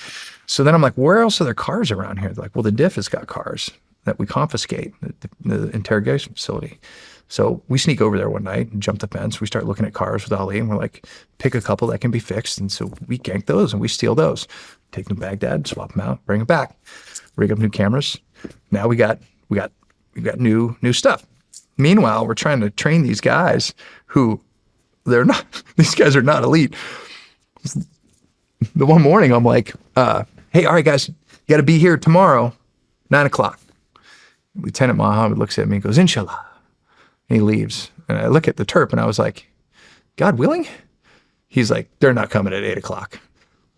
So then I'm like, where else are there cars around here? They're like, well, the diff has got cars that we confiscate at the interrogation facility. So we sneak over there one night and jump the fence. We start looking at cars with Ali, and we're like, pick a couple that can be fixed. And so we gank those and we steal those, take them to Baghdad, swap them out, bring them back, rig up new cameras. Now we got new stuff. Meanwhile, we're trying to train these guys who these guys are not elite. The one morning I'm like, hey, all right, guys, you got to be here tomorrow, 9:00. Lieutenant Mohammed looks at me and goes, Inshallah. And he leaves. And I look at the Terp and I was like, God willing? He's like, they're not coming at 8:00.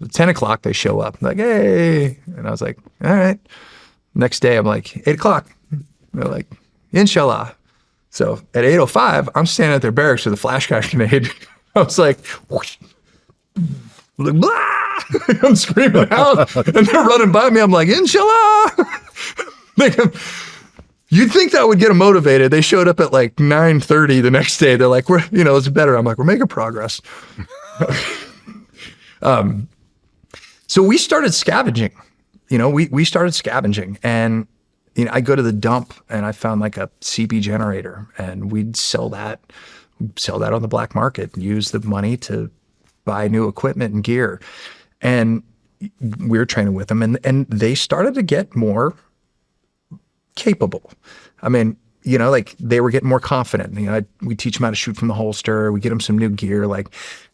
At 10:00, they show up. I'm like, hey. And I was like, all right. Next day, I'm like, 8:00. They're like, Inshallah. So at 8:05, I'm standing at their barracks with a flash grenade. I was like, whoosh. Like, blah! I'm screaming out, and they're running by me. I'm like, Inshallah. You'd think that would get them motivated. They showed up at like 9:30 the next day. They're like, it's better. I'm like, we're making progress. So we started scavenging. We started scavenging, and I go to the dump and I found like a CB generator, and we'd sell that on the black market and use the money to buy new equipment and gear. And we were training with them, and they started to get more capable. I mean, like they were getting more confident. We teach them how to shoot from the holster. We get them some new gear. Like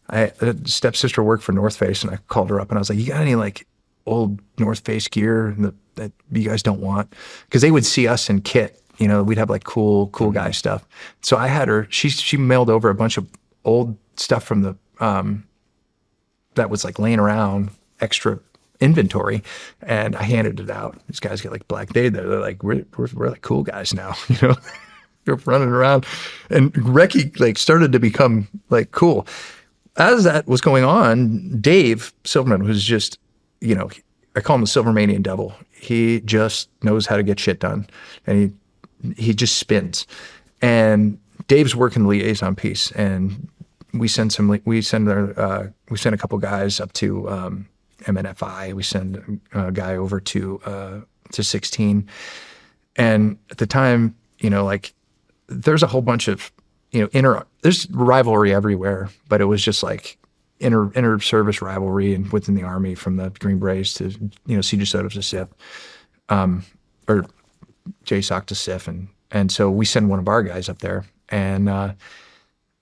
a stepsister worked for North Face, and I called her up and I was like, you got any like old North Face gear that you guys don't want? Because they would see us in kit. We'd have like cool guy stuff. So I had her, she mailed over a bunch of old stuff from the, that was like laying around, extra inventory, and I handed it out. These guys get like black day there. They're like, we're like cool guys now, They're running around, and Recce like started to become like cool. As that was going on, Dave Silverman was just, I call him the Silvermanian devil. He just knows how to get shit done, and he just spins. And Dave's working the liaison piece, and we send a couple guys up to MNFI. We send a guy over to 16, and at the time, like there's a whole bunch of there's rivalry everywhere, but it was just like inter service rivalry and within the Army, from the Green Berets to Siege Sodas to SIF, or JSOC to SIF, and so we send one of our guys up there, and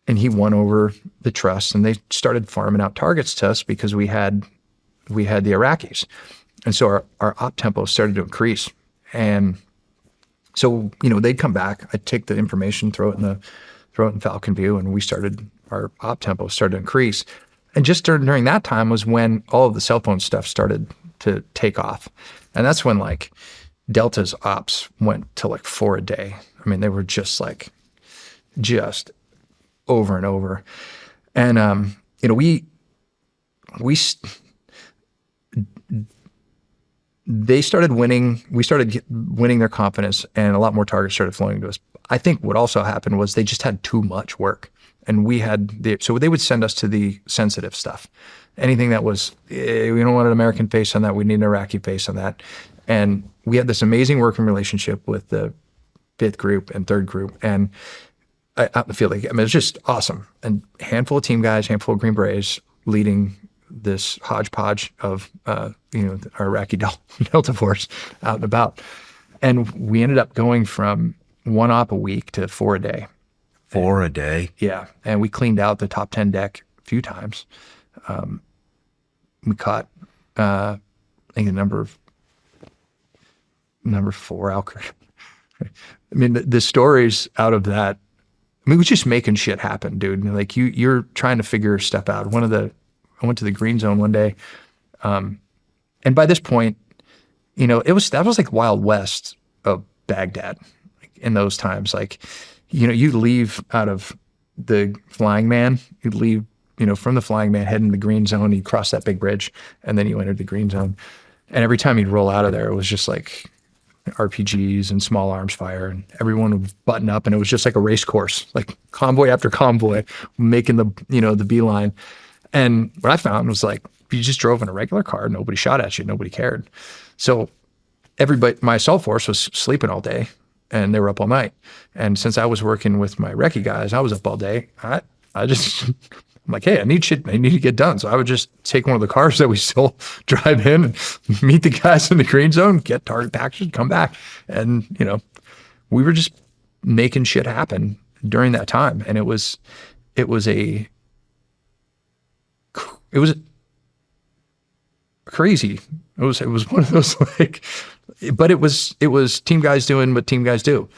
he won over the trust, and they started farming out targets to us because we had the Iraqis, and so our op tempo started to increase, and so they'd come back. I'd take the information, throw it in Falcon View, and our op tempo started to increase. And just during that time was when all of the cell phone stuff started to take off. And that's when like Delta's ops went to like 4 a day. I mean, they were just over and over. And, they started winning. We started winning their confidence, and a lot more targets started flowing to us. I think what also happened was they just had too much work. And so they would send us to the sensitive stuff. Anything that was, we don't want an American face on that, we need an Iraqi face on that. And we had this amazing working relationship with the 5th group and 3rd group. And out in the field, it was just awesome. And a handful of team guys, handful of Green Berets leading this hodgepodge of, our Iraqi Delta Force out and about. And we ended up going from 1 op a week to 4 a day. 4 a day? Yeah. And we cleaned out the top 10 deck a few times. We caught, I think a number 4 elk. I mean, the stories out of that, I mean, we're just making shit happen, dude. Like you're trying to figure stuff out. I went to the green zone one day. And by this point, that was like Wild West of Baghdad, like in those times. Like, you leave out of the Flying Man, you'd leave, from the Flying Man, head into the green zone, you cross that big bridge, and then you entered the green zone. And every time you'd roll out of there, it was just like RPGs and small arms fire, and everyone would button up, and it was just like a race course, like convoy after convoy, making the beeline. And what I found was like, if you just drove in a regular car, nobody shot at you, nobody cared. So my assault force was sleeping all day, and they were up all night. And since I was working with my recce guys, I was up all day. I'm like, hey, I need to get done. So I would just take one of the cars that we still drive in and meet the guys in the green zone, get target packages, come back. And, we were just making shit happen during that time. And it was crazy. It was one of those like, but it was team guys doing what team guys do.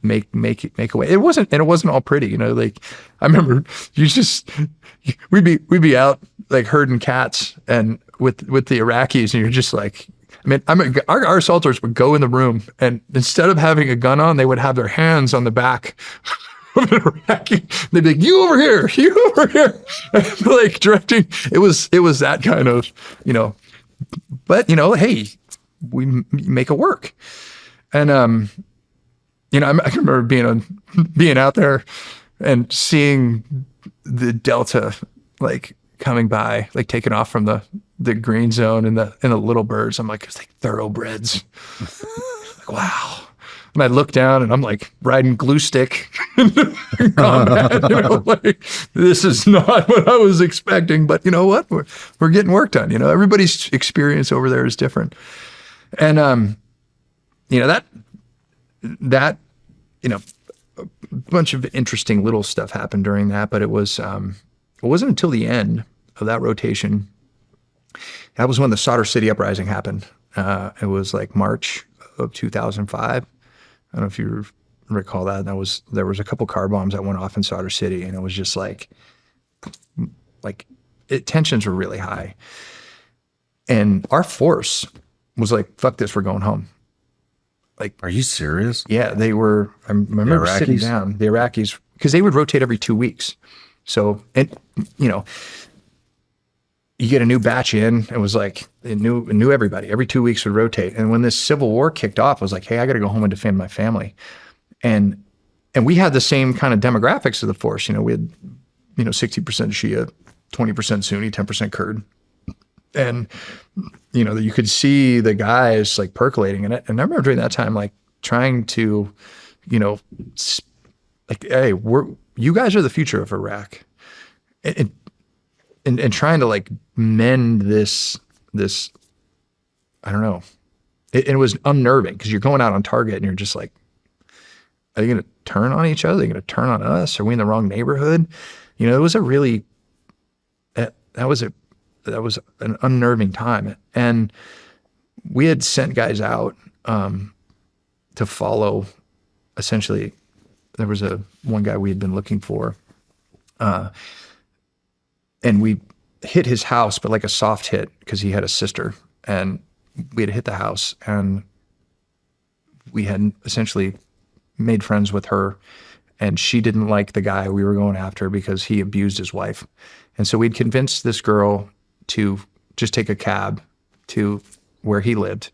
Make a way. It wasn't all pretty, like I remember we'd be out like herding cats and with the Iraqis, and you're just like, our assaulters would go in the room, and instead of having a gun on, they would have their hands on the back of an Iraqi. They'd be like, you over here, and like directing. It was that kind of, but hey, we make it work. And I can remember being out there and seeing the Delta like coming by, like taking off from the green zone and the little birds. I'm like, it's like thoroughbreds. Like, wow. And I look down and I'm like riding glue stick in combat, like this is not what I was expecting, but you know what? We're getting work done. Everybody's experience over there is different. And, that a bunch of interesting little stuff happened during that, but it wasn't until the end of that rotation. That was when the Solder City uprising happened. It was like March of 2005. I don't know if you recall that. There was a couple car bombs that went off in Solder City, and it was just like tensions were really high. And our force was like, fuck this, we're going home. Like, are you serious? Yeah, they were. I remember sitting down, the Iraqis, because they would rotate every 2 weeks. So, and you get a new batch in. It was like it knew everybody. Every 2 weeks would rotate. And when this civil war kicked off, I was like, hey, I got to go home and defend my family. And we had the same kind of demographics of the force. We had 60% Shia, 20% Sunni, 10% Kurd. And, you could see the guys like percolating in it. And I remember during that time, like trying to, like, hey, you guys are the future of Iraq. And trying to like mend this, I don't know. It was unnerving because you're going out on target and you're just like, are they going to turn on each other? Are they going to turn on us? Are we in the wrong neighborhood? It was a really, that was an unnerving time. And we had sent guys out to follow, essentially, there was one guy we had been looking for, and we hit his house, but like a soft hit because he had a sister, and we had hit the house, and we had essentially made friends with her, and she didn't like the guy we were going after because he abused his wife. And so we'd convinced this girl to just take a cab to where he lived,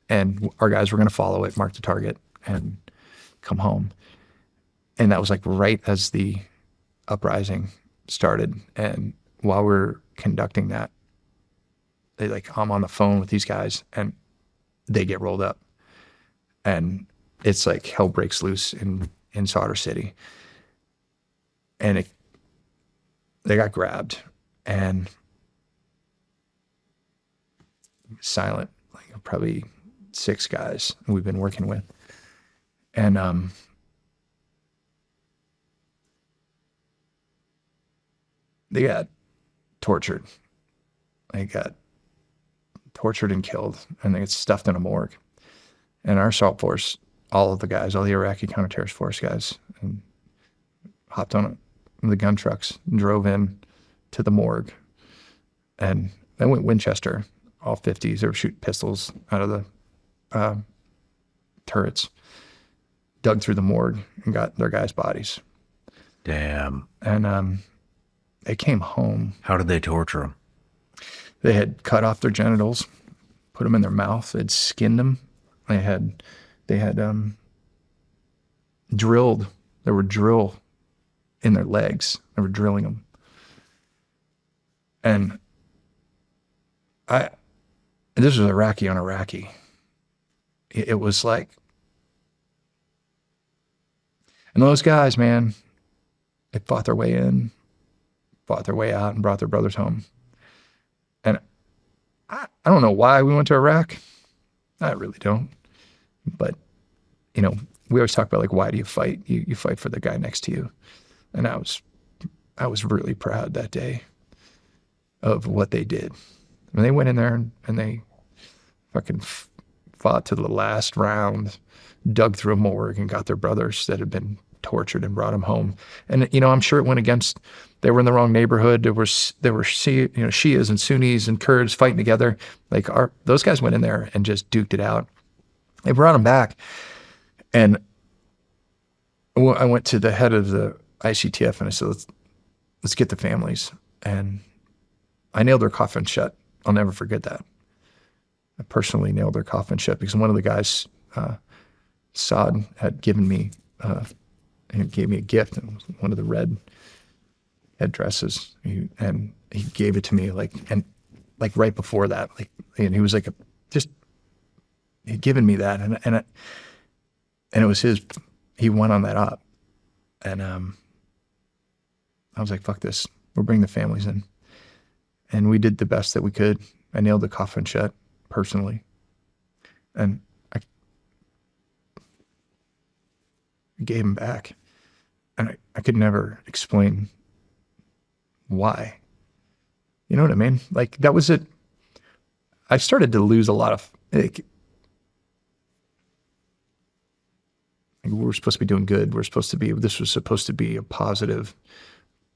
and our guys were going to follow it, mark the target, and come home. And that was like right as the uprising started. And while we're conducting that, I'm on the phone with these guys, and they get rolled up, and it's like hell breaks loose in Solder City, and they got grabbed and silent, like probably 6 guys we've been working with. And They got tortured. They got tortured and killed, and they get stuffed in a morgue. And our assault force, all of the guys, all the Iraqi counterterrorist force guys, and hopped on the gun trucks and drove in to the morgue. And they went Winchester, all 50s. They were shooting pistols out of the turrets, dug through the morgue and got their guys' bodies. Damn. And they came home. How did they torture them? They had cut off their genitals, put them in their mouth. They'd skinned them. They had drilled. There were drill in their legs. They were drilling them. And this was Iraqi on Iraqi. It was like, and those guys, man, they fought their way in, fought their way out, and brought their brothers home. And I don't know why we went to Iraq. I really don't. But, you know, we always talk about, like, why do you fight? You fight for the guy next to you. And I was really proud that day of what they did. When they went in there and they fucking fought to the last round, dug through a morgue and got their brothers that had been tortured and brought them home. And, you know, I'm sure it went against, they were in the wrong neighborhood. There were Shias and Sunnis and Kurds fighting together. Like, those guys went in there and just duked it out. They brought them back. And I went to the head of the ICTF and I said, let's get the families. And I nailed their coffin shut. I'll never forget that. I personally nailed their coffin shut because one of the guys, Saad, had given me, he gave me a gift, and it was one of the red headdresses. And he gave it to me like right before that, and he was like, he'd given me that, and it was his. He went on that up, and I was like, fuck this. We'll bring the families in. And we did the best that we could. I nailed the coffin shut personally. And I gave him back. And I could never explain why. You know what I mean? Like, that was it. I started to lose a lot of, like, we were supposed to be doing good. This was supposed to be a positive,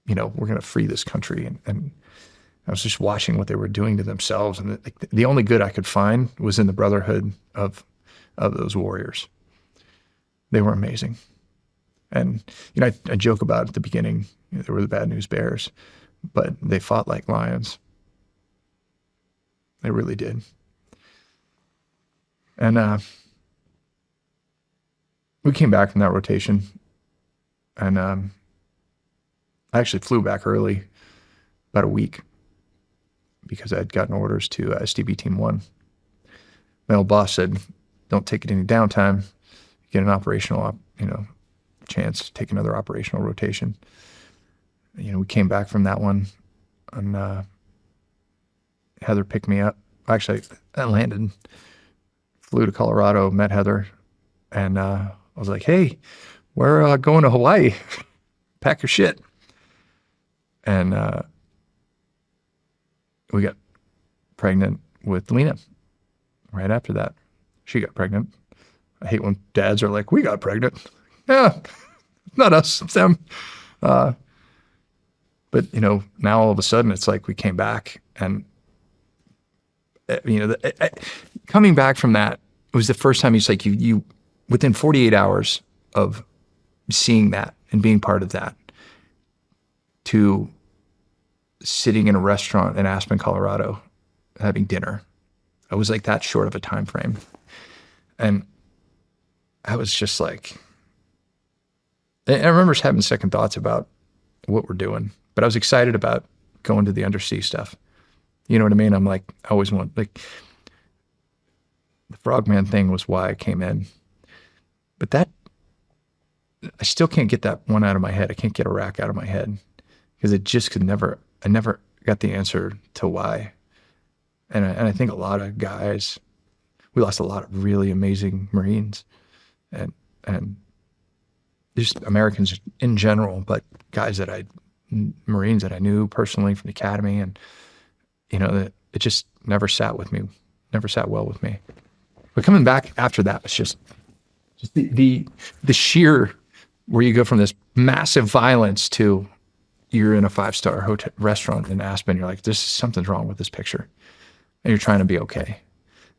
you know, we're going to free this country. And I was just watching what they were doing to themselves. And the only good I could find was in the brotherhood of those warriors. They were amazing. And, you know, I joke about at the beginning, you know, they were the bad news bears, but they fought like lions. They really did. And we came back from that rotation, and I actually flew back early, about a week, because I had gotten orders to SDB Team 1. My old boss said, don't take any downtime, get an operational, chance, take another operational rotation. You know, we came back from that one, and Heather picked me up. Actually, I landed, flew to Colorado, met Heather, and I was like, hey, we're going to Hawaii. Pack your shit. And we got pregnant with Lena right after that. She got pregnant. I hate when dads are like, we got pregnant. Yeah, not us, it's them. But, you know, now all of a sudden it's like we came back, and, you know, coming back from that, it was the first time it's like you within 48 hours of seeing that and being part of that, to sitting in a restaurant in Aspen, Colorado, having dinner. I was like that short of a time frame. And I was just like, I remember having second thoughts about what we're doing, but I was excited about going to the undersea stuff. You know what I mean? I'm like, I always want, like, the Frogman thing was why I came in. But that, I still can't get that one out of my head. I can't get Iraq out of my head, because it just I never got the answer to why. And I think a lot of guys, we lost a lot of really amazing Marines, and just Americans in general, but guys that I Marines that I knew personally from the academy, and it just never sat with me, never sat well with me. But coming back after that was just the sheer, where you go from this massive violence to you're in a 5-star hotel restaurant in Aspen. You're like, something's wrong with this picture, and you're trying to be okay.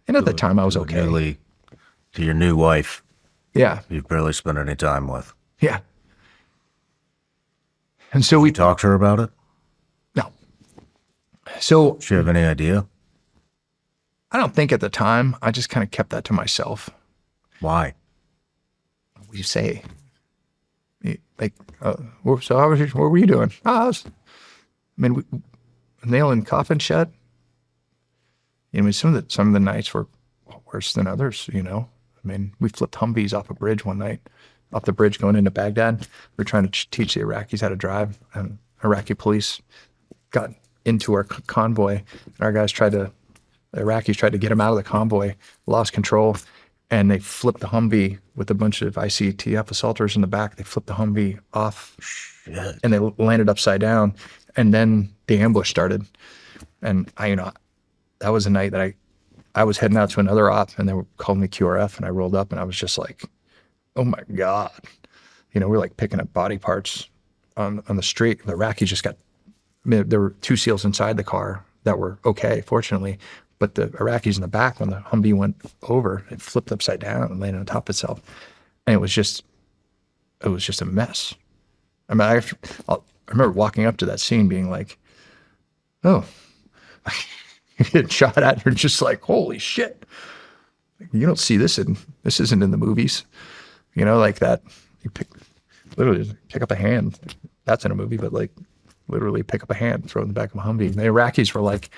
And at the time, I was okay. To your new wife, Yeah, you've barely spent any time with. yeah. And so we You talked to her about it? no. So Does she have any idea? I don't think at the time. I just kind of kept that to myself. Why? What do you say? Like, so how was what were you doing? Nailing coffin shut. Some of the nights were worse than others. We flipped Humvees off a bridge one night, off the bridge going into Baghdad. We were trying to teach the Iraqis how to drive, and Iraqi police got into our convoy. Our guys the Iraqis tried to get them out of the convoy, lost control, and they flipped the Humvee with a bunch of ICTF assaulters in the back. They flipped the Humvee off, Shit. and they landed upside down. And then the ambush started. And that was a night that I was heading out to another op, and they were calling me QRF, and I rolled up, and I was just like, oh my God. We're like picking up body parts on the street. The Iraqis just there were 2 SEALs inside the car that were okay, fortunately. But the Iraqis in the back, when the Humvee went over, it flipped upside down and landed on top of itself. And it was just a mess. I remember walking up to that scene being like, oh, you get shot at, and you're just like, holy shit. You don't see this isn't in the movies. Like that. You literally pick up a hand. That's in a movie, but like literally pick up a hand, throw it in the back of a Humvee. And the Iraqis were like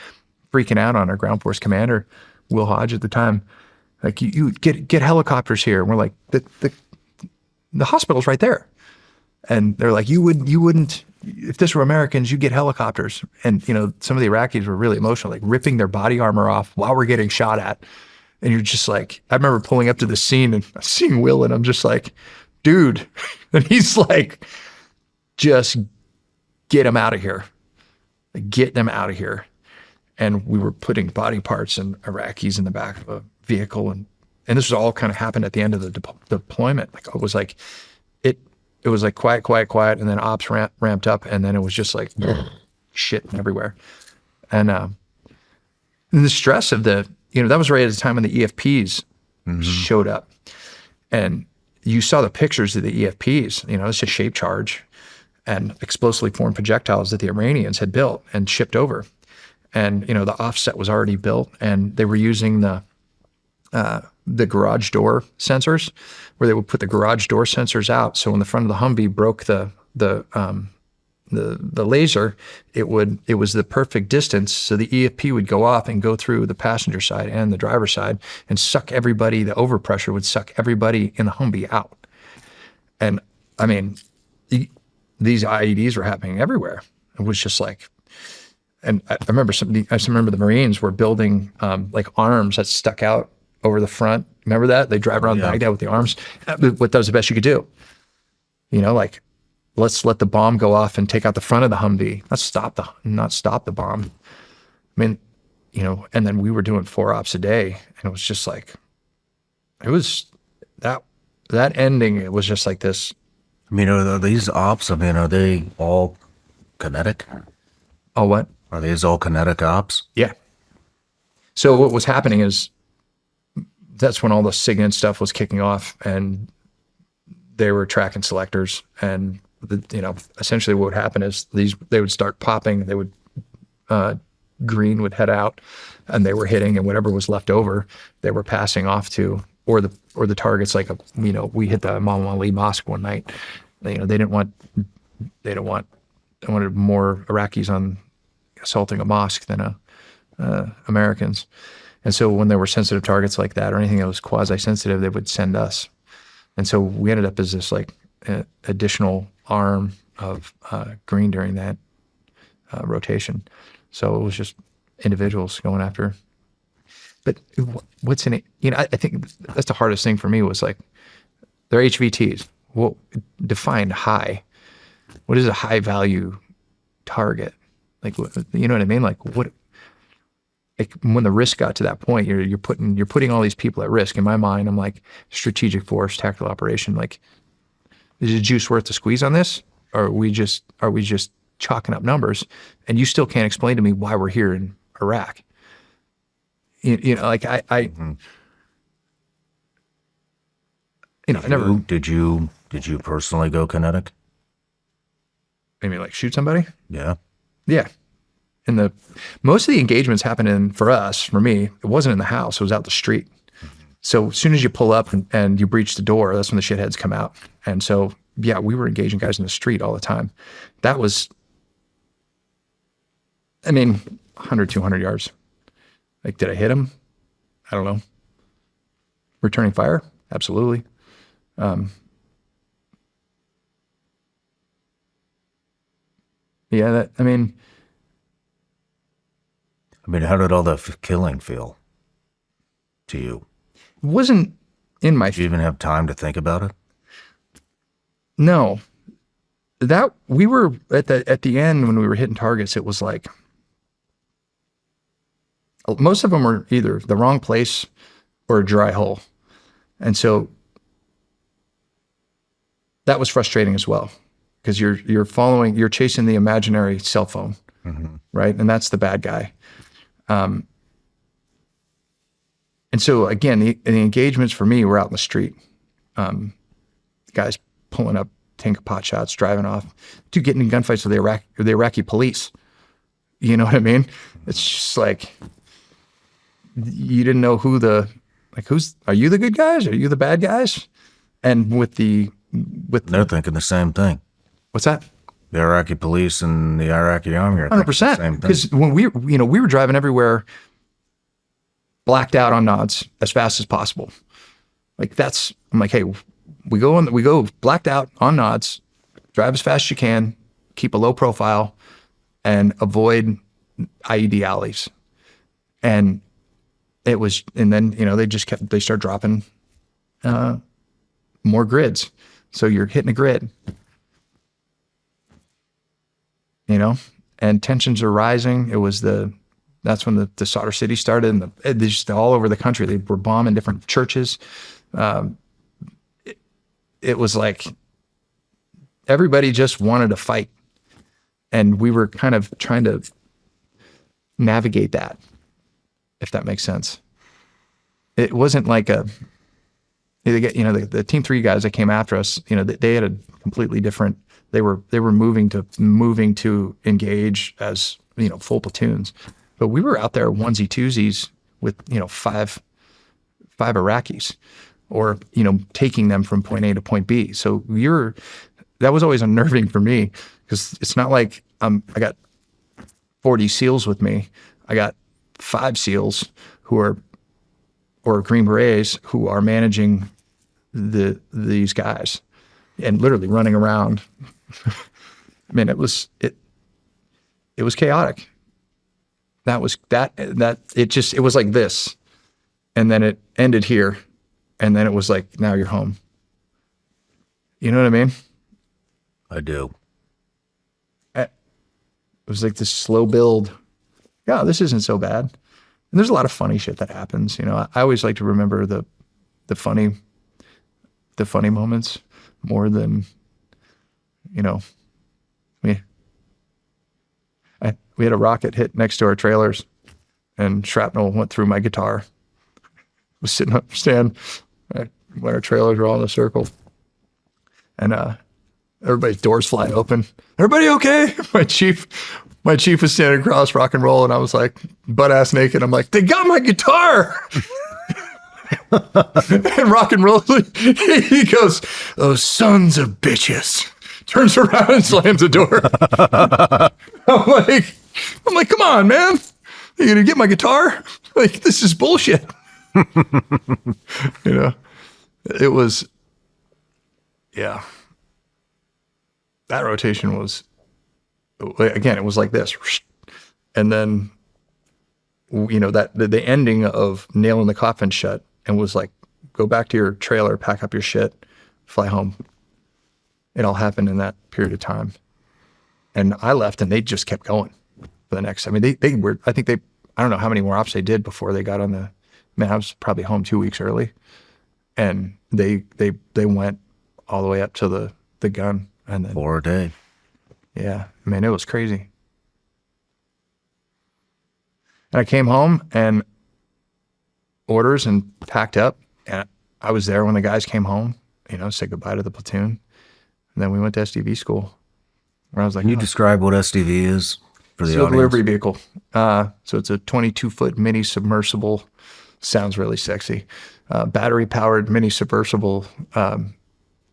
freaking out on our ground force commander, Will Hodge at the time. Like, you get helicopters here. And we're like, the hospital's right there. And they're like, you wouldn't, if this were Americans, you'd get helicopters. And, some of the Iraqis were really emotional, like ripping their body armor off while we're getting shot at. And you're just like, I remember pulling up to the scene and seeing Will, and I'm just like, dude. And he's like, just get them out of here. Like, get them out of here. And we were putting body parts and Iraqis in the back of a vehicle. And this was all kind of happened at the end of the deployment. Like, it was like, it was like quiet, and then ops ramped up, and then it was just like shit everywhere. And the stress of that was right at the time when the EFPs showed up, and you saw the pictures of the EFPs. It's a shape charge and explosively formed projectiles that the Iranians had built and shipped over. And the offset was already built, and they were using the garage door sensors, where they would put the garage door sensors out. So when the front of the Humvee broke the laser, it was the perfect distance. So the EFP would go off and go through the passenger side and the driver's side and suck everybody. The overpressure would suck everybody in the Humvee out. And these IEDs were happening everywhere. It was just like, and I remember the Marines were building like arms that stuck out over the front. Remember that? They drive around Baghdad with the arms. What that was the best you could do. Like, let's let the bomb go off and take out the front of the Humvee. Not stop the bomb. And then we were doing 4 ops a day, and it was just like, it was that ending. It was just like this. Are these ops, are they all kinetic? Oh, what? Are these all kinetic ops? Yeah. So what was happening is, that's when all the SIGINT stuff was kicking off, and they were tracking selectors. And essentially what would happen is they would start popping. They would green would head out, and they were hitting, and whatever was left over, they were passing off to, or the targets. Like we hit the Imam Ali Mosque one night. They wanted more Iraqis on assaulting a mosque than Americans. And so when there were sensitive targets like that, or anything that was quasi-sensitive, they would send us. And so we ended up as this like additional arm of green during that rotation. So it was just individuals going after. But what's in it? I think that's the hardest thing for me was like, they're HVTs. Well, define high. What is a high value target. Like, you know what I mean? Like when the risk got to that point, you're putting all these people at risk. In my mind, I'm like, strategic force, tactical operation. Like, is the juice worth the squeeze on this? Or are we just chalking up numbers? And you still can't explain to me why we're here in Iraq. You know, like I never. Did you personally go kinetic? Maybe like shoot somebody? Yeah. Yeah. And most of the engagements happened for me, it wasn't in the house, it was out the street. So as soon as you pull up and you breach the door, that's when the shitheads come out. And so, yeah, we were engaging guys in the street all the time. That was, 100, 200 yards. Like, did I hit him? I don't know. Returning fire? Absolutely. Yeah, how did all that killing feel to you? it wasn't in my. Did you even have time to think about it? No, that we were at the end when we were hitting targets. It was like most of them were either the wrong place or a dry hole, and so that was frustrating as well because you're chasing the imaginary cell phone, right? And that's the bad guy. And so again, the engagements for me were out in the street. Guys pulling up, taking pot shots, driving off, dude getting in gunfights with the Iraqi police. You know what I mean? It's just like, you didn't know are you the good guys? Are you the bad guys? And they're thinking the same thing. What's that? The Iraqi police and the Iraqi army are 100%. Because when we were driving everywhere, blacked out on nods as fast as possible. Like I'm like, hey, we go blacked out on nods, drive as fast as you can, keep a low profile, and avoid IED alleys. And then they start dropping more grids. So you're hitting a grid. And tensions are rising. That's when the Solder City started, and they just all over the country. They were bombing different churches. It was like everybody just wanted to fight, and we were kind of trying to navigate that, if that makes sense. It wasn't like the Team 3 guys that came after us. They had a completely different. They were moving to engage as full platoons. But we were out there onesie twosies with, five Iraqis or, taking them from point A to point B. So that was always unnerving for me because it's not like I got 40 SEALs with me. I got 5 SEALs or Green Berets who are managing these guys and literally running around. It was chaotic. It was like this, and then it ended here, and then it was like, now you're home. You know what I mean? I do. It was like this slow build. Yeah, this isn't so bad. And there's a lot of funny shit that happens. I always like to remember the funny moments more than, we had a rocket hit next to our trailers and shrapnel went through my guitar. I was sitting up stand right, when our trailers were all in a circle. And everybody's doors flying open. Everybody okay? My chief was standing across, rock and roll, and I was like, butt ass naked. I'm like, they got my guitar. And rock and roll, he goes, those sons of bitches. Turns around and slams the door. I'm like, come on, man. You gonna get my guitar? Like, this is bullshit. It was, yeah. That rotation was, again, it was like this. And then, that the ending of nailing the coffin shut and was like, go back to your trailer, pack up your shit, fly home. It all happened in that period of time. And I left and they just kept going for the next, I mean, they were, I don't know how many more ops they did before they got on the, man, I was probably home 2 weeks early. And they went all the way up to the gun. And then 4 a day. yeah, man, it was crazy. And I came home and orders and packed up. And I was there when the guys came home, said goodbye to the platoon. And then we went to SDV school. Where I was like, Can you describe what SDV is for the SEAL audience? delivery vehicle. So it's a 22-foot mini submersible. Sounds really sexy. Battery-powered mini submersible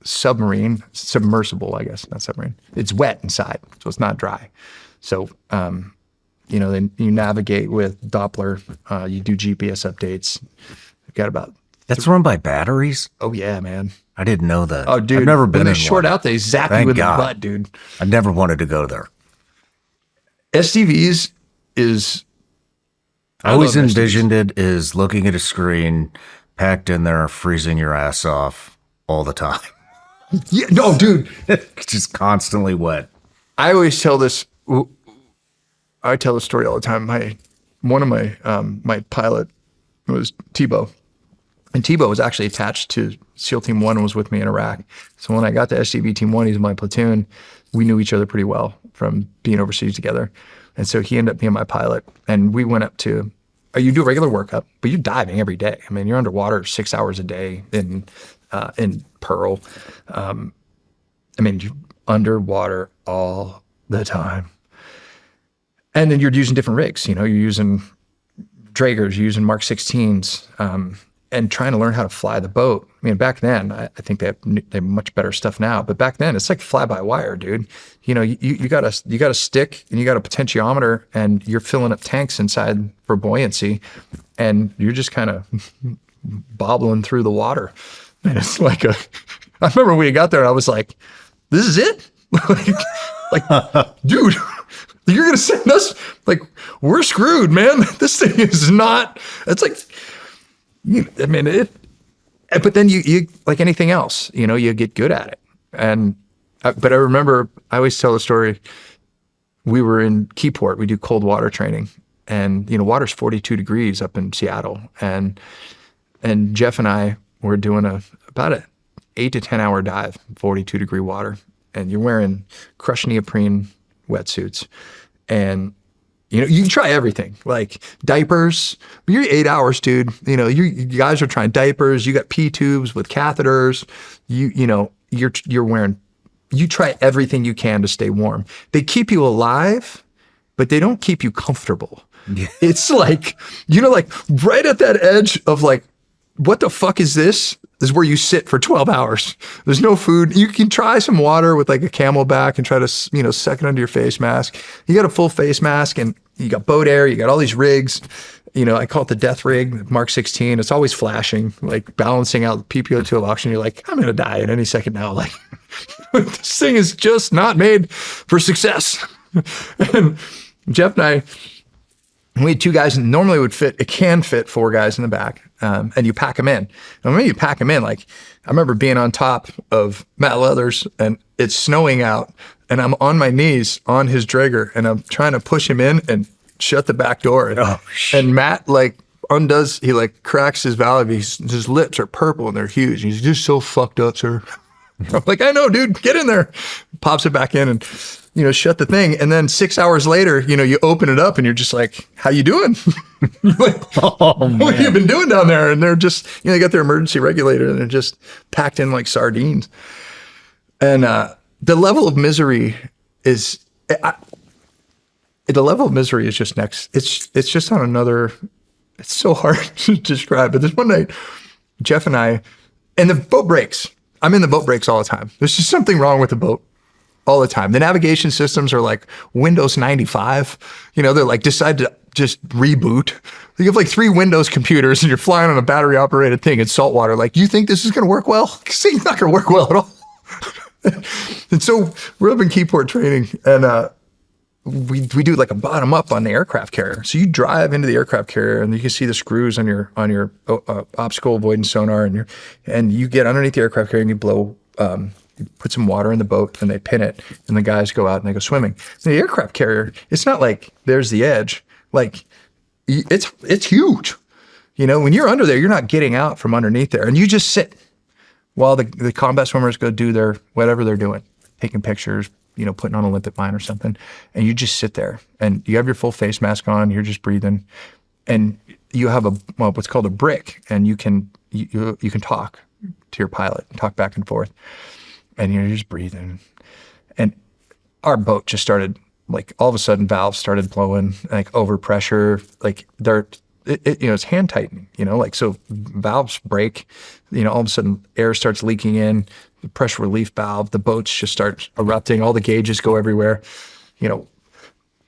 submersible, I guess, not submarine. It's wet inside, so it's not dry. So, then you navigate with Doppler. You do GPS updates. You've got about. That's run by batteries? Oh yeah, man. I didn't know that. Oh, dude. I've never been when they in short one. out, they zap Thank you with God. the butt, dude. I never wanted to go there. SDVs is. I always love SDVs. envisioned it as looking at a screen, packed in there, freezing your ass off all the time. Yeah, no, dude. Just constantly wet. I always tell this. I tell the story all the time. One of my pilot was Tebow, and Tebow was actually attached to SEAL Team 1 and was with me in Iraq. So when I got to SDV Team 1, he's in my platoon. We knew each other pretty well from being overseas together, and so he ended up being my pilot. And we went up to. You do a regular workup, but you're diving every day. I mean, you're underwater 6 hours a day in Pearl. You're underwater all the time. And then you're using different rigs. You're using Dragers, you're using Mark 16s, and trying to learn how to fly the boat. I mean, back then, I think they have much better stuff now. But back then, it's like fly by wire, dude. You got a stick and you got a potentiometer, and you're filling up tanks inside for buoyancy, and you're just kind of bobbling through the water. And it's like I remember when we got there, I was like, "This is it." Dude, you're gonna send us, we're screwed, man. This thing is not. It's like, but then you like anything else, you get good at it. And but I remember, I always tell the story. We were in Keyport. We do cold water training, and water's 42 degrees up in Seattle, and Jeff and I were doing about a 8 to 10 hour dive, 42 degree water. And you're wearing crushed neoprene wetsuits, and you can try everything, like diapers. You're 8 hours, dude. You guys are trying diapers. You got pee tubes with catheters. You're wearing. You try everything you can to stay warm. They keep you alive, but they don't keep you comfortable. Yeah. It's like right at that edge of what the fuck is this? This is where you sit for 12 hours. There's no food. You can try some water with a Camelback and try to, suck it under your face mask. You got a full face mask, and you got boat air. You got all these rigs. I call it the death rig, Mark 16. It's always flashing, balancing out PPO2 oxygen. You're like, I'm going to die at any second now. This thing is just not made for success. And Jeff and I, we had 2 guys, and normally it can fit 4 guys in the back, and you pack them in. And when you pack them in, I remember being on top of Matt Leathers, and it's snowing out, and I'm on my knees on his Drager, and I'm trying to push him in and shut the back door. And Matt undoes, he cracks his valve. His lips are purple and they're huge. He's just so fucked up, sir. I'm like, I know, dude, get in there. Pops it back in and, shut the thing. And then 6 hours later, you open it up and you're just like, how you doing? You're like, what have you been doing down there? And they're just, they got their emergency regulator and they're just packed in like sardines. And the level of misery is, just next. It's just on another, it's so hard to describe. But this one night, Jeff and I, and the boat breaks. I'm in the boat breaks all the time. There's just something wrong with the boat all the time. The navigation systems are like Windows 95. They're decide to just reboot. You have 3 Windows computers and you're flying on a battery operated thing in saltwater. You think this is going to work well? See, it's not going to work well at all. And so we're up in Keyport training, and we do a bottom up on the aircraft carrier. So you drive into the aircraft carrier and you can see the screws on your obstacle avoidance sonar, and you get underneath the aircraft carrier and you blow put some water in the boat and they pin it, and the guys go out and they go swimming. The aircraft carrier, it's not like there's the edge. Like it's huge. You know, when you're under there, you're not getting out from underneath there, and you just sit while the combat swimmers go do their whatever they're doing, taking pictures, you know, putting on a limpet mine or something, and you just sit there and you have your full face mask on, you're just breathing, and you have what's called a brick, and you can talk to your pilot and talk back and forth, and you're just breathing. And our boat just started, like, all of a sudden valves started blowing, like overpressure, like it's hand tightening, you know, like, so valves break, you know, all of a sudden air starts leaking in, the pressure relief valve, the boats just start erupting, all the gauges go everywhere. You know,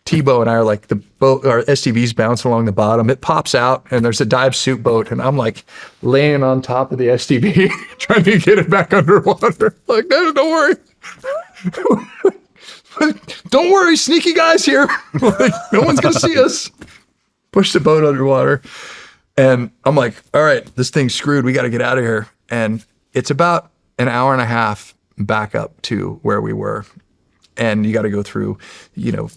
Tebow and I are like, the boat, our STV's bouncing along the bottom, it pops out and there's a dive suit boat, and I'm like laying on top of the STV trying to get it back underwater. Like, no, don't worry. Don't worry, sneaky guys here. Like, no one's gonna see us. Push the boat underwater. And I'm like, all right, this thing's screwed. We got to get out of here. And it's about an hour and a half back up to where we were. And you got to go through, you know,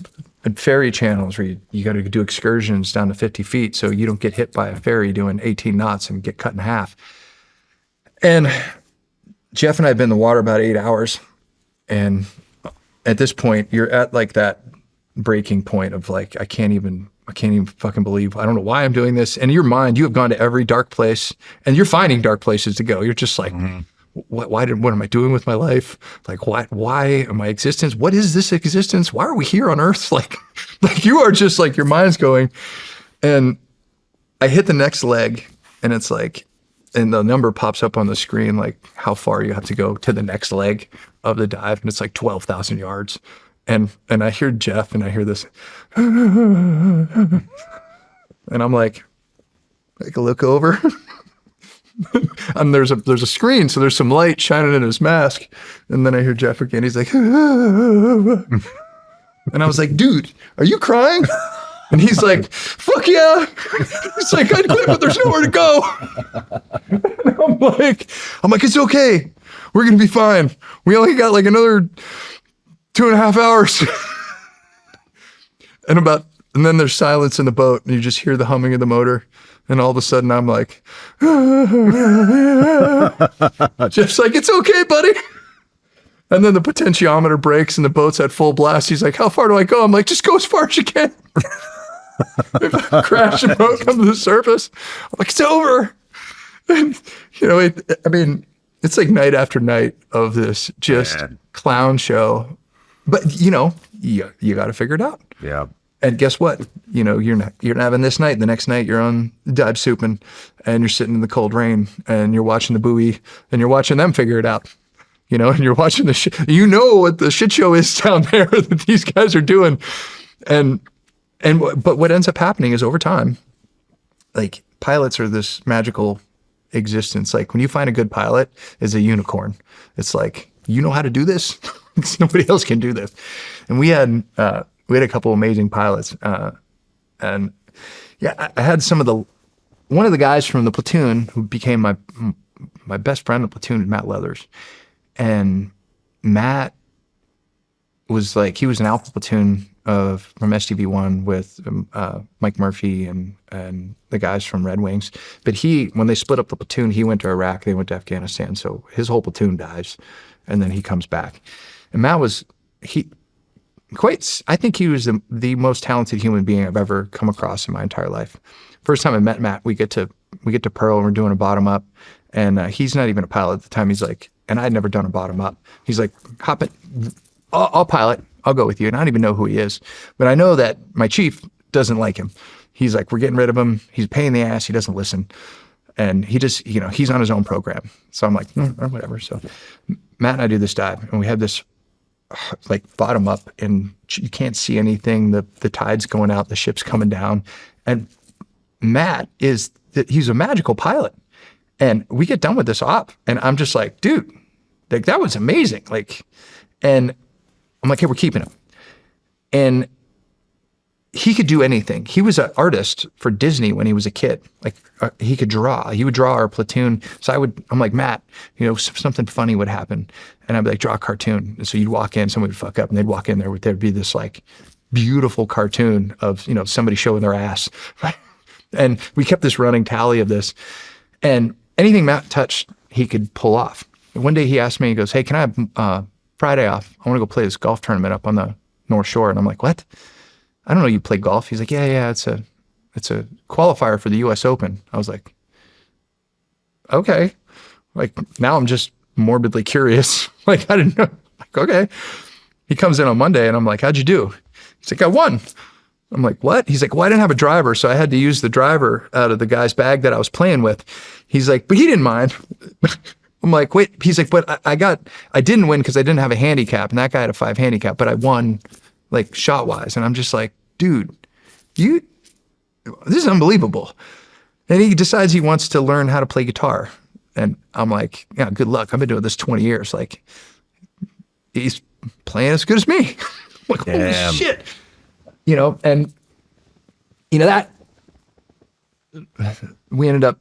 ferry channels where you got to do excursions down to 50 feet so you don't get hit by a ferry doing 18 knots and get cut in half. And Jeff and I have been in the water about 8 hours. And at this point, you're at like that breaking point of like, I can't even fucking believe, I don't know why I'm doing this. And in your mind, you have gone to every dark place and you're finding dark places to go. You're just like, what am I doing with my life? Like, why am I existence? What is this existence? Why are we here on Earth? Like you are just like, your mind's going. And I hit the next leg and it's like, and the number pops up on the screen, like how far you have to go to the next leg of the dive. And it's like 12,000 yards. And I hear Jeff and I hear this, and I'm like I look over and there's a screen. So there's some light shining in his mask. And then I hear Jeff again. He's like, and I was like, dude, are you crying? And he's like, fuck yeah. He's like, I'd quit, but there's nowhere to go. And I'm like, it's okay. We're going to be fine. We only got like another 2.5 hours. And then there's silence in the boat and you just hear the humming of the motor. And all of a sudden I'm like, Jeff's like, it's okay, buddy. And then the potentiometer breaks and the boat's at full blast. He's like, how far do I go? I'm like, just go as far as you can. Crash the boat, come to the surface. I'm like, it's over. And, you know, it's like night after night of this just clown show. But, you know, you got to figure it out. Yeah. And guess what? You know, you're not having this night. The next night you're on dive souping and you're sitting in the cold rain and you're watching the buoy and you're watching them figure it out. You know, and you're watching you know what the shit show is down there that these guys are doing. But what ends up happening is over time, like, pilots are this magical existence. Like, when you find a good pilot, is a unicorn. It's like, you know how to do this? Nobody else can do this. And we had a couple amazing pilots. And yeah, I had one of the guys from the platoon who became my best friend in the platoon, Matt Leathers. And Matt was like, he was an Alpha platoon from STV-1 with Mike Murphy and the guys from Red Wings. But when they split up the platoon, he went to Iraq, they went to Afghanistan. So his whole platoon dies and then he comes back. And Matt I think he was the most talented human being I've ever come across in my entire life. First time I met Matt, we get to Pearl and we're doing a bottom up, and he's not even a pilot at the time. He's like, and I'd never done a bottom up. He's like, hop it, I'll pilot, I'll go with you. And I don't even know who he is, but I know that my chief doesn't like him. He's like, we're getting rid of him. He's a pain in the ass. He doesn't listen. And he just, you know, he's on his own program. So I'm like, whatever. So Matt and I do this dive and we have this like bottom up and you can't see anything. The tide's going out, the ship's coming down. And Matt he's a magical pilot. And we get done with this op and I'm just like, dude, like, that was amazing. Like, and I'm like, hey, we're keeping him. And he could do anything. He was an artist for Disney when he was a kid. Like he could draw. He would draw our platoon. So I'm like, Matt, something funny would happen, and I'd be like, draw a cartoon. And so you'd walk in, someone would fuck up, and they'd walk in there. There'd be this like beautiful cartoon of somebody showing their ass, right? And we kept this running tally of this, and anything Matt touched, he could pull off. And one day he asked me, he goes, "Hey, can I have Friday off? I want to go play this golf tournament up on the North Shore." And I'm like, "What? I don't know you play golf." He's like, yeah, it's a qualifier for the US Open. I was like, okay. Like now I'm just morbidly curious. Like I didn't know. Like, okay. He comes in on Monday and I'm like, "How'd you do?" He's like, "I won." I'm like, "What?" He's like, "Well, I didn't have a driver, so I had to use the driver out of the guy's bag that I was playing with." He's like, "But he didn't mind." I'm like, "Wait." He's like, "But I didn't win because I didn't have a handicap, and that guy had a 5 handicap, but I won like shot wise." And I'm just like, "Dude, this is unbelievable." And he decides he wants to learn how to play guitar. And I'm like, "Yeah, good luck. I've been doing this 20 years. Like he's playing as good as me." I'm like, holy shit. And that we ended up,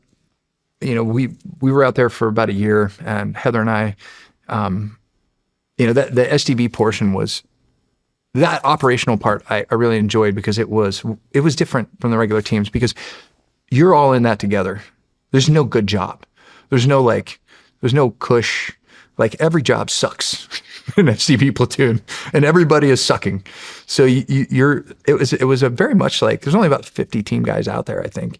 we were out there for about a year, and Heather and I, that the SDB portion was, that operational part I really enjoyed because it was different from the regular teams because you're all in that together. There's no good job. There's no cush. Like every job sucks in SDB platoon, and everybody is sucking. So it was a very much like, there's only about 50 team guys out there, I think,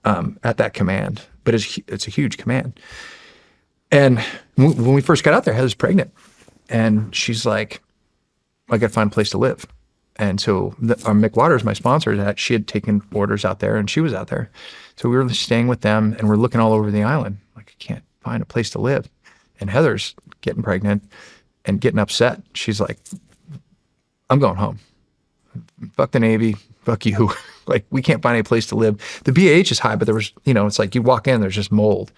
at that command, but it's a huge command. And when we first got out there, Heather's pregnant, and she's like, "I got to find a place to live." And so Mick Waters, my sponsor, that she had taken orders out there, and she was out there. So we were staying with them, and we're looking all over the island. Like, I can't find a place to live. And Heather's getting pregnant and getting upset. She's like, "I'm going home. Fuck the Navy. Fuck you." Like, we can't find any place to live. The BAH is high, but there was, it's like you walk in, there's just mold.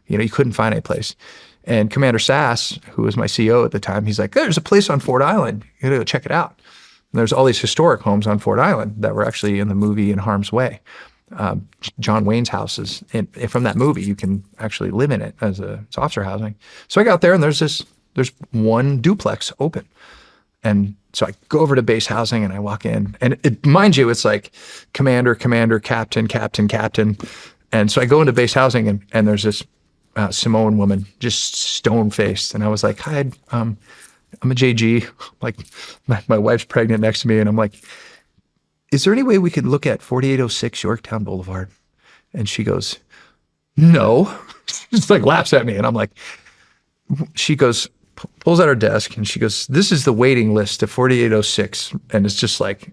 You couldn't find any place. And Commander Sass, who was my CO at the time, he's like, "There's a place on Ford Island. You gotta go check it out." And there's all these historic homes on Ford Island that were actually in the movie In Harm's Way. John Wayne's houses. And from that movie, you can actually live in it as it's officer housing. So I got there, and there's one duplex open. And so I go over to base housing, and I walk in, and mind you, it's like commander, captain, captain, captain. And so I go into base housing, and there's this Samoan woman, just stone-faced. And I was like, "Hi, I'm a JG. Like, my wife's pregnant next to me." And I'm like, "Is there any way we could look at 4806 Yorktown Boulevard?" And she goes, "No." She just like laughs at me. And I'm like, she goes, pulls out her desk, and she goes, "This is the waiting list to 4806. And it's just like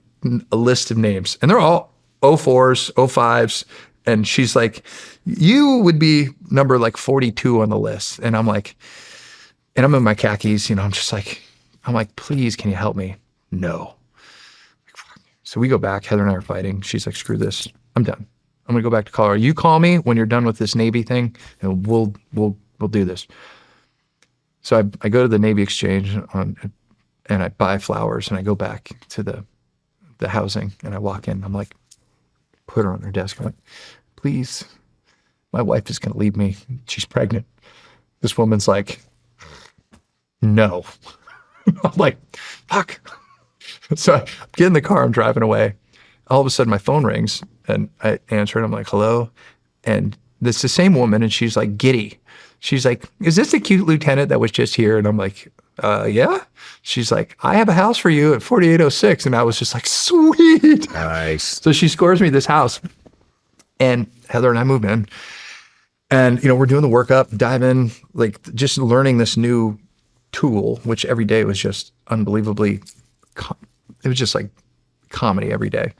a list of names. And they're all 04s, 05s. And she's like, "You would be number like 42 on the list." And I'm like, and I'm in my khakis, I'm just like, "Please, can you help me?" "No." So we go back. Heather and I are fighting. She's like, "Screw this. I'm done. I'm gonna go back to Colorado. You call me when you're done with this Navy thing, and we'll do this." So I go to the Navy exchange and I buy flowers, and I go back to the housing, and I walk in. I'm like, put her on her desk. I'm like, "Please, my wife is gonna leave me. She's pregnant." This woman's like, "No." I'm like, fuck. So I get in the car, I'm driving away. All of a sudden my phone rings, and I answer it. I'm like, "Hello?" And it's the same woman, and she's like giddy. She's like, "Is this the cute lieutenant that was just here?" And I'm like, "Yeah." She's like, "I have a house for you at 4806. And I was just like, sweet. Nice. So she scores me this house, and Heather and I move in, and we're doing the workup, dive in, like just learning this new tool, which every day was just unbelievably, it was just like comedy every day,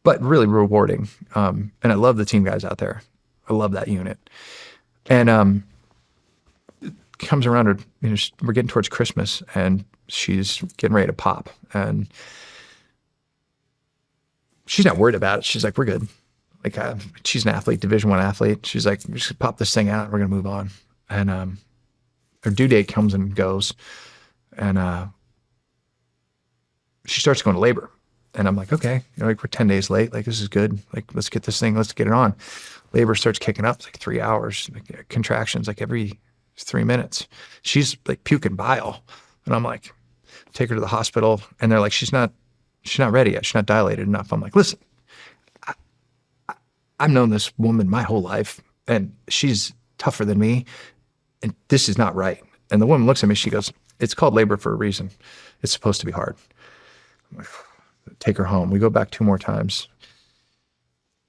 but really rewarding. And I love the team guys out there. I love that unit. And it comes around, we're getting towards Christmas, and she's getting ready to pop, and she's not worried about it. She's like, "We're good." Like, she's an athlete, Division I athlete. She's like, "Just pop this thing out, and we're gonna move on." And her due date comes and goes, and she starts going to labor. And I'm like, okay, like we're 10 days late. Like, this is good. Like, let's get this thing, let's get it on. Labor starts kicking up. It's like 3 hours, like, contractions, like every 3 minutes. She's like puking bile. And I'm like, take her to the hospital. And they're like, she's not ready yet. She's not dilated enough. I'm like, listen, I've known this woman my whole life and she's tougher than me. And this is not right. And the woman looks at me, she goes, it's called labor for a reason. It's supposed to be hard. I'm like, take her home. We go back 2 more times.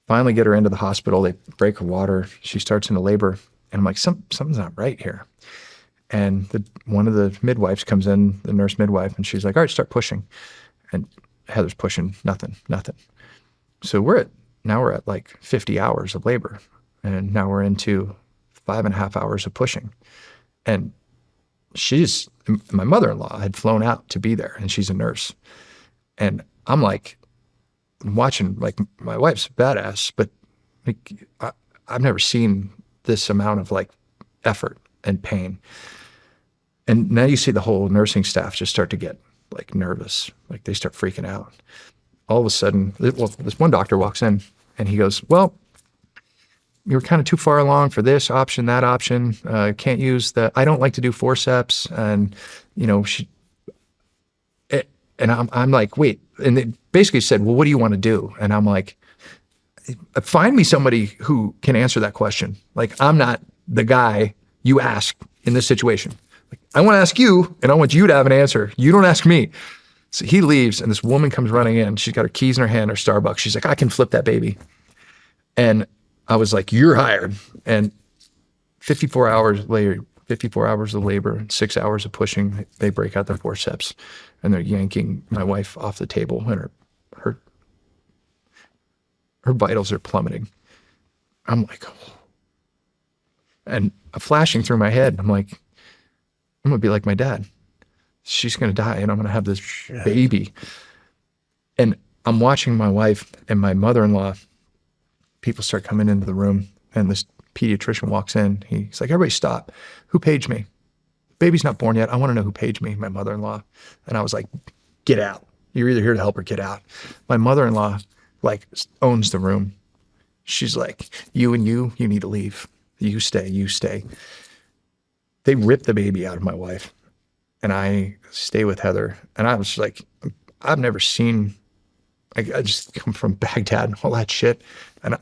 Finally get her into the hospital. They break her water. She starts into labor. And I'm like, something's not right here. And one of the midwives comes in, the nurse midwife, and she's like, all right, start pushing. And Heather's pushing, nothing. So we're at like 50 hours of labor. And now we're into 5.5 hours of pushing. And my mother-in-law had flown out to be there, and she's a nurse. And I'm like, watching, like, my wife's badass, but like, I've never seen this amount of like effort and pain. And now you see the whole nursing staff just start to get like nervous, like they start freaking out. All of a sudden, this one doctor walks in and he goes, well, you were kind of too far along for this option, that option. Can't use I don't like to do forceps. And, you know, and I'm like, wait. And they basically said, well, what do you want to do? And I'm like, find me somebody who can answer that question. Like, I'm not the guy you ask in this situation. Like, I want to ask you, and I want you to have an answer. You don't ask me. So he leaves, and this woman comes running in. She's got her keys in her hand, her Starbucks. She's like, I can flip that baby. And I was like, you're hired. And 54 hours later, 54 hours of labor, 6 hours of pushing, they break out their forceps, and they're yanking my wife off the table, and her vitals are plummeting. I'm like, oh. And flashing through my head, I'm like, I'm gonna be like my dad. She's gonna die, and I'm gonna have this baby. And I'm watching my wife and my mother-in-law. People start coming into the room, and this pediatrician walks in. He's like, everybody stop. Who paged me? Baby's not born yet. I want to know who paged me, my mother-in-law. And I was like, get out. You're either here to help or get out. My mother-in-law like owns the room. She's like, you need to leave. You stay. They ripped the baby out of my wife, and I stay with Heather. And I was like, I've never seen, I just come from Baghdad and all that shit. And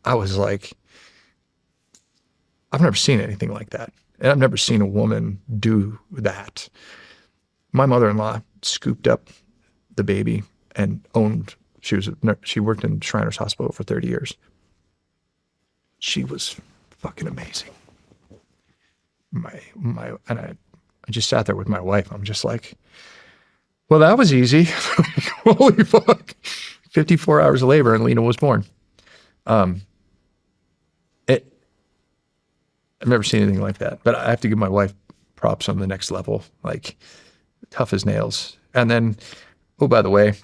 I was like, I've never seen anything like that. And I've never seen a woman do that. My mother-in-law scooped up the baby and she worked in Shriners Hospital for 30 years. She was fucking amazing. And I just sat there with my wife. I'm just like, well, that was easy. Holy fuck. 54 hours of labor and Lena was born. I've never seen anything like that, but I have to give my wife props on the next level, like tough as nails. And then, oh, by the way,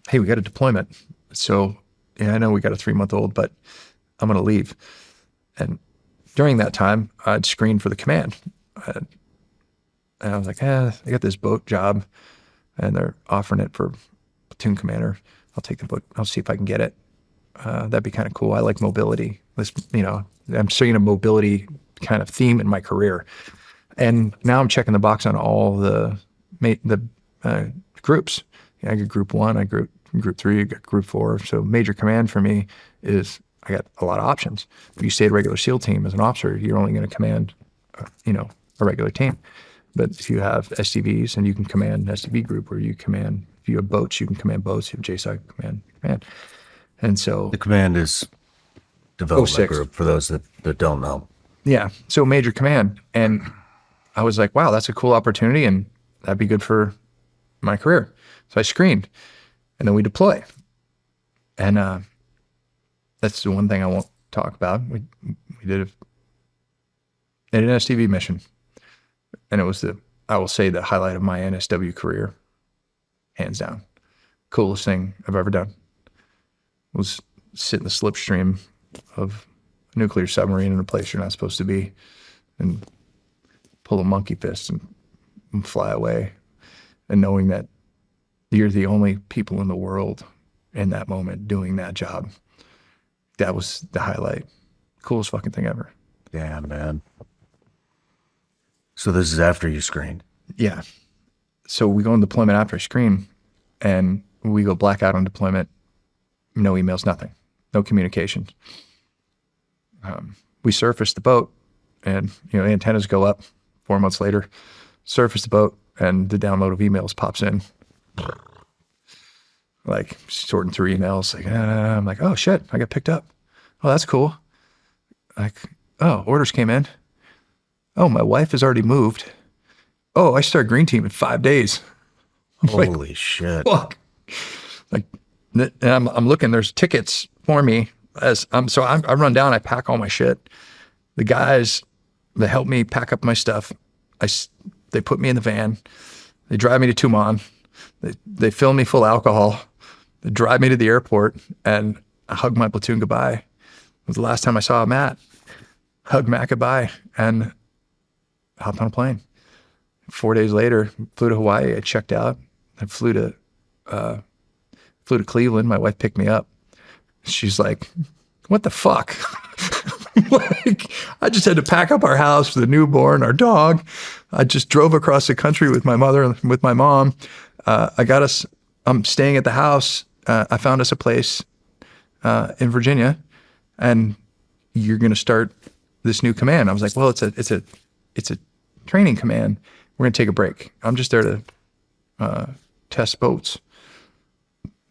hey, we got a deployment. So yeah, I know we got a 3-month-old, but I'm going to leave. And during that time, I'd screened for the command. And I was like, I got this boat job and they're offering it for platoon commander. I'll take the boat. I'll see if I can get it. That'd be kind of cool. I like mobility. I'm seeing a mobility kind of theme in my career. And now I'm checking the box on all the groups. I got group 1, I got group 3, I got group 4. So major command for me is I got a lot of options. If you stay at a regular SEAL team as an officer, you're only going to command, a regular team. But if you have SDVs and you can command an SDV group, or if you have boats, you can command boats. You have JSOC command. And so the command is development 06. group for those that don't know. Yeah. So major command. And I was like, wow, that's a cool opportunity and that'd be good for my career. So I screened and then we deploy. And that's the one thing I won't talk about. We did an SDV mission. And it was I will say, the highlight of my NSW career, hands down. Coolest thing I've ever done was sit in the slipstream of a nuclear submarine in a place you're not supposed to be and pull a monkey fist and fly away, and knowing that you're the only people in the world in that moment doing that job. That was the highlight. Coolest fucking thing ever. Yeah, man. So this is after you screened. Yeah. So we go on deployment after I screen, and we go blackout on deployment. No emails, nothing. No communication. We surface the boat, and the antennas go up 4 months later. Surface the boat, and the download of emails pops in. Like sorting through emails. Like, I'm like, oh shit, I got picked up. Oh, that's cool. Like, oh, orders came in. Oh, my wife has already moved. Oh, I start green team in 5 days. Holy shit. Fuck. Like, and I'm looking, there's tickets for me as I run down, I pack all my shit. The guys that help me pack up my stuff, they put me in the van. They drive me to Tuman. They fill me full of alcohol. They drive me to the airport, and I hug my platoon goodbye. It was the last time I saw Matt. Hugged Matt goodbye and hopped on a plane. 4 days later, flew to Hawaii. I checked out. I flew to Cleveland. My wife picked me up. She's like, what the fuck? Like, I just had to pack up our house for the newborn, our dog. I just drove across the country with my mother and with my mom. I'm staying at the house. I found us a place in Virginia, and you're going to start this new command. I was like, well, it's a training command. We're going to take a break. I'm just there to test boats.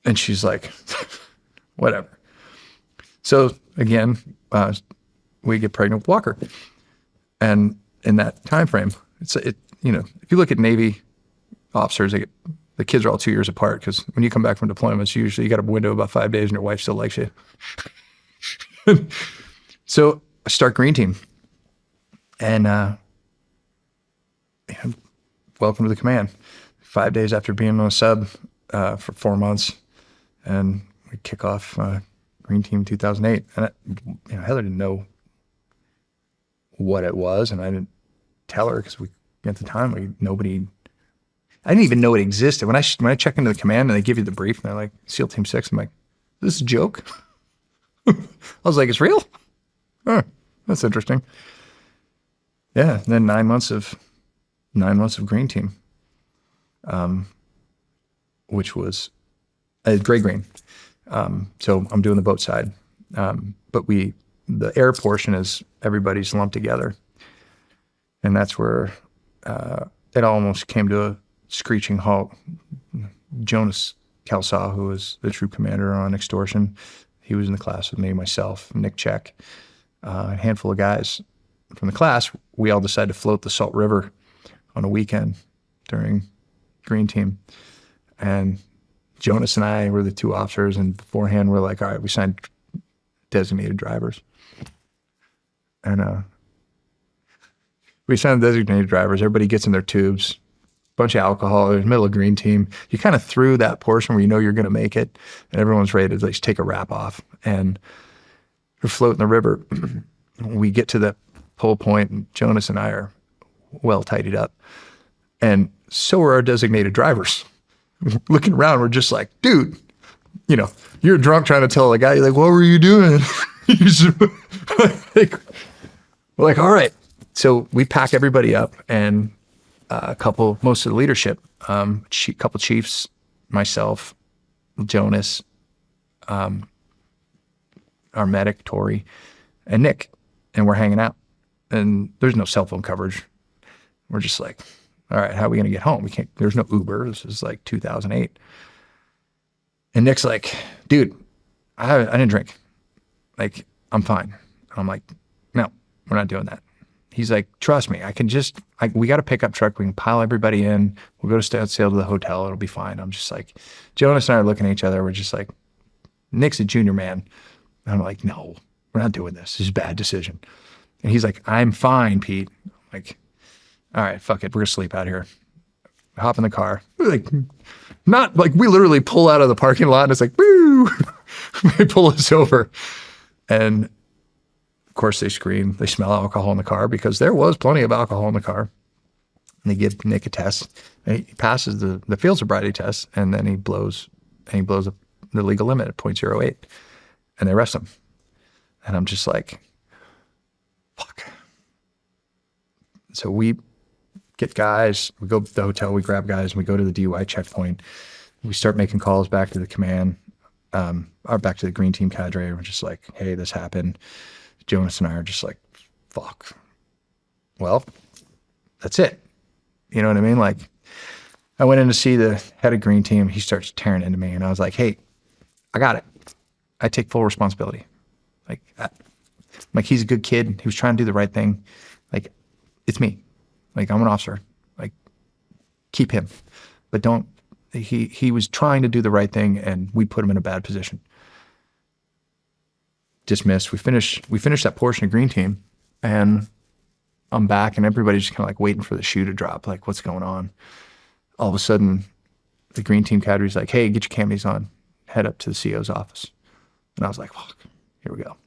And she's like, whatever. So again, we get pregnant with Walker. And in that time frame, if you look at Navy officers, the kids are all 2 years apart, because when you come back from deployments, usually you got a window of about 5 days and your wife still likes you. So I start green team, and welcome to the command. 5 days after being on a sub for 4 months, and we kick off green team 2008. And Heather didn't know what it was, and I didn't tell her, because at the time I didn't even know it existed. When I check into the command and they give you the brief and they're like, SEAL Team 6, I'm like, this is a joke? I was like, it's real? Oh, that's interesting. Yeah, and then 9 months of green team, which was gray green. So I'm doing the boat side. But the air portion is everybody's lumped together. And that's where it almost came to a screeching halt. Jonas Kelsaw, who was the troop commander on extortion, he was in the class with me, myself, Nick Check, a handful of guys from the class. We all decided to float the Salt River on a weekend during green team. And Jonas and I were the two officers, and beforehand we're like, all right, we signed designated drivers. And we signed designated drivers. Everybody gets in their tubes, bunch of alcohol. There's middle of green team. You kind of through that portion where you know you're going to make it, and everyone's ready to like take a wrap off. And we're floating the river. We get to the pole point, and Jonas and I are well tidied up. And so are our designated drivers. Looking around, we're just like, dude, you're drunk trying to tell a guy, you're like, what were you doing? We're like, all right. So we pack everybody up, and most of the leadership, couple chiefs, myself, Jonas, our medic, Tori, and Nick, and we're hanging out. And there's no cell phone coverage. We're just like, all right, how are we going to get home? There's no Uber. This is like 2008. And Nick's like, dude, I didn't drink. Like, I'm fine. And I'm like, no, we're not doing that. He's like, trust me, we got a pickup truck. We can pile everybody in. We'll go to sail to the hotel. It'll be fine. I'm just like, Jonas and I are looking at each other. We're just like, Nick's a junior man. And I'm like, no, we're not doing this. This is a bad decision. And he's like, I'm fine, Pete. I'm like, all right, fuck it. We're going to sleep out here. Hop in the car. We literally pull out of the parking lot, and it's like, woo! They pull us over. And of course they scream. They smell alcohol in the car, because there was plenty of alcohol in the car. And they give Nick a test. And he passes the field sobriety test, and then he blows up the legal limit at .08, and they arrest him. And I'm just like, fuck. So we get guys, we go to the hotel, we grab guys, and we go to the DUI checkpoint. We start making calls back to the command, or back to the green team cadre. We're just like, hey, this happened. Jonas and I are just like, fuck. Well, that's it. You know what I mean? Like, I went in to see the head of green team. He starts tearing into me, and I was like, hey, I got it. I take full responsibility. Like he's a good kid. He was trying to do the right thing. Like, it's me. Like, I'm an officer. Like, keep him. But don't, he was trying to do the right thing, and we put him in a bad position. Dismissed. We finished that portion of green team, and I'm back, and everybody's just kind of like waiting for the shoe to drop. Like, what's going on? All of a sudden, the green team cadre's like, hey, get your camis on. Head up to the CO's office. And I was like, fuck, here we go.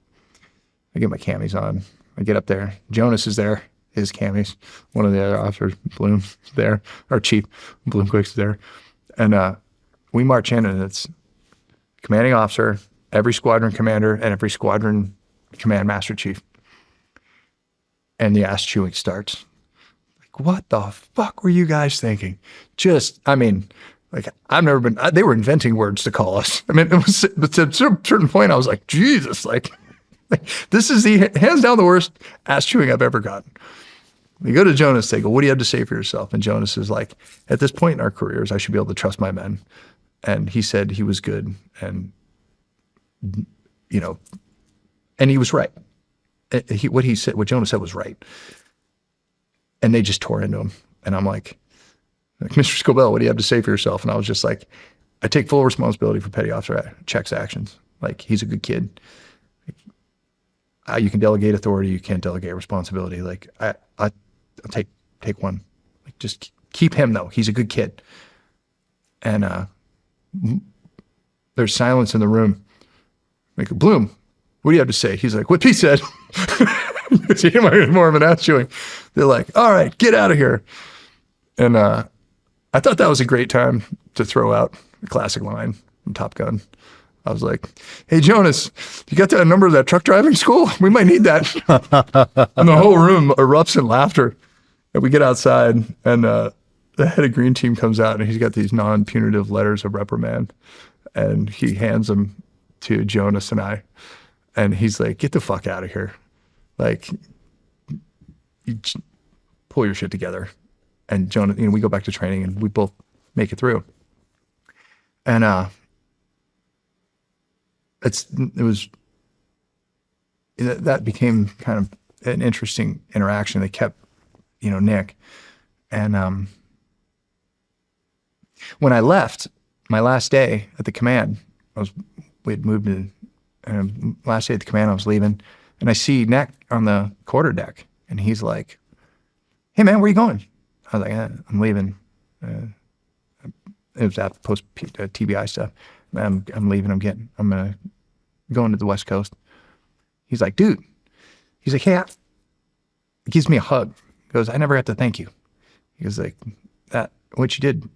I get my camis on. I get up there. Jonas is there, his camis. One of the other officers, Bloom's there, our chief, Bloomquick's there. And we march in, and it's commanding officer, every squadron commander, and every squadron command master chief. And the ass chewing starts. Like, what the fuck were you guys thinking? I've never been, they were inventing words to call us. I mean, but to a certain point, I was like, Jesus, like this is the hands down the worst ass chewing I've ever gotten. We go to Jonas, they go, what do you have to say for yourself? And Jonas is like, at this point in our careers, I should be able to trust my men. And he said he was good. And, you know, and he was right. What Jonas said was right. And they just tore into him. And I'm like, Mr. Scobell, what do you have to say for yourself? And I was just like, I take full responsibility for Petty Officer Check's actions. Like, he's a good kid. You can delegate authority, you can't delegate responsibility. Like, I'll take one. Like, just keep him though. He's a good kid. And there's silence in the room. Like, Bloom, what do you have to say? He's like, what he said. See him more of an ass chewing. They're like, all right, get out of here. And I thought that was a great time to throw out the classic line from Top Gun. I was like, hey, Jonas, you got that number of that truck driving school? We might need that. And the whole room erupts in laughter. And we get outside, and the head of green team comes out, and he's got these non-punitive letters of reprimand. And he hands them to Jonas and I. And he's like, get the fuck out of here. Like, you pull your shit together. And Jonas, we go back to training, and we both make it through. And that became kind of an interesting interaction. They kept, Nick. And when I left, my last day at the command, we had moved to, last day at the command, I was leaving, and I see Nick on the quarterdeck, and he's like, hey man, where are you going? I was like, I'm leaving. It was after post TBI stuff. I'm leaving. I'm going to the West Coast. He's like, dude. He's like, hey. He gives me a hug. He goes, I never got to thank you. He goes, like, that what you did.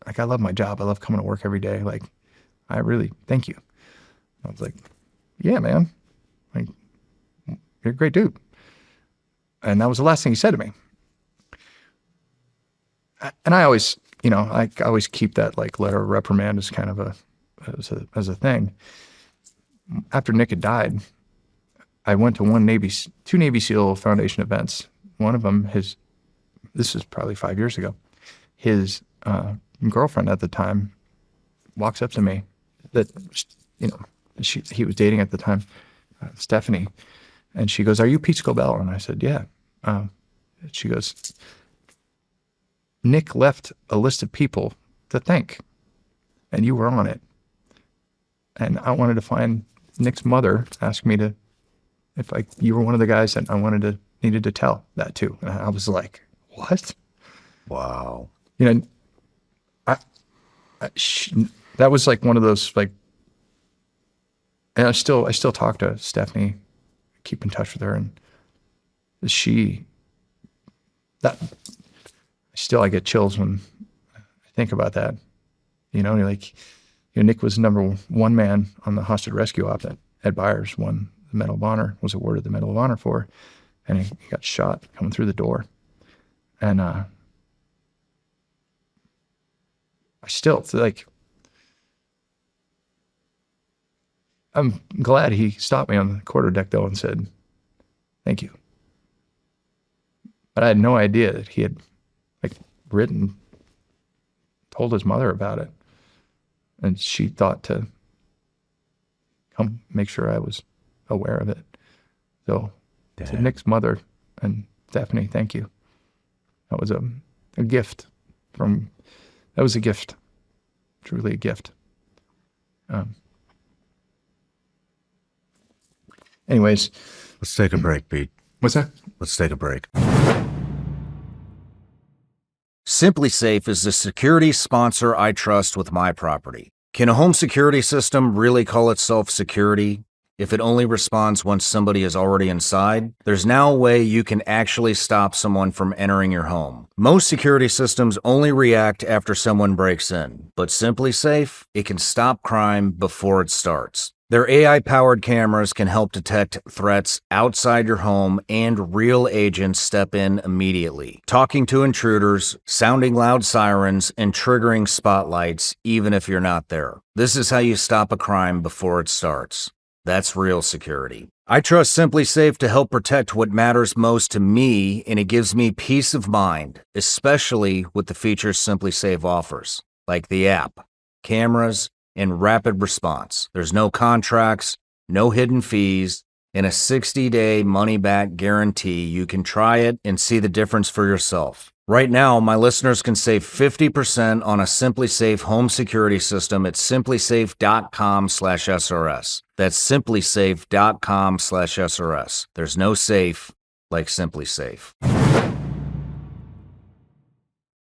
Like, I love my job. I love coming to work every day. Like, I really thank you. I was like, yeah, man. Like, you're a great dude. And that was the last thing he said to me. And I always, I always keep that like letter of reprimand as kind of as a thing. After Nick had died, I went to two Navy SEAL Foundation events. One of them, this is probably 5 years ago, his girlfriend at the time walks up to me that, he was dating at the time, Stephanie. And she goes, are you Pete Scobell? And I said, yeah. She goes, Nick left a list of people to thank, and you were on it. And I wanted to find Nick's mother, asked me you were one of the guys that I needed to tell that to. And I was like, what? Wow. That was like one of those, like, and I still talk to Stephanie, keep in touch with her, and I still I get chills when I think about that. You know, Nick was number one man on the hostage rescue op that Ed Byers won the Medal of Honor, was awarded the Medal of Honor for, and he got shot coming through the door. And I still, I'm glad he stopped me on the quarterdeck though and said, "Thank you." But I had no idea that he had told his mother about it. And she thought to come make sure I was aware of it. So to Nick's mother and Stephanie, thank you. That was a gift truly a gift. Anyways. Let's take a break, Pete. What's that? Let's take a break. Simply Safe is the security sponsor I trust with my property. Can a home security system really call itself security if it only responds once somebody is already inside? There's now a way you can actually stop someone from entering your home. Most security systems only react after someone breaks in, but Simply Safe, it can stop crime before it starts. Their AI-powered cameras can help detect threats outside your home, and real agents step in immediately, talking to intruders, sounding loud sirens, and triggering spotlights even if you're not there. This is how you stop a crime before it starts. That's real security. I trust Simply Safe to help protect what matters most to me, and it gives me peace of mind, especially with the features Simply Safe offers, like the app, cameras, and rapid response. There's no contracts, no hidden fees, and a 60-day money-back guarantee. You can try it and see the difference for yourself. Right now, my listeners can save 50% on a Simply Safe home security system at simplysafe.com/SRS. That's simplysafe.com/SRS. There's no safe like Simply Safe.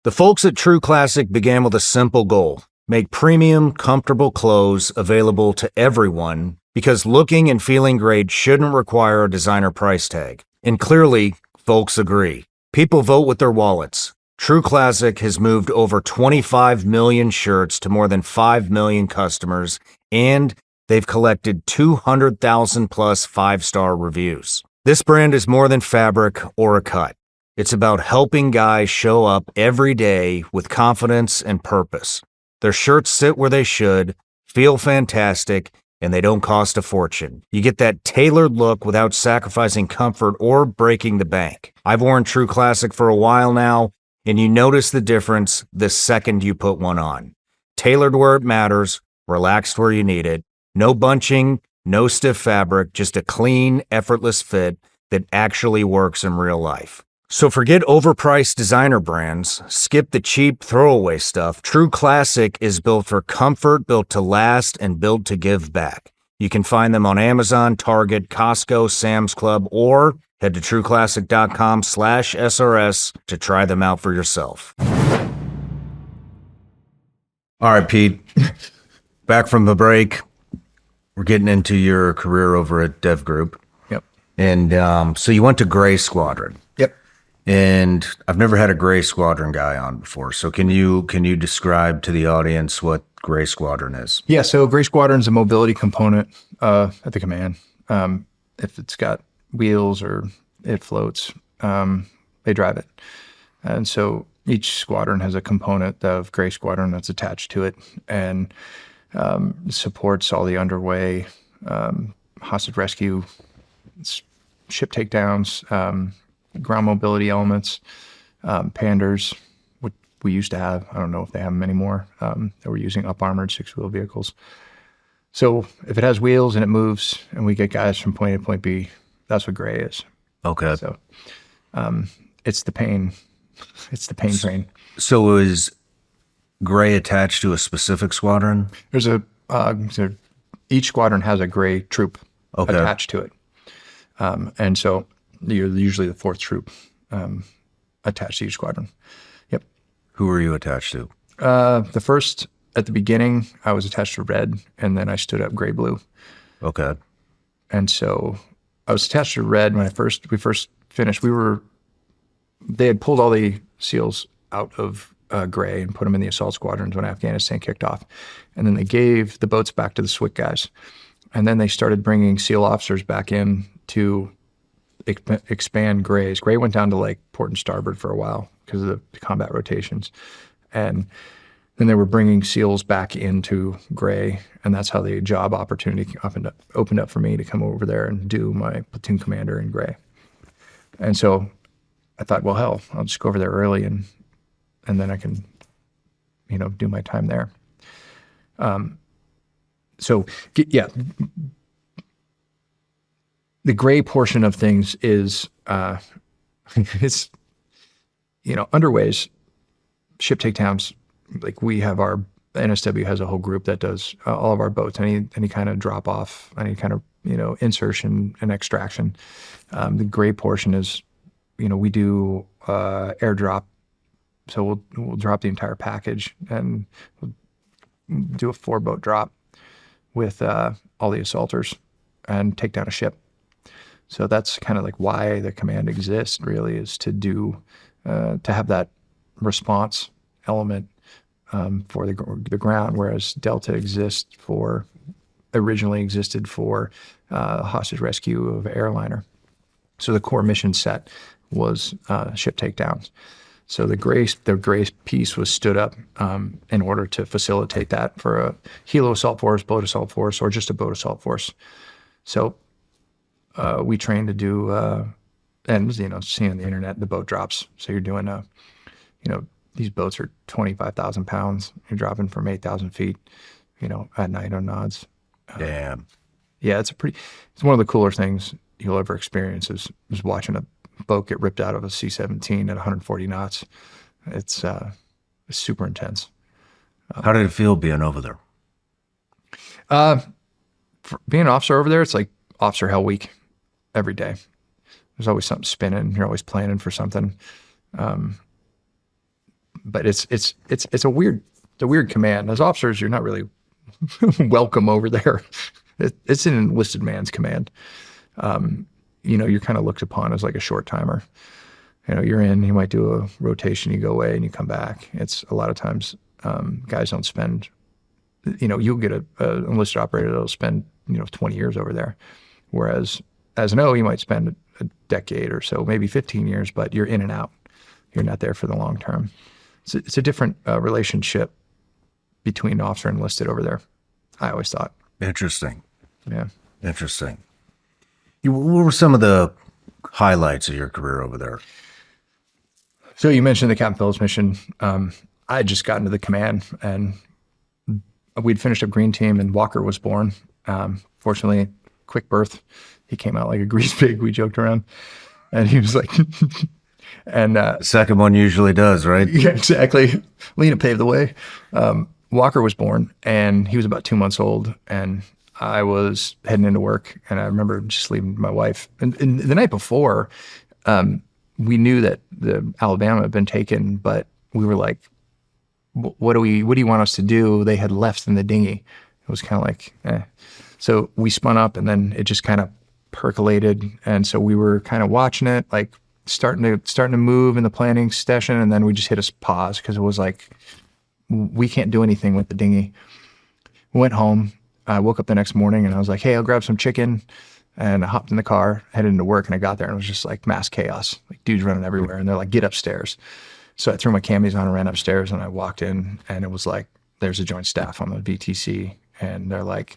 The folks at True Classic began with a simple goal: make premium, comfortable clothes available to everyone, because looking and feeling great shouldn't require a designer price tag. And clearly, folks agree. People vote with their wallets. True Classic has moved over 25 million shirts to more than 5 million customers, and they've collected 200,000 plus 5-star reviews. This brand is more than fabric or a cut. It's about helping guys show up every day with confidence and purpose. Their shirts sit where they should, feel fantastic, and they don't cost a fortune. You get that tailored look without sacrificing comfort or breaking the bank. I've worn True Classic for a while now, and you notice the difference the second you put one on. Tailored where it matters, relaxed where you need it, no bunching, no stiff fabric, just a clean, effortless fit that actually works in real life. So forget overpriced designer brands, skip the cheap throwaway stuff. True Classic is built for comfort, built to last, and built to give back. You can find them on Amazon, Target, Costco, Sam's Club, or head to trueclassic.com/SRS to try them out for yourself. All right, Pete, back from the break. We're getting into your career over at Dev Group. Yep. And so you went to Gray Squadron. Yep. And I've never had a Gray Squadron guy on before. So can you describe to the audience what Gray Squadron is? Yeah, so Gray Squadron is a mobility component at the command. If it's got wheels or it floats, they drive it. And so each squadron has a component of Gray Squadron that's attached to it and supports all the underway, hostage rescue, ship takedowns, ground mobility elements, panders, what we used to have. I don't know if they have them anymore. That we're using up-armored 6-wheel vehicles. So if it has wheels and it moves and we get guys from point A to point B, that's what Gray is. Okay. So it's the pain. It's the pain train. So is Gray attached to a specific squadron? There's each squadron has a Gray troop attached to it. And so you're usually the 4th troop attached to each squadron. Yep. Who are you attached to? The first, at the beginning, I was attached to Red, and then I stood up Gray Blue. Okay. And so I was attached to Red when we first finished. They had pulled all the SEALs out of Gray and put them in the assault squadrons when Afghanistan kicked off. And then they gave the boats back to the SWIC guys. And then they started bringing SEAL officers back in to expand Grays. Gray went down to like port and starboard for a while because of the combat rotations. And then they were bringing SEALs back into Gray, and that's how the job opportunity opened up for me to come over there and do my platoon commander in Gray. And so I thought, well, hell, I'll just go over there early and then I can, do my time there. Yeah, the Gray portion of things is, it's, underways, ship takedowns. Like we have our NSW has a whole group that does all of our boats, any kind of drop off, any kind of insertion and extraction. The Gray portion is, we do airdrop, so we'll drop the entire package and we'll do a 4-boat drop with all the assaulters and take down a ship. So that's kind of like why the command exists. Really, is to do to have that response element for the ground, whereas Delta originally existed for hostage rescue of an airliner. So the core mission set was ship takedowns. So the Gray piece was stood up in order to facilitate that for a helo assault force, boat assault force, or just a boat assault force. So we trained to do, and seeing on the internet the boat drops. So you're doing these boats are 25,000 pounds. You're dropping from 8,000 feet, at night on nods. Damn. Yeah, it's one of the cooler things you'll ever experience is watching a boat get ripped out of a C-17 at 140 knots. It's super intense. How did it feel being over there? For being an officer over there, it's like officer hell week every day. There's always something spinning. You're always planning for something. But it's a weird command. As officers, you're not really welcome over there. It's an enlisted man's command. You're kind of looked upon as like a short timer. You're in, you might do a rotation, you go away and you come back. It's a lot of times guys don't spend, you'll get an enlisted operator that'll spend 20 years over there. Whereas as an O, you might spend a decade or so, maybe 15 years, but you're in and out. You're not there for the long term. It's a different relationship between officer and enlisted over there, I always thought. Interesting. Yeah. Interesting. What were some of the highlights of your career over there? So you mentioned the Captain Phillips mission. I had just gotten to the command and we'd finished up Green Team and Walker was born. Fortunately, quick birth. He came out like a grease pig. We joked around and he was like, and the second one usually does, right? Yeah, exactly. Lena paved the way. Walker was born and he was about 2 months old and I was heading into work and I remember just leaving my wife. And the night before, we knew that the Alabama had been taken, but we were like, what do you want us to do? They had left in the dinghy. It was kind of like, eh. So we spun up and then it just kind of percolated. And so we were kind of watching it, like starting to move in the planning session. And then we just hit a pause because it was like, we can't do anything with the dinghy. We went home. I woke up the next morning and I was like, hey, I'll grab some chicken. And I hopped in the car, headed into work, and I got there and it was just like mass chaos. Like dudes running everywhere and they're like, get upstairs. So I threw my camis on and ran upstairs and I walked in and it was like, there's a joint staff on the VTC and they're like,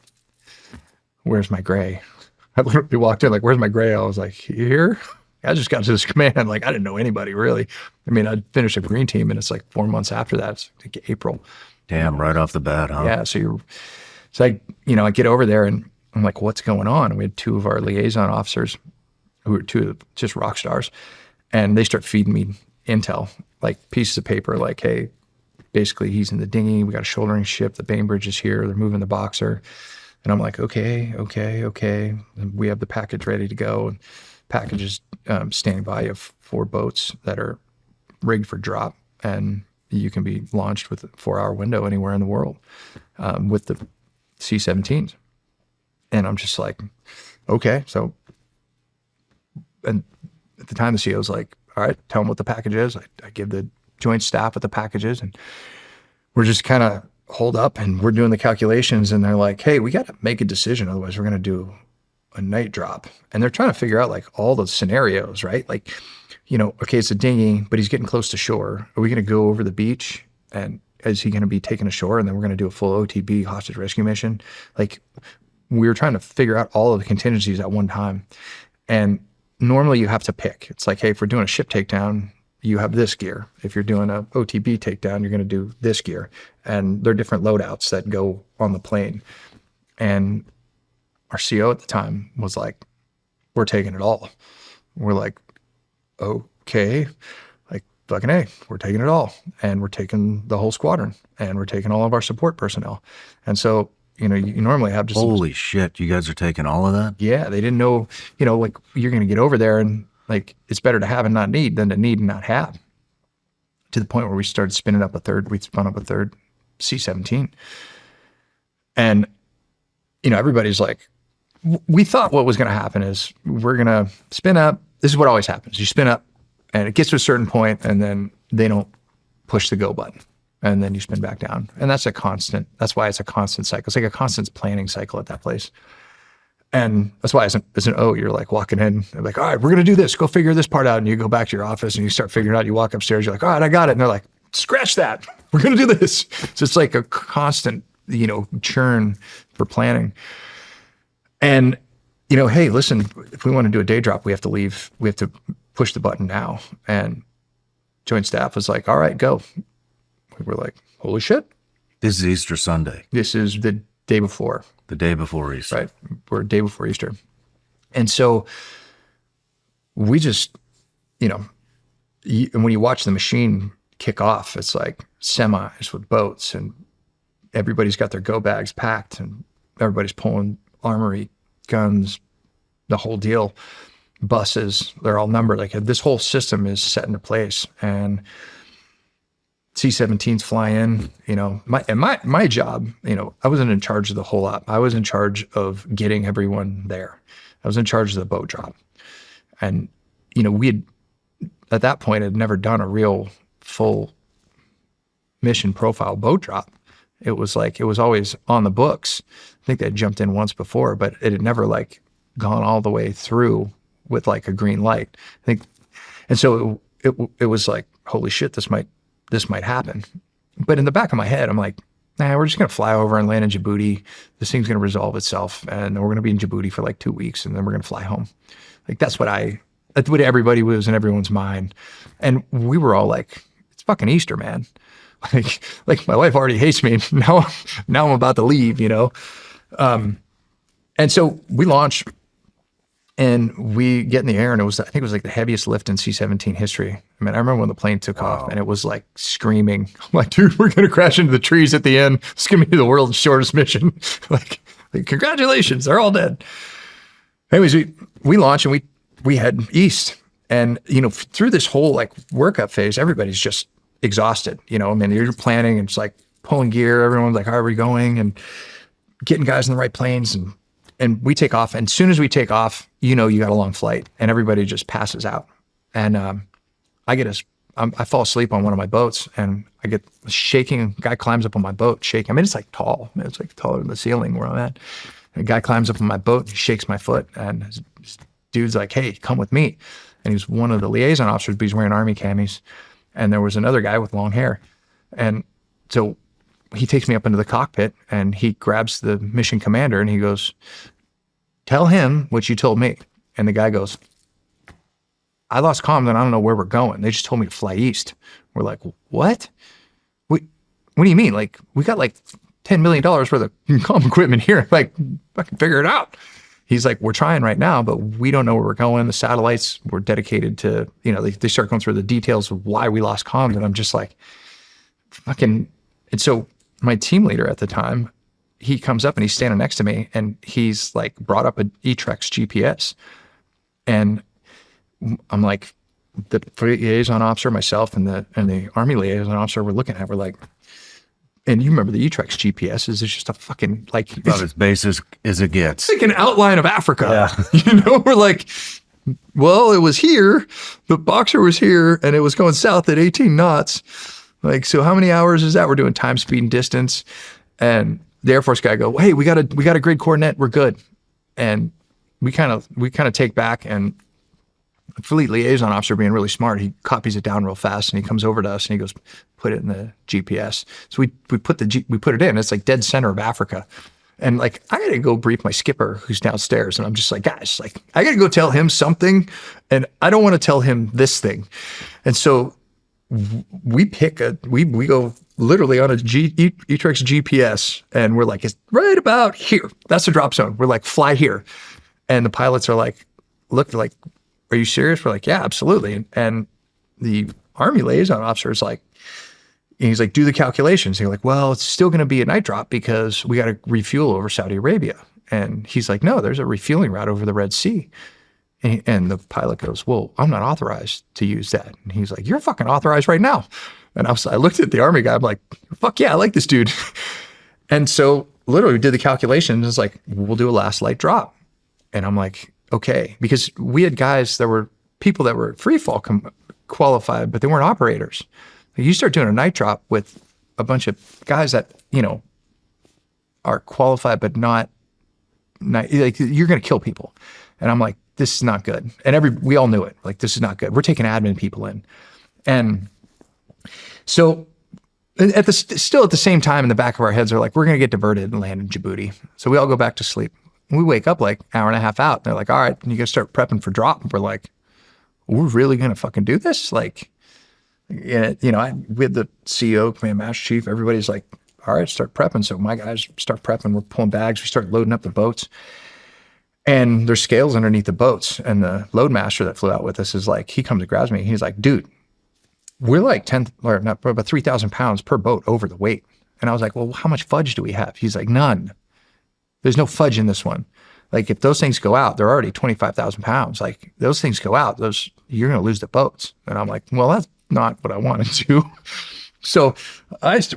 where's my Gray? I literally walked in like, where's my Gray? I was like, here? I just got to this command. Like, I didn't know anybody really. I mean, I'd finished a Green Team and it's like 4 months after that. It's like April. Damn, right off the bat, huh? Yeah. So I get over there and I'm like, what's going on? And we had 2 of our liaison officers who were 2 of just rock stars. And they start feeding me intel, like pieces of paper, like, hey, basically he's in the dinghy. We got a shouldering ship. The Bainbridge is here. They're moving the Boxer. And I'm like, okay. And we have the package ready to go. And package is standing by. You have 4 boats that are rigged for drop. And you can be launched with a 4-hour window anywhere in the world with the C-17s. And I'm just like, okay. So, and at the time the CEO's like, all right, tell them what the package is. I give the joint staff with the packages, and we're just kind of holed up and we're doing the calculations, and they're like, hey, we got to make a decision. Otherwise we're going to do a night drop. And they're trying to figure out like all the scenarios, right? Like, okay, it's a dinghy, but he's getting close to shore. Are we going to go over the beach, and is he going to be taken ashore, and then we're going to do a full OTB hostage rescue mission? Like, we were trying to figure out all of the contingencies at one time. And normally you have to pick. It's like, hey, if we're doing a ship takedown, you have this gear. If you're doing a OTB takedown, you're going to do this gear. And there are different loadouts that go on the plane. And our CO at the time was like, we're taking it all. We're like, okay, like fucking A, we're taking it all. And we're taking the whole squadron, and we're taking all of our support personnel. And so, you normally have just... Holy shit, you guys are taking all of that? Yeah, they didn't know, like you're going to get over there, and like it's better to have and not need than to need and not have. To the point where we started spinning up we spun up a third C-17. And, everybody's like, we thought what was going to happen is we're going to spin up. This is what always happens. You spin up and it gets to a certain point, and then they don't push the go button. And then you spin back down. And that's why it's a constant cycle. It's like a constant planning cycle at that place. And that's why as an O, you're like walking in, like, all right, we're going to do this. Go figure this part out. And you go back to your office and you start figuring it out. You walk upstairs, you're like, all right, I got it. And they're like, scratch that. We're going to do this. So it's like a constant, churn for planning. And, hey, listen, if we want to do a day drop, we have to leave. We have to push the button now. And joint staff was like, all right, go. We were like, holy shit. This is Easter Sunday. This is the day before. The day before Easter. Right. We're a day before Easter. And so we just, and when you watch the machine kick off, it's like semis with boats, and everybody's got their go bags packed, and everybody's pulling armory, guns, the whole deal, buses, they're all numbered. Like this whole system is set into place. And C-17s fly in, my job, I wasn't in charge of the whole lot. I was in charge of getting everyone there. I was in charge of the boat drop. And, we had, at that point, had never done a real full mission profile boat drop. It was always on the books. I think they had jumped in once before, but it had never like gone all the way through with like a green light. I think, and so it was like, holy shit, this might happen. But in the back of my head, I'm like, nah, we're just going to fly over and land in Djibouti. This thing's going to resolve itself. And we're going to be in Djibouti for like 2 weeks, and then we're going to fly home. Like, that's what everybody was in everyone's mind. And we were all like, it's fucking Easter, man. Like my wife already hates me. Now I'm about to leave, And so we launch, and we get in the air, and I think it was like the heaviest lift in C-17 history. I mean, I remember when the plane took off, and it was like screaming. I'm like, dude, we're going to crash into the trees at the end. It's going to be the world's shortest mission. like, congratulations, they're all dead. Anyways, we launch, and we head east. And, through this whole like workup phase, everybody's just exhausted. I mean, you're planning, and it's like pulling gear. Everyone's like, how are we going? And getting guys in the right planes. And we take off. And as soon as we take off, you got a long flight, and everybody just passes out. And I fall asleep on one of my boats, and I get shaking. A guy climbs up on my boat, shaking. I mean, it's like tall. It's like taller than the ceiling where I'm at. And a guy climbs up on my boat, and he shakes my foot, and his dude's like, hey, come with me. And he was one of the liaison officers, but he's wearing Army camis. And there was another guy with long hair. And so he takes me up into the cockpit, and he grabs the mission commander, and he goes, tell him what you told me. And the guy goes, I lost comms, and I don't know where we're going. They just told me to fly east. We're like, what? What do you mean? Like, we got like $10 million worth of comm equipment here. Like, fucking figure it out. He's like, we're trying right now, but we don't know where we're going. The satellites were dedicated to, they start going through the details of why we lost comms. And I'm just like, fucking. And so my team leader at the time, he comes up and he's standing next to me, and he's like brought up an E-Trex GPS. And I'm like, the liaison officer, myself, and the Army liaison officer, we're looking at, we're like, and you remember the E-Trex GPS is just a fucking like About as basic as it gets. It's like an outline of Africa. Yeah. We're like, well, it was here. The Boxer was here and it was going south at 18 knots. Like, so how many hours is that? We're doing time, speed, and distance. And the Air Force guy go, hey, we got a grid coordinate. We're good. And we kind of take back, and the fleet liaison officer, being really smart, he copies it down real fast and he comes over to us and he goes, put it in the GPS. So we put it in. It's like dead center of Africa. And like, I got to go brief my skipper who's downstairs. And I'm just like, guys, like, I got to go tell him something. And I don't want to tell him this thing. And so we go literally on a E-Trex GPS, and we're like, it's right about here. That's the drop zone. We're like, fly here. And the pilots are like, look, like, are you serious? We're like, yeah, absolutely. And the Army liaison officer is like, he's like, do the calculations. And you're like, well, it's still going to be a night drop because we got to refuel over Saudi Arabia. And he's like, no, there's a refueling route over the Red Sea. And the pilot goes, well, I'm not authorized to use that. And he's like, you're fucking authorized right now. And I looked at the Army guy. I'm like, fuck yeah, I like this dude. And so literally we did the calculations. It's like, we'll do a last light drop. And I'm like, okay. Because we had guys that were people that were free fall qualified, but they weren't operators. You start doing a night drop with a bunch of guys that, you know, are qualified, but not like, you're going to kill people. And I'm like, this is not good. And we all knew it. Like, this is not good. We're taking admin people in. And so still at the same time, in the back of our heads are like, we're going to get diverted and land in Djibouti. So we all go back to sleep. We wake up like hour and a half out. And they're like, all right, you got to start prepping for drop. And we're like, we're really going to fucking do this? Like, you know, we had the CEO, command master chief, everybody's like, all right, start prepping. So my guys start prepping. We're pulling bags. We start loading up the boats. And there's scales underneath the boats. And the load master that flew out with us is like, he comes and grabs me. He's like, dude, we're like about 3,000 pounds per boat over the weight. And I was like, well, how much fudge do we have? He's like, none. There's no fudge in this one. Like, if those things go out, they're already 25,000 pounds. Like, those things go out, you're going to lose the boats. And I'm like, well, that's not what I wanted to. So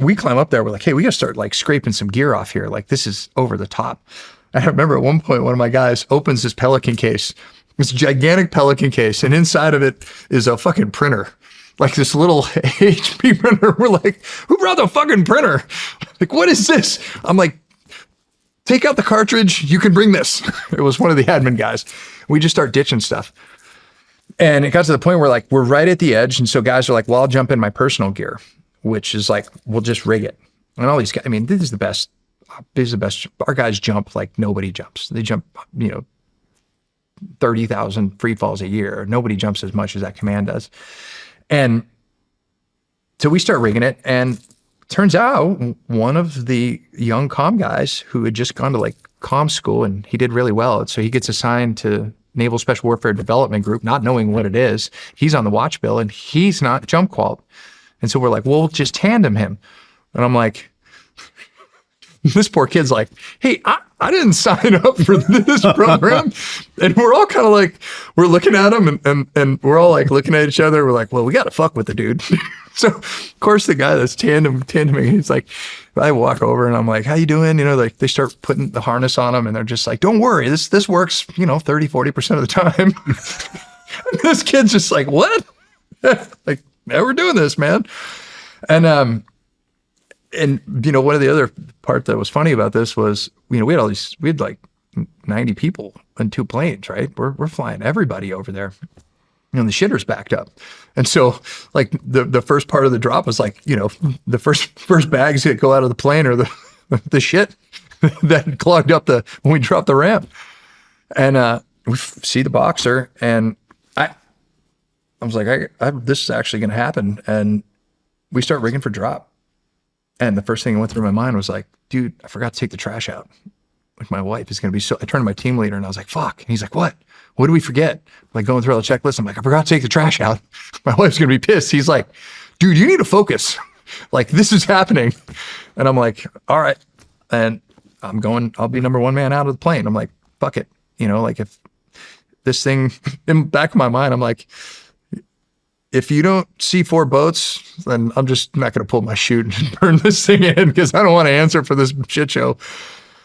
we climb up there. We're like, hey, we got to start like scraping some gear off here. Like, this is over the top. I remember at one point, one of my guys opens this Pelican case. It's a gigantic Pelican case. And inside of it is a fucking printer. Like this little HP printer. We're like, who brought the fucking printer? Like, what is this? I'm like, take out the cartridge. You can bring this. It was one of the admin guys. We just start ditching stuff. And it got to the point where like, we're right at the edge. And so guys are like, well, I'll jump in my personal gear, which is like, we'll just rig it. And all these guys, I mean, this is the best. Our guys jump like nobody jumps. They jump, 30,000 free falls a year. Nobody jumps as much as that command does. And so we start rigging it, and turns out one of the young comm guys who had just gone to like comm school, and he did really well. So he gets assigned to Naval Special Warfare Development Group, not knowing what it is. He's on the watch bill and he's not jump qualified. And so we're like, well, just tandem him. And I'm like, this poor kid's like, hey, I didn't sign up for this program. And we're all kind of like, we're looking at him and we're all like looking at each other. We're like, well, we got to fuck with the dude. So of course the guy that's tandeming, he's like, I walk over and I'm like, how you doing? Like they start putting the harness on him and they're just like, don't worry, this works, 30-40% of the time. And this kid's just like, what? Like, yeah, we're doing this, man. And one of the other part that was funny about this was, we had like 90 people in 2 planes, right? We're flying everybody over there. And the shitter's backed up. And so like the first part of the drop was like, the first bags that go out of the plane are the shit that clogged up when we dropped the ramp. And we see the Boxer, and I was like, this is actually going to happen. And we start rigging for drop. And the first thing that went through my mind was like, dude, I forgot to take the trash out. Like, my wife is going to be I turned to my team leader and I was like, fuck. And he's like, what? What did we forget? Like, going through all the checklist, I'm like, I forgot to take the trash out. My wife's going to be pissed. He's like, dude, you need to focus. Like, this is happening. And I'm like, all right. And I'll be number 1 man out of the plane. I'm like, fuck it. Like, if this thing, in the back of my mind, I'm like, if you don't see 4 boats, then I'm just not going to pull my chute and burn this thing in, because I don't want to answer for this shit show.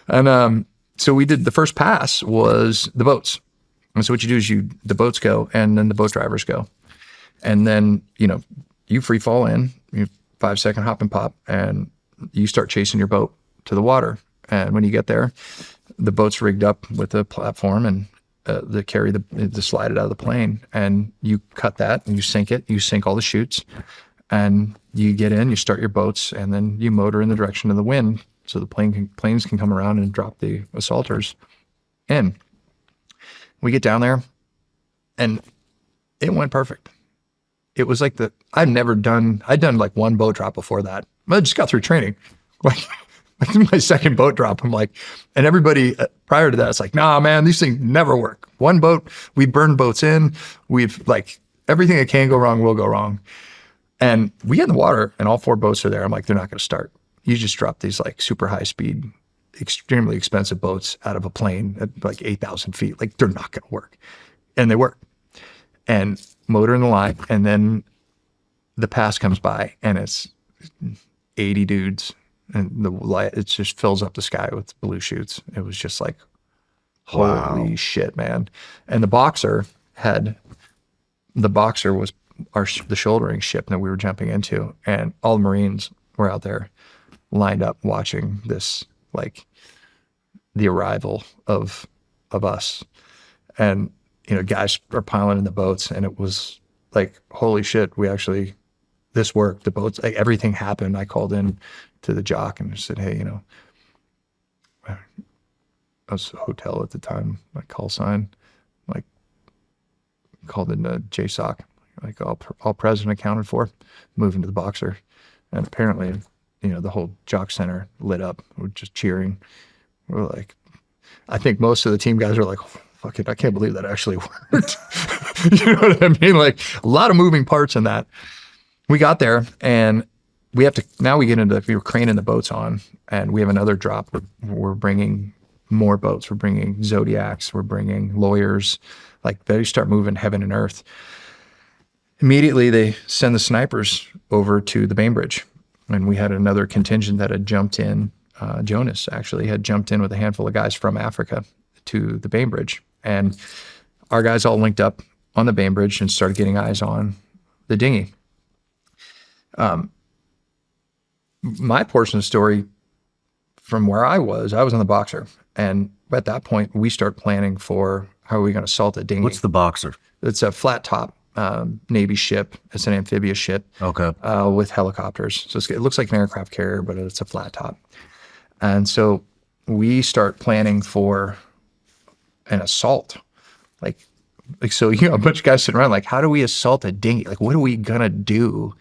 And so we did, the first pass was the boats. And so what you do is the boats go, and then the boat drivers go. And then, you free fall in, you 5-second hop and pop, and you start chasing your boat to the water. And when you get there, the boat's rigged up with a platform, and they carry the slide it out of the plane, and you cut that and you sink it. You sink all the chutes, and you get in, you start your boats, and then you motor in the direction of the wind so the planes can come around and drop the assaulters in. We get down there, and it went perfect. It was like I'd done like one boat drop before that. I just got through training. Like my second boat drop, I'm like, and everybody prior to that, it's like, nah, man, these things never work. One boat, we burn boats in. We've like everything that can go wrong will go wrong. And we get in the water, and all 4 boats are there. I'm like, they're not going to start. You just drop these like super high speed, extremely expensive boats out of a plane at like 8,000 feet. Like, they're not going to work. And they work. And motor in the line, and then the pass comes by, and it's 80 dudes, and the light, it just fills up the sky with blue chutes. It was just like, holy shit, man. And the boxer was the shouldering ship that we were jumping into, and all the Marines were out there lined up watching this, like the arrival of us. And guys are piling in the boats, and it was like, holy shit, this worked. The boats, like everything happened. I called in to the jock and said, hey, I was a hotel at the time, my call sign, like called in JSOC, like all present accounted for, moving to the boxer. And apparently, the whole jock center lit up. We're just cheering. We're like, I think most of the team guys are like, fuck it, I can't believe that actually worked. You know what I mean? Like, a lot of moving parts in that. We got there, and we get into, we were craning the boats on, and we have another drop. We're bringing more boats. We're bringing Zodiacs. We're bringing lawyers. Like, they start moving heaven and earth. Immediately, they send the snipers over to the Bainbridge. And we had another contingent that had jumped in. Jonas actually had jumped in with a handful of guys from Africa to the Bainbridge. And our guys all linked up on the Bainbridge and started getting eyes on the dinghy. My portion of the story from where I was on the boxer. And at that point, we start planning for how are we going to assault the dinghy. What's the boxer? It's a flat top Navy ship. It's an amphibious ship. Okay. With helicopters. So it looks like an aircraft carrier, but it's a flat top. And so we start planning for an assault. Like so, a bunch of guys sitting around like, how do we assault a dinghy? Like, what are we going to do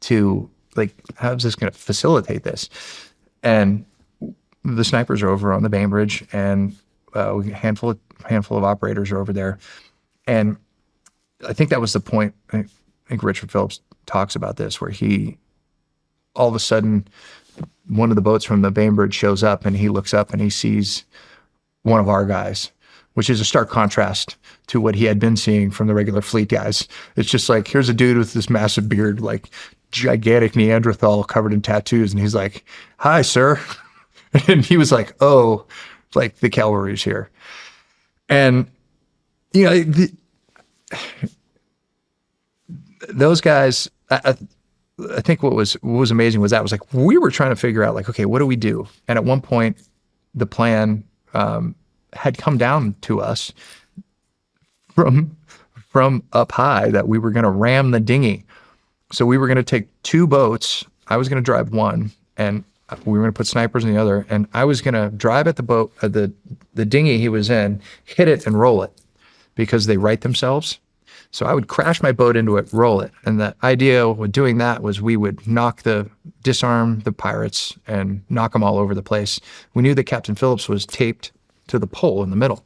to, like, how is this going to facilitate this? And the snipers are over on the Bainbridge, and a handful of operators are over there. And I think that was the point. I think Richard Phillips talks about this, where all of a sudden, one of the boats from the Bainbridge shows up, and he looks up and he sees one of our guys, which is a stark contrast to what he had been seeing from the regular fleet guys. It's just like, here's a dude with this massive beard, like gigantic Neanderthal covered in tattoos. And he's like, hi, sir. And he was like, oh, like, the cavalry's here. And, those guys, I think what was amazing was like, we were trying to figure out, like, okay, what do we do? And at one point, the plan had come down to us from up high that we were going to ram the dinghy. So we were going to take 2 boats. I was going to drive one, and we were going to put snipers in the other. And I was going to drive at the boat, the dinghy he was in, hit it and roll it, because they right themselves. So I would crash my boat into it, roll it. And the idea with doing that was we would disarm the pirates and knock them all over the place. We knew that Captain Phillips was taped to the pole in the middle.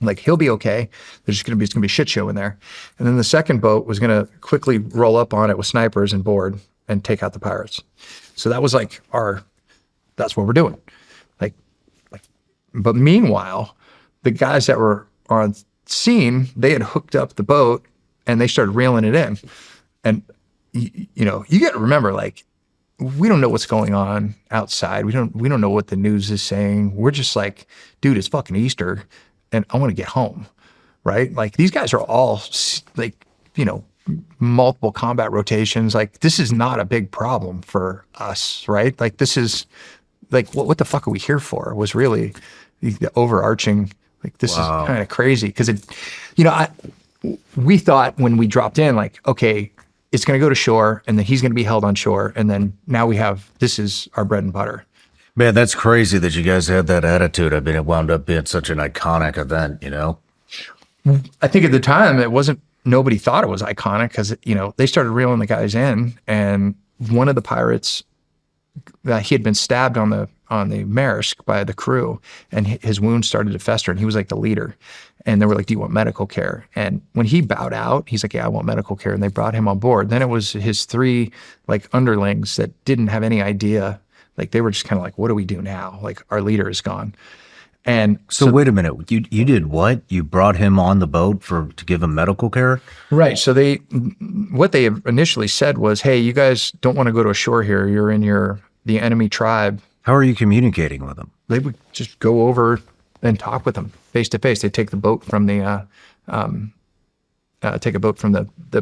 Like, he'll be okay. It's going to be a shit show in there. And then the second boat was going to quickly roll up on it with snipers and board and take out the pirates. So that was like that's what we're doing. But meanwhile, the guys that were on scene, they had hooked up the boat and they started reeling it in. And you got to remember, like, we don't know what's going on outside. We don't know what the news is saying. We're just like, dude, it's fucking Easter, and I want to get home. right? Like these guys are all like, you know, multiple combat rotations. Like this is not a big problem for us, right? Like this is like, what the fuck are we here for? Was really the overarching, like, this is kind of crazy. Cause it, you know, we thought when we dropped in, like, okay, it's going to go to shore and then he's going to be held on shore. And then now this is our bread and butter. Man, that's crazy that you guys had that attitude. I mean, it wound up being such an iconic event, you know? I think at the time nobody thought it was iconic because, you know, they started reeling the guys in, and one of the pirates, he had been stabbed on the Maersk by the crew, and his wounds started to fester, and he was like the leader. And they were like, do you want medical care? And when he bowed out, he's like, yeah, I want medical care. And they brought him on board. Then it was his 3 like underlings that didn't have any idea. Like they were just kind of like, what do we do now? Like our leader is gone. And so wait a minute, you did what? You brought him on the boat to give him medical care? Right. So what they initially said was, hey, you guys don't want to go to a shore here. You're in the enemy tribe. How are you communicating with them? They would just go over and talk with them face to face. They take the boat from the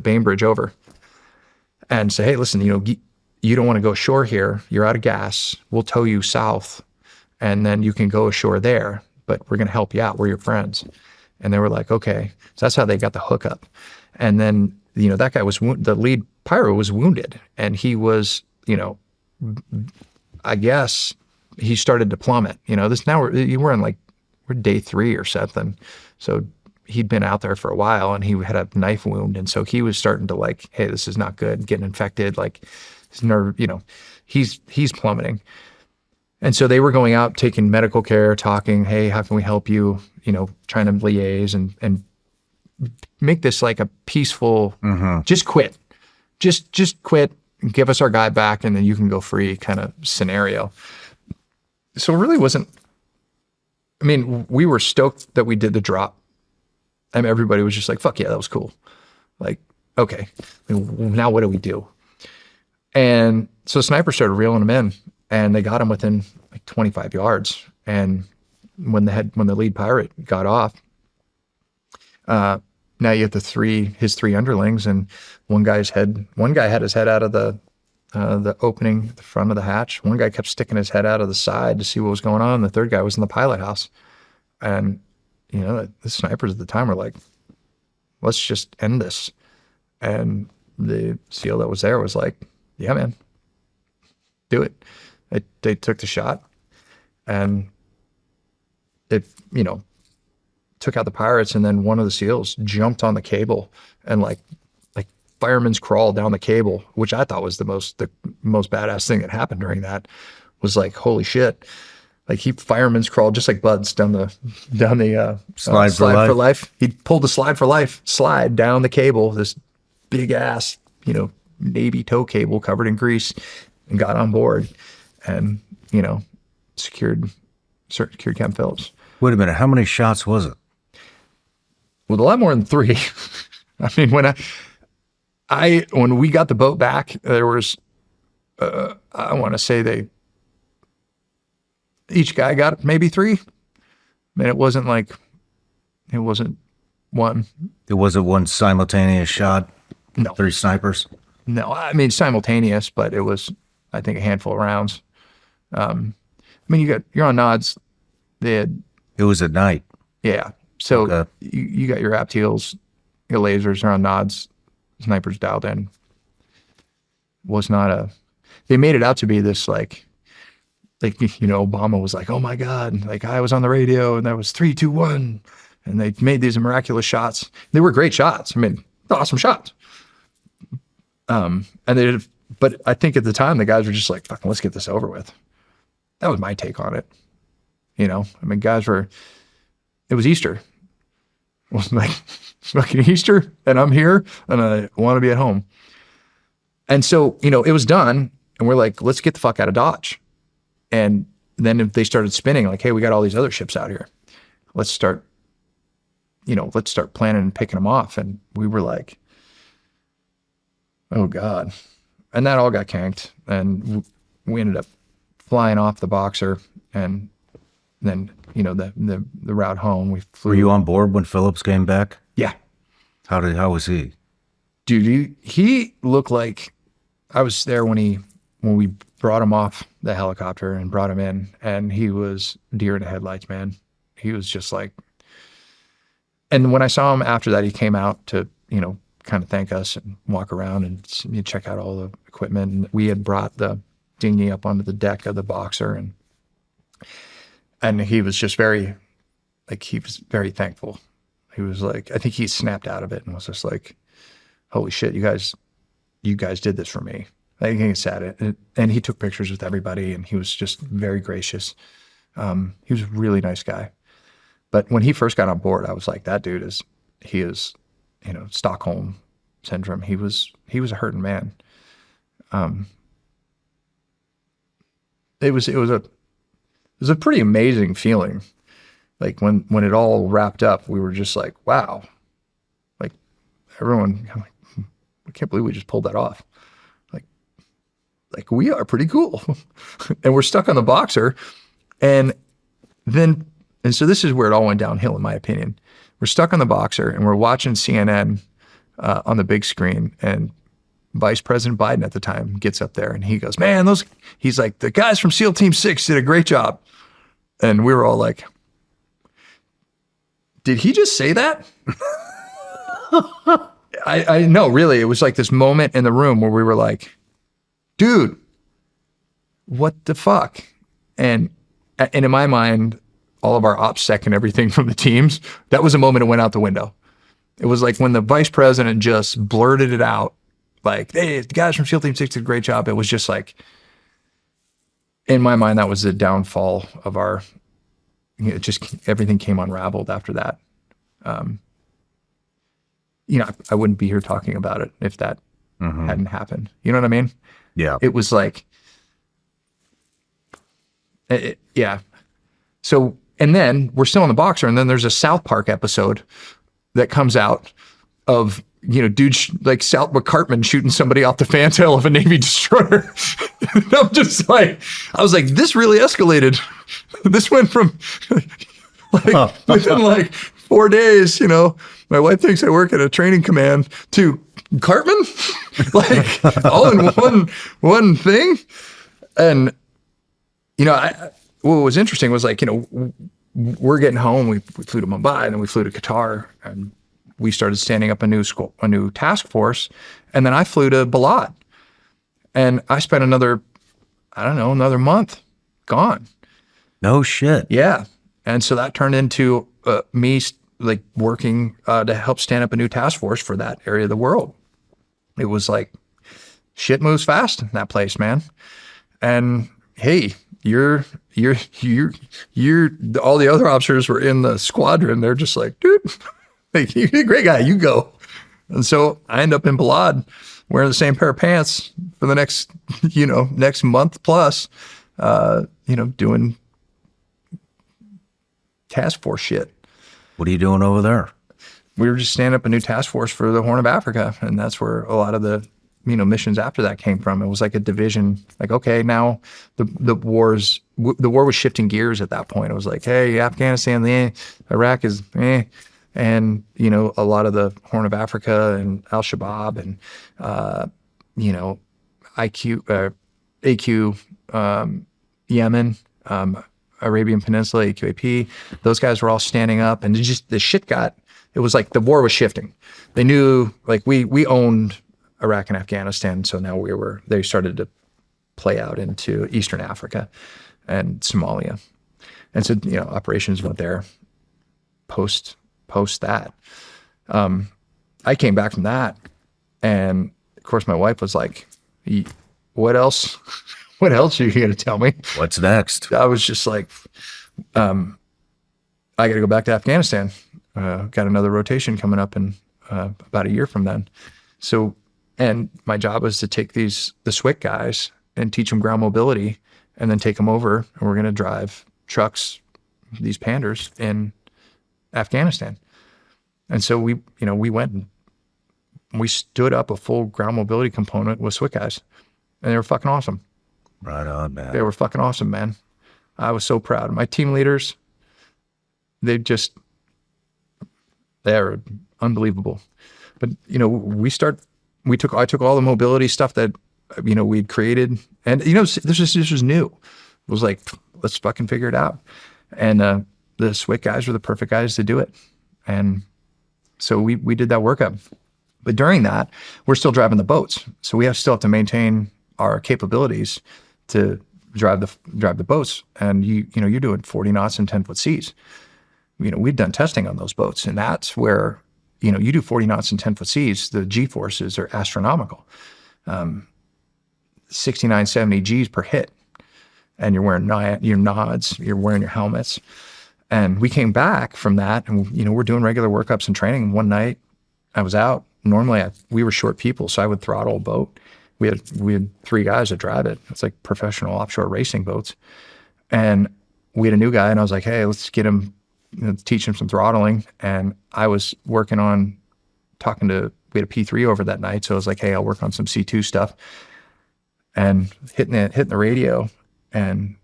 Bainbridge over and say, hey, listen, you know, you don't want to go ashore here. You're out of gas. We'll tow you south, and then you can go ashore there, but we're going to help you out. We're your friends. And they were like, okay. So that's how they got the hookup. And then, you know, that guy the lead pirate was wounded, and he was, you know, I guess he started to plummet. You know, we're day 3 or something. So he'd been out there for a while, and he had a knife wound. And so he was starting to like, hey, this is not good, getting infected. Like his nerve, you know, he's plummeting. And so they were going out, taking medical care, talking, hey, how can we help you? You know, trying to liaise and make this like a peaceful, just quit. Just quit, give us our guy back, and then you can go free kind of scenario. So it really wasn't, I mean, we were stoked that we did the drop. And everybody was just like, fuck yeah, that was cool. Like, okay, now what do we do? And so snipers started reeling them in, and they got him within like 25 yards. And when the lead pirate got off, now you have his 3 underlings, and one guy had his head out of the opening, the front of the hatch. One guy kept sticking his head out of the side to see what was going on. The third guy was in the pilot house. And, you know, the snipers at the time were like, let's just end this. And the SEAL that was there was like, yeah, man, do it. They took the shot, and it, you know, took out the pirates. And then one of the SEALs jumped on the cable and like fireman's crawl down the cable, which I thought was the most badass thing that happened during that. Was like, holy shit. Like he fireman's crawled just like Bud's down the slide for life. He pulled the slide down the cable, this big ass, you know, Navy tow cable covered in grease, and got on board, and, you know, secured Captain Phillips. Wait a minute, how many shots was it? Well, a lot more than 3. I mean, when we got the boat back, there was, I want to say each guy got maybe 3. I mean, it wasn't one. It wasn't one simultaneous shot? No. 3 snipers? No, I mean, simultaneous, but it was, I think, a handful of rounds. I mean, you're on nods. It was at night. Yeah. So okay. you got your apteals, your lasers are on nods, snipers dialed in. They made it out to be this like, you know, Obama was like, oh my God, like I was on the radio and that was 3, 2, 1. And they made these miraculous shots. They were great shots. I mean, awesome shots. But I think at the time the guys were just like, fucking, let's get this over with. That was my take on it. You know, I mean, it was Easter. It was like fucking Easter, and I'm here and I want to be at home. And so, you know, it was done, and we're like, let's get the fuck out of Dodge. And then they started spinning like, hey, we got all these other ships out here. Let's start planning and picking them off. And we were like, oh God. And that all got canked. And we ended up flying off the Boxer and then, you know, the route home, we flew. Were you on board when Phillips came back? Yeah. How was he? Dude, he looked like, I was there when we brought him off the helicopter and brought him in, and he was deer in the headlights, man. He was just like, and when I saw him after that, he came out to, you know, kind of thank us and walk around and check out all the equipment. And we had brought the dinghy up onto the deck of the Boxer, and he was just very, like, he was very thankful. He was like, I think he snapped out of it and was just like, holy shit, you guys did this for me. I think he said it. And he took pictures with everybody, and he was just very gracious. He was a really nice guy. But when he first got on board, I was like, that dude is, you know, Stockholm syndrome. He was a hurting man. It was a pretty amazing feeling. Like when it all wrapped up, we were just like, wow. Like everyone, I'm like, I can't believe we just pulled that off. Like we are pretty cool. And we're stuck on the Boxer. And so this is where it all went downhill, in my opinion. We're stuck on the Boxer and we're watching CNN on the big screen, and Vice President Biden at the time gets up there and he goes, man, he's like, the guys from SEAL Team 6 did a great job. And we were all like, did he just say that? I know, really, it was like this moment in the room where we were like, dude, what the fuck? And in my mind, all of our OPSEC and everything from the teams, that was a moment it went out the window. It was like when the vice president just blurted it out, like, hey, the guys from SEAL Team 6 did a great job. It was just like, in my mind, that was the downfall of our, you know, just everything came unraveled after that. You know, I wouldn't be here talking about it if that hadn't happened. You know what I mean? Yeah. It was like, yeah. So, and then we're still on the Boxer, and then there's a South Park episode that comes out of, you know, dudes like Sal McCartman shooting somebody off the fantail of a Navy destroyer. And I'm just like, I was like, this really escalated. This went from like within like 4 days, you know, my wife thinks I work at a training command, to Cartman, like all in one thing. And, you know, what was interesting was, like, you know, we're getting home, we flew to Mumbai, and then we flew to Qatar, and we started standing up a new task force. And then I flew to Balad, and I spent another month gone. No shit. Yeah. And so that turned into me like working to help stand up a new task force for that area of the world. It was like, shit moves fast in that place, man. And hey, you're all the other officers were in the squadron. They're just like, dude, like, you're a great guy, you go. And so I end up in Balad wearing the same pair of pants for the next month plus, doing task force shit. What are you doing over there? We were just standing up a new task force for the Horn of Africa, and that's where a lot of the, missions after that came from. It was like a division. Like, okay, now the war was shifting gears at that point. It was like, hey, Afghanistan, Iraq is, and a lot of the Horn of Africa and Al Shabaab and AQ, Yemen, Arabian Peninsula, AQAP, those guys were all standing up, and it was like the war was shifting. They knew, like, we owned Iraq and Afghanistan, so now they started to play out into Eastern Africa and Somalia. And so, operations went there post that. I came back from that, and of course my wife was like, what else? What else are you going to tell me? What's next? I was just like, I got to go back to Afghanistan. Got another rotation coming up in about a year from then. So, and my job was to take the SWIC guys and teach them ground mobility, and then take them over, and we're going to drive trucks, these Panders, in Afghanistan. And so we went and we stood up a full ground mobility component with SWIC guys, and they were fucking awesome. Right on, man. They were fucking awesome, man. I was so proud. My team leaders, they're unbelievable. But, I took all the mobility stuff that, we'd created, and, this was new. It was like, let's fucking figure it out. And the SWIC guys were the perfect guys to do it. And so we did that workup. But during that, we're still driving the boats. So we still have to maintain our capabilities to drive the boats. And you're doing 40 knots in 10-foot seas. We've done testing on those boats, and that's where, you do 40 knots in 10-foot seas, the G forces are astronomical. 69, 70 Gs per hit. And you're wearing your nods, you're wearing your helmets. And we came back from that, and we're doing regular workups and training. One night I was out. Normally we were short people, so I would throttle a boat. We had 3 guys that drive it. It's like professional offshore racing boats. And we had a new guy, and I was like, hey, let's get him, teach him some throttling. And I was working on we had a P3 over that night, so I was like, hey, I'll work on some C2 stuff. And hitting the radio, and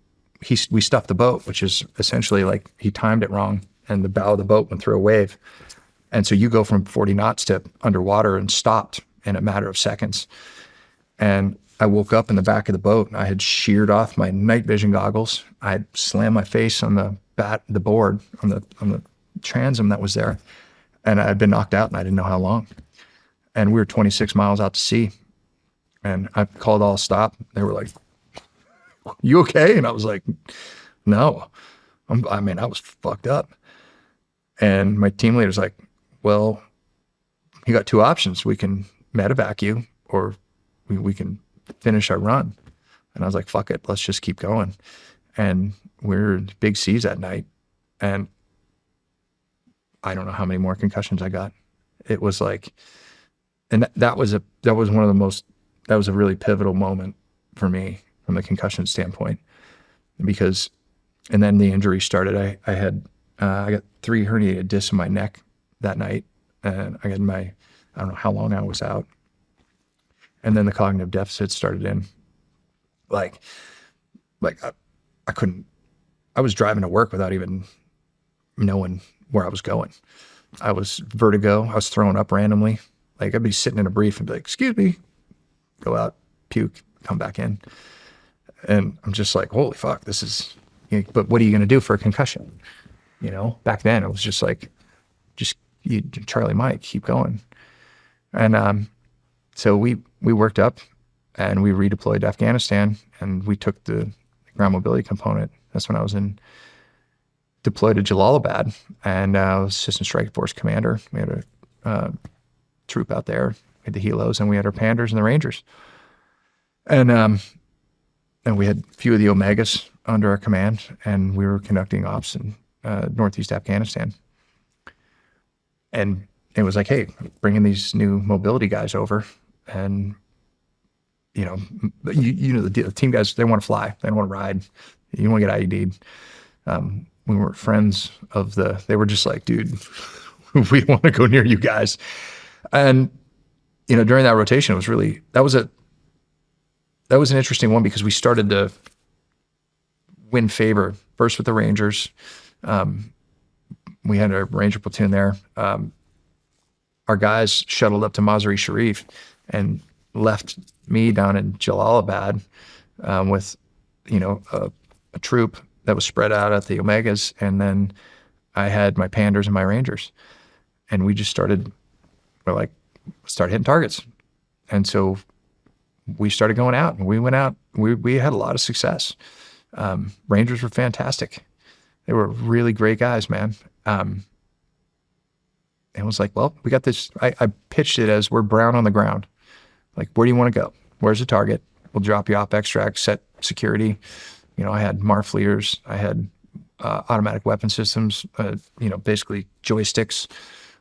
we stuffed the boat, which is essentially like he timed it wrong, and the bow of the boat went through a wave. And so you go from 40 knots to underwater and stopped in a matter of seconds. And I woke up in the back of the boat, and I had sheared off my night vision goggles. I had slammed my face on the board, on the transom that was there. And I had been knocked out, and I didn't know how long. And we were 26 miles out to sea. And I called all stop. They were like, you okay? And I was like, no. I was fucked up. And my team leader's like, well, you got 2 options. We can medevac you, or we can finish our run. And I was like, fuck it, let's just keep going. And we're in big seas that night. And I don't know how many more concussions I got. It was like, and that was a really pivotal moment for me from the concussion standpoint, because, and then the injury started. I got 3 herniated discs in my neck that night, and I don't know how long I was out. And then the cognitive deficit started in. Like I couldn't, I was driving to work without even knowing where I was going. I was vertigo. I was throwing up randomly. Like I'd be sitting in a brief and be like, excuse me, go out, puke, come back in. And I'm just like, holy fuck, this is, but what are you going to do for a concussion? Back then it was just like, Charlie Mike, keep going. And so we worked up and we redeployed to Afghanistan, and we took the ground mobility component. That's when I was deployed to Jalalabad, and I was Assistant Strike Force Commander. We had a troop out there. We had the helos, and we had our Panders and the Rangers. And we had a few of the Omegas under our command, and we were conducting ops in northeast Afghanistan. And it was like, hey, bringing these new mobility guys over, and the team guys, they want to fly, they don't want to ride, you want to get IED'd. We weren't friends of they were just like, dude, we don't want to go near you guys. And during that rotation, it was really, that was an interesting one, because we started to win favor first with the Rangers. We had a Ranger platoon there. Our guys shuttled up to Mazar-e Sharif and left me down in Jalalabad with, a troop that was spread out at the Omegas, and then I had my Panders and my Rangers, and we just started hitting targets. And so we started going out, and we went out. We had a lot of success. Rangers were fantastic. They were really great guys, man. And it was like, well, we got this. I pitched it as, we're brown on the ground. Like, where do you want to go? Where's the target? We'll drop you off extract, set security. I had Marfleers. I had automatic weapon systems, basically joysticks,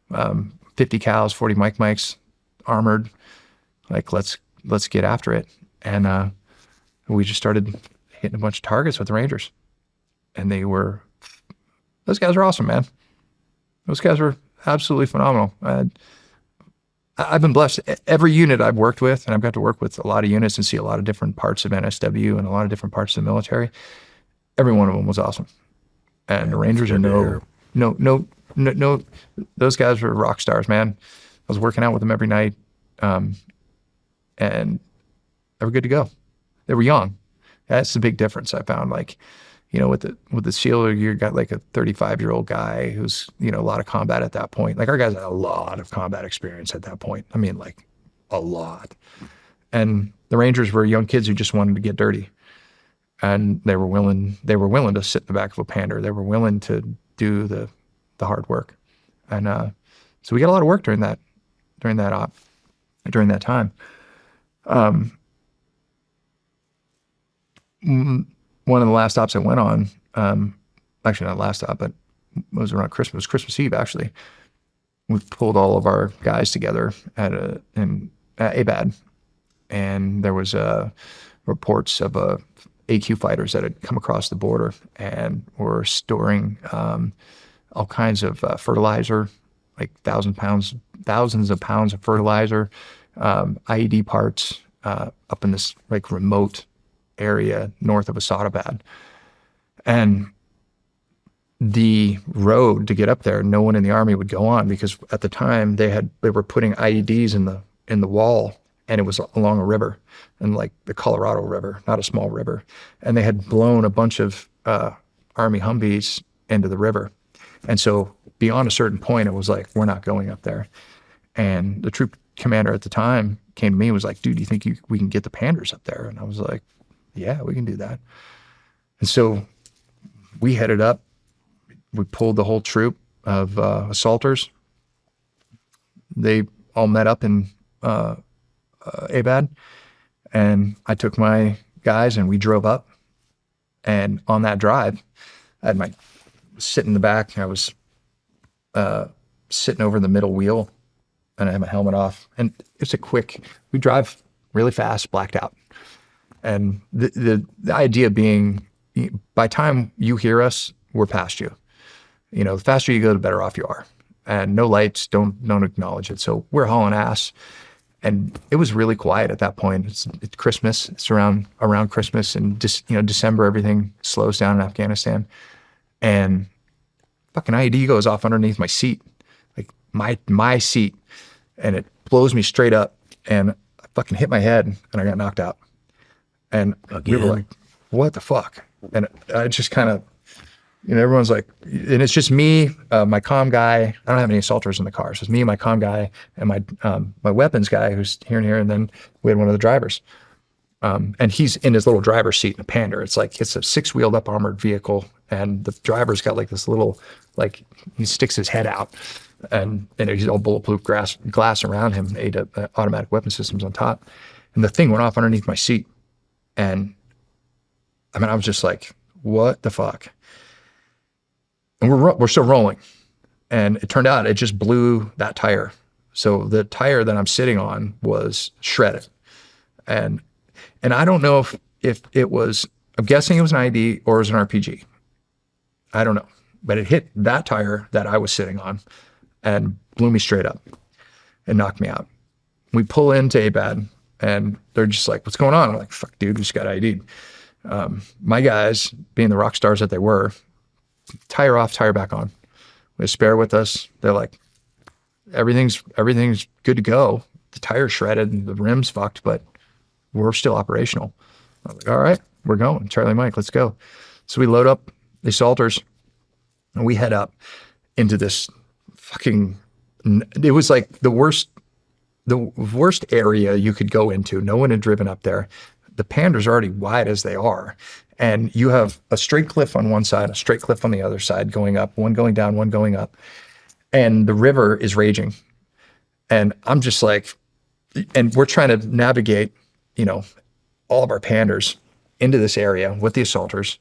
50 cals, 40 mics, armored. Like, let's get after it. And we just started hitting a bunch of targets with the Rangers. And those guys were awesome, man. Those guys were absolutely phenomenal. I've been blessed. Every unit I've worked with, and I've got to work with a lot of units and see a lot of different parts of NSW and a lot of different parts of the military. every one of them was awesome. And the Rangers are good to hear. no, those guys were rock stars, man. I was working out with them every night, and they were good to go. They were young. That's the big difference I found. Like, you know, with the SEAL, you got like a 35-year-old guy who's, you know, a lot of combat at that point. Like our guys had a lot of combat experience at that point. I mean, like a lot. And the Rangers were young kids who just wanted to get dirty. And they were willing to sit in the back of a Pander. They were willing to do the hard work. And so we got a lot of work during that time. One of the last stops I went on, actually not last stop, but it was around Christmas. It was Christmas Eve, actually. We pulled all of our guys together at ABAD, and there was reports of AQ fighters that had come across the border and were storing all kinds of fertilizer, like thousands of pounds of fertilizer, IED parts up in this like remote area north of Asadabad. And the road to get up there, no one in the Army would go on, because at the time they were putting IEDs in the wall, and it was along a river, and like the Colorado River, not a small river. And they had blown a bunch of Army Humvees into the river. And so beyond a certain point, it was like, we're not going up there. And the troop commander at the time came to me and was like, dude, do you think we can get the Panders up there? And I was like, yeah, we can do that. And so we headed up. We pulled the whole troop of assaulters. They all met up in ABAD, and I took my guys and we drove up. And on that drive, I had sit in the back. I was sitting over the middle wheel, and I had my helmet off. And it's we drive really fast, blacked out. And the idea being, by time you hear us, we're past you. You know, the faster you go, the better off you are. And no lights, don't acknowledge it. So we're hauling ass. And it was really quiet at that point. It's Christmas. It's around Christmas, and December, everything slows down in Afghanistan. And fucking IED goes off underneath my seat, like my seat, and it blows me straight up, and I fucking hit my head, and I got knocked out. And we were like, what the fuck? And I just kind of, everyone's like, and it's just me, my comm guy. I don't have any assaulters in the car. So it's me, my comm guy, and my weapons guy who's here and here. And then we had one of the drivers. And he's in his little driver's seat in a Pander. It's like, it's a 6-wheeled up armored vehicle. And the driver's got like this little, like, he sticks his head out, and he's all bulletproof glass around him, automatic weapon systems on top. And the thing went off underneath my seat. And I mean, I was just like, what the fuck? And we're still rolling. And it turned out it just blew that tire. So the tire that I'm sitting on was shredded. And I don't know if it was, I'm guessing it was an ID or it was an RPG. I don't know. But it hit that tire that I was sitting on and blew me straight up and knocked me out. We pull into ABAD, and they're just like, what's going on? I'm like, fuck, dude, we just got ID'd. My guys, being the rock stars that they were, tire off, tire back on. We had a spare with us. They're like, everything's good to go. The tire's shredded and the rim's fucked, but we're still operational. I was like, all right, we're going. Charlie Mike, let's go. So we load up the assaulters, and we head up into this fucking, it was like the worst area you could go into. No one had driven up there. The Panders are already wide as they are. And you have a straight cliff on one side, a straight cliff on the other side, going up, one going down, one going up. And the river is raging. And I'm just like, and we're trying to navigate, all of our Panders into this area with the assaulters.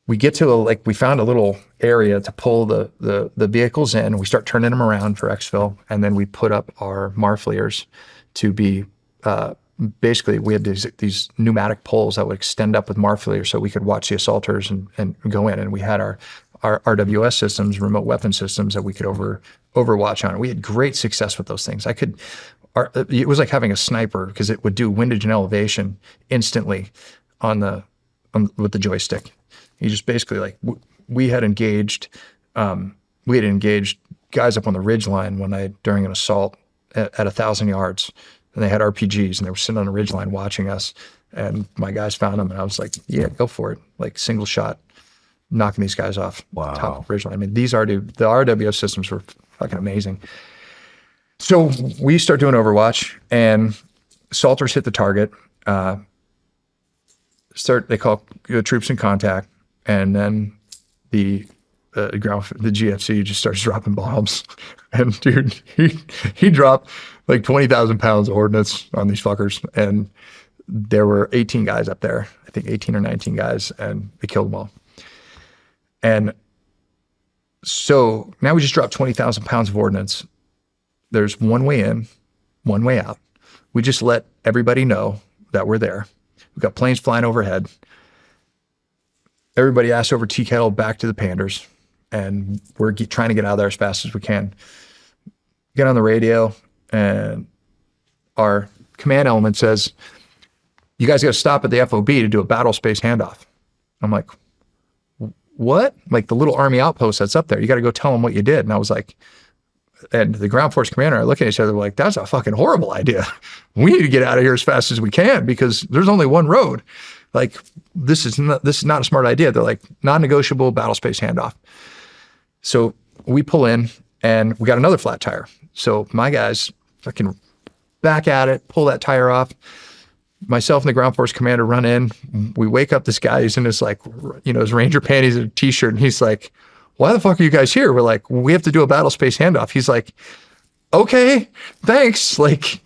We get to we found a little area to pull the vehicles in. We start turning them around for exfil, and then we put up our Marfleers to be, basically we had these pneumatic poles that would extend up with Marfleers so we could watch the assaulters and go in. And we had our RWS systems, remote weapon systems, that we could overwatch on. We had great success with those things. It was like having a sniper, because it would do windage and elevation instantly with the joystick. He just basically like, we had engaged guys up on the ridge line during an assault at 1,000 yards, and they had RPGs and they were sitting on the ridge line watching us. And my guys found them, and I was like, yeah, go for it. Like single shot, knocking these guys off the top of the ridge line. I mean, the RWS systems were fucking amazing. So we start doing Overwatch, and assaulters hit the target. They call troops in contact, and then the GFC just starts dropping bombs. And dude, he dropped like 20,000 pounds of ordnance on these fuckers, and there were 18 guys up there, I think 18 or 19 guys, and they killed them all. And so now we just dropped 20,000 pounds of ordnance. There's one way in, one way out. We just let everybody know that we're there. We've got planes flying overhead. Everybody ass over tea kettle back to the Panders, and we're trying to get out of there as fast as we can. Get on the radio, and our command element says, you guys got to stop at the FOB to do a battle space handoff. I'm like, what? Like the little Army outpost that's up there. You got to go tell them what you did. And I was like, and the ground force commander, I look at each other like, that's a fucking horrible idea. We need to get out of here as fast as we can because there's only one road. Like this is not a smart idea. They're like, non-negotiable battle space handoff. So we pull in and we got another flat tire. So my guys fucking back at it, pull that tire off. Myself and the ground force commander run in. We wake up this guy. He's in his like, his Ranger panties and a t-shirt. And he's like, why the fuck are you guys here? We're like, we have to do a battle space handoff. He's like, okay, thanks. Like,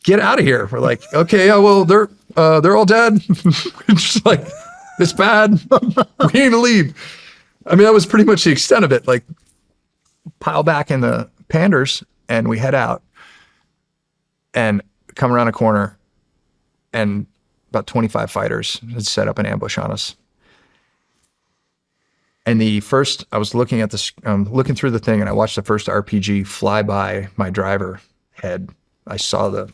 get out of here. We're like, okay, yeah, well, they're all dead. It's just like, it's bad. We need to leave. I mean, that was pretty much the extent of it. Like, pile back in the Panders and we head out and come around a corner, and about 25 fighters had set up an ambush on us. And I was looking at this, looking through the thing, and I watched the first RPG fly by my driver head. I saw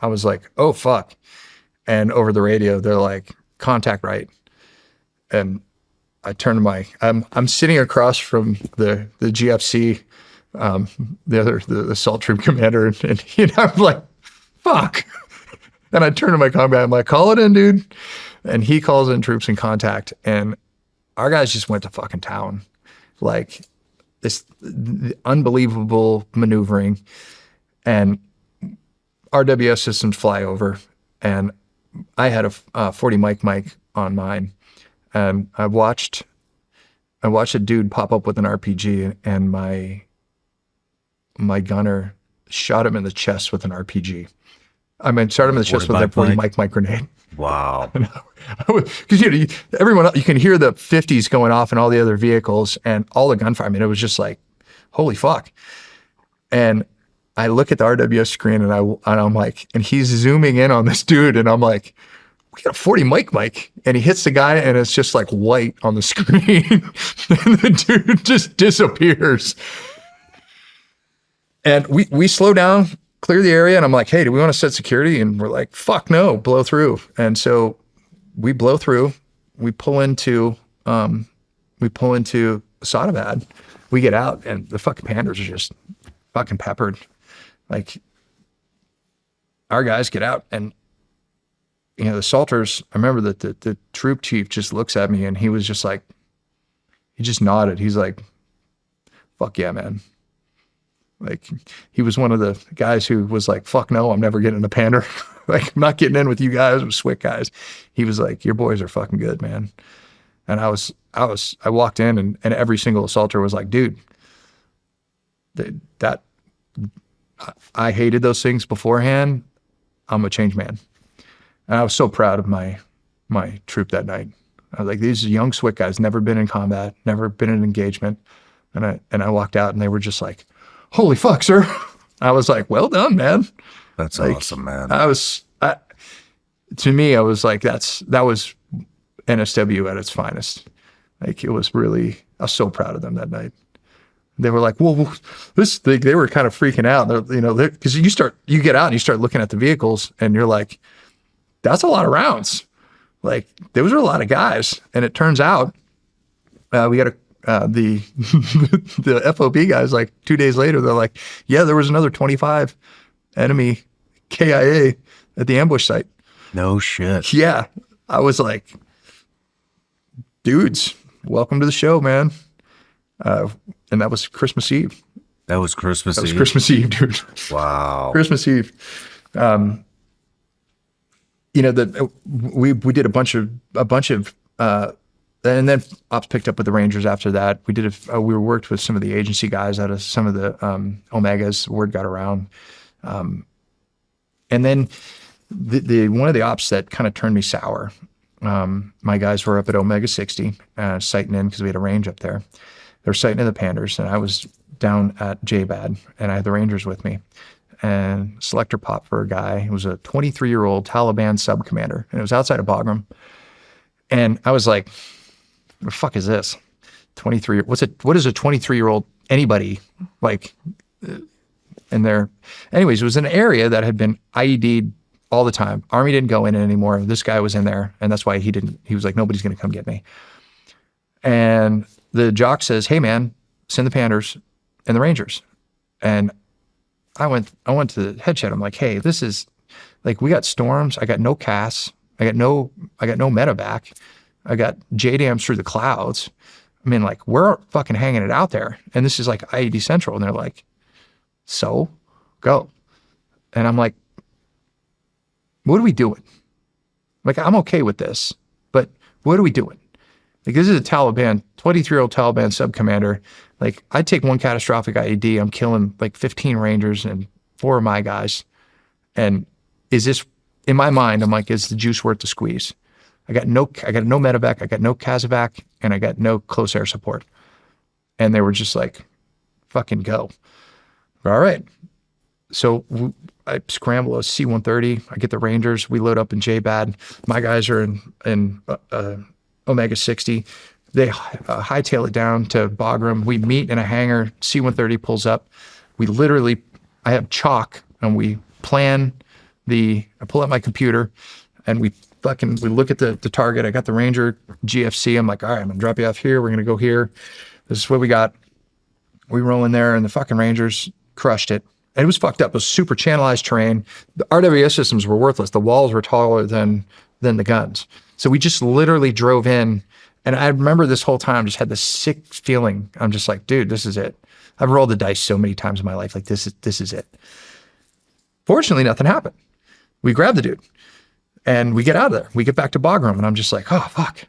I was like, oh fuck. And over the radio, they're like, contact right. And I turned to I'm sitting across from the GFC, the assault troop commander, and I'm like, fuck. And I turn to my combat, I'm like, call it in, dude. And he calls in troops in contact, and our guys just went to fucking town. Like this unbelievable maneuvering, and RWS systems fly over, and I had a 40 mic on mine, and I watched a dude pop up with an RPG, and my gunner shot him in the chest with an RPG. I mean, shot him in the chest with that 40 mic grenade. Wow. Because everyone, you can hear the 50s going off and all the other vehicles and all the gunfire. I mean, it was just like, holy fuck. And I look at the RWS screen and I'm like, and he's zooming in on this dude, and I'm like, we got a 40 mic, and he hits the guy, and it's just like white on the screen, and the dude just disappears. And we slow down, clear the area, and I'm like, hey, do we want to set security? And we're like, fuck no, blow through. And so we blow through, we pull into Sadabad, we get out, and the fucking Panders are just fucking peppered. Like, our guys get out, and the assaulters, I remember that the troop chief just looks at me, and he was just like, he just nodded. He's like, fuck yeah, man. Like, he was one of the guys who was like, fuck no, I'm never getting a Pander. Like, I'm not getting in with you guys, with SWIC guys. He was like, your boys are fucking good, man. And I walked in, and every single assaulter was like, dude, I hated those things beforehand. I'm a changed man. And I was so proud of my troop that night. I was like, these young SWIC guys, never been in combat, never been in engagement. And I walked out, and they were just like, holy fuck, sir. I was like, well done, man. That's like, awesome, man. To me, I was like, that was NSW at its finest. Like, it was really, I was so proud of them that night. They were like, well, they were kind of freaking out. Because you get out and you start looking at the vehicles, and you're like, that's a lot of rounds. like those were a lot of guys. And it turns out we got the the FOB guys, like 2 days later, they're like, yeah, there was another 25 enemy KIA at the ambush site. No shit. Yeah. I was like, dudes, welcome to the show, man. And that was Christmas Eve. That was Christmas That was Eve. Christmas Eve, dude. Wow. Christmas Eve. You know, we did a bunch of, and then ops picked up with the Rangers after that. We worked with some of the agency guys out of some of the Omegas. Word got around, and then the one of the ops that kind of turned me sour. My guys were up at Omega 60, sighting in because we had a range up there. They were sighting in the Panders, and I was down at JBAD, and I had the Rangers with me. And selector pop for a guy who was a 23-year-old Taliban sub commander, and it was outside of Bagram. And I was like, "The fuck is this? 23? What is a 23-year-old anybody like?" In there, anyways, it was an area that had been IED'd all the time. Army didn't go in it anymore. This guy was in there, and that's why he didn't. He was like, "Nobody's going to come get me." And the jock says, "Hey man, send the Panders and the Rangers." And I went to the head shed. I'm like, "Hey, this is like, we got storms. I got no CAS. I got no medevac. I got JDAMs through the clouds. I mean, like, we're fucking hanging it out there. And this is like IED Central." And they're like, "So go." And I'm like, "What are we doing? Like, I'm okay with this, but what are we doing?" Like, this is a Taliban, 23-year-old Taliban sub-commander. Like, I take one catastrophic IED, I'm killing like 15 Rangers and 4 of my guys. And is this, in my mind, I'm like, is the juice worth the squeeze? I got no medevac, I got no CASEVAC, and I got no close air support. And they were just like, fucking go. All right. So I scramble a C-130, I get the Rangers, we load up in JBAD. My guys are in Omega 60. They hightail it down to Bagram. We meet in a hangar. C-130 pulls up. I have chalk, and we plan I pull out my computer, and we look at the target. I got the Ranger GFC. I'm like, all right, I'm gonna drop you off here. We're gonna go here. This is what we got. We roll in there, and the fucking Rangers crushed it. And it was fucked up. It was super channelized terrain. The RWS systems were worthless. The walls were taller than the guns. So we just literally drove in. And I remember this whole time just had this sick feeling. I'm just like, dude, this is it. I've rolled the dice so many times in my life. Like, this is it. Fortunately, nothing happened. We grab the dude and we get out of there. We get back to Bagram, and I'm just like, oh, fuck,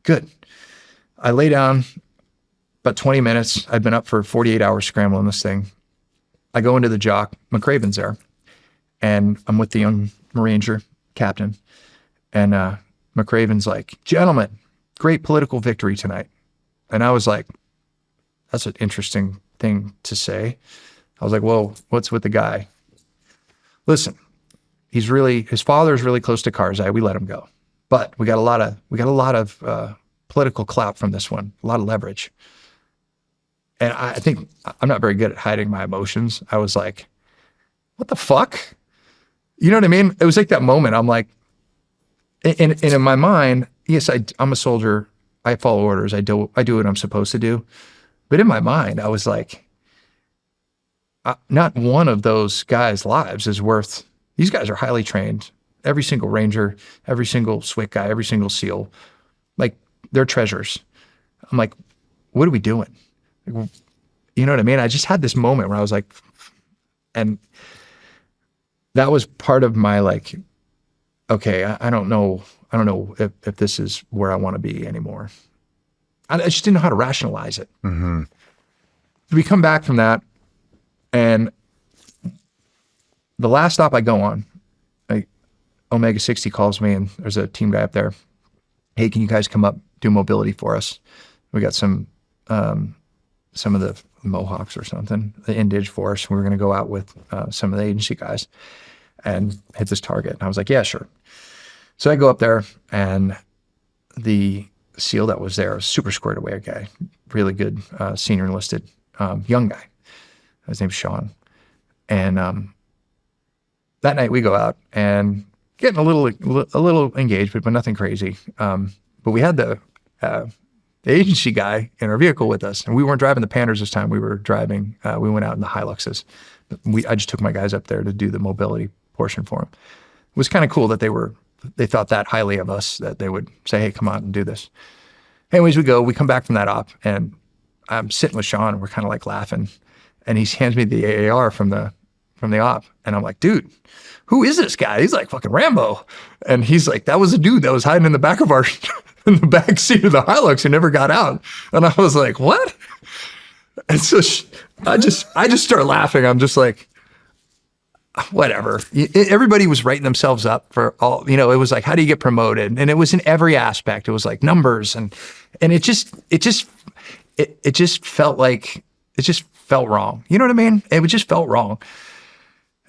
good. I lay down about 20 minutes. I'd been up for 48 hours scrambling this thing. I go into the jock. McCraven's there, and I'm with the young Ranger captain. And McCraven's like, "Gentlemen, great political victory tonight." And I was like, that's an interesting thing to say. I was like, "Well, what's with the guy?" "Listen, his father's really close to Karzai. We let him go. But we got a lot of political clout from this one, a lot of leverage." And I think I'm not very good at hiding my emotions. I was like, what the fuck? You know what I mean? It was like that moment. I'm like, and in my mind, yes, I'm a soldier. I follow orders. I do what I'm supposed to do. But in my mind, I was like, not one of those guys' lives is worth. These guys are highly trained. Every single Ranger, every single SWIC guy, every single SEAL, like, they're treasures. I'm like, what are we doing? You know what I mean? I just had this moment where I was like, and that was part of my like, okay, I don't know if this is where I want to be anymore. I just didn't know how to rationalize it. Mm-hmm. We come back from that, and the last stop I go on, Omega 60 calls me, and there's a team guy up there. "Hey, can you guys come up, do mobility for us? We got some of the Mohawks or something, the Indige force. We were going to go out with some of the agency guys and hit this target." And I was like, "Yeah, sure." So I go up there, and the SEAL that was there was super squared away guy, really good senior enlisted young guy. His name's Shawn. And that night we go out, and getting a little engaged, but nothing crazy. But we had the agency guy in our vehicle with us, and we weren't driving the Panders this time. We were driving. We went out in the Hiluxes. I just took my guys up there to do the mobility portion for them. It was kind of cool that they thought that highly of us, that they would say, "Hey, come on and do this." Anyways, we come back from that op, and I'm sitting with Shawn, and we're kind of like laughing, and he hands me the AAR from the op, and I'm like, "Dude, who is this guy?" He's like, "Fucking Rambo," and he's like, "That was a dude that was hiding in the back of in the back seat of the Hilux and never got out." And I was like, "What?" And so I just start laughing. I'm just like, whatever. Everybody was writing themselves up for all, it was like, how do you get promoted? And it was in every aspect. It was like numbers and it just felt like, it just felt wrong. You know what I mean? It just felt wrong.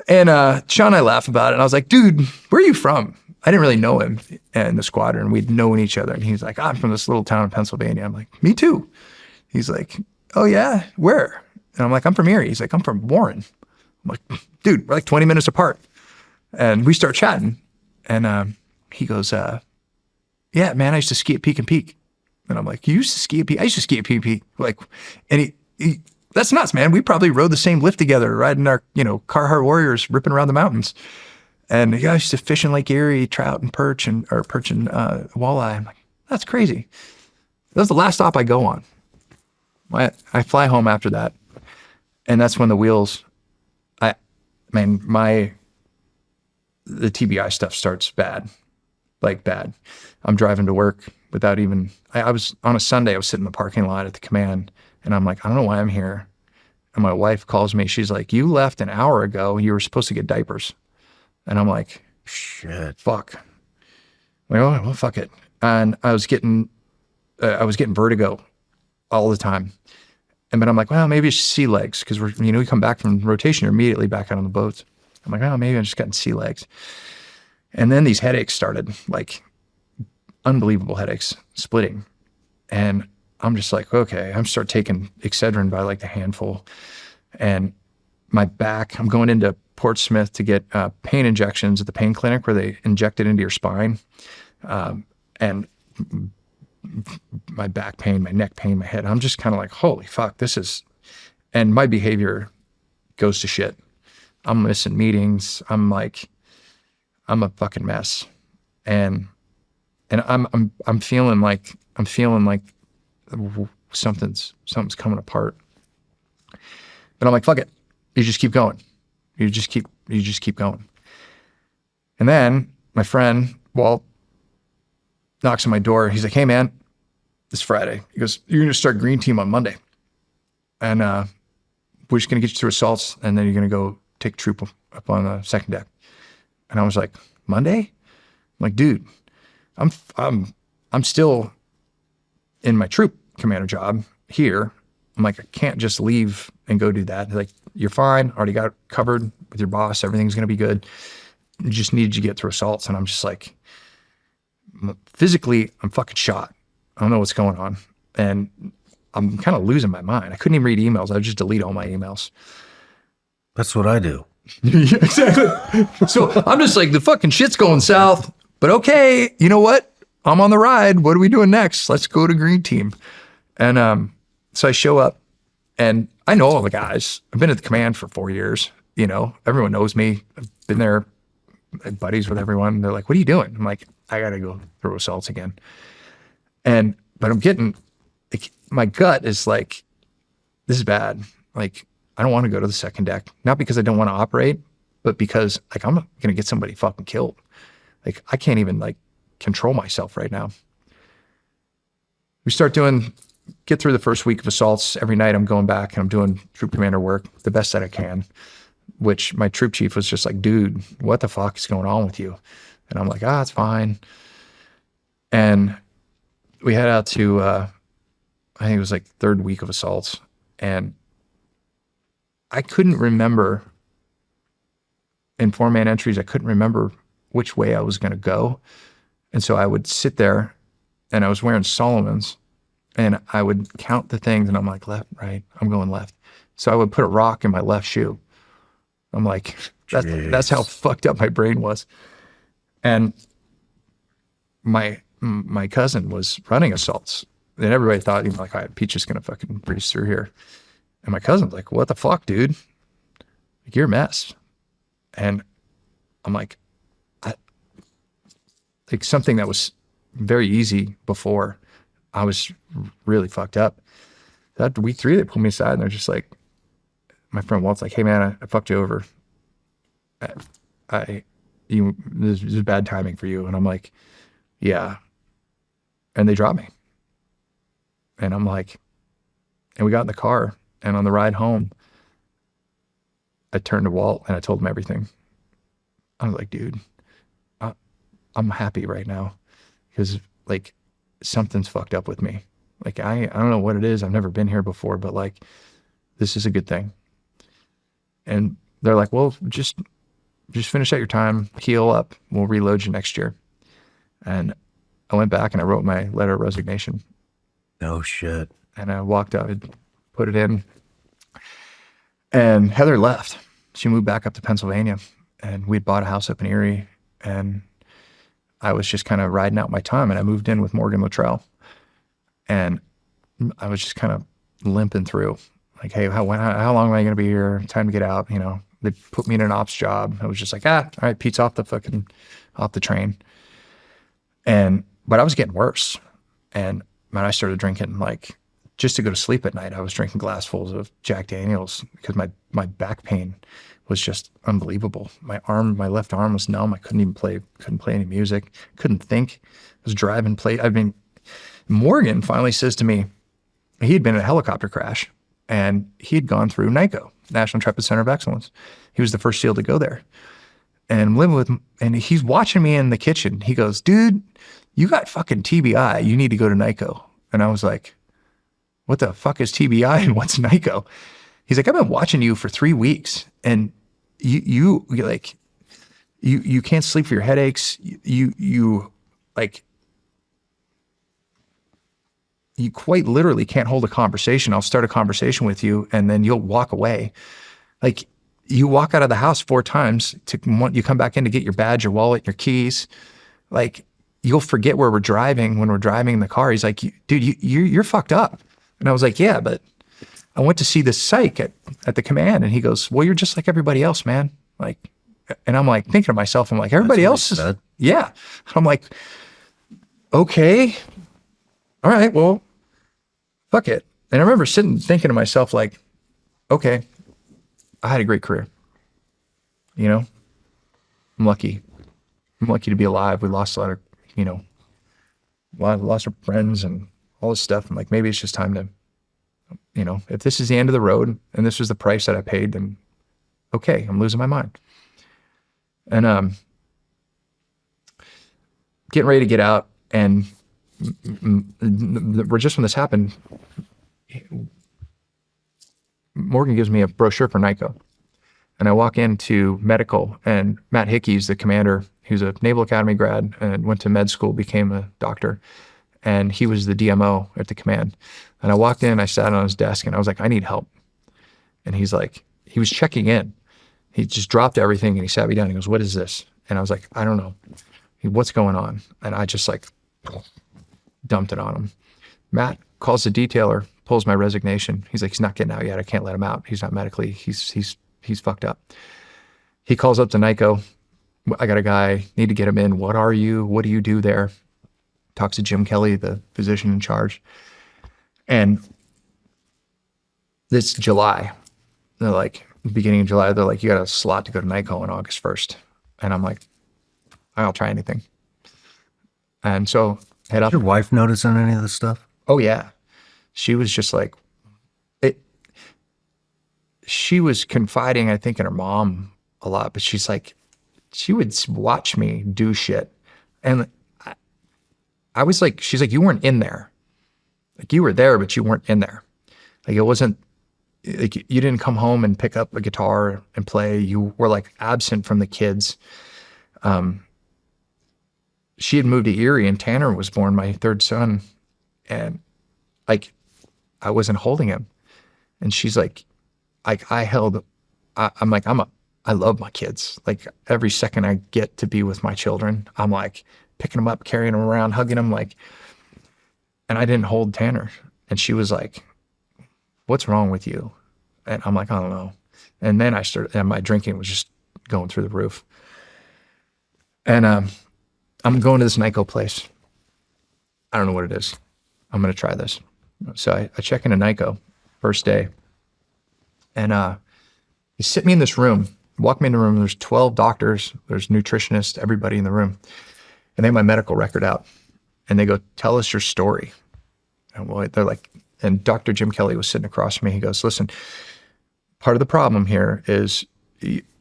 And Shawn and I laugh about it. And I was like, "Dude, where are you from?" I didn't really know him in the squadron. We'd known each other. And he's like, "I'm from this little town in Pennsylvania." I'm like, "Me too." He's like, "Oh yeah, where?" And I'm like, "I'm from Erie." He's like, "I'm from Warren." I'm like, "Dude, we're like 20 minutes apart." And we start chatting. And he goes, "Yeah, man, I used to ski at Peak and Peak." And I'm like, "You used to ski at Peak?" "I used to ski at Peak and Peak." Like, and he "That's nuts, man. We probably rode the same lift together, riding our, Carhartt Warriors, ripping around the mountains." And I used to fish in Lake Erie, trout and perch and walleye. I'm like, "That's crazy." That was the last stop I go on. I fly home after that. And that's when the wheels, the TBI stuff starts bad, like bad. I'm driving to work without even, I was on a Sunday, I was sitting in the parking lot at the command, and I'm like, I don't know why I'm here. And my wife calls me. She's like, "You left an hour ago. You were supposed to get diapers." And I'm like, Shit. Fuck. I'm like, "Oh, well, fuck it." And I was getting vertigo all the time. But I'm like, "Well, maybe it's sea legs," because we come back from rotation, you're immediately back out on the boats. I'm like, "Oh, maybe I'm just getting sea legs." And then these headaches started, like unbelievable headaches, splitting. And I'm just like, okay, I'm start taking Excedrin by like the handful. And my back, I'm going into Portsmouth to get pain injections at the pain clinic where they inject it into your spine. And my back pain, my neck pain, my head, I'm just kind of like, holy fuck, and my behavior goes to shit. I'm missing meetings. I'm a fucking mess. And I'm feeling like something's coming apart. But I'm like, fuck it. You just keep going. You just keep going. And then my friend, Walt, knocks on my door. He's like, "Hey man, it's Friday." He goes, "You're going to start green team on Monday. And we're just going to get you through assaults, and then you're going to go take troop up on the second deck." And I was like, "Monday?" I'm like, "Dude, I'm still in my troop commander job here." I'm like, "I can't just leave and go do that." They're like, "You're fine. Already got it covered with your boss. Everything's going to be good. You just need to get through assaults." And I'm just like, physically, I'm fucking shot. I don't know what's going on. And I'm kind of losing my mind. I couldn't even read emails. I would just delete all my emails. That's what I do. Yeah, exactly. So I'm just like, the fucking shit's going south, but okay, you know what? I'm on the ride. What are we doing next? Let's go to green team. And so I show up, and I know all the guys. I've been at the command for 4 years. Everyone knows me. I've been there, buddies with everyone. They're like, "What are you doing?" I'm like, "I got to go through assaults again." But I'm getting, like, my gut is like, this is bad. Like, I don't want to go to the second deck. Not because I don't want to operate, but because, like, I'm going to get somebody fucking killed. Like, I can't even, like, control myself right now. We get through the first week of assaults. Every night I'm going back and I'm doing troop commander work the best that I can, which my troop chief was just like, "Dude, what the fuck is going on with you?" And I'm like, "It's fine." And we head out to, I think it was like third week of assaults. And I couldn't remember, in 4-man entries, I couldn't remember which way I was going to go. And so I would sit there, and I was wearing Solomon's, and I would count the things, and I'm like, left, right, I'm going left. So I would put a rock in my left shoe. I'm like, that's how fucked up my brain was. And my cousin was running assaults, and everybody thought, you know, like, all right, Peach is gonna fucking breeze through here. And my cousin's like, what the fuck, dude? Like, you're a mess. And I'm like, like something that was very easy before, I was really fucked up. That week 3, they pulled me aside and they're just like, my friend Walt's like, hey man, I fucked you over. This is bad timing for you. And I'm like, yeah. And they dropped me. And I'm like, and we got in the car, and on the ride home, I turned to Walt and I told him everything. I was like, dude, I'm happy right now because like something's fucked up with me. Like, I don't know what it is. I've never been here before, but like, this is a good thing. And they're like, well, just finish out your time, heal up. We'll reload you next year. And I went back and I wrote my letter of resignation. No shit. And I walked out, I'd put it in, and Heather left. She moved back up to Pennsylvania, and we'd bought a house up in Erie, and I was just kind of riding out my time, and I moved in with Morgan Luttrell, and I was just kind of limping through, like, hey, how long am I going to be here? Time to get out. You know, they put me in an ops job. I was just like, all right, Pete's off the train. But I was getting worse. And when I started drinking, like, just to go to sleep at night, I was drinking glassfuls of Jack Daniels because my back pain was just unbelievable. My left arm was numb. I couldn't play any music, couldn't think. I was driving, Morgan finally says to me, he had been in a helicopter crash and he'd gone through NICO, National Intrepid Center of Excellence. He was the first SEAL to go there. And I'm living with him, and he's watching me in the kitchen. He goes, dude, you got fucking TBI. You need to go to NICO. And I was like, what the fuck is TBI and what's NICO? He's like, I've been watching you for 3 weeks, and you can't sleep for your headaches. You quite literally can't hold a conversation. I'll start a conversation with you, and then you'll walk away. Like, you walk out of the house 4 times you come back in to get your badge, your wallet, your keys. Like, you'll forget where we're driving when we're driving in the car. He's like, dude, you're fucked up. And I was like, yeah, but I went to see the psych at the command. And he goes, well, you're just like everybody else, man. Like, and I'm like thinking to myself, I'm like, everybody else is, yeah. I'm like, okay, all right, well, fuck it. And I remember thinking to myself, like, okay, I had a great career. You know, I'm lucky. I'm lucky to be alive. We lost a lot of, lost our friends and all this stuff. I'm like, maybe it's just time to, if this is the end of the road and this was the price that I paid, then okay, I'm losing my mind. And getting ready to get out, and just when this happened, Morgan gives me a brochure for NICO. And I walk into medical, and Matt Hickey's the commander. He was a Naval Academy grad and went to med school, became a doctor. And he was the DMO at the command. And I walked in, I sat on his desk, and I was like, I need help. And he's like, he was checking in. He just dropped everything and he sat me down. He goes, what is this? And I was like, I don't know. What's going on? And I just like dumped it on him. Matt calls the detailer, pulls my resignation. He's like, he's not getting out yet. I can't let him out. He's not medically, he's fucked up. He calls up to NICO. I got a guy, need to get him in. What are you? What do you do there? Talks to Jim Kelly, the physician in charge. And this July, they're like, beginning of July, they're like, you got a slot to go to NICO on August 1st. And I'm like, I'll try anything. And so head up. Did your wife notice on any of this stuff? Oh yeah. She was just like, she was confiding, I think, in her mom a lot, but she's like, she would watch me do shit. And I was like, she's like, you weren't in there. Like, you were there, but you weren't in there. Like, it wasn't, like, you didn't come home and pick up a guitar and play. You were like absent from the kids. She had moved to Erie, and Tanner was born, my third son. And like, I wasn't holding him. And she's like, I'm like, I love my kids. Like every second I get to be with my children, I'm like picking them up, carrying them around, hugging them, like, and I didn't hold Tanner. And she was like, what's wrong with you? And I'm like, I don't know. And then and my drinking was just going through the roof. And I'm going to this NICO place. I don't know what it is. I'm going to try this. So I check into NICO first day. And you sit me in this room, walk me in the room. There's 12 doctors, there's nutritionists, everybody in the room. And they have my medical record out. And they go, tell us your story. And they're like, and Dr. Jim Kelly was sitting across from me. He goes, listen, part of the problem here is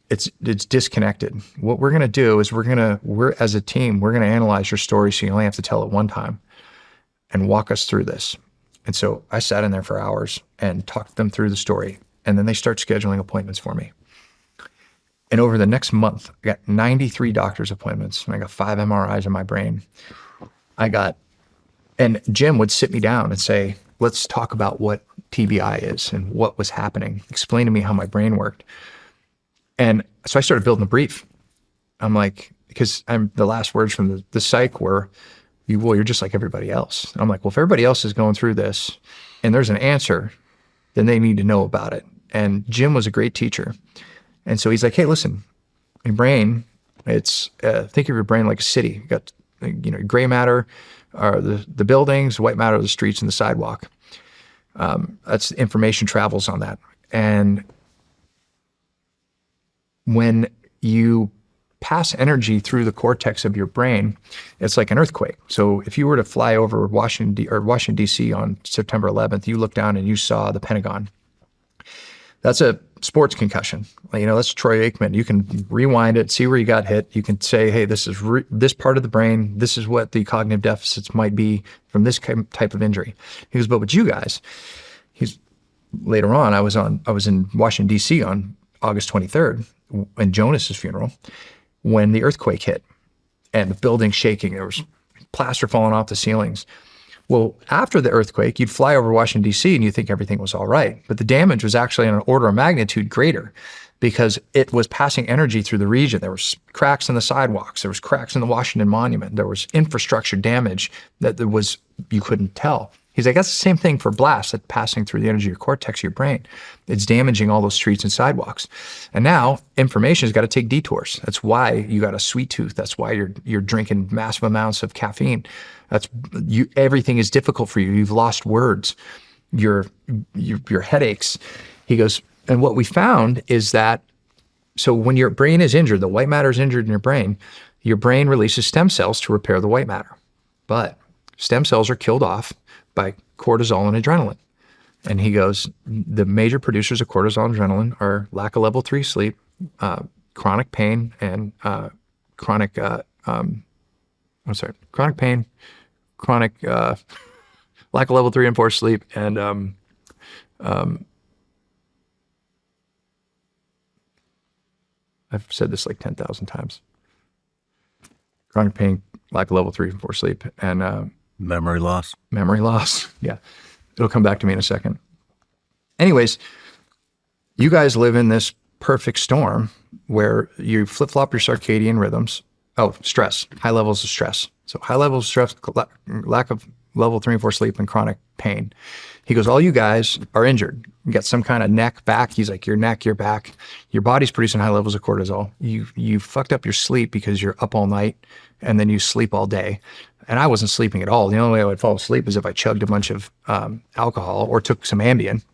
it's disconnected. What we're going to do is we're as a team, we're going to analyze your story so you only have to tell it one time and walk us through this. And so I sat in there for hours and talked them through the story. And then they start scheduling appointments for me. And over the next month, I got 93 doctor's appointments. And I got 5 MRIs in my brain. And Jim would sit me down and say, let's talk about what TBI is and what was happening. Explain to me how my brain worked. And so I started building a brief. I'm like, because the last words from the psych were, you're just like everybody else. And I'm like, well, if everybody else is going through this and there's an answer, then they need to know about it. And Jim was a great teacher. And so he's like, hey, listen, your brain, think of your brain like a city. You got, gray matter are the buildings, white matter are the streets and the sidewalk. That's information travels on that. And when you pass energy through the cortex of your brain, it's like an earthquake. So if you were to fly over Washington, D.C. on September 11th, you look down and you saw the Pentagon. That's a sports concussion. That's Troy Aikman. You can rewind it, see where you got hit. You can say, hey, this is this part of the brain. This is what the cognitive deficits might be from this type of injury. He goes, but with you guys, later on, I was in Washington, D.C. on August 23rd in Jonas's funeral when the earthquake hit and the building shaking. There was plaster falling off the ceilings. Well, after the earthquake, you'd fly over Washington, D.C. and you think everything was all right. But the damage was actually an order of magnitude greater because it was passing energy through the region. There was cracks in the sidewalks. There was cracks in the Washington Monument. There was infrastructure damage that you couldn't tell. He's like, that's the same thing for blast that's passing through the energy of your cortex, your brain. It's damaging all those streets and sidewalks. And now information has got to take detours. That's why you got a sweet tooth. That's why you're drinking massive amounts of caffeine. Everything is difficult for you. You've lost words, your headaches. He goes, and what we found is that, so when your brain is injured, the white matter is injured in your brain releases stem cells to repair the white matter. But stem cells are killed off by cortisol and adrenaline. And he goes, the major producers of cortisol and adrenaline are lack of level 3 sleep, chronic pain, and chronic lack of level 3 and 4 sleep, and I've said this like 10,000 times. Chronic pain, lack of level 3 and 4 sleep, and Memory loss. Memory loss. Yeah. It'll come back to me in a second. Anyways, you guys live in this perfect storm where you flip-flop your circadian rhythms. Oh, stress, high levels of stress. So high levels of stress, lack of level 3 and 4 sleep, and chronic pain. He goes, all you guys are injured. You got some kind of neck, back. He's like, your neck, your back. Your body's producing high levels of cortisol. You fucked up your sleep because you're up all night and then you sleep all day. And I wasn't sleeping at all. The only way I would fall asleep is if I chugged a bunch of alcohol or took some Ambien,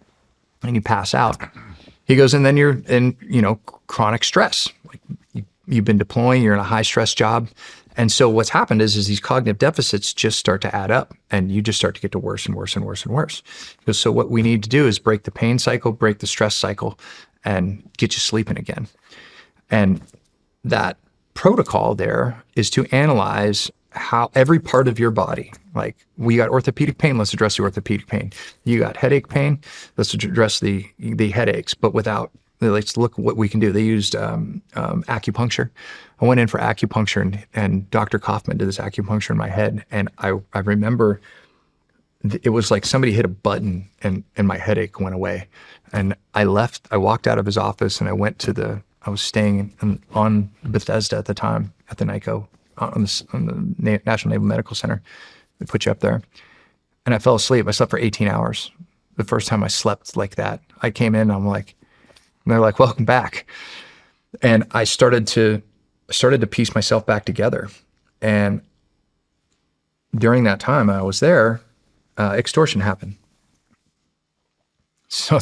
and you pass out. He goes, and then you're in, chronic stress. Like you've been deploying, you're in a high stress job. And so what's happened is these cognitive deficits just start to add up, and you just start to get to worse and worse and worse and worse. So what we need to do is break the pain cycle, break the stress cycle, and get you sleeping again. And that protocol there is to analyze how every part of your body, like we got orthopedic pain, let's address the orthopedic pain. You got headache pain, let's address the headaches, but let's look what we can do. They used acupuncture. I went in for acupuncture, and Dr. Kaufman did this acupuncture in my head. And I remember it was like somebody hit a button and my headache went away. And I walked out of his office and I went to the I was staying on Bethesda at the time at the NICO on the National Naval Medical Center. They put you up there. And I fell asleep. I slept for 18 hours. The first time I slept like that. I came in, and they're like, welcome back. And I started to piece myself back together. And during that time I was there, extortion happened. So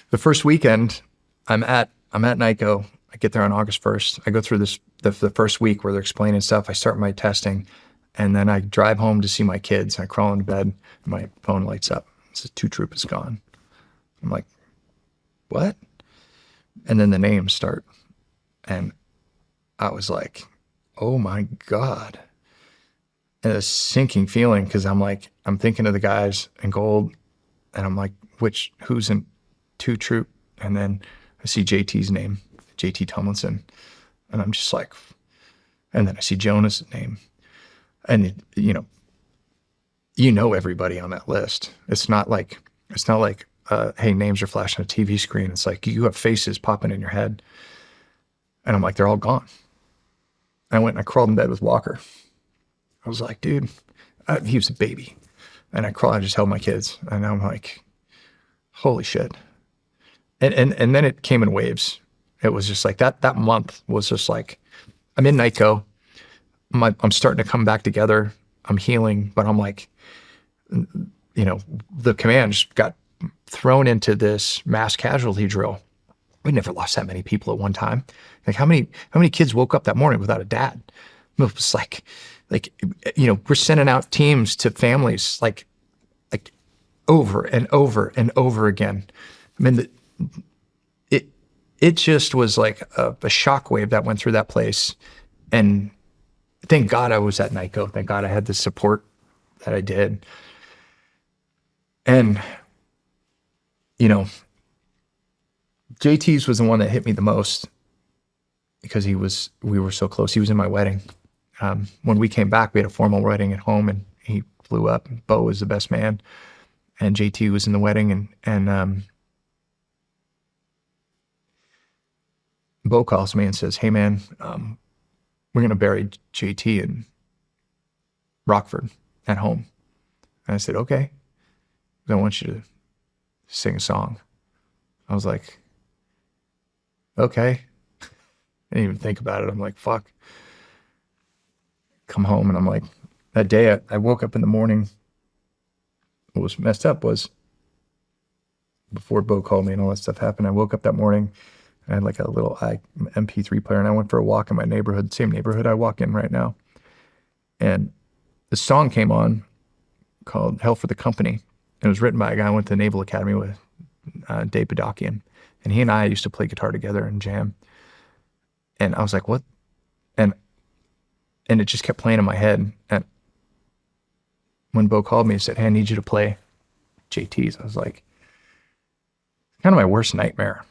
the first weekend I'm at NICO. I get there on August 1st. I go through the first week where they're explaining stuff. I start my testing, and then I drive home to see my kids. I crawl into bed, and my phone lights up. It says 2 troop is gone. I'm like, what? And then the names start. And I was like, oh my God. And a sinking feeling, because I'm thinking of the guys in gold, and I'm like, who's in 2 troop? And then I see JT's name, JT Tomlinson. And I'm just like, and then I see Jonah's name. And you know everybody on that list. It's not like, hey, names are flashing on a TV screen. It's like you have faces popping in your head. And I'm like, they're all gone. I went and I crawled in bed with Walker. I was like, dude, he was a baby. And I just held my kids. And I'm like, holy shit. And then it came in waves. It was just like that month was just like, I'm in NICO. I'm starting to come back together. I'm healing, but I'm like, the command just got thrown into this mass casualty drill. We never lost that many people at one time. Like how many kids woke up that morning without a dad? It was like, we're sending out teams to families like over and over and over again. I mean, it just was like a shockwave that went through that place. And thank God I was at NICO. Thank God I had the support that I did. And, JT's was the one that hit me the most because we were so close. He was in my wedding. When we came back, we had a formal wedding at home, and he flew up. Bo was the best man, and JT was in the wedding, and Bo calls me and says, hey man, we're going to bury JT in Rockford at home. And I said, okay, I want you to sing a song. I was like, okay. I didn't even think about it. I'm like, fuck. Come home, and I'm like, that day I woke up in the morning. What was messed up was before Bo called me and all that stuff happened, I woke up that morning. I had like a little MP3 player, and I went for a walk in my neighborhood, same neighborhood I walk in right now. And the song came on called Hell for the Company. It was written by a guy who went to the Naval Academy with Dave Badakian. And he and I used to play guitar together and jam. And I was like, what? And it just kept playing in my head. And when Bo called me and said, hey, I need you to play JT's, I was like, kind of my worst nightmare,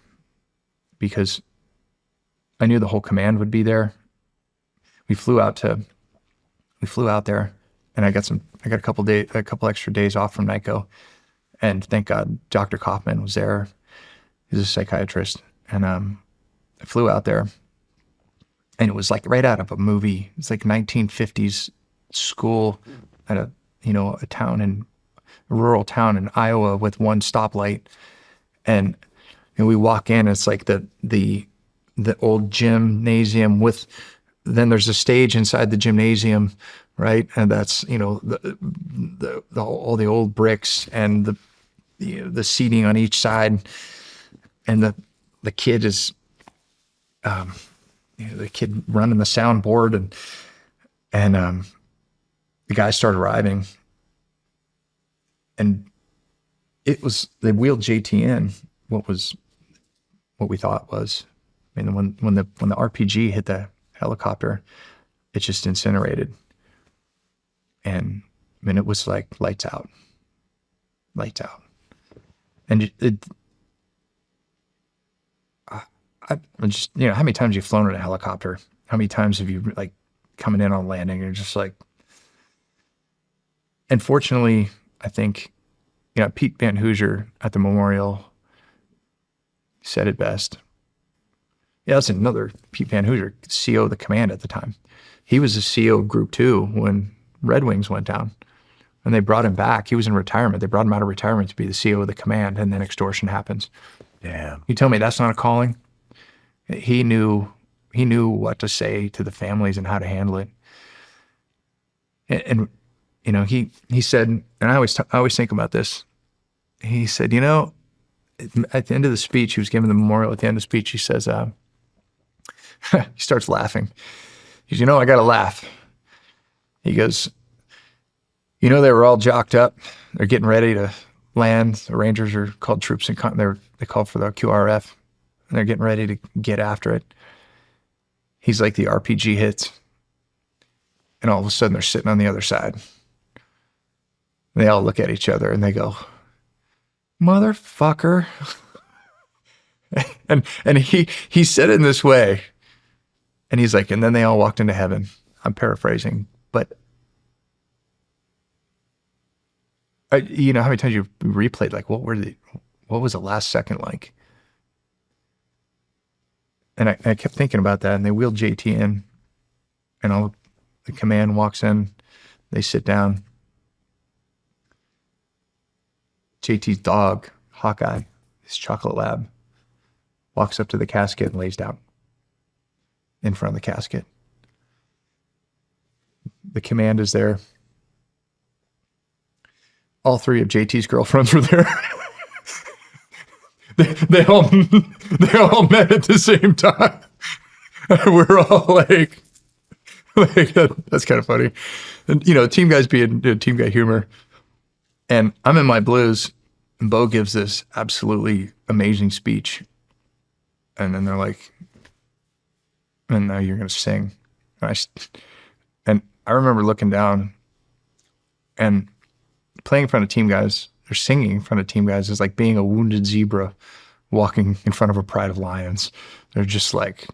because I knew the whole command would be there. We flew out there, and I got a couple extra days off from NICO, and thank God Dr. Kaufman was there. He's a psychiatrist, and I flew out there, and it was like right out of a movie. It's like 1950s school at a rural town in Iowa with one stoplight, and we walk in. It's like the old gymnasium with. Then there's a stage inside the gymnasium, right? And that's all the old bricks and the seating on each side, and the kid is the kid running the soundboard, and the guys started arriving, and they wheeled JT in. What we thought was, I mean, when the RPG hit the helicopter, it just incinerated. And I mean, it was like lights out. And I'm just, how many times you've flown in a helicopter? How many times have you like coming in on landing and you're just like, and fortunately, I think, Pete Van Hoosier at the memorial said it best. Yeah, that's another Pete Van Hoosier, CO of the command at the time. He was a CO of Group 2 when Red Wings went down. And they brought him back. He was in retirement. They brought him out of retirement to be the CO of the command, and then extortion happens. Yeah. You tell me that's not a calling? He knew what to say to the families and how to handle it. And you know, he said, and I always think about this. He said, you know, at the end of the speech, he was giving the memorial. At the end of the speech, he says, he starts laughing. He goes, you know, I got to laugh. He goes, you know, they were all jocked up. They're getting ready to land. The Rangers are called troops, and they called for the QRF, and they're getting ready to get after it. He's like, the RPG hits, and all of a sudden they're sitting on the other side. They all look at each other and they go, motherfucker. and he said it in this way. And he's like, and then they all walked into heaven. I'm paraphrasing, but you know how many times you replayed, like, what was the last second like? And I kept thinking about that, and they wheeled JT in, and all the command walks in, they sit down. JT's dog, Hawkeye, his chocolate lab, walks up to the casket and lays down in front of the casket. The command is there. All three of JT's girlfriends were there. they all met at the same time. We're all like that's kind of funny. And, you know, team guys being team guy humor. And I'm in my blues, and Bo gives this absolutely amazing speech. And then they're like, and now you're going to sing. And I remember looking down and playing in front of team guys, or singing in front of team guys, is like being a wounded zebra walking in front of a pride of lions. They're just like,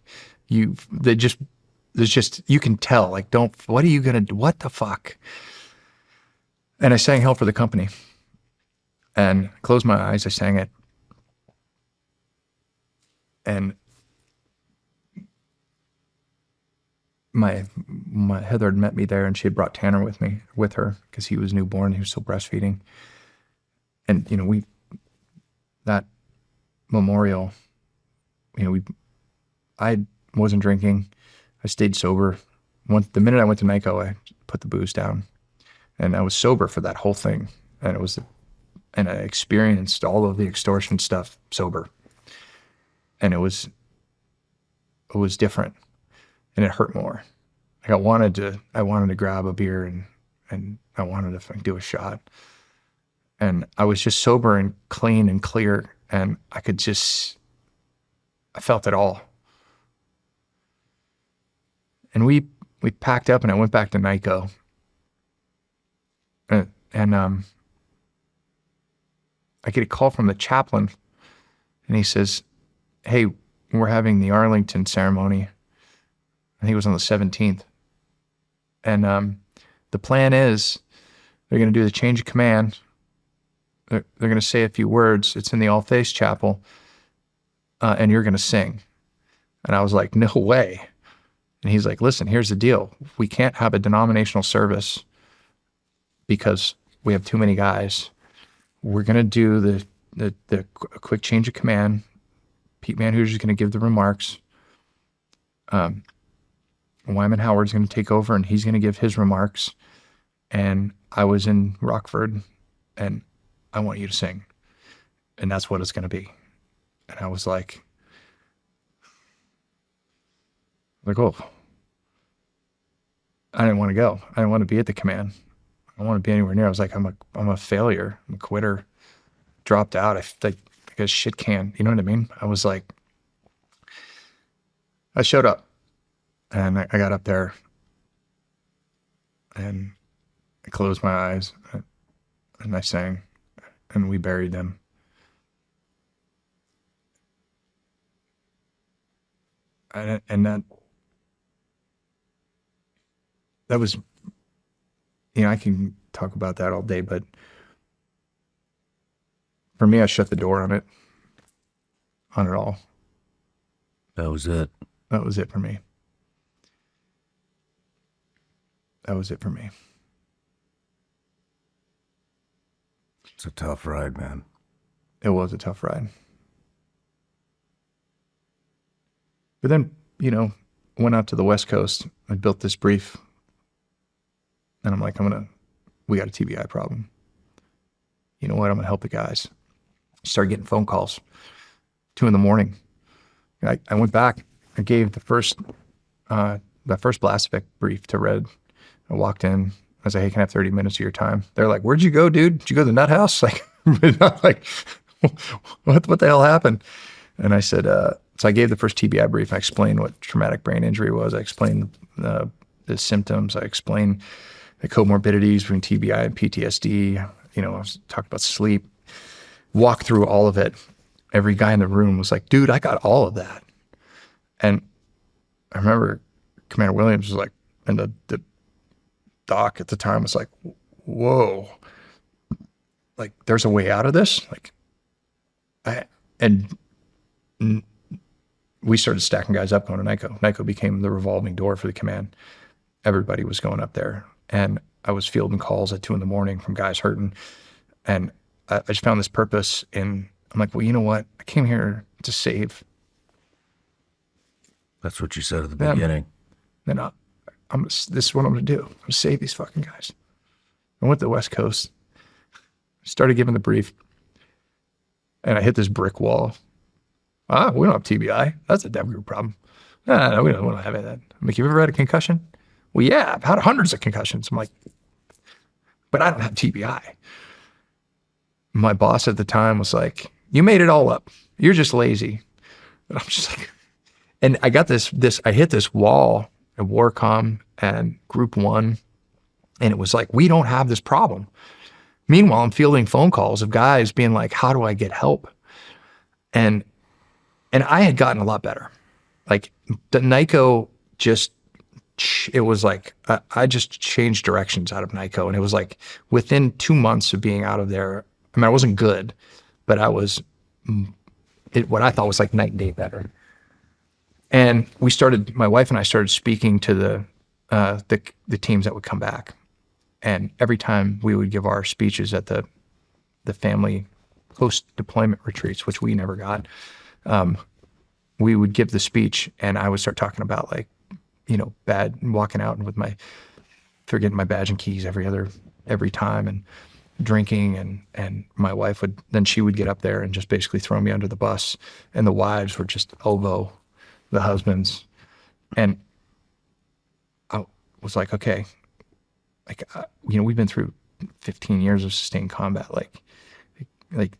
you can tell, like, what are you going to do? What the fuck? And I sang Hell for the Company, and closed my eyes. I sang it, and my Heather had met me there, and she had brought Tanner with her because he was newborn. He was still breastfeeding, and you know, that memorial, you know, I wasn't drinking. I stayed sober. The minute I went to NICO, I put the booze down. And I was sober for that whole thing. And I experienced all of the extortion stuff sober. And it was different. And it hurt more. Like I wanted to grab a beer and I wanted to do a shot. And I was just sober and clean and clear. And I felt it all. And we packed up, and I went back to NICO. And I get a call from the chaplain, and he says, hey, we're having the Arlington ceremony. I think it was on the 17th. And the plan is they're going to do the change of command. They're going to say a few words. It's in the All Faiths Chapel, and you're going to sing. And I was like, no way. And he's like, listen, here's the deal. We can't have a denominational service because we have too many guys. We're going to do the quick change of command. Pete Van Hoosier's going to give the remarks. Wyman Howard's going to take over, and he's going to give his remarks. And I was in Rockford, and I want you to sing. And that's what it's going to be. And I was like, oh, I didn't want to go. I didn't want to be at the command. I don't want to be anywhere near. I was like, I'm a failure. I'm a quitter. Dropped out. I guess shit can. You know what I mean? I was like, I showed up, and I got up there, and I closed my eyes, and I sang, and we buried them. And that was, you know, I can talk about that all day, but for me, I shut the door on it all. That was it. That was it for me. That was it for me. It's a tough ride, man. It was a tough ride. But then, went out to the West Coast. I built this brief. And I'm like, we got a TBI problem. You know what? I'm going to help the guys. Started getting phone calls. 2 a.m. I went back. I gave the first blast effect brief to Red. I walked in. I was like, hey, can I have 30 minutes of your time? They're like, where'd you go, dude? Did you go to the nut house? Like, what the hell happened? And I said, so I gave the first TBI brief. I explained what traumatic brain injury was. I explained the symptoms. I explained the comorbidities between TBI and PTSD. I was talking about sleep. Walked through all of it. Every guy in the room was like, dude, I got all of that. And I remember Commander Williams was like, and the doc at the time was like, whoa, like there's a way out of this. We started stacking guys up going to NICO. NICO became the revolving door for the command. Everybody was going up there. And I was fielding calls at 2 a.m. from guys hurting. And I just found this purpose in, I'm like, well, you know what? I came here to save. That's what you said at the beginning. And this is what I'm going to do. I'm going to save these fucking guys. I went to the West Coast, started giving the brief, and I hit this brick wall. We don't have TBI. That's a dev group problem. No, we don't have that. I'm like, you ever had a concussion? Well, yeah, I've had hundreds of concussions. I'm like, but I don't have TBI. My boss at the time was like, you made it all up. You're just lazy. And I'm just like, and I got I hit this wall at Warcom and Group 1, and it was like, we don't have this problem. Meanwhile, I'm fielding phone calls of guys being like, how do I get help? And I had gotten a lot better. Like the NICO it was like, I just changed directions out of NICO. And it was like within 2 months of being out of there, I mean, I wasn't good, but I was what I thought was like night and day better. And my wife and I started speaking to the teams that would come back. And every time we would give our speeches at the family post-deployment retreats, which we never got, we would give the speech and I would start talking about like, walking out and forgetting my badge and keys every time and drinking and my wife she would get up there and just basically throw me under the bus, and the wives would just elbow the husbands. And I was like, okay, we've been through 15 years of sustained combat. Like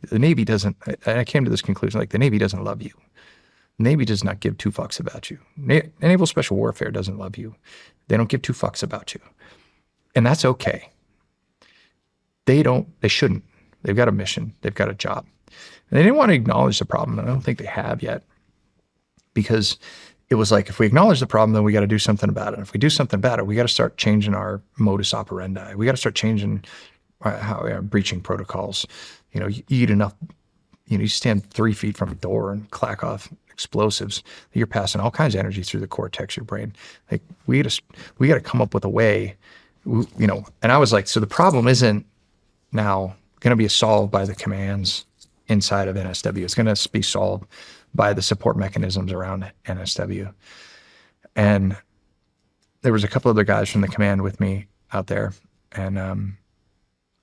the Navy doesn't, I came to this conclusion, like the Navy doesn't love you. The Navy does not give 2 fucks about you. Naval Special Warfare doesn't love you. They don't give 2 fucks about you. And that's okay. They shouldn't. They've got a mission. They've got a job. And they didn't want to acknowledge the problem. And I don't think they have yet, because it was like, if we acknowledge the problem, then we got to do something about it. And if we do something about it, we got to start changing our modus operandi. We got to start changing how we are breaching protocols. You eat enough, you stand 3 feet from a door and clack off explosives. You're passing all kinds of energy through the cortex of your brain. Like we got to come up with a way, and I was like, so the problem isn't now going to be solved by the commands inside of NSW. It's going to be solved by the support mechanisms around NSW. And there was a couple other guys from the command with me out there, and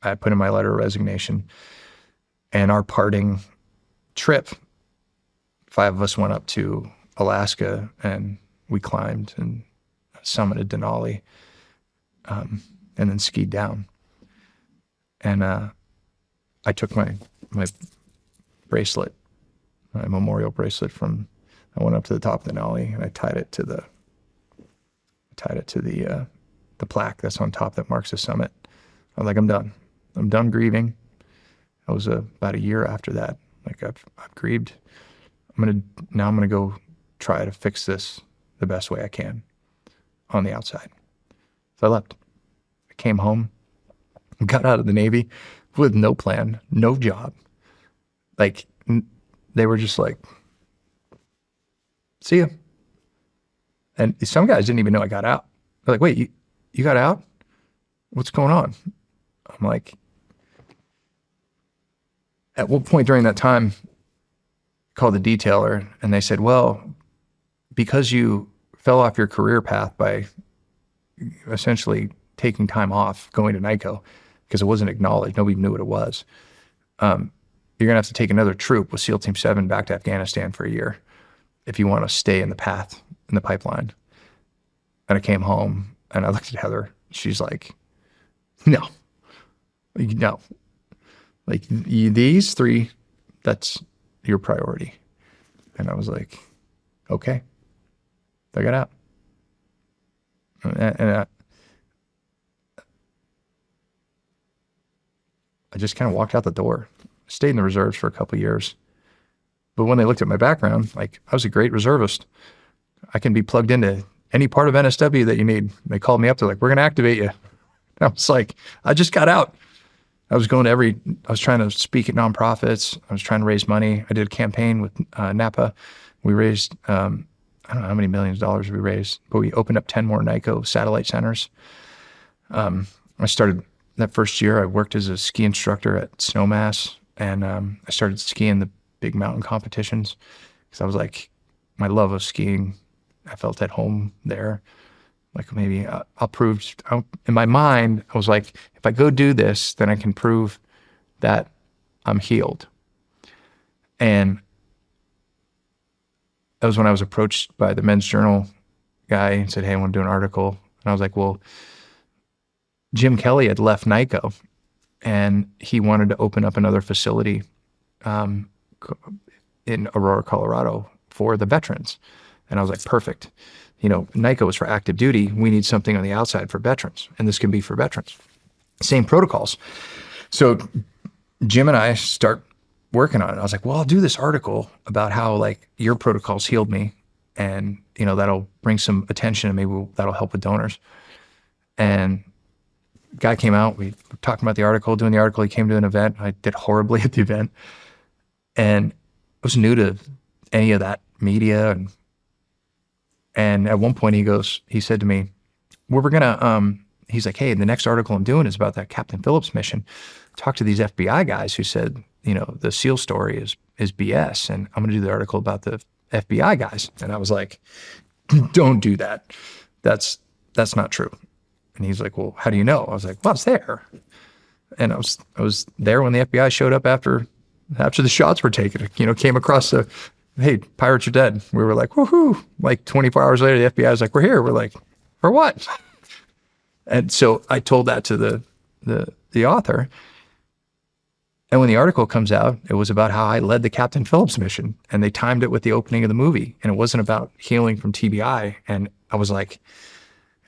I put in my letter of resignation. And our parting trip, 5 of us went up to Alaska and we climbed and summited Denali, and then skied down. And I took my bracelet, my memorial bracelet I went up to the top of Denali and I tied it to the plaque that's on top that marks the summit. I was like, I'm done. I'm done grieving. That was about a year after that. Like I've grieved. I'm gonna go try to fix this the best way I can on the outside. So I left. I came home, got out of the Navy with no plan, no job. Like they were just like, see ya. And some guys didn't even know I got out. They're like, wait, you got out? What's going on? I'm like, at what point during that time, called the detailer, and they said, well, because you fell off your career path by essentially taking time off, going to NICO, because it wasn't acknowledged, nobody knew what it was. You're gonna have to take another troop with SEAL Team 7 back to Afghanistan for a year if you want to stay in the path, in the pipeline. And I came home and I looked at Heather. She's like, no. Like these three, that's your priority. And I was like, okay. I got out. And I just kind of walked out the door. Stayed in the reserves for a couple of years. But when they looked at my background, like, I was a great reservist. I can be plugged into any part of NSW that you need. They called me up. They're like, we're going to activate you. And I was like, I just got out. I was going to I was trying to speak at nonprofits. I was trying to raise money. I did a campaign with NAPA. We raised, I don't know how many millions of dollars we raised, but we opened up 10 more NICO satellite centers. I started that first year, I worked as a ski instructor at Snowmass, and I started skiing the big mountain competitions because I was like, my love of skiing, I felt at home there. Like, maybe I'll prove, in my mind, I was like, if I go do this, then I can prove that I'm healed. And that was when I was approached by the Men's Journal guy and said, hey, I want to do an article. And I was like, well, Jim Kelly had left NICO and he wanted to open up another facility in Aurora, Colorado for the veterans. And I was like, perfect. You know, NICO is for active duty. We need something on the outside for veterans, and this can be for veterans. Same protocols. So Jim and I start working on it. I was like, well, I'll do this article about how, like, your protocols healed me, and, you know, that'll bring some attention and maybe that'll help with donors. And guy came out, we were talking about the article, doing the article. He came to an event. I did horribly at the event. And I was new to any of that media. And at one point he said to me, well, we're gonna, he's like, hey, the next article I'm doing is about that Captain Phillips mission. Talk to these FBI guys who said, you know, the SEAL story is BS. And I'm gonna do the article about the FBI guys. And I was like, don't do that. That's not true. And he's like, well, how do you know? I was like, well, I was there. And I was there when the FBI showed up after the shots were taken, you know, came across the, hey, pirates are dead. We were like, woohoo. Like 24 hours later, the FBI was like, we're here. We're like, for what? And so I told that to the author. And when the article comes out, it was about how I led the Captain Phillips mission, and they timed it with the opening of the movie. And it wasn't about healing from TBI. And I was like,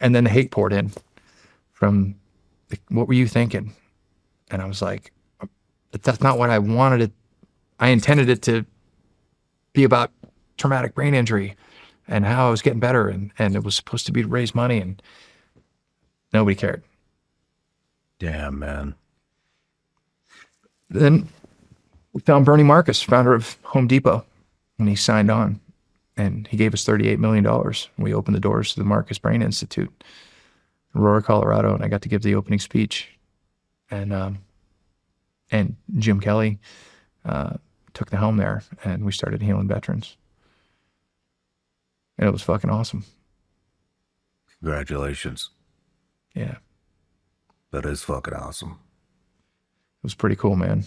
and then the hate poured in from, what were you thinking? And I was like, that's not what I wanted it. I intended it to be about traumatic brain injury and how I was getting better. And it was supposed to be to raise money, and nobody cared. Damn, man. Then we found Bernie Marcus, founder of Home Depot, and he signed on, and he gave us $38 million. We opened the doors to the Marcus Brain Institute in Aurora, Colorado, and I got to give the opening speech. And Jim Kelly took the helm there, and we started healing veterans. And it was fucking awesome. Congratulations. Yeah. That is fucking awesome. It was pretty cool, man.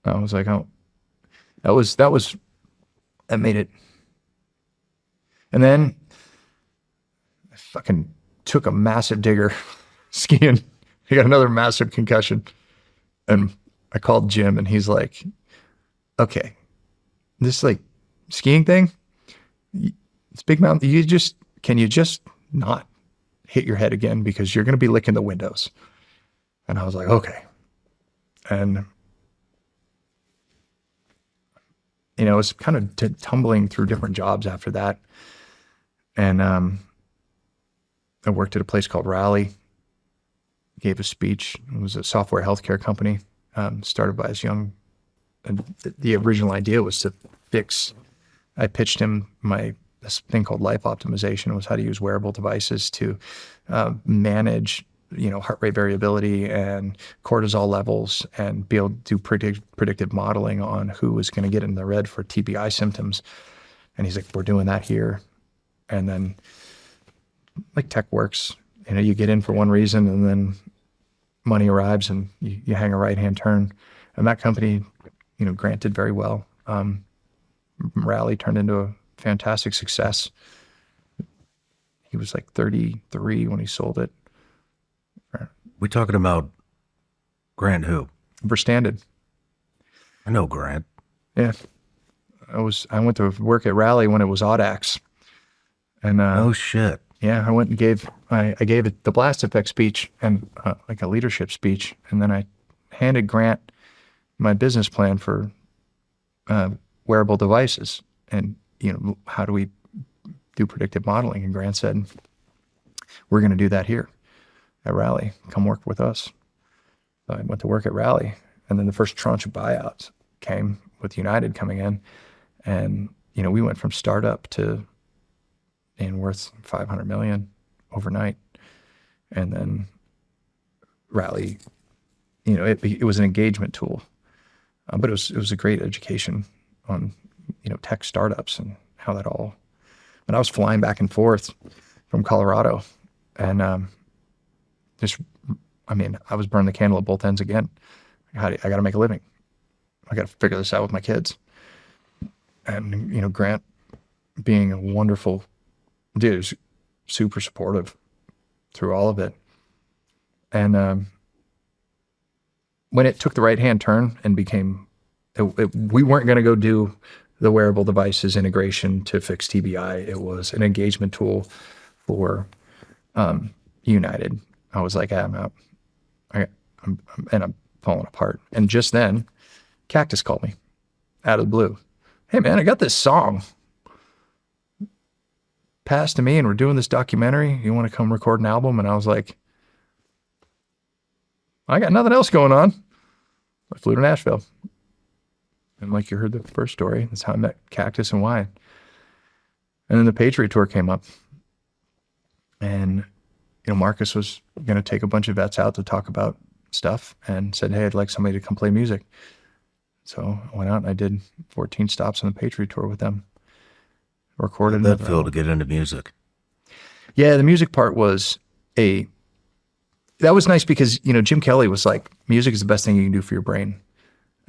I was like, oh, that made it. And then I fucking took a massive digger skiing. He got another massive concussion. And I called Jim, and he's like, okay, this like skiing thing, it's big mountain. Can you just not hit your head again, because you're going to be licking the windows. And I was like, okay. And, you know, it was kind of tumbling through different jobs after that. And I worked at a place called Raleigh, gave a speech. It was a software healthcare company, started by this young, and the original idea was to fix, I pitched him my this thing called life optimization. It was how to use wearable devices to manage, heart rate variability and cortisol levels, and be able to do predictive modeling on who was going to get in the red for TBI symptoms. And he's like, we're doing that here. And then like tech works, you get in for one reason and then money arrives and you hang a right-hand turn. And that company, Grant did very well. Rally turned into a fantastic success. He was like 33 when he sold it. We talking about Grant who? Verstanded. I know Grant. Yeah. I went to work at Rally when it was Audax. And oh shit. Yeah, I went and gave it the blast effect speech and like a leadership speech, and then I handed Grant my business plan for wearable devices, and how do we do predictive modeling? And Grant said, "We're going to do that here at Rally. Come work with us." So I went to work at Rally, and then the first tranche of buyouts came with United coming in, and we went from startup to being worth $500 million overnight. And then Rally, it was an engagement tool, but it was a great education on, tech startups and how that all, and I was flying back and forth from Colorado, and I was burning the candle at both ends again. I got to make a living. I got to figure this out with my kids. And, Grant being a wonderful dude, was super supportive through all of it. And when it took the right-hand turn and became, we weren't going to go do the wearable devices integration to fix TBI. It was an engagement tool for United. I was like, I'm out. I'm falling apart. And just then, Cactus called me out of the blue. Hey, man, I got this song passed to me, and we're doing this documentary. You want to come record an album? And I was like, I got nothing else going on. I flew to Nashville. And like you heard the first story, that's how I met Cactus and Wyatt. And then the Patriot Tour came up. And, Marcus was going to take a bunch of vets out to talk about stuff and said, hey, I'd like somebody to come play music. So I went out and I did 14 stops on the Patriot Tour with them. Recorded. How'd that feel to get into music? Yeah, the music part was that was nice because, Jim Kelly was like, music is the best thing you can do for your brain.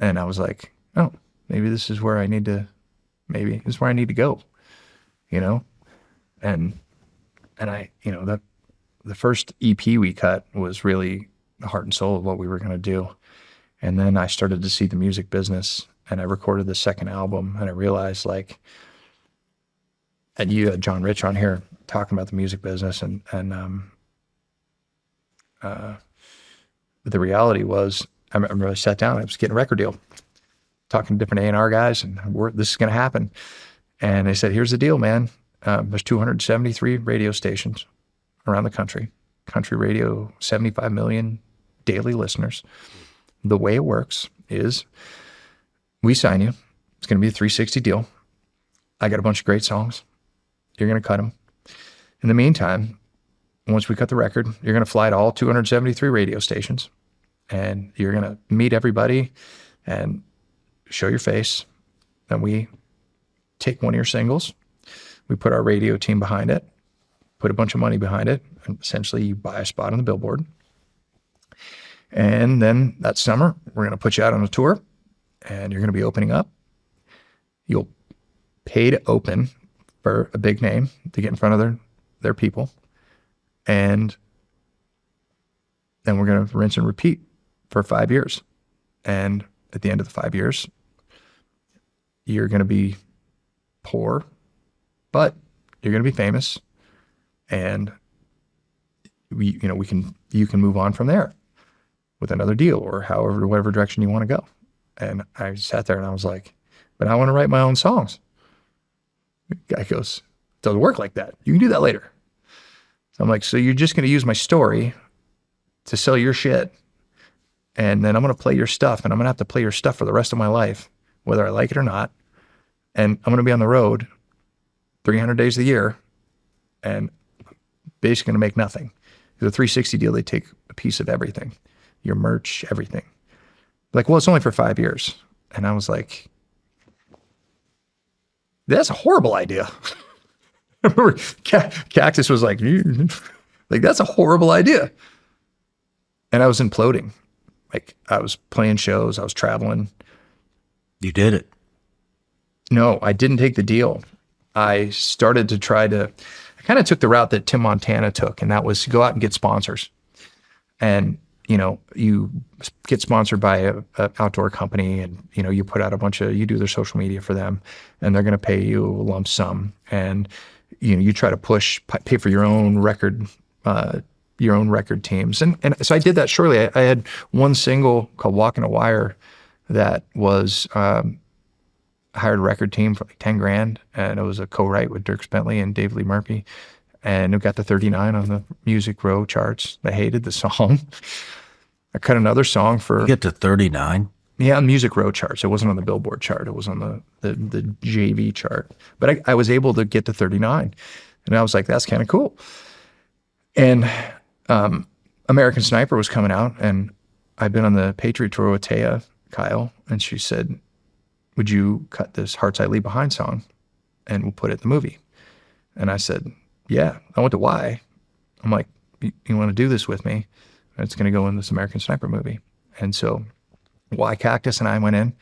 And I was like, oh, maybe this is where I need to go, And I, the first EP we cut was really the heart and soul of what we were going to do. And then I started to see the music business, and I recorded the second album, and I realized and you had John Rich on here talking about the music business, and the reality was, I remember I sat down, I was getting a record deal, talking to different A&R guys, and this is going to happen. And they said, here's the deal, man. There's 273 radio stations around the country radio, 75 million daily listeners. The way it works is we sign you. It's going to be a 360 deal. I got a bunch of great songs. You're going to cut them. In the meantime, once we cut the record, you're going to fly to all 273 radio stations, and you're going to meet everybody and show your face. Then we take one of your singles. We put our radio team behind it, put a bunch of money behind it, and essentially you buy a spot on the billboard. And then that summer, we're going to put you out on a tour, and you're going to be opening up. You'll pay to open for a big name to get in front of their people. And then we're going to rinse and repeat for 5 years. And at the end of the 5 years, you're going to be poor, but you're going to be famous. And you can move on from there with another deal or whatever direction you want to go. And I sat there and I was like, but I want to write my own songs. The guy goes, it doesn't work like that. You can do that later. So I'm like, so you're just going to use my story to sell your shit, and then I'm going to play your stuff, and I'm going to have to play your stuff for the rest of my life, whether I like it or not. And I'm going to be on the road 300 days of the year and basically going to make nothing. The 360 deal, they take a piece of everything, your merch, everything. Like, well, it's only for 5 years. And I was like, that's a horrible idea. I remember Cactus was like, that's a horrible idea. And I was imploding. Like, I was playing shows, I was traveling. You did it. No, I didn't take the deal. I started to I kind of took the route that Tim Montana took, and that was go out and get sponsors. And, you get sponsored by a outdoor company, and, you put out you do their social media for them, and they're going to pay you a lump sum. And, you try to pay for your own record teams. And so I did that shortly. I had one single called Walking a Wire that was, I hired a record team for like 10 grand, and it was a co-write with Dirk Bentley and Dave Lee Murphy. And it got to 39 on the Music Row charts. I hated the song. I cut another song for... You get to 39? Yeah, on Music Row charts. It wasn't on the Billboard chart. It was on the JV chart. But I was able to get to 39. And I was like, that's kind of cool. And American Sniper was coming out, and I'd been on the Patriot Tour with Taya, Kyle, and she said, would you cut this Hearts I Leave Behind song and we'll put it in the movie? And I said, yeah. I went to why. I'm like, you want to do this with me? It's going to go in this American Sniper movie. And so Why Cactus and I went in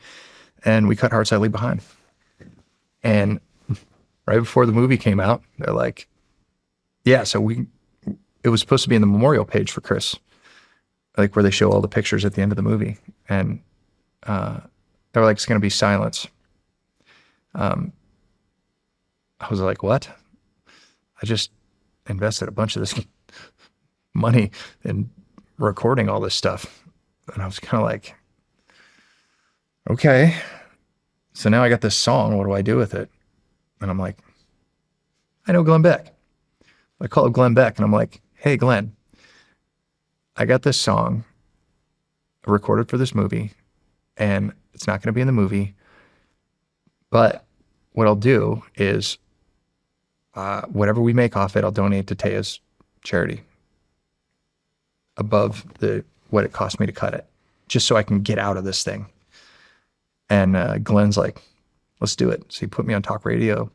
and we cut Hearts I Leave Behind. And right before the movie came out, they're like, yeah, so it was supposed to be in the memorial page for Chris, like where they show all the pictures at the end of the movie. And they were like, it's going to be silence. I was like, what? I just invested a bunch of this money in recording all this stuff. And I was kind of like, okay. So now I got this song. What do I do with it? And I'm like, I know Glenn Beck. I call up Glenn Beck and I'm like, hey, Glenn, I got this song recorded for this movie and it's not going to be in the movie. But what I'll do is whatever we make off it, I'll donate to Taya's charity above what it cost me to cut it, just so I can get out of this thing. And Glenn's like, let's do it. So he put me on talk radio,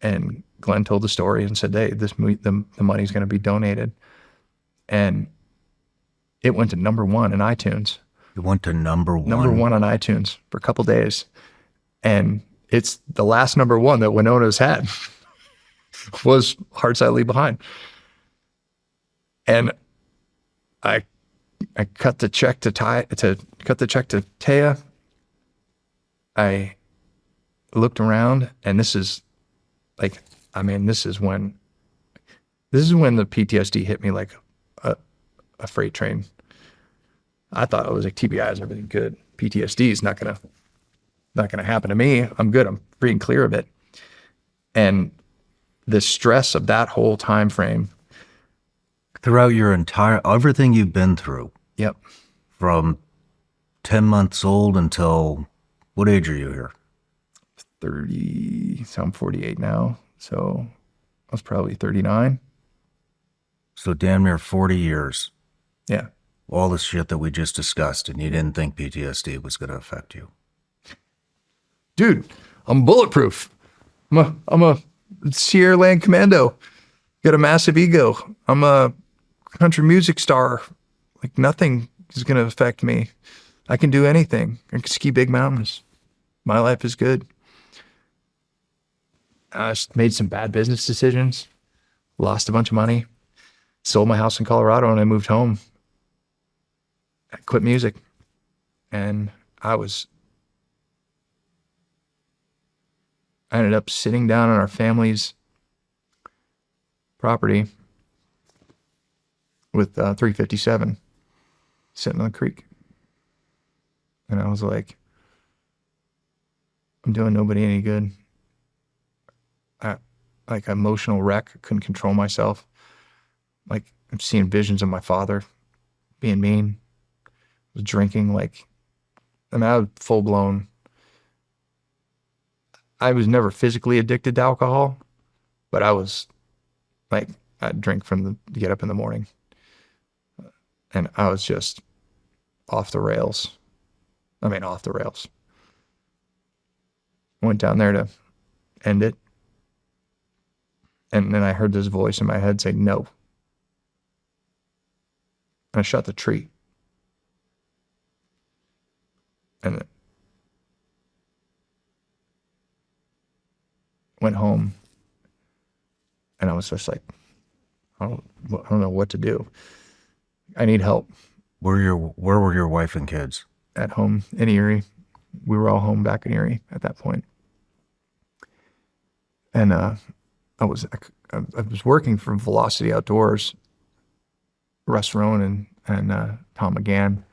and Glenn told the story and said, hey, the money's going to be donated. And it went to #1 in iTunes. It went to #1. #1 on iTunes for a couple days. And it's the last #1 that Winona's had was Hearts I Leave Behind. And I cut the check to Taya. I looked around, and this is when the PTSD hit me like a freight train. I thought it was like TBI is everything good. PTSD is not gonna happen to me. I'm good. I'm free and clear of it. And the stress of that whole time frame throughout your everything you've been through. Yep. From 10 months old until, what age are you here? 30, so I'm 48 now. So I was probably 39. So damn near 40 years. Yeah. All the shit that we just discussed, and you didn't think PTSD was going to affect you. Dude, I'm bulletproof. I'm a Sierra Land commando. Got a massive ego. I'm a country music star. Like, nothing is going to affect me. I can do anything. I can ski big mountains. My life is good. I made some bad business decisions. Lost a bunch of money. Sold my house in Colorado, and I moved home. I quit music. And I ended up sitting down on our family's property with 357 sitting on the creek. And I was like, I'm doing nobody any good. Like emotional wreck, couldn't control myself. Like, I'm seeing visions of my father being mean, was drinking. Like, I was full blown. I was never physically addicted to alcohol, but I was like, I'd drink to get up in the morning. And I was just off the rails. I mean, off the rails. Went down there to end it. And then I heard this voice in my head say, no. And I shot the tree. And went home. And I was just like, I don't know what to do. I need help. Where were your wife and kids? At home in Erie. We were all home back in Erie at that point. And I was working for Velocity Outdoors. Russ Rowan and Tom McGann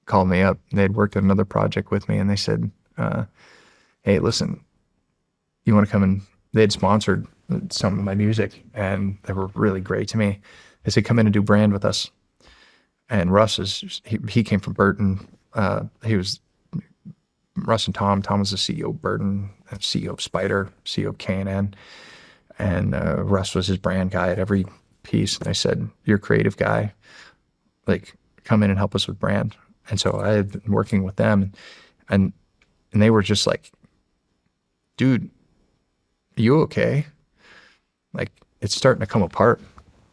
called me up. They'd worked on another project with me, and they said, hey, listen, you want to come and they'd sponsored some of my music, and they were really great to me. They said, come in and do brand with us. And Russ he came from Burton. He was Russ and Tom. Tom was the CEO of Burton, CEO of Spider, CEO of K&N. And Russ was his brand guy at every piece. And I said, you're a creative guy. Like, come in and help us with brand. And so I had been working with them. And they were just like, dude, you okay? Like, it's starting to come apart.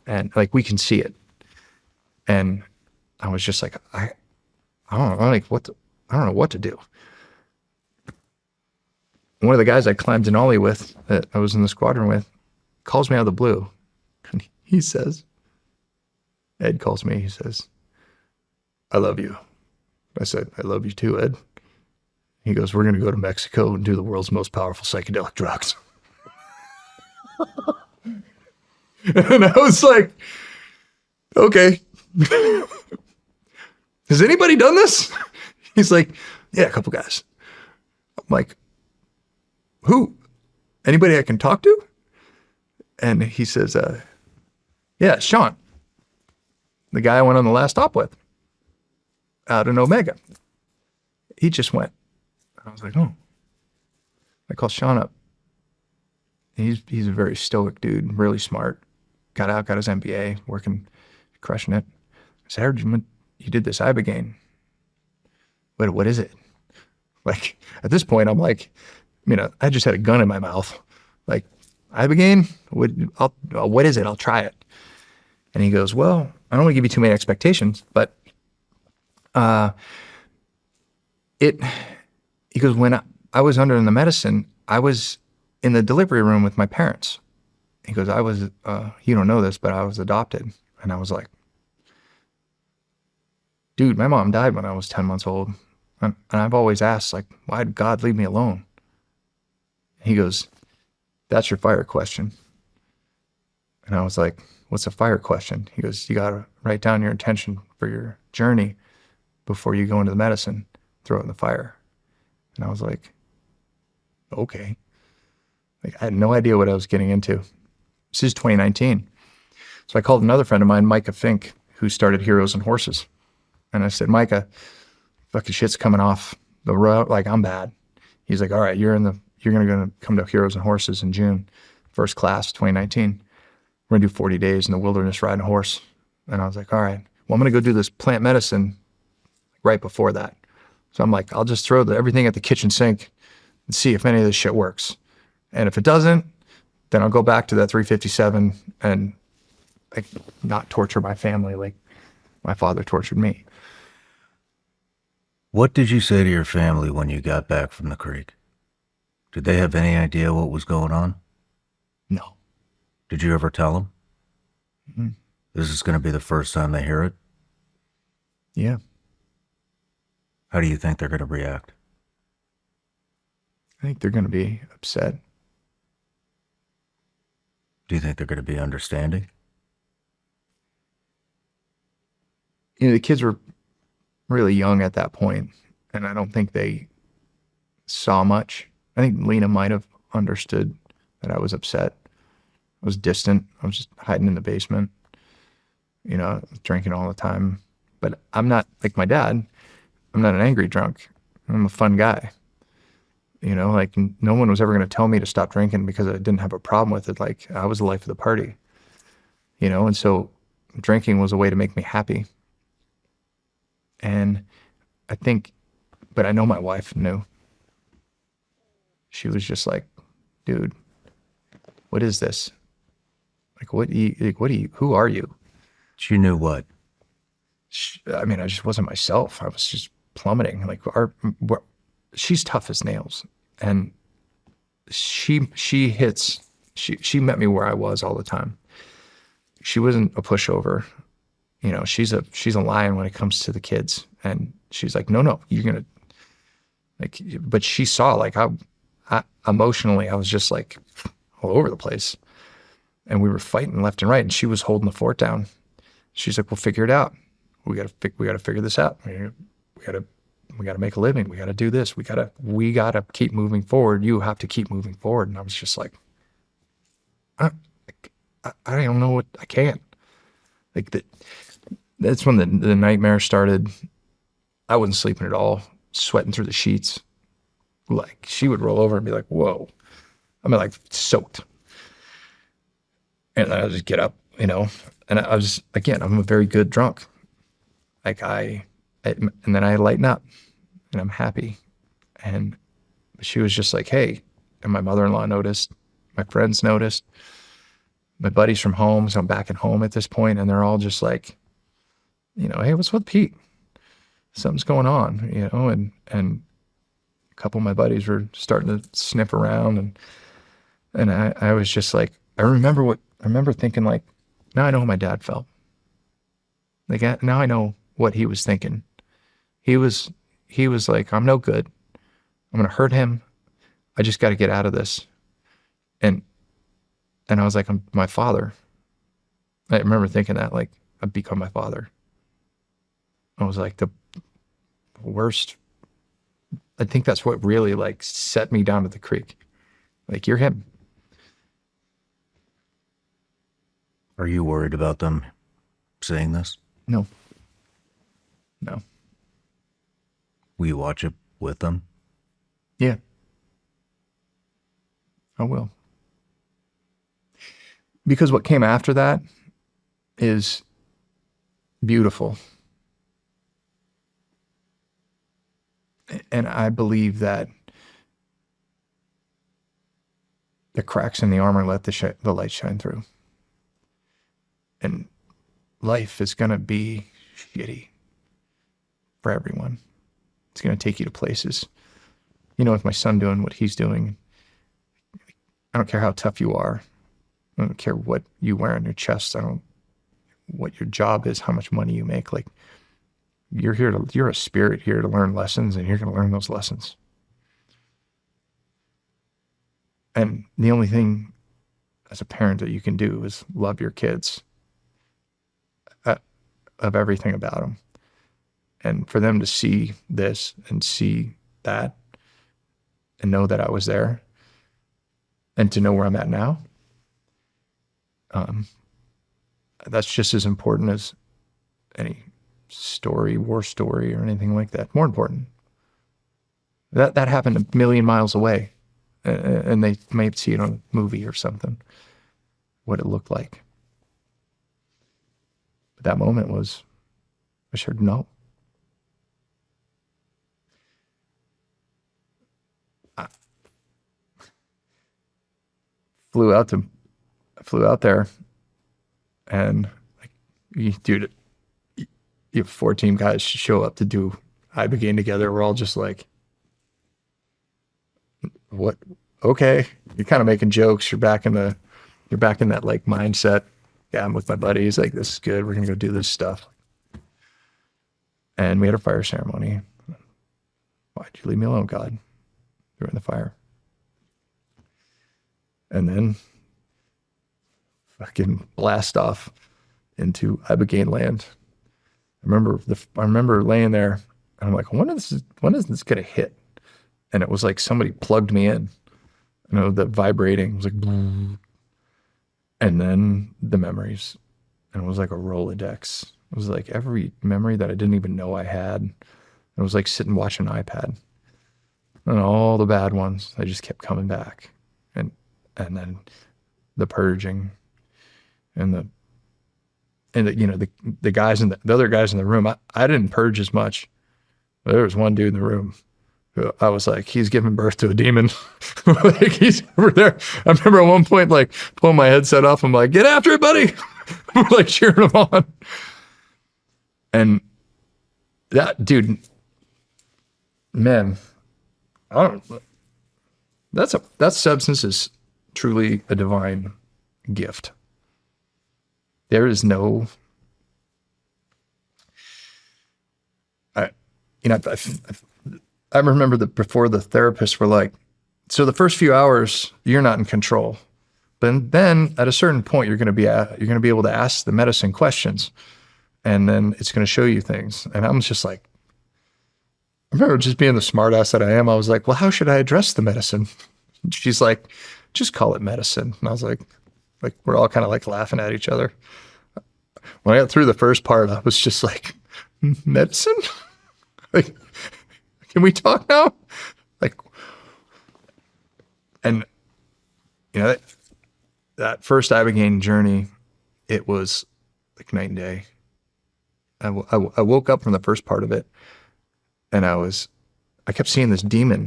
And like, we can see it. And I was just like, I don't know, like I don't know what to do. One of the guys I climbed Denali with, that I was in the squadron with, calls me out of the blue. And he says, Ed calls me, he says, I love you. I said, I love you too, Ed. He goes, we're going to go to Mexico and do the world's most powerful psychedelic drugs. And I was like, okay. Has anybody done this? He's like, yeah, a couple guys. I'm like, who? Anybody I can talk to? And he says, yeah, Shawn, the guy I went on the last stop with out in Omega. He just went. I was like, oh. I called Shawn up. He's a very stoic dude, really smart. Got out, got his MBA, working, crushing it. I said, I heard you did this ibogaine. What is it? Like, at this point, I'm like, I just had a gun in my mouth. Like, ibogaine? What is it? I'll try it. And he goes, well, I don't want to give you too many expectations, but he goes, when I was under the medicine, I was in the delivery room with my parents. He goes, I was, you don't know this, but I was adopted. And I was like, dude, my mom died when I was 10 months old. And I've always asked, like, why did God leave me alone? He goes, that's your fire question. And I was like, what's a fire question? He goes, you got to write down your intention for your journey before you go into the medicine, throw it in the fire. And I was like, okay. Like, I had no idea what I was getting into. This is 2019. So I called another friend of mine, Micah Fink, who started Heroes and Horses. And I said, Micah, fucking shit's coming off the road. Like, I'm bad. He's like, all right, you're going to come to Heroes and Horses in June, first class, 2019. We're going to do 40 days in the wilderness riding a horse. And I was like, all right, well, I'm going to go do this plant medicine right before that. So I'm like, I'll just throw everything at the kitchen sink and see if any of this shit works. And if it doesn't, then I'll go back to that 357 and like not torture my family like my father tortured me. What did you say to your family when you got back from the creek? Did they have any idea what was going on? No. Did you ever tell them? Mm-hmm. This is going to be the first time they hear it? Yeah. How do you think they're going to react? I think they're going to be upset. Do you think they're going to be understanding? The kids were really young at that point, and I don't think they saw much. I think Lena might have understood that I was upset. I was distant. I was just hiding in the basement, drinking all the time. But I'm not like my dad. I'm not an angry drunk. I'm a fun guy. You know, like no one was ever going to tell me to stop drinking because I didn't have a problem with it. Like I was the life of the party, you know? And so drinking was a way to make me happy. And I think, but I know my wife knew. She was just like, dude, what is this? Like, who are you? She knew what? I mean, I just wasn't myself. I was just plummeting. Like she's tough as nails. And she met me where I was all the time. She wasn't a pushover. You know, she's a lion when it comes to the kids. And she's like, no, you're going to like, but she saw like I emotionally, I was just like all over the place. And we were fighting left and right, and she was holding the fort down. She's like, "We'll figure it out. We got to figure this out. We got to make a living. We got to do this. We got to keep moving forward. You have to keep moving forward." And I was just like, I don't know what I can't. Like that's when the nightmare started. I wasn't sleeping at all, sweating through the sheets. Like she would roll over and be like, "Whoa," I mean, like soaked. And I would just get up, you know, and I was, again, I'm a very good drunk. Like and then I lighten up and I'm happy. And she was just like, hey, and my mother-in-law noticed, my friends noticed, my buddies from home. So I'm back at home at this point, and they're all just like, you know, hey, what's with Pete? Something's going on, you know, and a couple of my buddies were starting to sniff around, and I was just like, I remember thinking like, now I know how my dad felt. Like now I know what he was thinking. He was like, I'm no good. I'm going to hurt him. I just got to get out of this. And I was like, I'm my father. I remember thinking that, like, I've become my father. I was like the worst. I think that's what really like set me down to the creek. Like, you're him. Are you worried about them seeing this? No. Will you watch it with them? Yeah. I will. Because what came after that is beautiful. And I believe that the cracks in the armor let the light shine through. And life is going to be shitty for everyone. It's going to take you to places. You know, with my son doing what he's doing, I don't care how tough you are. I don't care what you wear on your chest. What your job is, how much money you make. Like, you're a spirit here to learn lessons, and you're going to learn those lessons. And the only thing as a parent that you can do is love your kids of everything about them. And for them to see this and see that and know that I was there and to know where I'm at now, that's just as important as any war story or anything like that. More important. That happened a million miles away, and they may see it on a movie or something, what it looked like. But that moment was, I said no. I flew out there, and like, you have 14 guys show up to do Upbringing together. We're all just like, what? Okay. You're kind of making jokes. You're back in that like mindset. Yeah, I'm with my buddies. Like, this is good. We're going to go do this stuff. And we had a fire ceremony. Why'd you leave me alone, God? During the fire. And then fucking blast off into Upbringing land. I remember laying there, and I'm like, when is this gonna hit? And it was like somebody plugged me in. You know, the vibrating was like, and then the memories, and it was like a Rolodex. It was like every memory that I didn't even know I had. It was like sitting watching an iPad. And all the bad ones, they just kept coming back. And then the purging and the the guys the other guys in the room, I didn't purge as much. But there was one dude in the room who I was like, he's giving birth to a demon. Like, he's over there. I remember at one point, like, pulling my headset off. I'm like, get after it, buddy. We're like cheering him on. And that dude, man, that substance is truly a divine gift. There is no, I remember that before the therapists were like, so the first few hours you're not in control, but then at a certain point you're going to be able to ask the medicine questions, and then it's going to show you things. And I'm just like, I remember just being the smart ass that I am. I was like, well, how should I address the medicine? She's like, just call it medicine. And I was like we're all kind of like laughing at each other. When I got through the first part, I was just like, medicine? Like, can we talk now? Like, and that first Ibogaine journey, it was like night and day. I woke up from the first part of it, and I kept seeing this demon.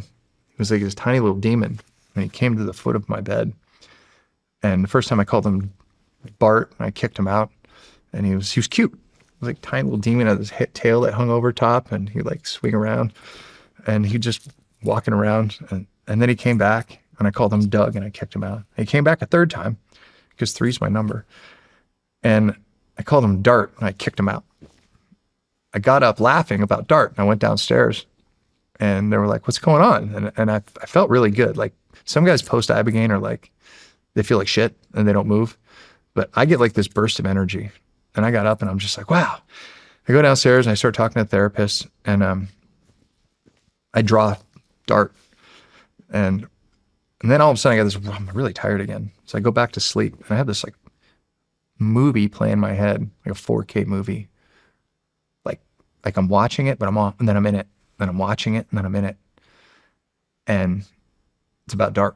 It was like this tiny little demon, and he came to the foot of my bed. And the first time I called him Bart, and I kicked him out, and he was cute. It was like a tiny little demon with his tail that hung over top, and he'd like swing around, and he just walking around, and then he came back, and I called him Doug, and I kicked him out. He came back a third time, because 3's my number, and I called him Dart, and I kicked him out. I got up laughing about Dart, and I went downstairs, and they were like, what's going on? And I felt really good. Like, some guys post Ibogaine are like, they feel like shit and they don't move. But I get like this burst of energy. And I got up and I'm just like, wow. I go downstairs and I start talking to the therapist, and I draw Dart. And then all of a sudden I got this, I'm really tired again. So I go back to sleep, and I have this like movie play in my head, like a 4K movie. Like I'm watching it, but I'm on, and then I'm in it. Then I'm watching it, and then I'm in it. And it's about Dart.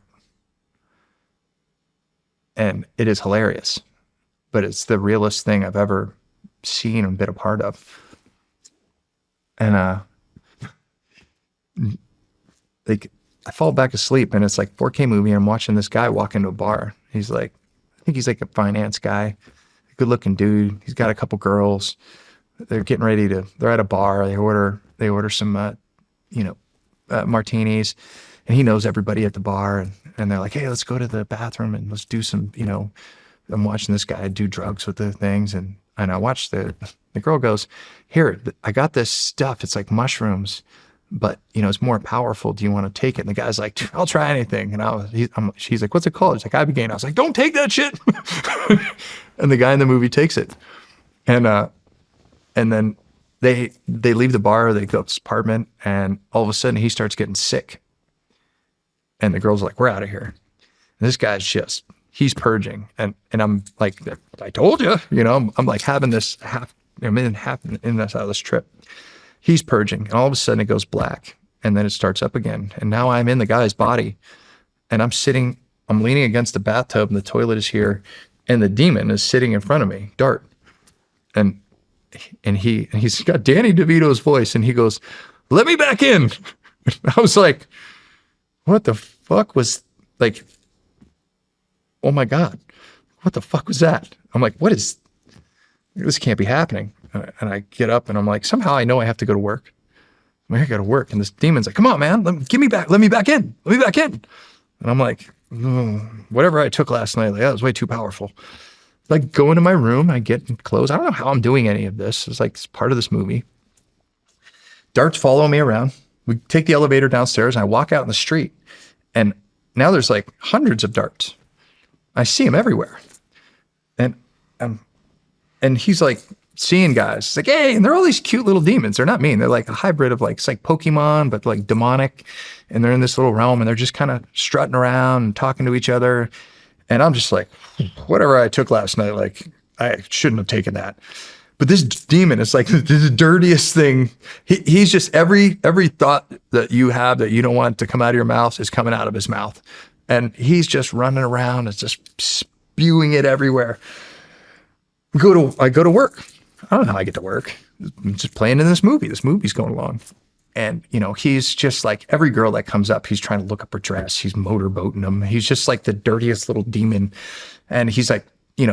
And it is hilarious, but it's the realest thing I've ever seen and been a part of. And like I fall back asleep, and it's like 4K movie, and I'm watching this guy walk into a bar. He's like, I think he's like a finance guy, good looking dude. He's got a couple girls. They're getting ready they're at a bar. They order some, martinis, and he knows everybody at the bar, and they're like, hey, let's go to the bathroom and let's do some, I'm watching this guy do drugs with the things. And I watched the girl goes, here, I got this stuff. It's like mushrooms, but it's more powerful. Do you want to take it? And the guy's like, I'll try anything. And she's like, what's it called? It's like Ibogaine. I was like, don't take that shit. And the guy in the movie takes it. And then they leave the bar, they go up to his apartment, and all of a sudden he starts getting sick. And the girl's like, we're out of here. And this guy's he's purging. And I'm like, I told you, I'm like having this I'm in this out of this trip. He's purging, and all of a sudden it goes black, and then it starts up again. And now I'm in the guy's body, and I'm leaning against the bathtub, and the toilet is here, and the demon is sitting in front of me, Dart. And he's got Danny DeVito's voice, and he goes, let me back in. I was like, what the fuck was, like, oh my God, what the fuck was that? I'm like, this can't be happening. And I get up, and I'm like, somehow I know I have to go to work. I'm like, I got to work. And this demon's like, come on, man, let me back in. And I'm like, whatever I took last night, like, that was way too powerful. Like, go into my room, I get clothes. I don't know how I'm doing any of this. It's like it's part of this movie. Darts follow me around. We take the elevator downstairs, and I walk out in the street, and now there's like hundreds of darts. I see them everywhere. And he's like seeing guys. He's like, hey, and they're all these cute little demons. They're not mean. They're like a hybrid of like, it's like Pokemon, but like demonic. And they're in this little realm, and they're just kind of strutting around and talking to each other. And I'm just like, whatever I took last night, like, I shouldn't have taken that. But this demon is like the dirtiest thing. He's just every thought that you have that you don't want to come out of your mouth is coming out of his mouth. And he's just running around. It's just spewing it everywhere. I go to work. I don't know how I get to work. I'm just playing in this movie. This movie's going along. And, you know, he's just like every girl that comes up, he's trying to look up her dress. He's motorboating them. He's just like the dirtiest little demon. And he's like, he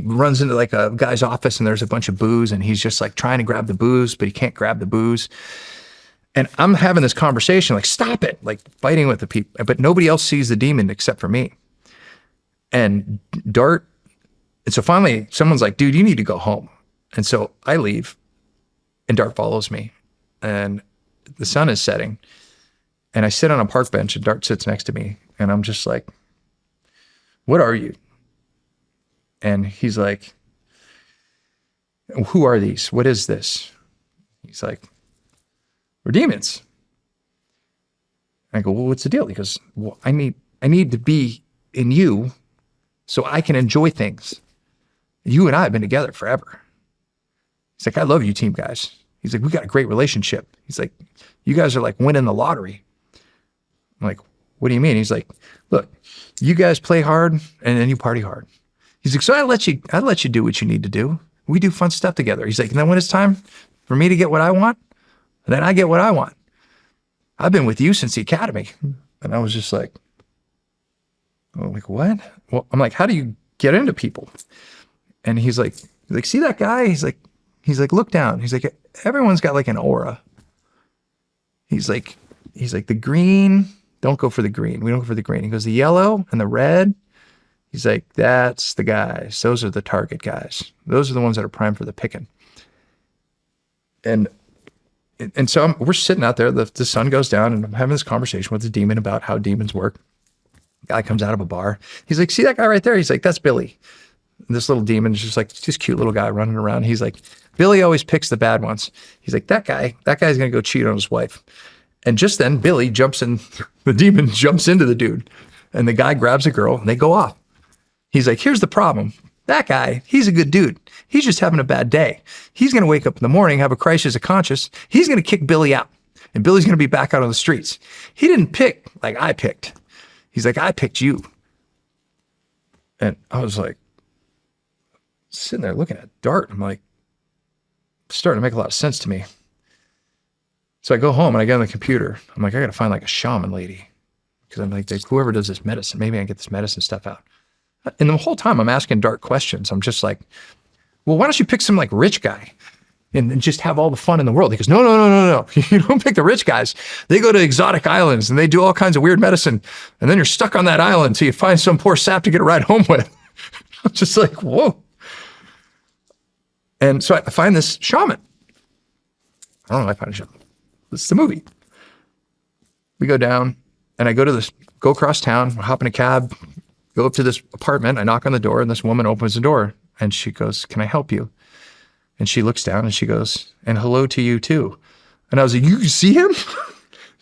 runs into like a guy's office and there's a bunch of booze and he's just like trying to grab the booze, but he can't grab the booze. And I'm having this conversation, like, stop it, like fighting with the people, but nobody else sees the demon except for me. And so finally someone's like, dude, you need to go home. And so I leave and Dart follows me and the sun is setting and I sit on a park bench and Dart sits next to me and I'm just like, what are you? And he's like, who are these? What is this? He's like, we're demons. I go, well, what's the deal? He goes, well, I need to be in you so I can enjoy things. You and I have been together forever. He's like, I love you team guys. He's like, we got a great relationship. He's like, you guys are like winning the lottery. I'm like, what do you mean? He's like, look, you guys play hard and then you party hard. He's like, so I let you do what you need to do. We do fun stuff together. He's like, and then when it's time for me to get what I want, then I get what I want. I've been with you since the academy. And I was just like, oh, like what? Well, I'm like, how do you get into people? And he's like, see that guy? He's like, look down. He's like, everyone's got like an aura. He's like, the green, don't go for the green. We don't go for the green. He goes, the yellow and the red. He's like, that's the guys. Those are the target guys. Those are the ones that are primed for the picking. And so we're sitting out there. The sun goes down and I'm having this conversation with the demon about how demons work. Guy comes out of a bar. He's like, see that guy right there? He's like, that's Billy. And this little demon is just like this cute little guy running around. He's like, Billy always picks the bad ones. He's like, that guy's going to go cheat on his wife. And just then Billy the demon jumps into the dude and the guy grabs a girl and they go off. He's like, here's the problem. That guy, he's a good dude. He's just having a bad day. He's going to wake up in the morning, have a crisis of conscience. He's going to kick Billy out and Billy's going to be back out on the streets. He didn't pick like I picked. He's like, I picked you. And I was like, sitting there looking at Dart. I'm like, starting to make a lot of sense to me. So I go home and I get on the computer. I'm like, I got to find like a shaman lady. Because I'm like, whoever does this medicine, maybe I can get this medicine stuff out. And the whole time I'm asking Dart questions. I'm just like, well, why don't you pick some like rich guy and just have all the fun in the world? He goes, no. You don't pick the rich guys. They go to exotic islands and they do all kinds of weird medicine. And then you're stuck on that island until you find some poor sap to get a ride home with. I'm just like, whoa. And so I find this shaman. I don't know if I find a shaman. This is the movie. We go down and I go across town, hop in a cab, go up to this apartment. I knock on the door and this woman opens the door and she goes, can I help you? And she looks down and she goes, and hello to you too. And I was like, you see him?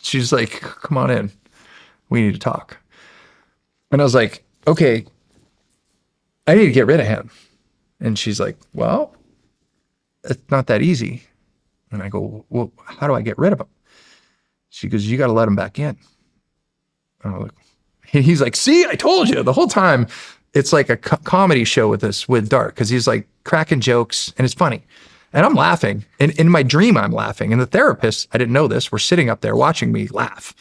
She's like, come on in. We need to talk. And I was like, okay, I need to get rid of him. And she's like, well, it's not that easy. And I go, well, how do I get rid of him? She goes, you got to let him back in. And I'm like, he's like, see, I told you the whole time. It's like a comedy show with Dart because he's like cracking jokes and it's funny. And I'm laughing. And in my dream, I'm laughing. And the therapists, I didn't know this, were sitting up there watching me laugh.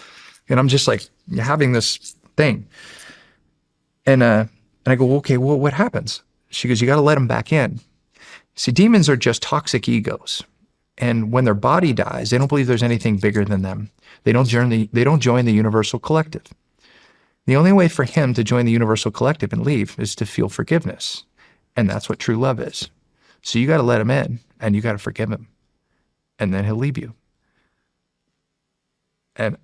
And I'm just like having this thing. And I go, okay, well, what happens? She goes, you got to let him back in. See, demons are just toxic egos. And when their body dies, they don't believe there's anything bigger than them. They don't join the universal collective. The only way for him to join the universal collective and leave is to feel forgiveness. And that's what true love is. So you got to let him in and you got to forgive him. And then he'll leave you. And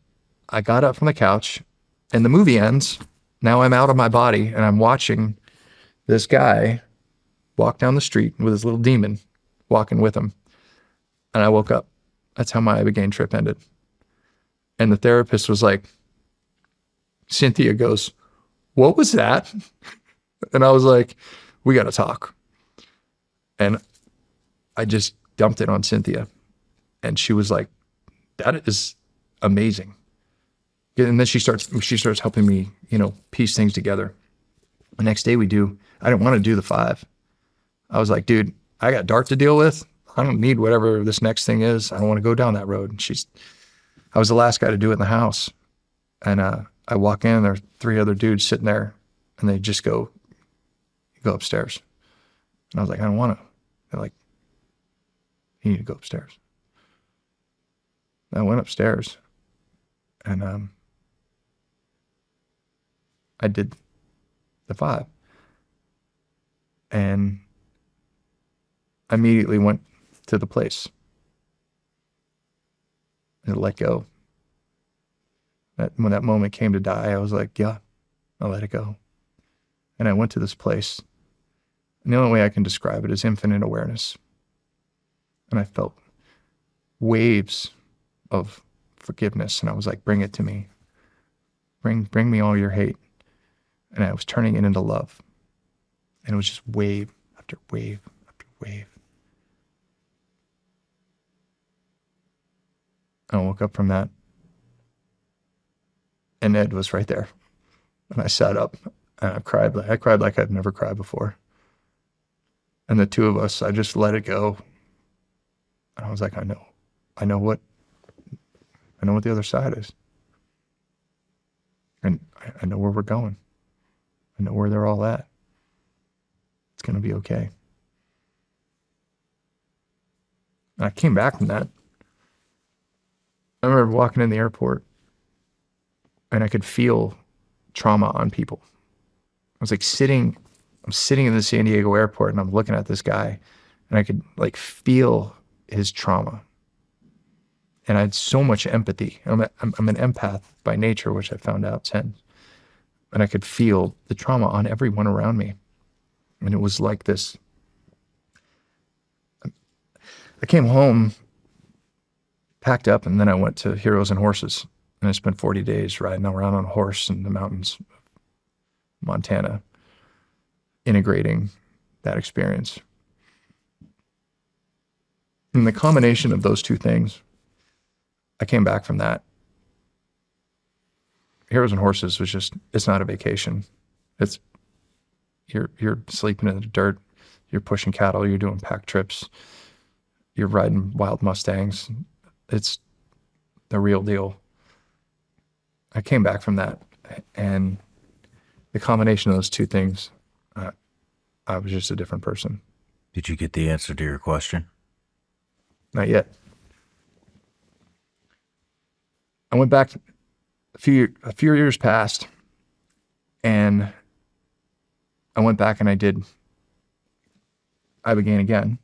I got up from the couch and the movie ends. Now I'm out of my body and I'm watching this guy walk down the street with his little demon walking with him. And I woke up. That's how my Ibogaine trip ended. And the therapist was like, Cynthia goes, what was that? And I was like, we got to talk. And I just dumped it on Cynthia. And she was like, that is amazing. And then she starts helping me, piece things together. The next day I didn't want to do the 5. I was like, dude, I got Dart to deal with. I don't need whatever this next thing is. I don't want to go down that road. And I was the last guy to do it in the house. And I walk in, there are 3 other dudes sitting there, and they just go upstairs. And I was like, I don't want to. They're like, you need to go upstairs. I went upstairs, and I did the 5. And I immediately went to the place and let go. When that moment came to die, I was like, yeah, I'll let it go. And I went to this place. And the only way I can describe it is infinite awareness. And I felt waves of forgiveness. And I was like, bring it to me. Bring me all your hate. And I was turning it into love. And it was just wave after wave after wave. I woke up from that. And Ed was right there. And I sat up and I cried like I've never cried before. And the 2 of us, I just let it go. And I was like, I know what the other side is. And I know where we're going. I know where they're all at. It's going to be okay. And I came back from that. I remember walking in the airport and I could feel trauma on people. I was like I'm sitting in the San Diego airport and I'm looking at this guy and I could like feel his trauma. And I had so much empathy. I'm an empath by nature, which I found out since. And I could feel the trauma on everyone around me. And it was like this. I came home, packed up, and then I went to Heroes and Horses. And I spent 40 days riding around on a horse in the mountains of Montana, integrating that experience. And the combination of those 2 things, I came back from that. Heroes and Horses was just, it's not a vacation. It's, you're sleeping in the dirt, you're pushing cattle, you're doing pack trips, you're riding wild Mustangs. It's the real deal. I came back from that, and the combination of those 2 things, I was just a different person. Did you get the answer to your question? Not yet. I went back, a few years passed, and I went back and I began again,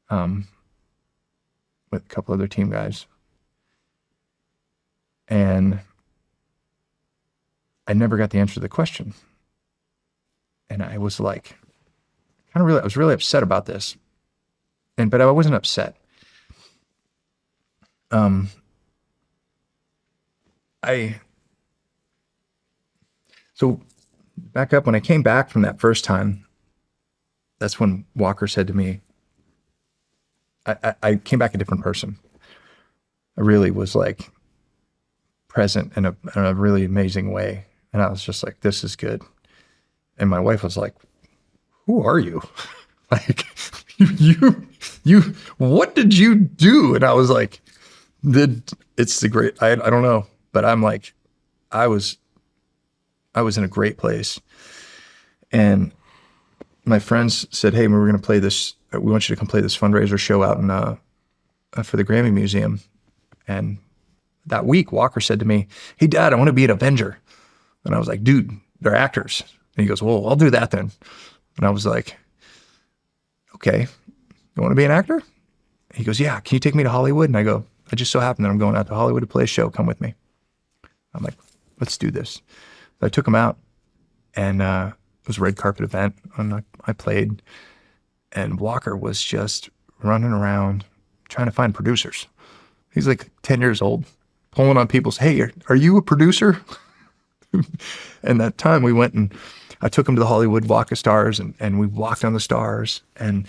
with a couple other team guys. And I never got the answer to the question. And I was like, I was really upset about this. But I wasn't upset. So back up, when I came back from that first time, that's when Walker said to me, I came back a different person. I really was like present in a really amazing way. And I was just like, this is good. And my wife was like, who are you? Like, you, what did you do? And I was like, it's the great, I don't know, but I'm like, I was in a great place. And my friends said, hey, we're going to play this. We want you to come play this fundraiser show out in, for the Grammy Museum. And that week, Walker said to me, hey, Dad, I want to be an Avenger. And I was like, dude, they're actors. And he goes, well, I'll do that then. And I was like, okay, you want to be an actor? He goes, yeah, can you take me to Hollywood? And I go, I just so happen that I'm going out to Hollywood to play a show. Come with me. I'm like, let's do this. So I took him out, and it was a red carpet event. And I played, and Walker was just running around trying to find producers. He's like 10 years old, pulling on people's, hey, are you a producer? And that time we went and I took him to the Hollywood Walk of Stars, and we walked on the stars. And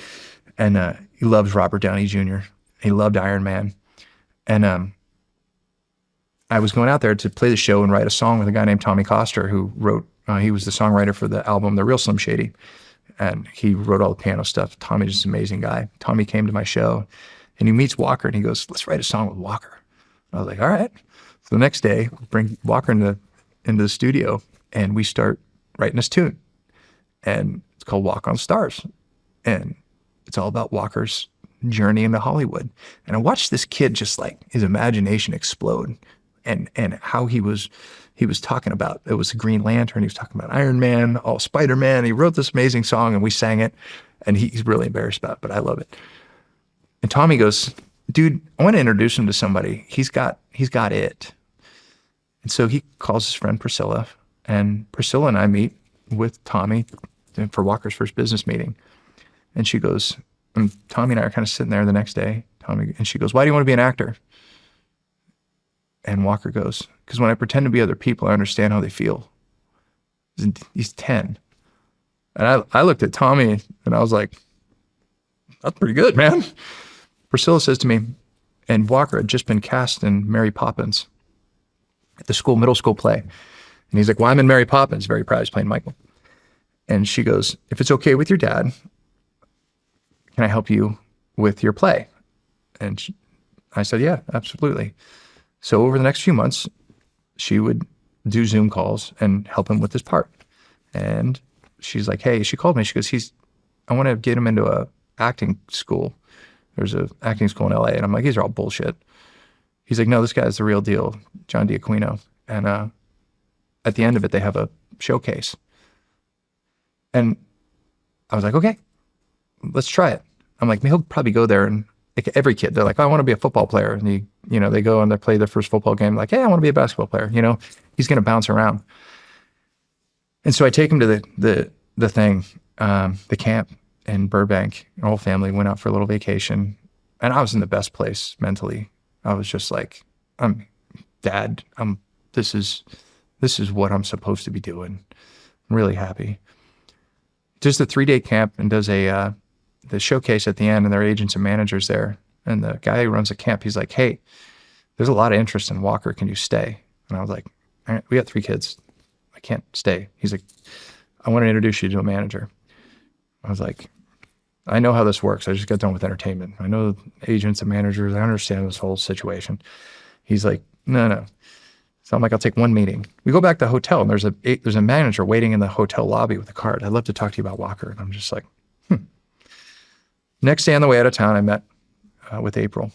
he loves Robert Downey Jr. He loved Iron Man. And I was going out there to play the show and write a song with a guy named Tommy Coster, who wrote, he was the songwriter for the album The Real Slim Shady. And he wrote all the piano stuff. Tommy's just an amazing guy. Tommy came to my show and he meets Walker and he goes, let's write a song with Walker. I was like, all right. So the next day, we bring Walker into the studio and we start writing this tune. And it's called Walk on Stars. And it's all about Walker's journey into Hollywood. And I watched this kid just like his imagination explode. And how he was talking about, it was a Green Lantern, he was talking about Iron Man, Spider-Man. He wrote this amazing song and we sang it, and he's really embarrassed about it, but I love it. And Tommy goes, dude, I want to introduce him to somebody. He's got it. And so he calls his friend Priscilla, and Priscilla and I meet with Tommy for Walker's first business meeting. And she goes, and Tommy and I are kind of sitting there the next day, and she goes, why do you want to be an actor? And Walker goes, because when I pretend to be other people, I understand how they feel. He's 10. And I looked at Tommy and I was like, that's pretty good, man. Priscilla says to me, and Walker had just been cast in Mary Poppins at the middle school play. And he's like, well, I'm in Mary Poppins. Very proud. He's playing Michael. And she goes, if it's okay with your dad, can I help you with your play? And I said, yeah, absolutely. So over the next few months, she would do Zoom calls and help him with his part. And she's like, hey, she called me. She goes, I want to get him into a acting school. There's a acting school in LA. And I'm like, these are all bullshit. He's like, no, this guy's the real deal, John D'Aquino. And at the end of it, they have a showcase. And I was like, okay, let's try it. I'm like, he'll probably go there, and like every kid, they're like, oh, I want to be a football player. And they go and they play their first football game, like, hey, I want to be a basketball player. He's going to bounce around. And so I take him to the thing, the camp in Burbank. Our whole family went out for a little vacation, and I was in the best place mentally. I was just like, Dad, this is what I'm supposed to be doing. I'm really happy. Just a 3-day camp, and does the showcase at the end, and there are agents and managers there. And the guy who runs the camp, he's like, hey, there's a lot of interest in Walker. Can you stay? And I was like, all right, we got 3 kids. I can't stay. He's like, I want to introduce you to a manager. I was like, I know how this works. I just got done with entertainment. I know agents and managers. I understand this whole situation. He's like, no. So I'm like, I'll take 1 meeting. We go back to the hotel, and there's a manager waiting in the hotel lobby with a card. I'd love to talk to you about Walker. And I'm just like, Next day on the way out of town, I met with April,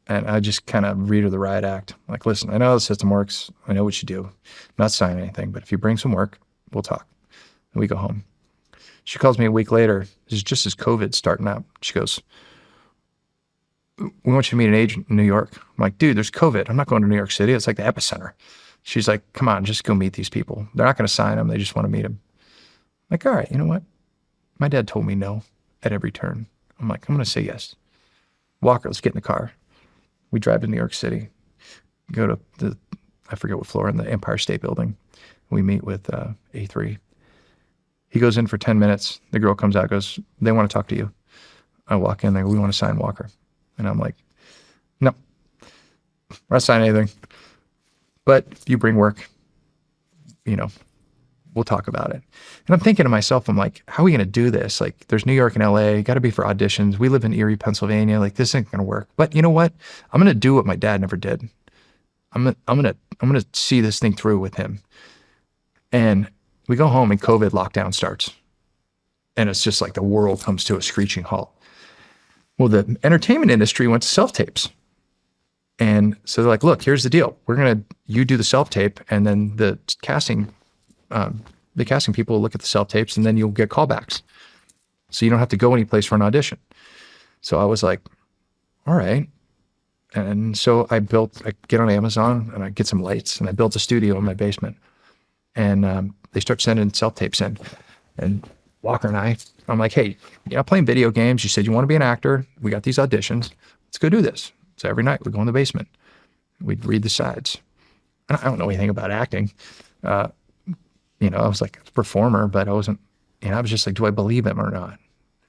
and I just kind of read her the riot act. Like, listen, I know how the system works. I know what you do. I'm not signing anything, but if you bring some work, we'll talk. And we go home. She calls me a week later. This is just as COVID's starting up. She goes, we want you to meet an agent in New York. I'm like, dude, there's COVID. I'm not going to New York City. It's like the epicenter. She's like, come on, just go meet these people. They're not going to sign them. They just want to meet them. I'm like, all right, you know what? My dad told me no at every turn. I'm like, I'm going to say yes. Walker, let's get in the car. We drive to New York City, go to I forget what floor, in the Empire State Building. We meet with A3. He goes in for 10 minutes. The girl comes out, goes, they want to talk to you. I walk in there, we want to sign Walker. And I'm like, no, we're not signing anything. But if you bring work, we'll talk about it. And I'm thinking to myself, I'm like, how are we going to do this? Like, there's New York and LA, got to be for auditions. We live in Erie, Pennsylvania. Like, this isn't going to work. But you know what? I'm going to do what my dad never did. I'm going to see this thing through with him. And we go home and COVID lockdown starts. And it's just like the world comes to a screeching halt. Well, the entertainment industry went to self-tapes. And so they're like, look, here's the deal. You do the self-tape, and then the casting people will look at the self-tapes, and then you'll get callbacks. So you don't have to go any place for an audition. So I was like, all right. And so I get on Amazon and I get some lights, and I built a studio in my basement. And they start sending self-tapes in. And Walker and I'm like, hey, you're not playing video games. You said you want to be an actor. We got these auditions. Let's go do this. So every night we'd go in the basement. We'd read the sides. And I don't know anything about acting. I was like a performer, but I wasn't, I was just like, do I believe him or not?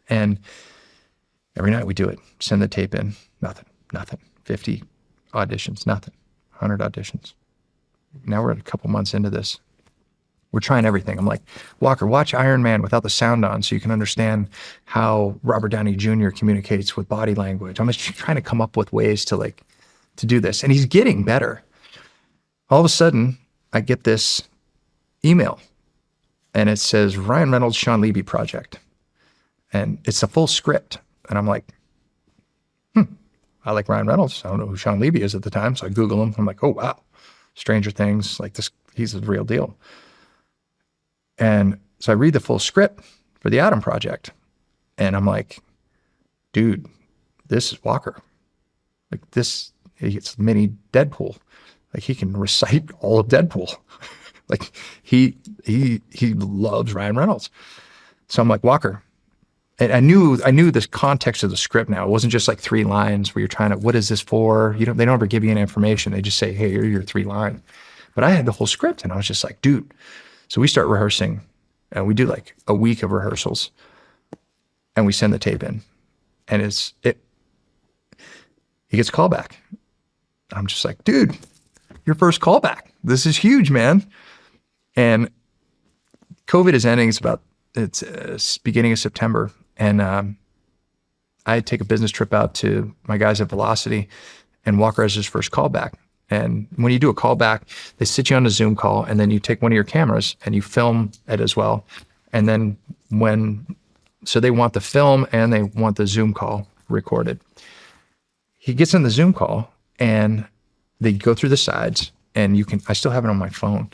And every night we do it, send the tape in, nothing, 50 auditions, nothing, 100 auditions. Now we're a couple months into this. We're trying everything. I'm like, Walker, watch Iron Man without the sound on so you can understand how Robert Downey Jr. communicates with body language. I'm just trying to come up with ways to do this. And he's getting better. All of a sudden, I get this email and it says Ryan Reynolds, Shawn Levy project. And it's a full script. And I'm like, I like Ryan Reynolds. I don't know who Shawn Levy is at the time. So I Google him. I'm like, oh, wow. Stranger Things, like this, he's the real deal. And so I read the full script for the Adam Project. And I'm like, dude, this is Walker. Like this, it's mini Deadpool. Like he can recite all of Deadpool. Like he loves Ryan Reynolds. So I'm like, Walker. And I knew this context of the script now. It wasn't just like 3 lines where you're trying to, what is this for? They don't ever give you any information. They just say, hey, here are your 3 lines. But I had the whole script and I was just like, dude. So we start rehearsing and we do like a week of rehearsals and we send the tape in and he gets a call back. I'm just like, dude, your first callback. This is huge, man. And COVID is ending. It's beginning of September. And I take a business trip out to my guys at Velocity and Walker has his first callback. And when you do a callback, they sit you on a Zoom call and then you take one of your cameras and you film it as well. And then so they want the film and they want the Zoom call recorded. He gets in the Zoom call and they go through the sides and I still have it on my phone.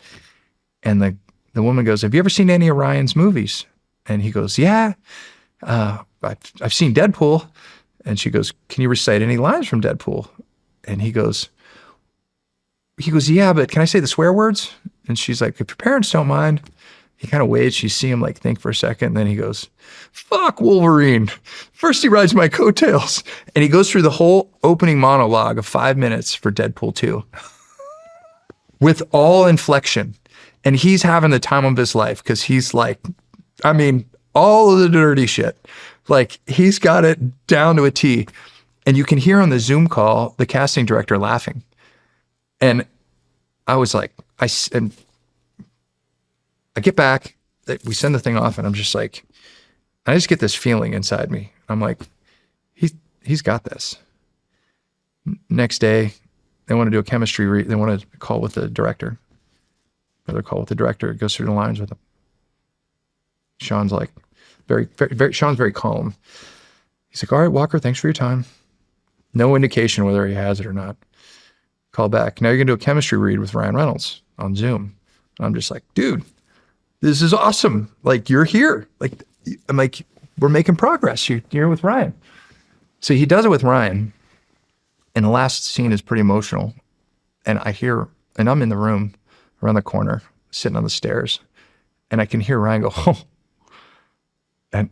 And the woman goes, have you ever seen any of Ryan's movies? And he goes, yeah, I've seen Deadpool. And she goes, can you recite any lines from Deadpool? And he goes, yeah, but can I say the swear words? And she's like, if your parents don't mind. He kind of waits. You see him like think for a second. And then he goes, fuck Wolverine. First he rides my coattails. And he goes through the whole opening monologue of 5 minutes for Deadpool 2 with all inflection. And he's having the time of his life because he's like, all of the dirty shit. Like he's got it down to a T. And you can hear on the Zoom call, the casting director laughing. And I was like, I get back, we send the thing off and I'm just like, I just get this feeling inside me. I'm like, he's got this. Next day, they want to do a chemistry they want to call with the director. Another call with the director, goes through the lines with him. Shawn's like, Shawn's very calm. He's like, all right, Walker, thanks for your time. No indication whether he has it or not. Call back. Now you're going to do a chemistry read with Ryan Reynolds on Zoom. And I'm just like, dude, this is awesome. Like, you're here. Like, I'm like, we're making progress. You're with Ryan. So he does it with Ryan. And the last scene is pretty emotional. And I'm in the room around the corner, sitting on the stairs. And I can hear Ryan go, oh. And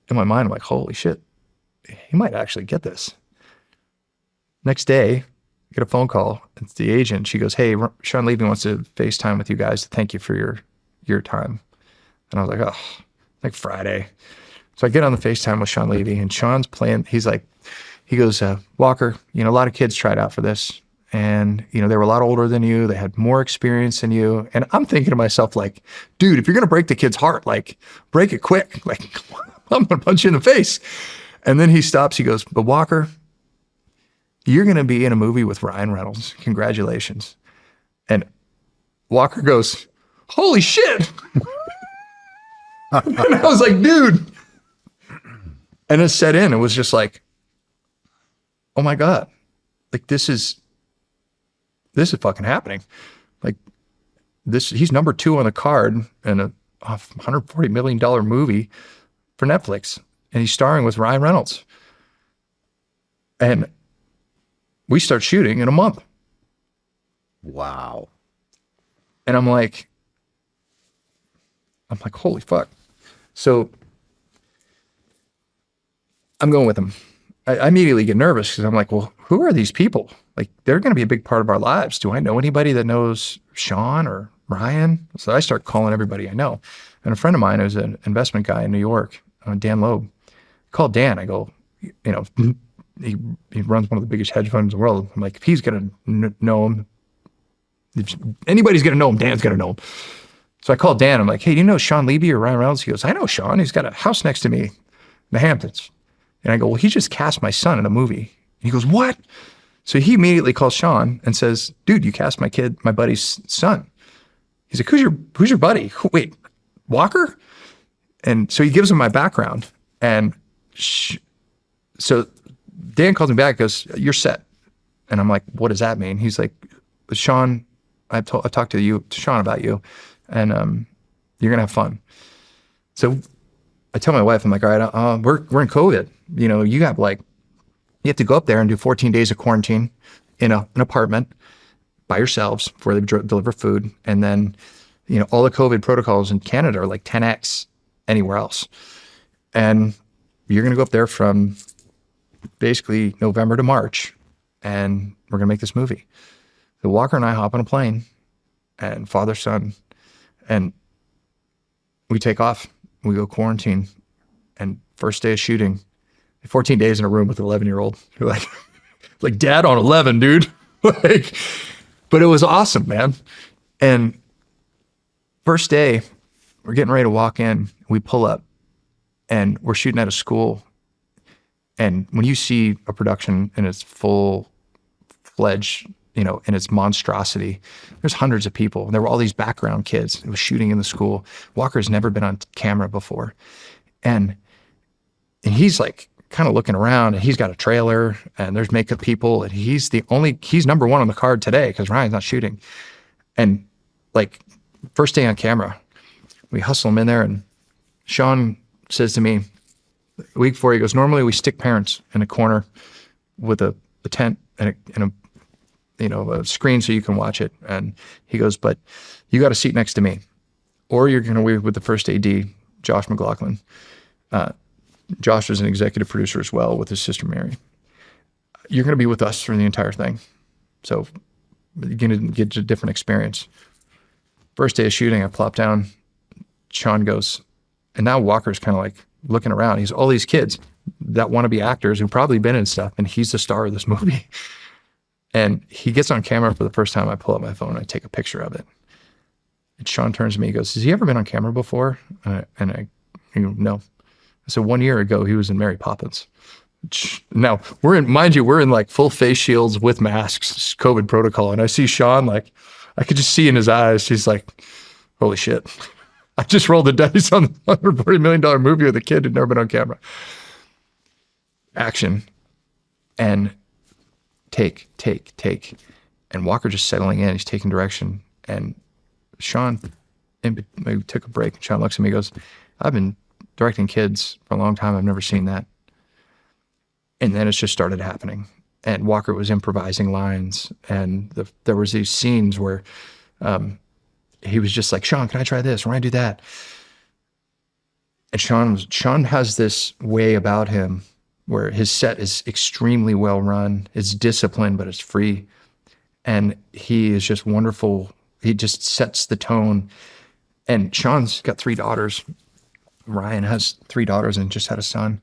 in my mind, I'm like, holy shit, he might actually get this. Next day, I get a phone call. It's the agent. She goes, hey, Shawn Levy wants to FaceTime with you guys to thank you for your time. And I was like, oh, like Friday. So I get on the FaceTime with Shawn Levy and Shawn's playing. He goes, Walker, a lot of kids tried out for this. And, they were a lot older than you. They had more experience than you. And I'm thinking to myself, like, dude, if you're going to break the kid's heart, like, break it quick. Like, I'm going to punch you in the face. And then he stops. He goes, but Walker, you're going to be in a movie with Ryan Reynolds. Congratulations. And Walker goes, holy shit. And I was like, dude. And it set in. It was just like, oh my God. Like, this is fucking happening. Like he's number 2 on the card in a $140 million movie for Netflix. And he's starring with Ryan Reynolds. And we start shooting in a month. Wow. And I'm like, holy fuck. So I'm going with him. I immediately get nervous because I'm like, well, who are these people? Like, they're going to be a big part of our lives. Do I know anybody that knows Shawn or Ryan. So I start calling everybody I know. And a friend of mine who's an investment guy in New York, Dan Loeb, called Dan. I go, you know, he runs one of the biggest hedge funds in the world. I'm like, if he's going to know him, if anybody's going to know him, Dan's going to know him. So I called Dan. I'm like, hey, do you know Shawn Levy or Ryan Reynolds? He goes, I know Shawn. He's got a house next to me in the Hamptons. And I go, well, he just cast my son in a movie. And he goes, what? So he immediately calls Shawn and says, dude, you cast my buddy's son. He's like, who's your buddy? Wait, Walker? And so he gives him my background. And so Dan calls me back, goes, you're set. And I'm like, what does that mean? He's like, Shawn, I've talked to Shawn about you, and you're gonna have fun. So I tell my wife, I'm like, all right, we're in COVID. You know, you have to go up there and do 14 days of quarantine in an apartment by yourselves before they deliver food. And then, you know, all the COVID protocols in Canada are like 10x anywhere else. And you're going to go up there from basically November to March, and we're going to make this movie. So Walker and I hop on a plane, and father, son, and we take off. We go quarantine, and first day of shooting, 14 days in a room with an 11-year-old. You're like dad on 11, dude. But it was awesome, man. And first day, we're getting ready to walk in. We pull up, and we're shooting at a school. And when you see a production in its full-fledged, you know, in its monstrosity, there's hundreds of people. There were all these background kids who was shooting in the school. Walker's never been on camera before. And he's like kind of looking around, and he's got a trailer, and there's makeup people, and he's number one on the card today because Ryan's not shooting. And like first day on camera, we hustle him in there, and Shawn says to me a week before, he goes, normally we stick parents in a corner with a tent and a screen so you can watch it. And he goes, but you got a seat next to me, or you're going to be with the first AD, Josh McLaughlin. Josh was an executive producer as well with his sister Mary. You're going to be with us for the entire thing. So you're going to get a different experience. First day of shooting, I plop down. Shawn goes, and now Walker's kind of like looking around. He's all these kids that want to be actors who've probably been in stuff, and he's the star of this movie. And he gets on camera for the first time. I pull up my phone, and I take a picture of it. And Shawn turns to me, he goes, has he ever been on camera before? And I go, no. So 1 year ago, he was in Mary Poppins. Now, we're in like full face shields with masks, COVID protocol. And I see Shawn, like, I could just see in his eyes, he's like, holy shit. I just rolled the dice on the $140 million movie with a kid who'd never been on camera. Action. And take. And Walker just settling in. He's taking direction. And Shawn, we took a break. And Shawn looks at me and goes, I've been directing kids for a long time. I've never seen that. And then it's just started happening. And Walker was improvising lines. And there was these scenes where he was just like, Shawn, can I try this? Or can I do that? And Shawn has this way about him where his set is extremely well run. It's disciplined, but it's free. And he is just wonderful. He just sets the tone. And Shawn's got 3 daughters. Ryan has 3 daughters and just had a son.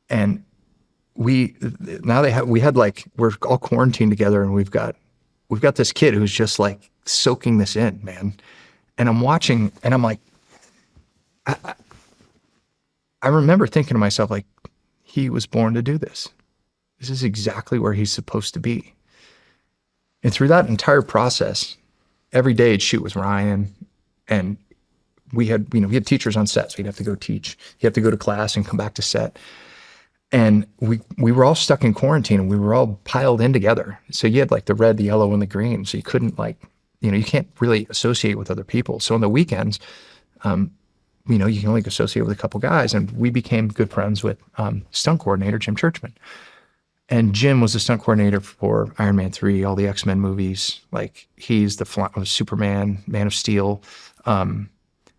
And we're all quarantined together, and we've got this kid who's just like soaking this in, man. And I'm watching, and I'm like, I remember thinking to myself, like, he was born to do this. This is exactly where he's supposed to be. And through that entire process, every day I'd shoot with Ryan, and we had teachers on set, so he'd have to go teach. He'd have to go to class and come back to set. And we were all stuck in quarantine, and we were all piled in together. So you had like the red, the yellow, and the green. So you couldn't you can't really associate with other people. So on the weekends, you can only associate with a couple guys. And we became good friends with stunt coordinator, Jim Churchman. And Jim was the stunt coordinator for Iron Man 3, all the X-Men movies. Like, he's the Superman, Man of Steel.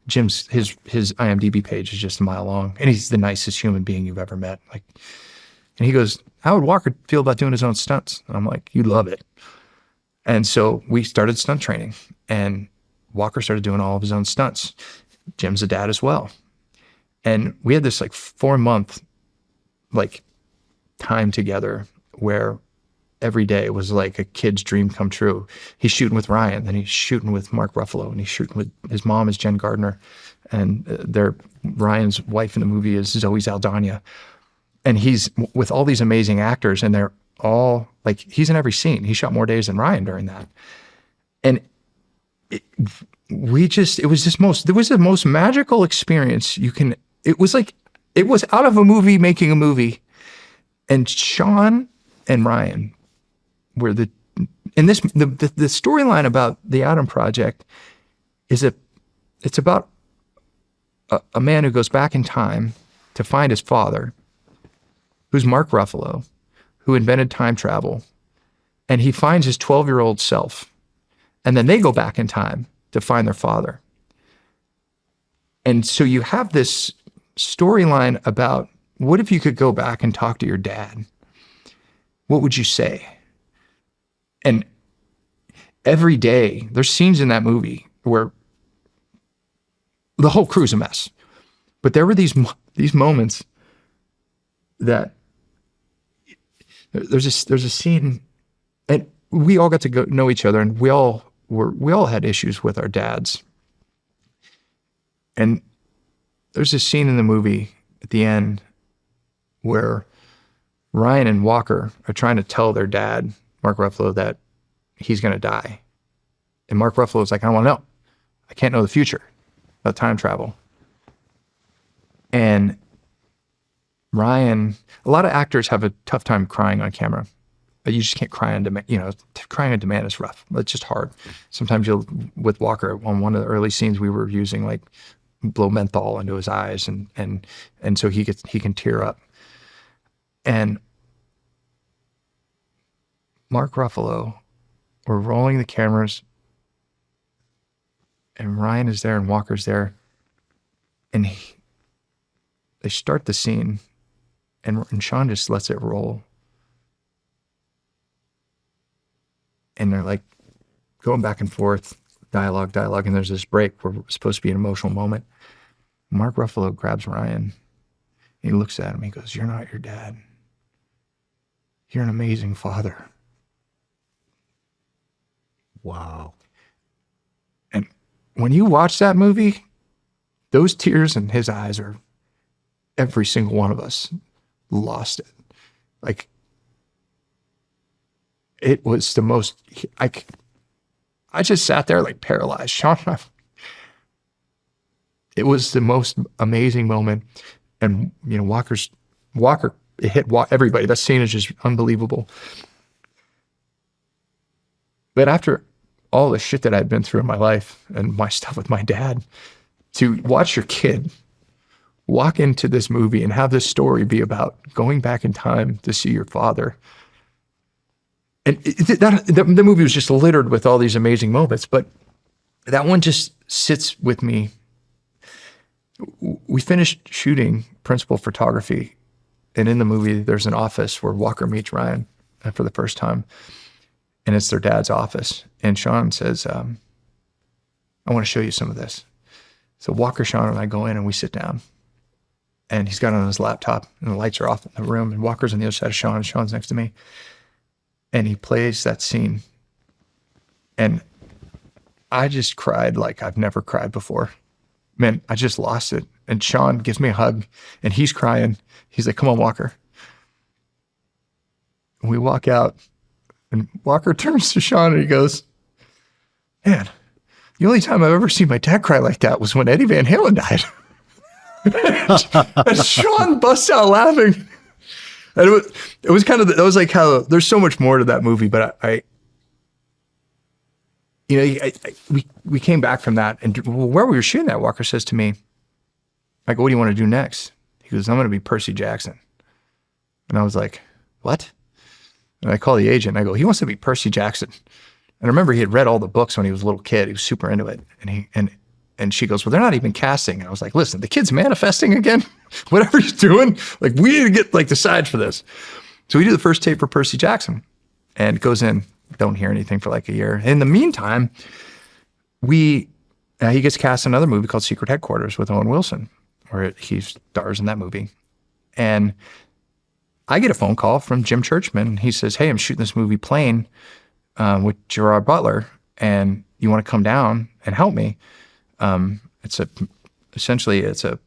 Jim's his IMDb page is just a mile long, and he's the nicest human being you've ever met. Like, and he goes, how would Walker feel about doing his own stunts? And I'm like, you love it. And so we started stunt training, and Walker started doing all of his own stunts. Jim's a dad as well. And we had this like 4-month like time together where every day was like a kid's dream come true. He's shooting with Ryan, then he's shooting with Mark Ruffalo, and he's shooting with his mom is Jen Gardner, and Ryan's wife in the movie is Zoe Saldana. And he's with all these amazing actors, and they're all like, he's in every scene. He shot more days than Ryan during that. And it was the most magical experience it was out of a movie making a movie. And Shawn and Ryan were the storyline about the Adam Project it's about a man who goes back in time to find his father, who's Mark Ruffalo, who invented time travel, and he finds his 12-year-old self, and then they go back in time to find their father. And so you have this storyline about, what if you could go back and talk to your dad? What would you say? And every day, there's scenes in that movie where the whole crew's a mess. But there were these moments that there's a scene, and we all got to know each other, and we all had issues with our dads. And there's this scene in the movie at the end where Ryan and Walker are trying to tell their dad, Mark Ruffalo, that he's going to die. And Mark Ruffalo's like, I don't want to know. I can't know the future about time travel. And Ryan, a lot of actors have a tough time crying on camera. You just can't cry on demand. Crying on demand is rough. It's just hard. Sometimes with Walker, on one of the early scenes, we were using like blow menthol into his eyes, and so he can tear up. And Mark Ruffalo, we're rolling the cameras, and Ryan is there and Walker's there, and they start the scene, and Shawn just lets it roll. And they're like going back and forth, dialogue, and there's this break where it's supposed to be an emotional moment. Mark Ruffalo grabs Ryan. He looks at him. He goes, "You're not your dad. You're an amazing father." Wow. And when you watch that movie, those tears in his eyes are, every single one of us lost it. Like, it was the most, I just sat there like paralyzed. Shawn, it was the most amazing moment. And, Walker, it hit everybody. That scene is just unbelievable. But after all the shit that I'd been through in my life and my stuff with my dad, to watch your kid walk into this movie and have this story be about going back in time to see your father. And the movie was just littered with all these amazing moments, but that one just sits with me. We finished shooting principal photography, and in the movie, there's an office where Walker meets Ryan for the first time, and it's their dad's office. And Shawn says, I want to show you some of this. So Walker, Shawn, and I go in, and we sit down, and he's got it on his laptop, and the lights are off in the room, and Walker's on the other side of Shawn, and Shawn's next to me. And he plays that scene, and I just cried like I've never cried before. Man, I just lost it. And Shawn gives me a hug, and he's crying. He's like, "Come on, Walker." And we walk out, and Walker turns to Shawn and he goes, "Man, the only time I've ever seen my dad cry like that was when Eddie Van Halen died." And Shawn busts out laughing. And it was like how there's so much more to that movie, but we came back from that, and where we were shooting that, Walker says to me, I go, "What do you want to do next?" He goes, "I'm going to be Percy Jackson." And I was like, "What?" And I call the agent, and I go, "He wants to be Percy Jackson." And I remember he had read all the books when he was a little kid. He was super into it. And she goes, "Well, they're not even casting." And I was like, "Listen, the kid's manifesting again. Whatever he's doing, like, we need to get like the sides for this." So we do the first tape for Percy Jackson, and it goes in. Don't hear anything for like a year. In the meantime, we he gets cast in another movie called Secret Headquarters with Owen Wilson, where he stars in that movie. And I get a phone call from Jim Churchman. He says, hey, I'm shooting this movie Plane with Gerard Butler, and you want to come down and help me? Essentially it's a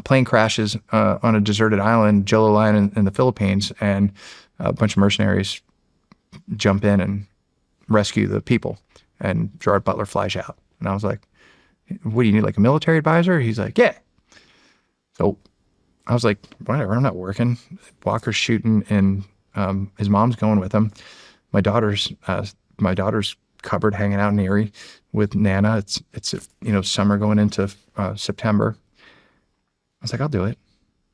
plane crashes on a deserted island, Jolo Island in the Philippines, and a bunch of mercenaries jump in and rescue the people. And Gerard Butler flies out. And I was like, what do you need, like a military advisor? He's like, yeah. So I was like, whatever, I'm not working. Walker's shooting, and his mom's going with him. My daughter's cupboard hanging out in Erie with Nana. It's summer going into September. I was like, I'll do it.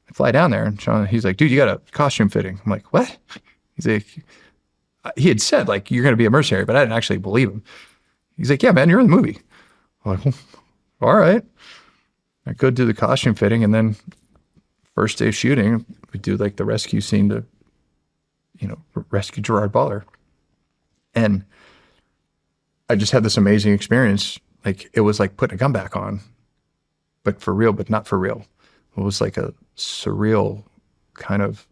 I fly down there, and Shawn, he's like, dude, you got a costume fitting. I'm like, what? He's like, he had said, like, you're going to be a mercenary, but I didn't actually believe him. He's like, yeah, man, you're in the movie. I'm like, well, all right. I go do the costume fitting, and then first day of shooting, we do like the rescue scene to, rescue Gerard Butler. And I just had this amazing experience. Like, it was like putting a gun back on, but for real, but not for real. It was like a surreal kind of,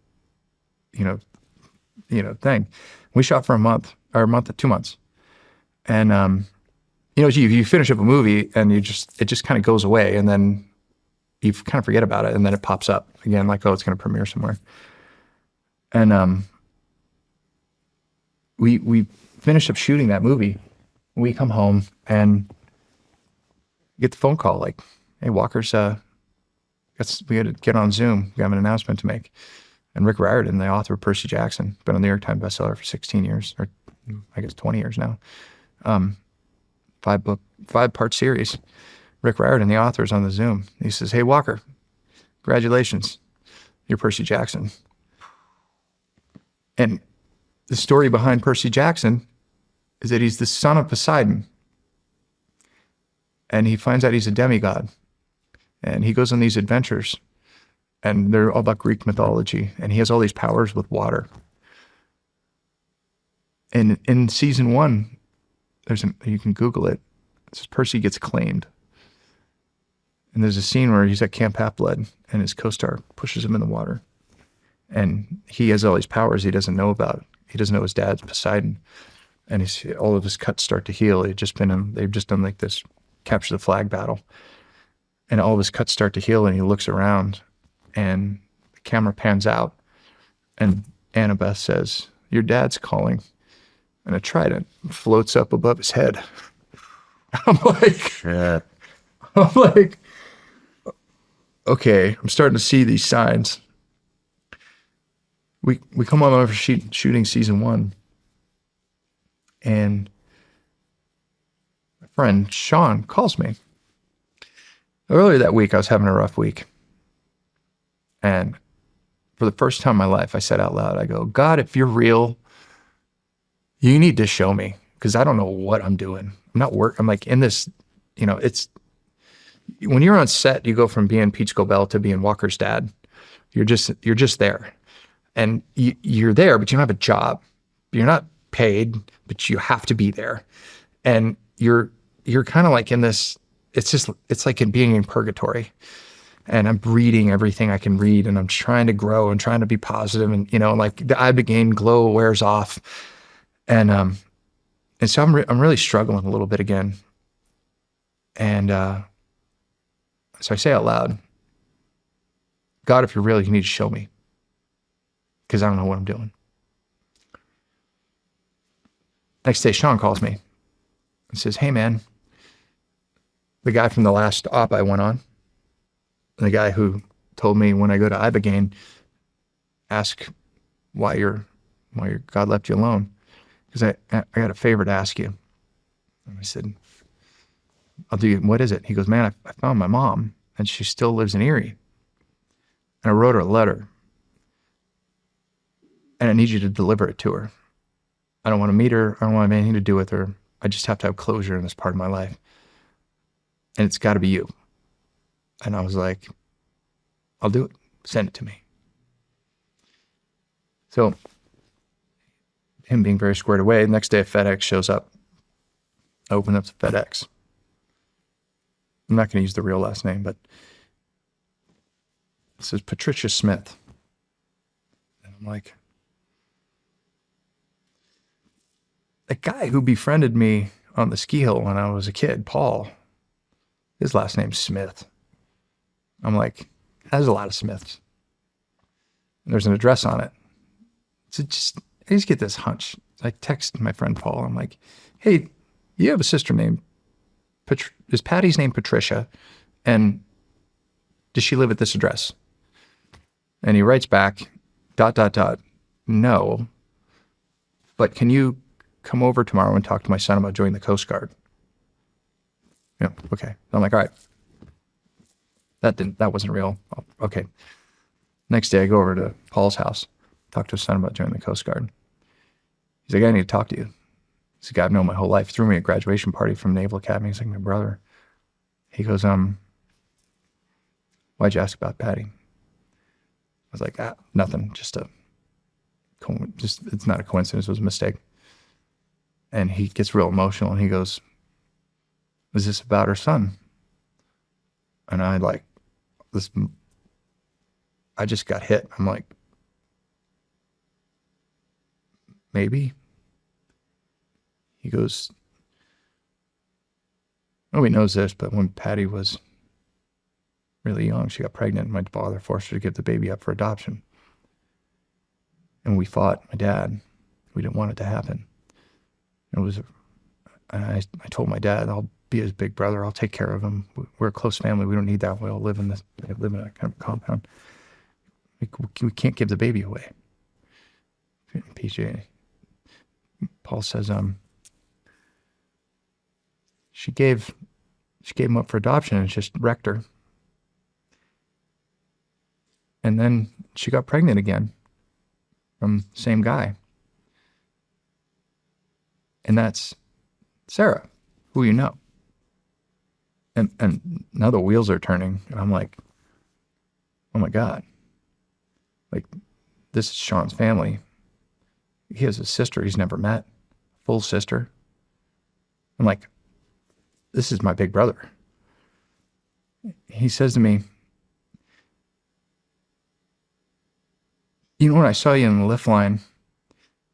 thing. We shot for a month to 2 months. And, you finish up a movie and it just kind of goes away, and then you kind of forget about it, and then it pops up again, like, oh, it's going to premiere somewhere. And we finished up shooting that movie. We come home and get the phone call, like, hey, Walker's, we got to get on Zoom. We have an announcement to make. And Rick Riordan, the author of Percy Jackson, been a New York Times bestseller for 16 years, or I guess 20 years now. 5-part series. Rick Riordan, the author, is on the Zoom. He says, hey, Walker, congratulations. You're Percy Jackson. And the story behind Percy Jackson is that he's the son of Poseidon. And he finds out he's a demigod. And he goes on these adventures. And they're all about Greek mythology. And he has all these powers with water. And in season 1, you can Google it. It says Percy gets claimed. And there's a scene where he's at Camp Half-Blood and his co-star pushes him in the water. And he has all these powers he doesn't know about. He doesn't know his dad's Poseidon. And all of his cuts start to heal. They've just done like this capture the flag battle. And all of his cuts start to heal, and he looks around, and the camera pans out, and Annabeth says, your dad's calling. And a trident floats up above his head. I'm like, Shit. Okay, I'm starting to see these signs. We come on over shooting season 1, and my friend Shawn calls me. Earlier that week, I was having a rough week. And for the first time in my life, I said out loud, I go, God, if you're real, you need to show me, because I don't know what I'm doing. I'm like in this, it's, when you're on set, you go from being Pete Scobell to being Walker's dad. You're just there. And you're there, but you don't have a job. You're not paid, but you have to be there. And you're kind of like in this, it's like in being in purgatory. And I'm reading everything I can read, and I'm trying to grow and trying to be positive, and like the Upbringing glow wears off. And so I'm really struggling a little bit again. And so I say out loud, God, if you're real, you need to show me, because I don't know what I'm doing. Next day, Shawn calls me and says, hey, man, the guy from the last op I went on, the guy who told me when I go to Ibogaine, ask why your God left you alone, because I got a favor to ask you. And I said, I'll do you. What is it? He goes, man, I found my mom, and she still lives in Erie. And I wrote her a letter, and I need you to deliver it to her. I don't want to meet her. I don't want to have anything to do with her. I just have to have closure in this part of my life. And it's got to be you. And I was like, I'll do it. Send it to me. So him being very squared away, the next day FedEx shows up. I open up the FedEx. I'm not going to use the real last name, but it says Patricia Smith. And I'm like, the guy who befriended me on the ski hill when I was a kid, Paul, his last name's Smith. I'm like, there's a lot of Smiths. And there's an address on it. So I just get this hunch. I text my friend Paul. I'm like, hey, you have a sister named is Patty's name Patricia? And does she live at this address? And he writes back, ... No, but can you come over tomorrow and talk to my son about joining the Coast Guard? Yeah, okay. I'm like, all right. That wasn't real. Okay. Next day I go over to Paul's house, talk to his son about joining the Coast Guard. He's like, I need to talk to you. He's a guy I've known my whole life. Threw me a graduation party from Naval Academy. He's like my brother. He goes, why'd you ask about Patty? I was like, nothing. It's not a coincidence. It was a mistake. And he gets real emotional and he goes, is this about her son? And I just got hit. I'm like, maybe. He goes, nobody knows this, but when Patty was really young, she got pregnant and my father forced her to give the baby up for adoption. And we fought, my dad. We didn't want it to happen. And I told my dad, I'll be his big brother. I'll take care of him. We're a close family. We don't need that. We all live in a kind of compound. We can't give the baby away. PJ, Paul says, she gave him up for adoption and just wrecked her. And then she got pregnant again from the same guy. And that's Sarah, who you know. And now the wheels are turning. And I'm like, oh my God. Like, this is Shawn's family. He has a sister he's never met. Full sister. I'm like, this is my big brother. He says to me, you know, when I saw you in the lift line,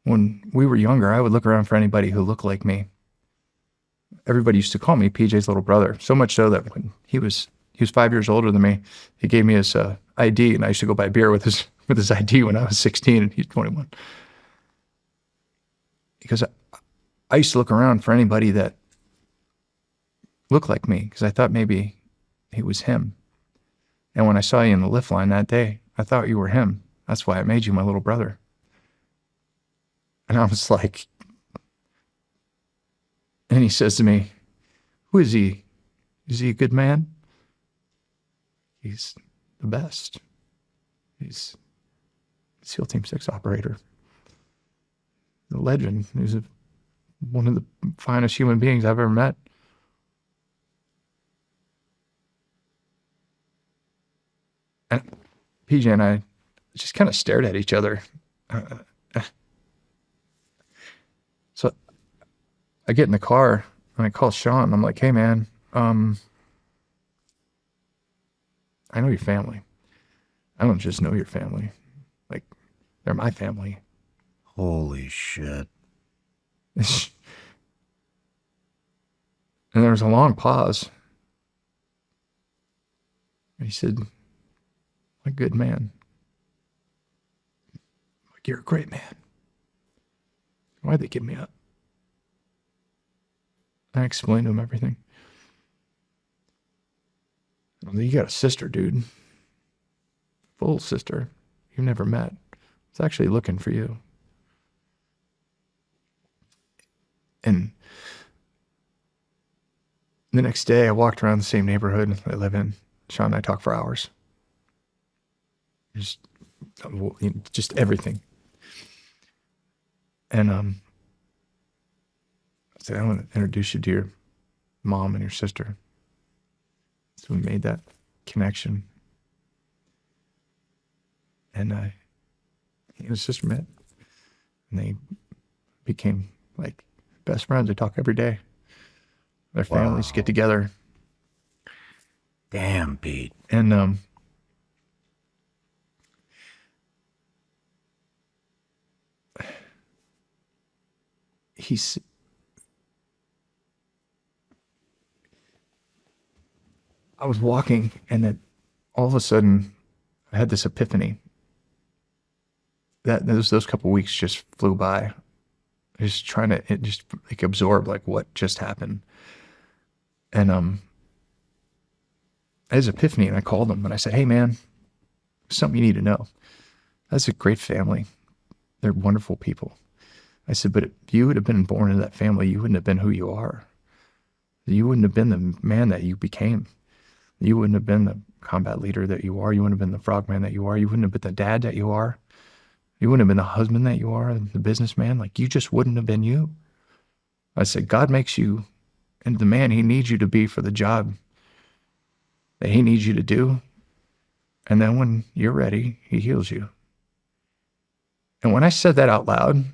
when we were younger, I would look around for anybody who looked like me. Everybody used to call me PJ's little brother. So much so that when he was 5 years older than me, he gave me his ID, and I used to go buy beer with his ID when I was 16 and he's 21. Because I used to look around for anybody that looked like me, because I thought maybe it was him. And when I saw you in the lift line that day, I thought you were him. That's why I made you my little brother. And I was like, and he says to me, who is he? Is he a good man? He's the best. He's a SEAL Team 6 operator. The legend. He's one of the finest human beings I've ever met. And PJ and I just kind of stared at each other. So I get in the car and I call Shawn. I'm like, hey man, I know your family. I don't just know your family. Like, they're my family. Holy shit. And there was a long pause. And he said, a good man. Like, you're a great man. Why'd they give me up? I explained to him everything. You got a sister, dude. Full sister. You've never met. It's actually looking for you. And the next day I walked around the same neighborhood I live in. Shawn and I talked for hours. Just everything. And I said, I want to introduce you to your mom and your sister. So we made that connection. And he and his sister met. And they became like best friends. They talk every day. Their families get together. Damn, Pete. And he's I was walking, and then all of a sudden I had this epiphany that those couple weeks just flew by. Just trying to like absorb like what just happened. And I had this epiphany, and I called him and I said, "Hey man, something you need to know. That's a great family. They're wonderful people." I said, "But if you would have been born into that family, you wouldn't have been who you are. You wouldn't have been the man that you became. You wouldn't have been the combat leader that you are. You wouldn't have been the frogman that you are. You wouldn't have been the dad that you are. You wouldn't have been the husband that you are, the businessman. Like, you just wouldn't have been you." I said, "God makes you into the man he needs you to be for the job that he needs you to do. And then when you're ready, he heals you." And when I said that out loud,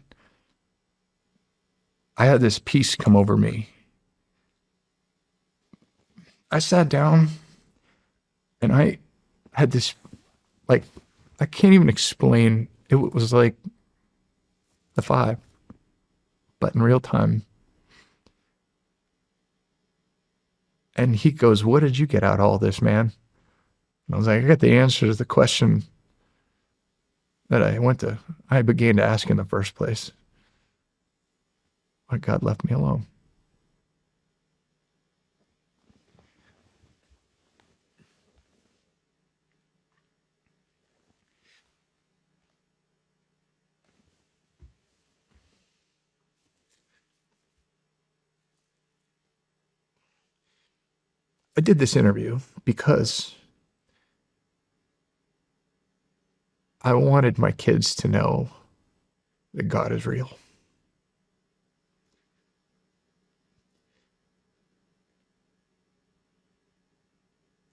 I had this peace come over me. I sat down and I had this, like, I can't even explain. It was like the five, but in real time. And he goes, "What did you get out of all this, man?" And I was like, "I got the answer to the question that I began to ask in the first place. Why God left me alone." I did this interview because I wanted my kids to know that God is real.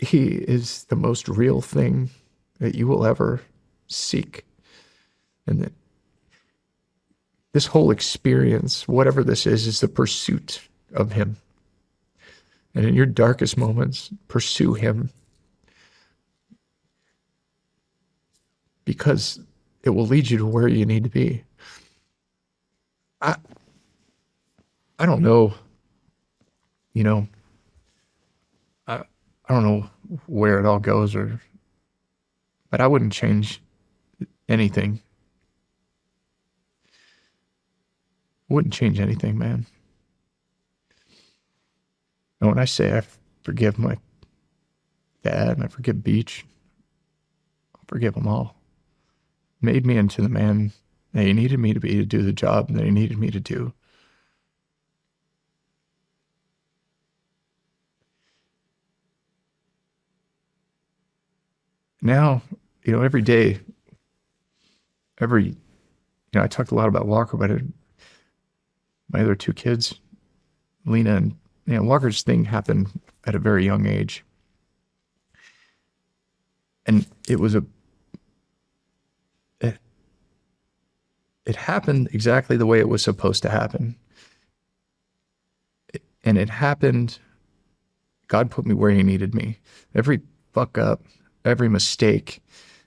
He is the most real thing that you will ever seek. And that this whole experience, whatever this is the pursuit of him. And in your darkest moments, pursue him, because it will lead you to where you need to be. I don't know, I don't know where it all goes, but I wouldn't change anything. Wouldn't change anything, man. And when I say I forgive my dad and I forgive Beach, I forgive them all. Made me into the man that he needed me to be to do the job that he needed me to do. Now, every day, I talked a lot about Walker, but my other two kids, Lena and Walker's thing happened at a very young age. And it happened exactly the way it was supposed to happen. And it happened, God put me where he needed me. Every fuck up, every mistake,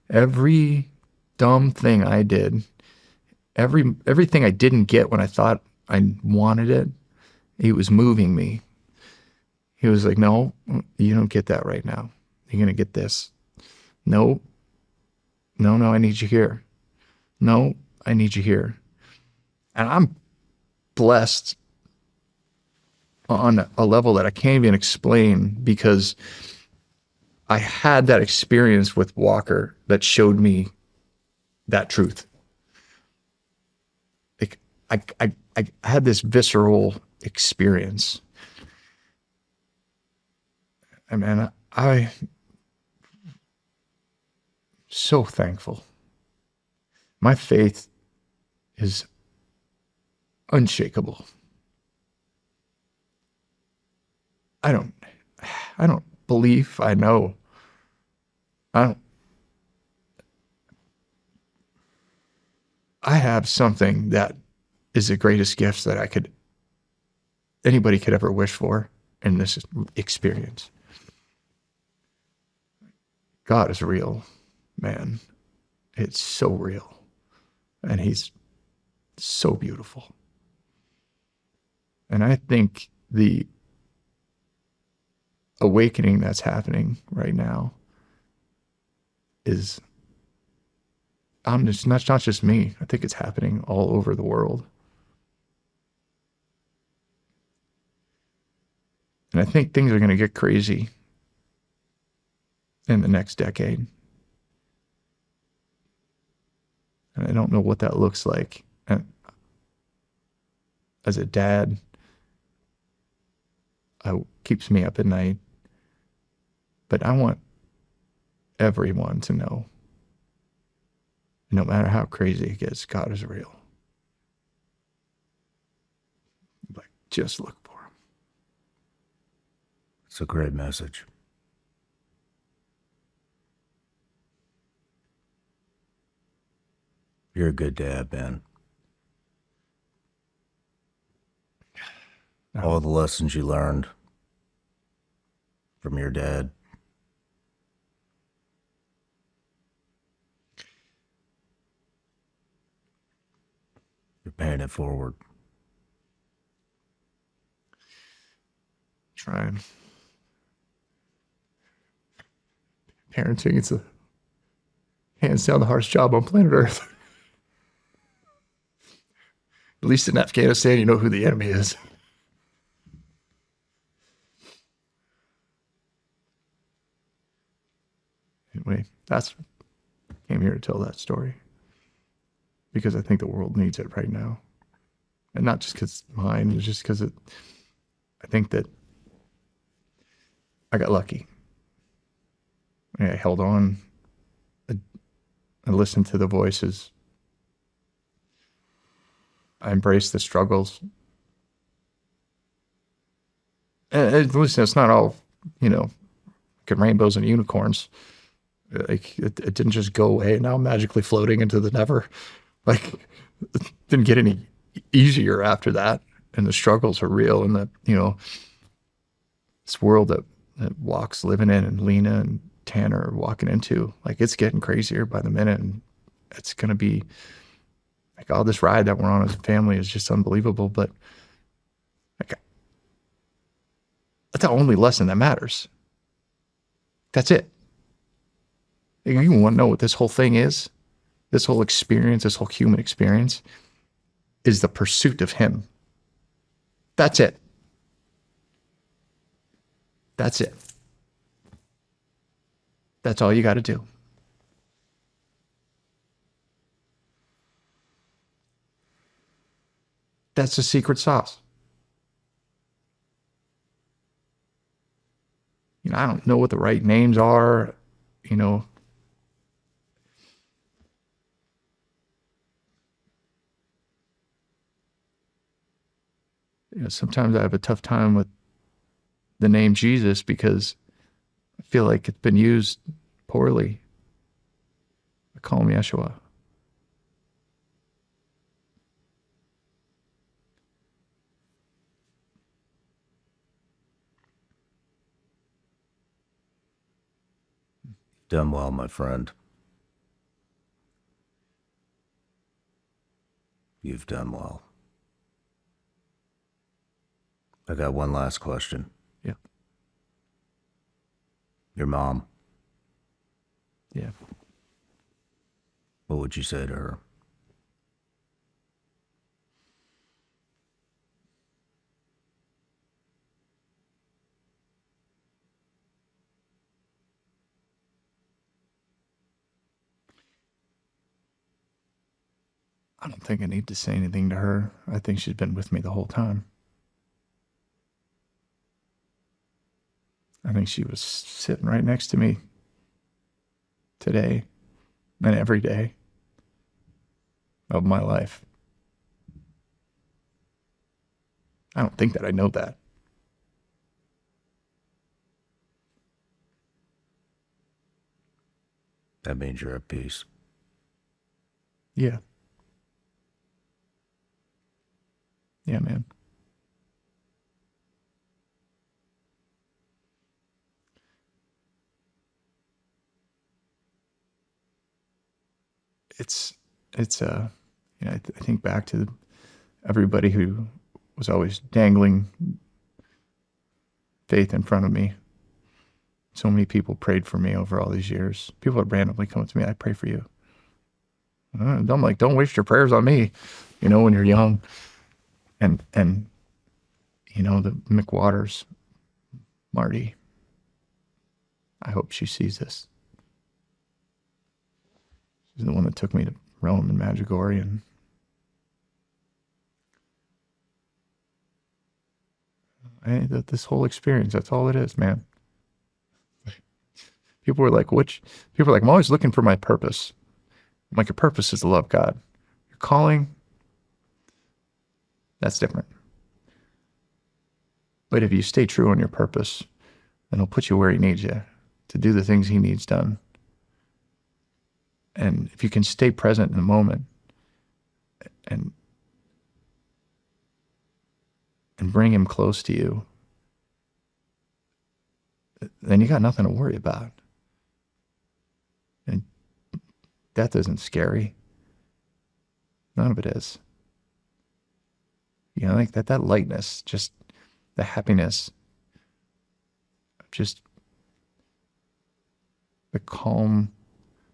every dumb thing I did, everything I didn't get when I thought I wanted it, he was moving me. He was like, "No, you don't get that right now. You're going to get this. No, I need you here. No, I need you here." And I'm blessed on a level that I can't even explain, because I had that experience with Walker that showed me that truth. Like, I had this visceral experience. I mean, I'm so thankful. My faith is unshakable. I don't believe I know. I have something that is the greatest gift that anybody could ever wish for in this experience. God is real, man. It's so real. And he's so beautiful. And I think the awakening that's happening right now is, it's not just me. I think it's happening all over the world. And I think things are going to get crazy in the next decade. And I don't know what that looks like. And as a dad, it keeps me up at night. But I want everyone to know, no matter how crazy it gets, God is real. Like, just look for him. It's a great message. You're a good dad, man. All the lessons you learned from your dad. You're paying it forward. Trying. Parenting, it's a hands down the hardest job on planet Earth. At least in Afghanistan, you know who the enemy is. Anyway, came here to tell that story because I think the world needs it right now. And not just because it's mine, it's just because I think that I got lucky. I held on. I listened to the voices. I embraced the struggles. And listen, it's not all, rainbows and unicorns. Like it didn't just go away. Now I'm magically floating into the never. Like it didn't get any easier after that. And the struggles are real. And this world that Walk's living in and Lena and Tanner are walking into, like it's getting crazier by the minute. And it's going to be like all this ride that we're on as a family is just unbelievable. But like, that's the only lesson that matters. That's it. You want to know what this whole thing is? This whole experience, this whole human experience is the pursuit of him. That's it. That's it. That's all you got to do. That's the secret sauce. I don't know what the right names are, sometimes I have a tough time with the name Jesus because I feel like it's been used poorly. I call him Yeshua. Done well, my friend. You've done well. I got one last question. Yeah. Your mom, Yeah. what would you say to her? I don't think I need to say anything to her. I think she's been with me the whole time. I think she was sitting right next to me today and every day of my life. I don't think that I know that. That means you're at peace. Yeah. Yeah, man. I think back to everybody who was always dangling faith in front of me. So many people prayed for me over all these years. People would randomly come up to me, I pray for you. I'm like, don't waste your prayers on me, when you're young. And the McWaters, Marty, I hope she sees this. She's the one that took me to Rome and Medjugorje, and this whole experience, that's all it is, man. People were like, I'm always looking for my purpose. I'm like, your purpose is to love God. Your calling, that's different. But if you stay true on your purpose, then he'll put you where he needs you to do the things he needs done. And if you can stay present in the moment and bring him close to you, then you got nothing to worry about. And death isn't scary. None of it is. Like that lightness, just the happiness, just the calm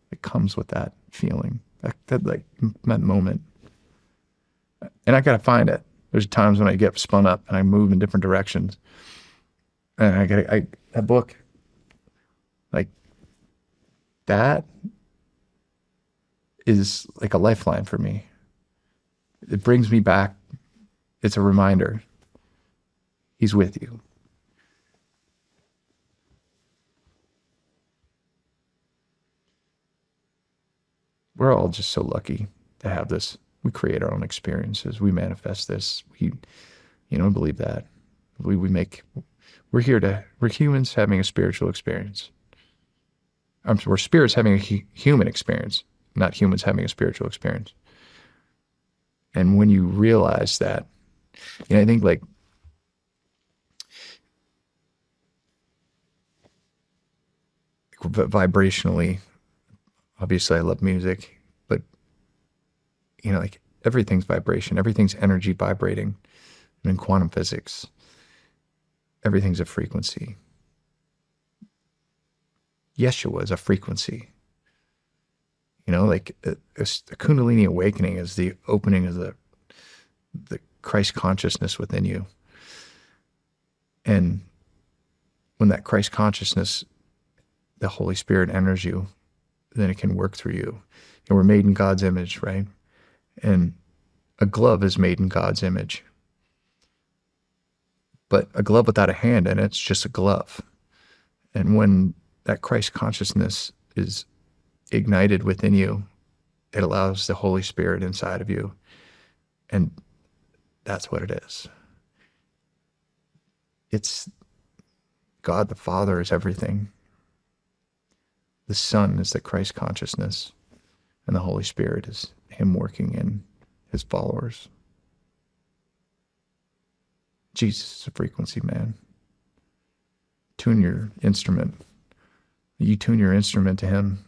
that comes with that feeling, that moment. And I gotta find it. There's times when I get spun up and I move in different directions, and that book, like that, is like a lifeline for me. It brings me back. It's a reminder. He's with you. We're all just so lucky to have this. We create our own experiences. We manifest this. We, believe that. We're humans having a spiritual experience. We're spirits having a human experience, not humans having a spiritual experience. And when you realize that, I think vibrationally, obviously I love music, but everything's vibration, everything's energy vibrating. And in quantum physics, everything's a frequency. Yeshua is a frequency. A Kundalini awakening is the opening of the Christ consciousness within you. And when that Christ consciousness, the Holy Spirit enters you, then it can work through you. And we're made in God's image, right? And a glove is made in God's image. But a glove without a hand in it's just a glove. And when that Christ consciousness is ignited within you, it allows the Holy Spirit inside of you. And that's what it is. It's God the Father is everything. The Son is the Christ consciousness, and the Holy Spirit is him working in his followers. Jesus is a frequency, man. Tune your instrument. You tune your instrument to him.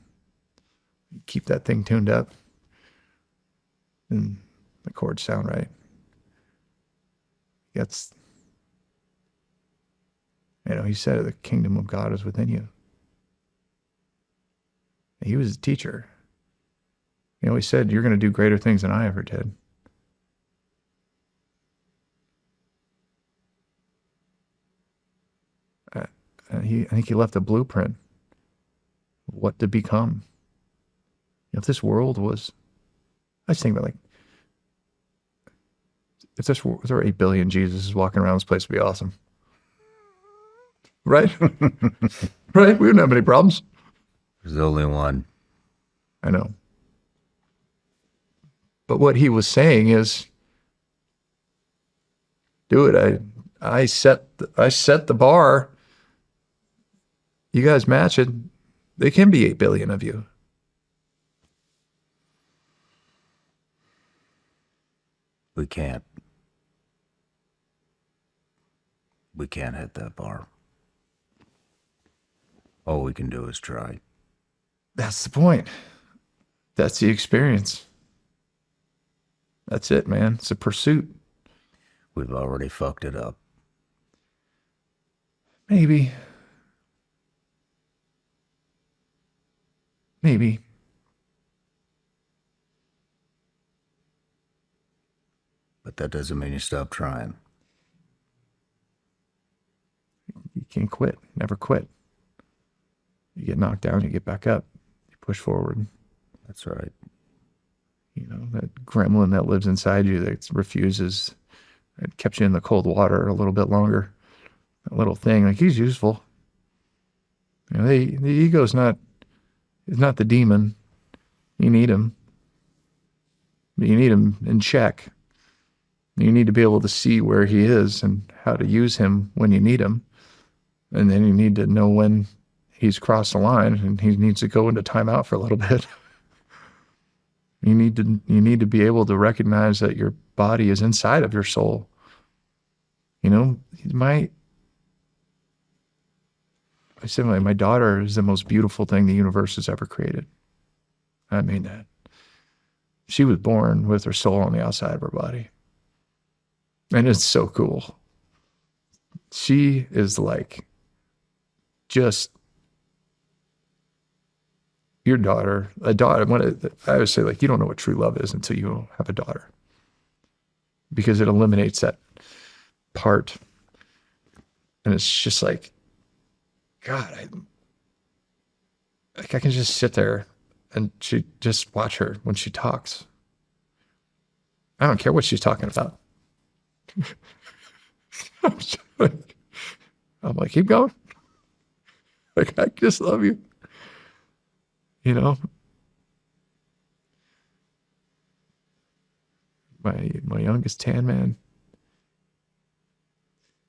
You keep that thing tuned up, and the chords sound right. He said the kingdom of God is within you. He was a teacher. He said, you're going to do greater things than I ever did. I think he left a blueprint of what to become. If this world was, I was thinking about if there were 8 billion Jesuses walking around this place, would be awesome. Right? Right? We wouldn't have any problems. There's only one. I know. But what he was saying is, do it. I set the bar. You guys match it. There can be 8 billion of you. We can't hit that bar. All we can do is try. That's the point. That's the experience. That's it, man. It's a pursuit. We've already fucked it up. Maybe. Maybe. But that doesn't mean you stop trying. You can't quit. Never quit. You get knocked down, you get back up. You push forward. That's right. You know, that gremlin that lives inside you that refuses. It kept you in the cold water a little bit longer. That little thing, like, he's useful. You know, the ego is not the demon. You need him. You need him in check. You need to be able to see where he is and how to use him when you need him. And then you need to know when he's crossed the line and he needs to go into timeout for a little bit. You need to be able to recognize that your body is inside of your soul. You know, my daughter is the most beautiful thing the universe has ever created. I mean that. She was born with her soul on the outside of her body. And it's so cool. She is like just your daughter, a daughter. I always say, like, you don't know what true love is until you have a daughter, because it eliminates that part. And it's just like, God, I can just sit there and just watch her when she talks. I don't care what she's talking about. I'm like, keep going. Like, I just love you. You know, my youngest tan man,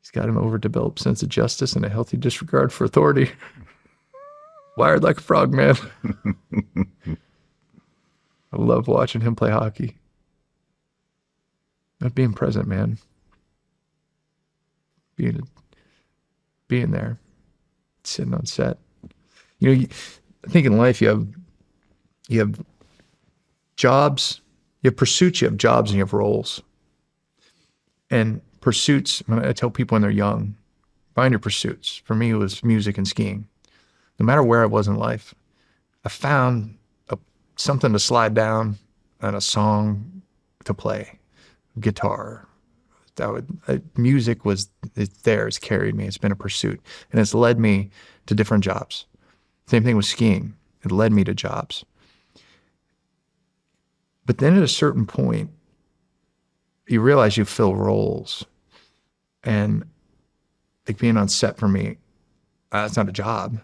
he's got an overdeveloped sense of justice and a healthy disregard for authority. Wired like a frog, man. I love watching him play hockey. Not being present, man. Being there, sitting on set. You know, I think in life you have jobs, you have pursuits, you have jobs, and you have roles. And pursuits, when I tell people when they're young, find your pursuits. For me, it was music and skiing. No matter where I was in life, I found something to slide down and a song to play, guitar. Music it's there, it's carried me, it's been a pursuit. And it's led me to different jobs. Same thing with skiing. It led me to jobs. But then at a certain point, you realize you fill roles. And like being on set for me, it's not a job,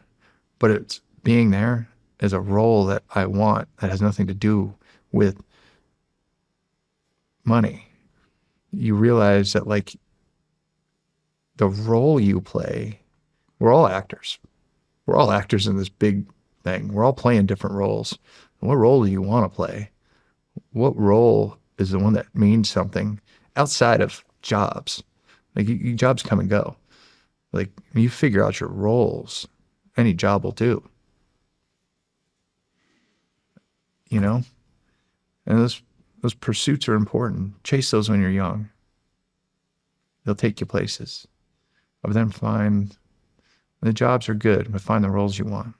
but it's being there is a role that I want that has nothing to do with money. You realize that, like, the role you play, we're all actors. We're all actors in this big thing. We're all playing different roles. And what role do you want to play? What role is the one that means something outside of jobs? Like, jobs come and go. Like, when you figure out your roles, any job will do. You know? And those pursuits are important. Chase those when you're young. They'll take you places. But then the jobs are good, but find the roles you want.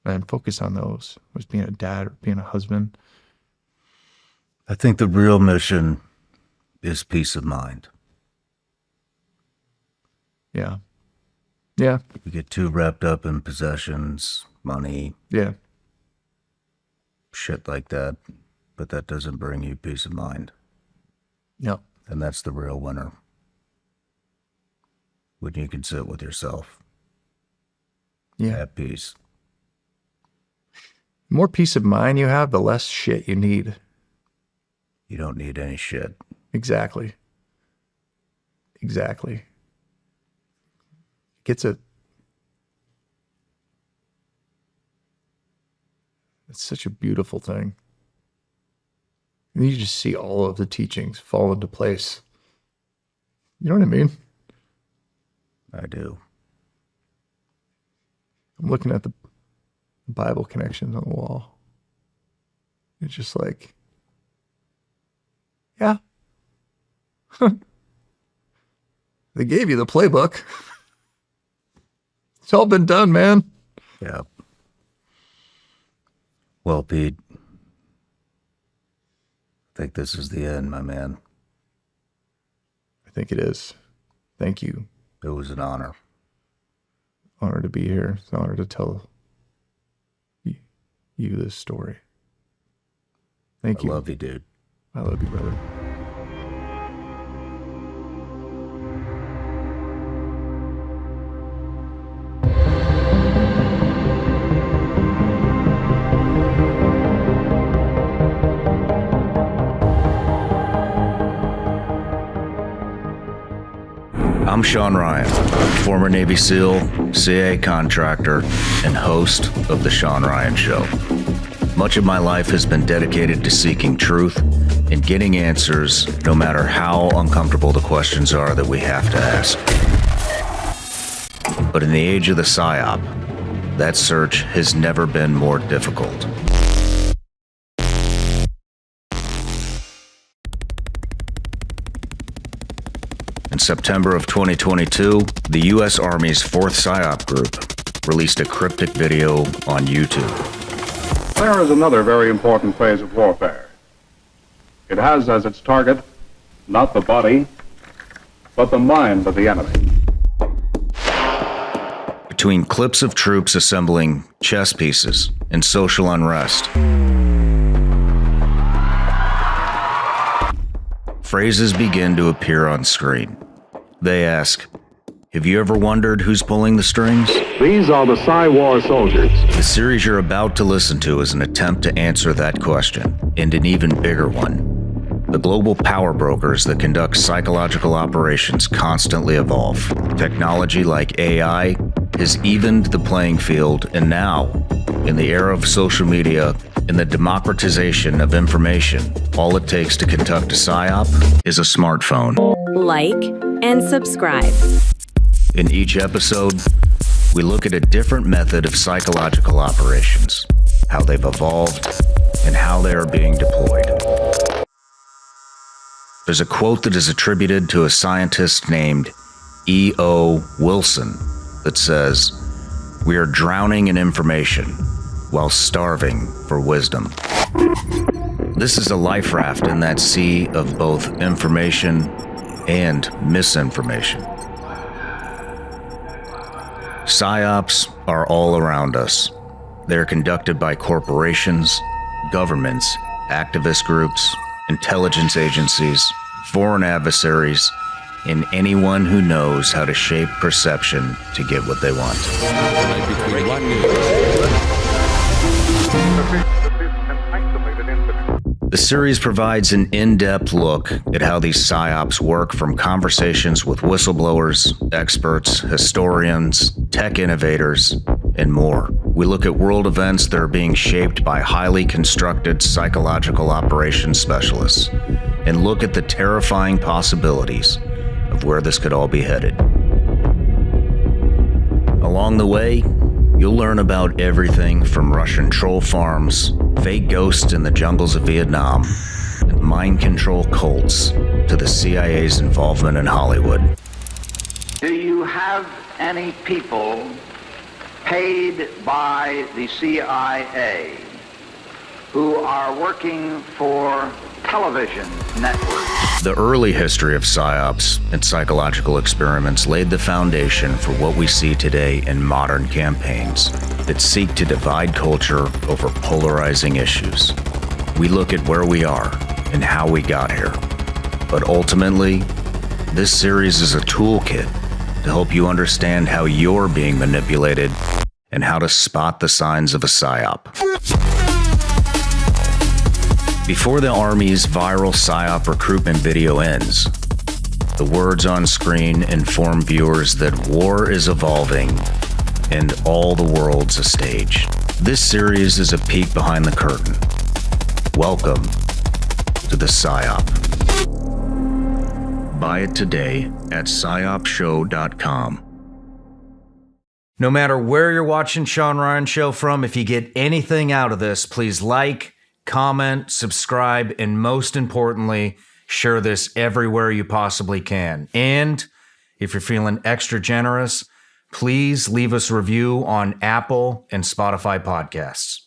And focus on those, was being a dad or being a husband. I think the real mission is peace of mind. Yeah. Yeah. We get too wrapped up in possessions, money, Yeah. shit like that, but that doesn't bring you peace of mind. No. And that's the real winner. When you can sit with yourself. Yeah. At peace. The more peace of mind you have, the less shit you need. You don't need any shit. Exactly. It's such a beautiful thing. And you just see all of the teachings fall into place. You know what I mean? I do. I'm looking at the Bible connections on the wall. It's just like, yeah. They gave you the playbook. It's all been done, man. Yeah. Well, Pete, I think this is the end, my man. I think it is. Thank you. It was an honor. Honor to be here. It's an honor to tell you this story. Thank you. I love you, dude. I love you, brother. I'm Shawn Ryan, former Navy SEAL, CIA contractor, and host of The Shawn Ryan Show. Much of my life has been dedicated to seeking truth and getting answers, no matter how uncomfortable the questions are that we have to ask. But in the age of the PSYOP, that search has never been more difficult. In September of 2022, the U.S. Army's 4th PSYOP group released a cryptic video on YouTube. There is another very important phase of warfare. It has as its target not the body, but the mind of the enemy. Between clips of troops assembling chess pieces and social unrest, phrases begin to appear on screen. They ask, have you ever wondered who's pulling the strings? These are the Psy-War soldiers. The series you're about to listen to is an attempt to answer that question, and an even bigger one. The global power brokers that conduct psychological operations constantly evolve. Technology like AI has evened the playing field, and now, in the era of social media and the democratization of information, all it takes to conduct a PSYOP is a smartphone. Like and subscribe. In each episode, we look at a different method of psychological operations, how they've evolved, and how they are being deployed. There's a quote that is attributed to a scientist named E.O. Wilson that says, "We are drowning in information while starving for wisdom." This is a life raft in that sea of both information and misinformation. PSYOPs are all around us. They're conducted by corporations, governments, activist groups, intelligence agencies, foreign adversaries, and anyone who knows how to shape perception to get what they want. The series provides an in-depth look at how these PSYOPs work, from conversations with whistleblowers, experts, historians, tech innovators, and more. We look at world events that are being shaped by highly constructed psychological operations specialists, and look at the terrifying possibilities of where this could all be headed. Along the way, you'll learn about everything from Russian troll farms, fake ghosts in the jungles of Vietnam, and mind control cults to the CIA's involvement in Hollywood. Do you have any people paid by the CIA who are working for television networks? The early history of PSYOPs and psychological experiments laid the foundation for what we see today in modern campaigns that seek to divide culture over polarizing issues. We look at where we are and how we got here. But ultimately, this series is a toolkit to help you understand how you're being manipulated and how to spot the signs of a PSYOP. Before the Army's viral PSYOP recruitment video ends, the words on screen inform viewers that war is evolving and all the world's a stage. This series is a peek behind the curtain. Welcome to the PSYOP. Buy it today at psyopshow.com. No matter where you're watching Shawn Ryan Show from, if you get anything out of this, please like, comment, subscribe, and most importantly, share this everywhere you possibly can. And if you're feeling extra generous, please leave us a review on Apple and Spotify podcasts.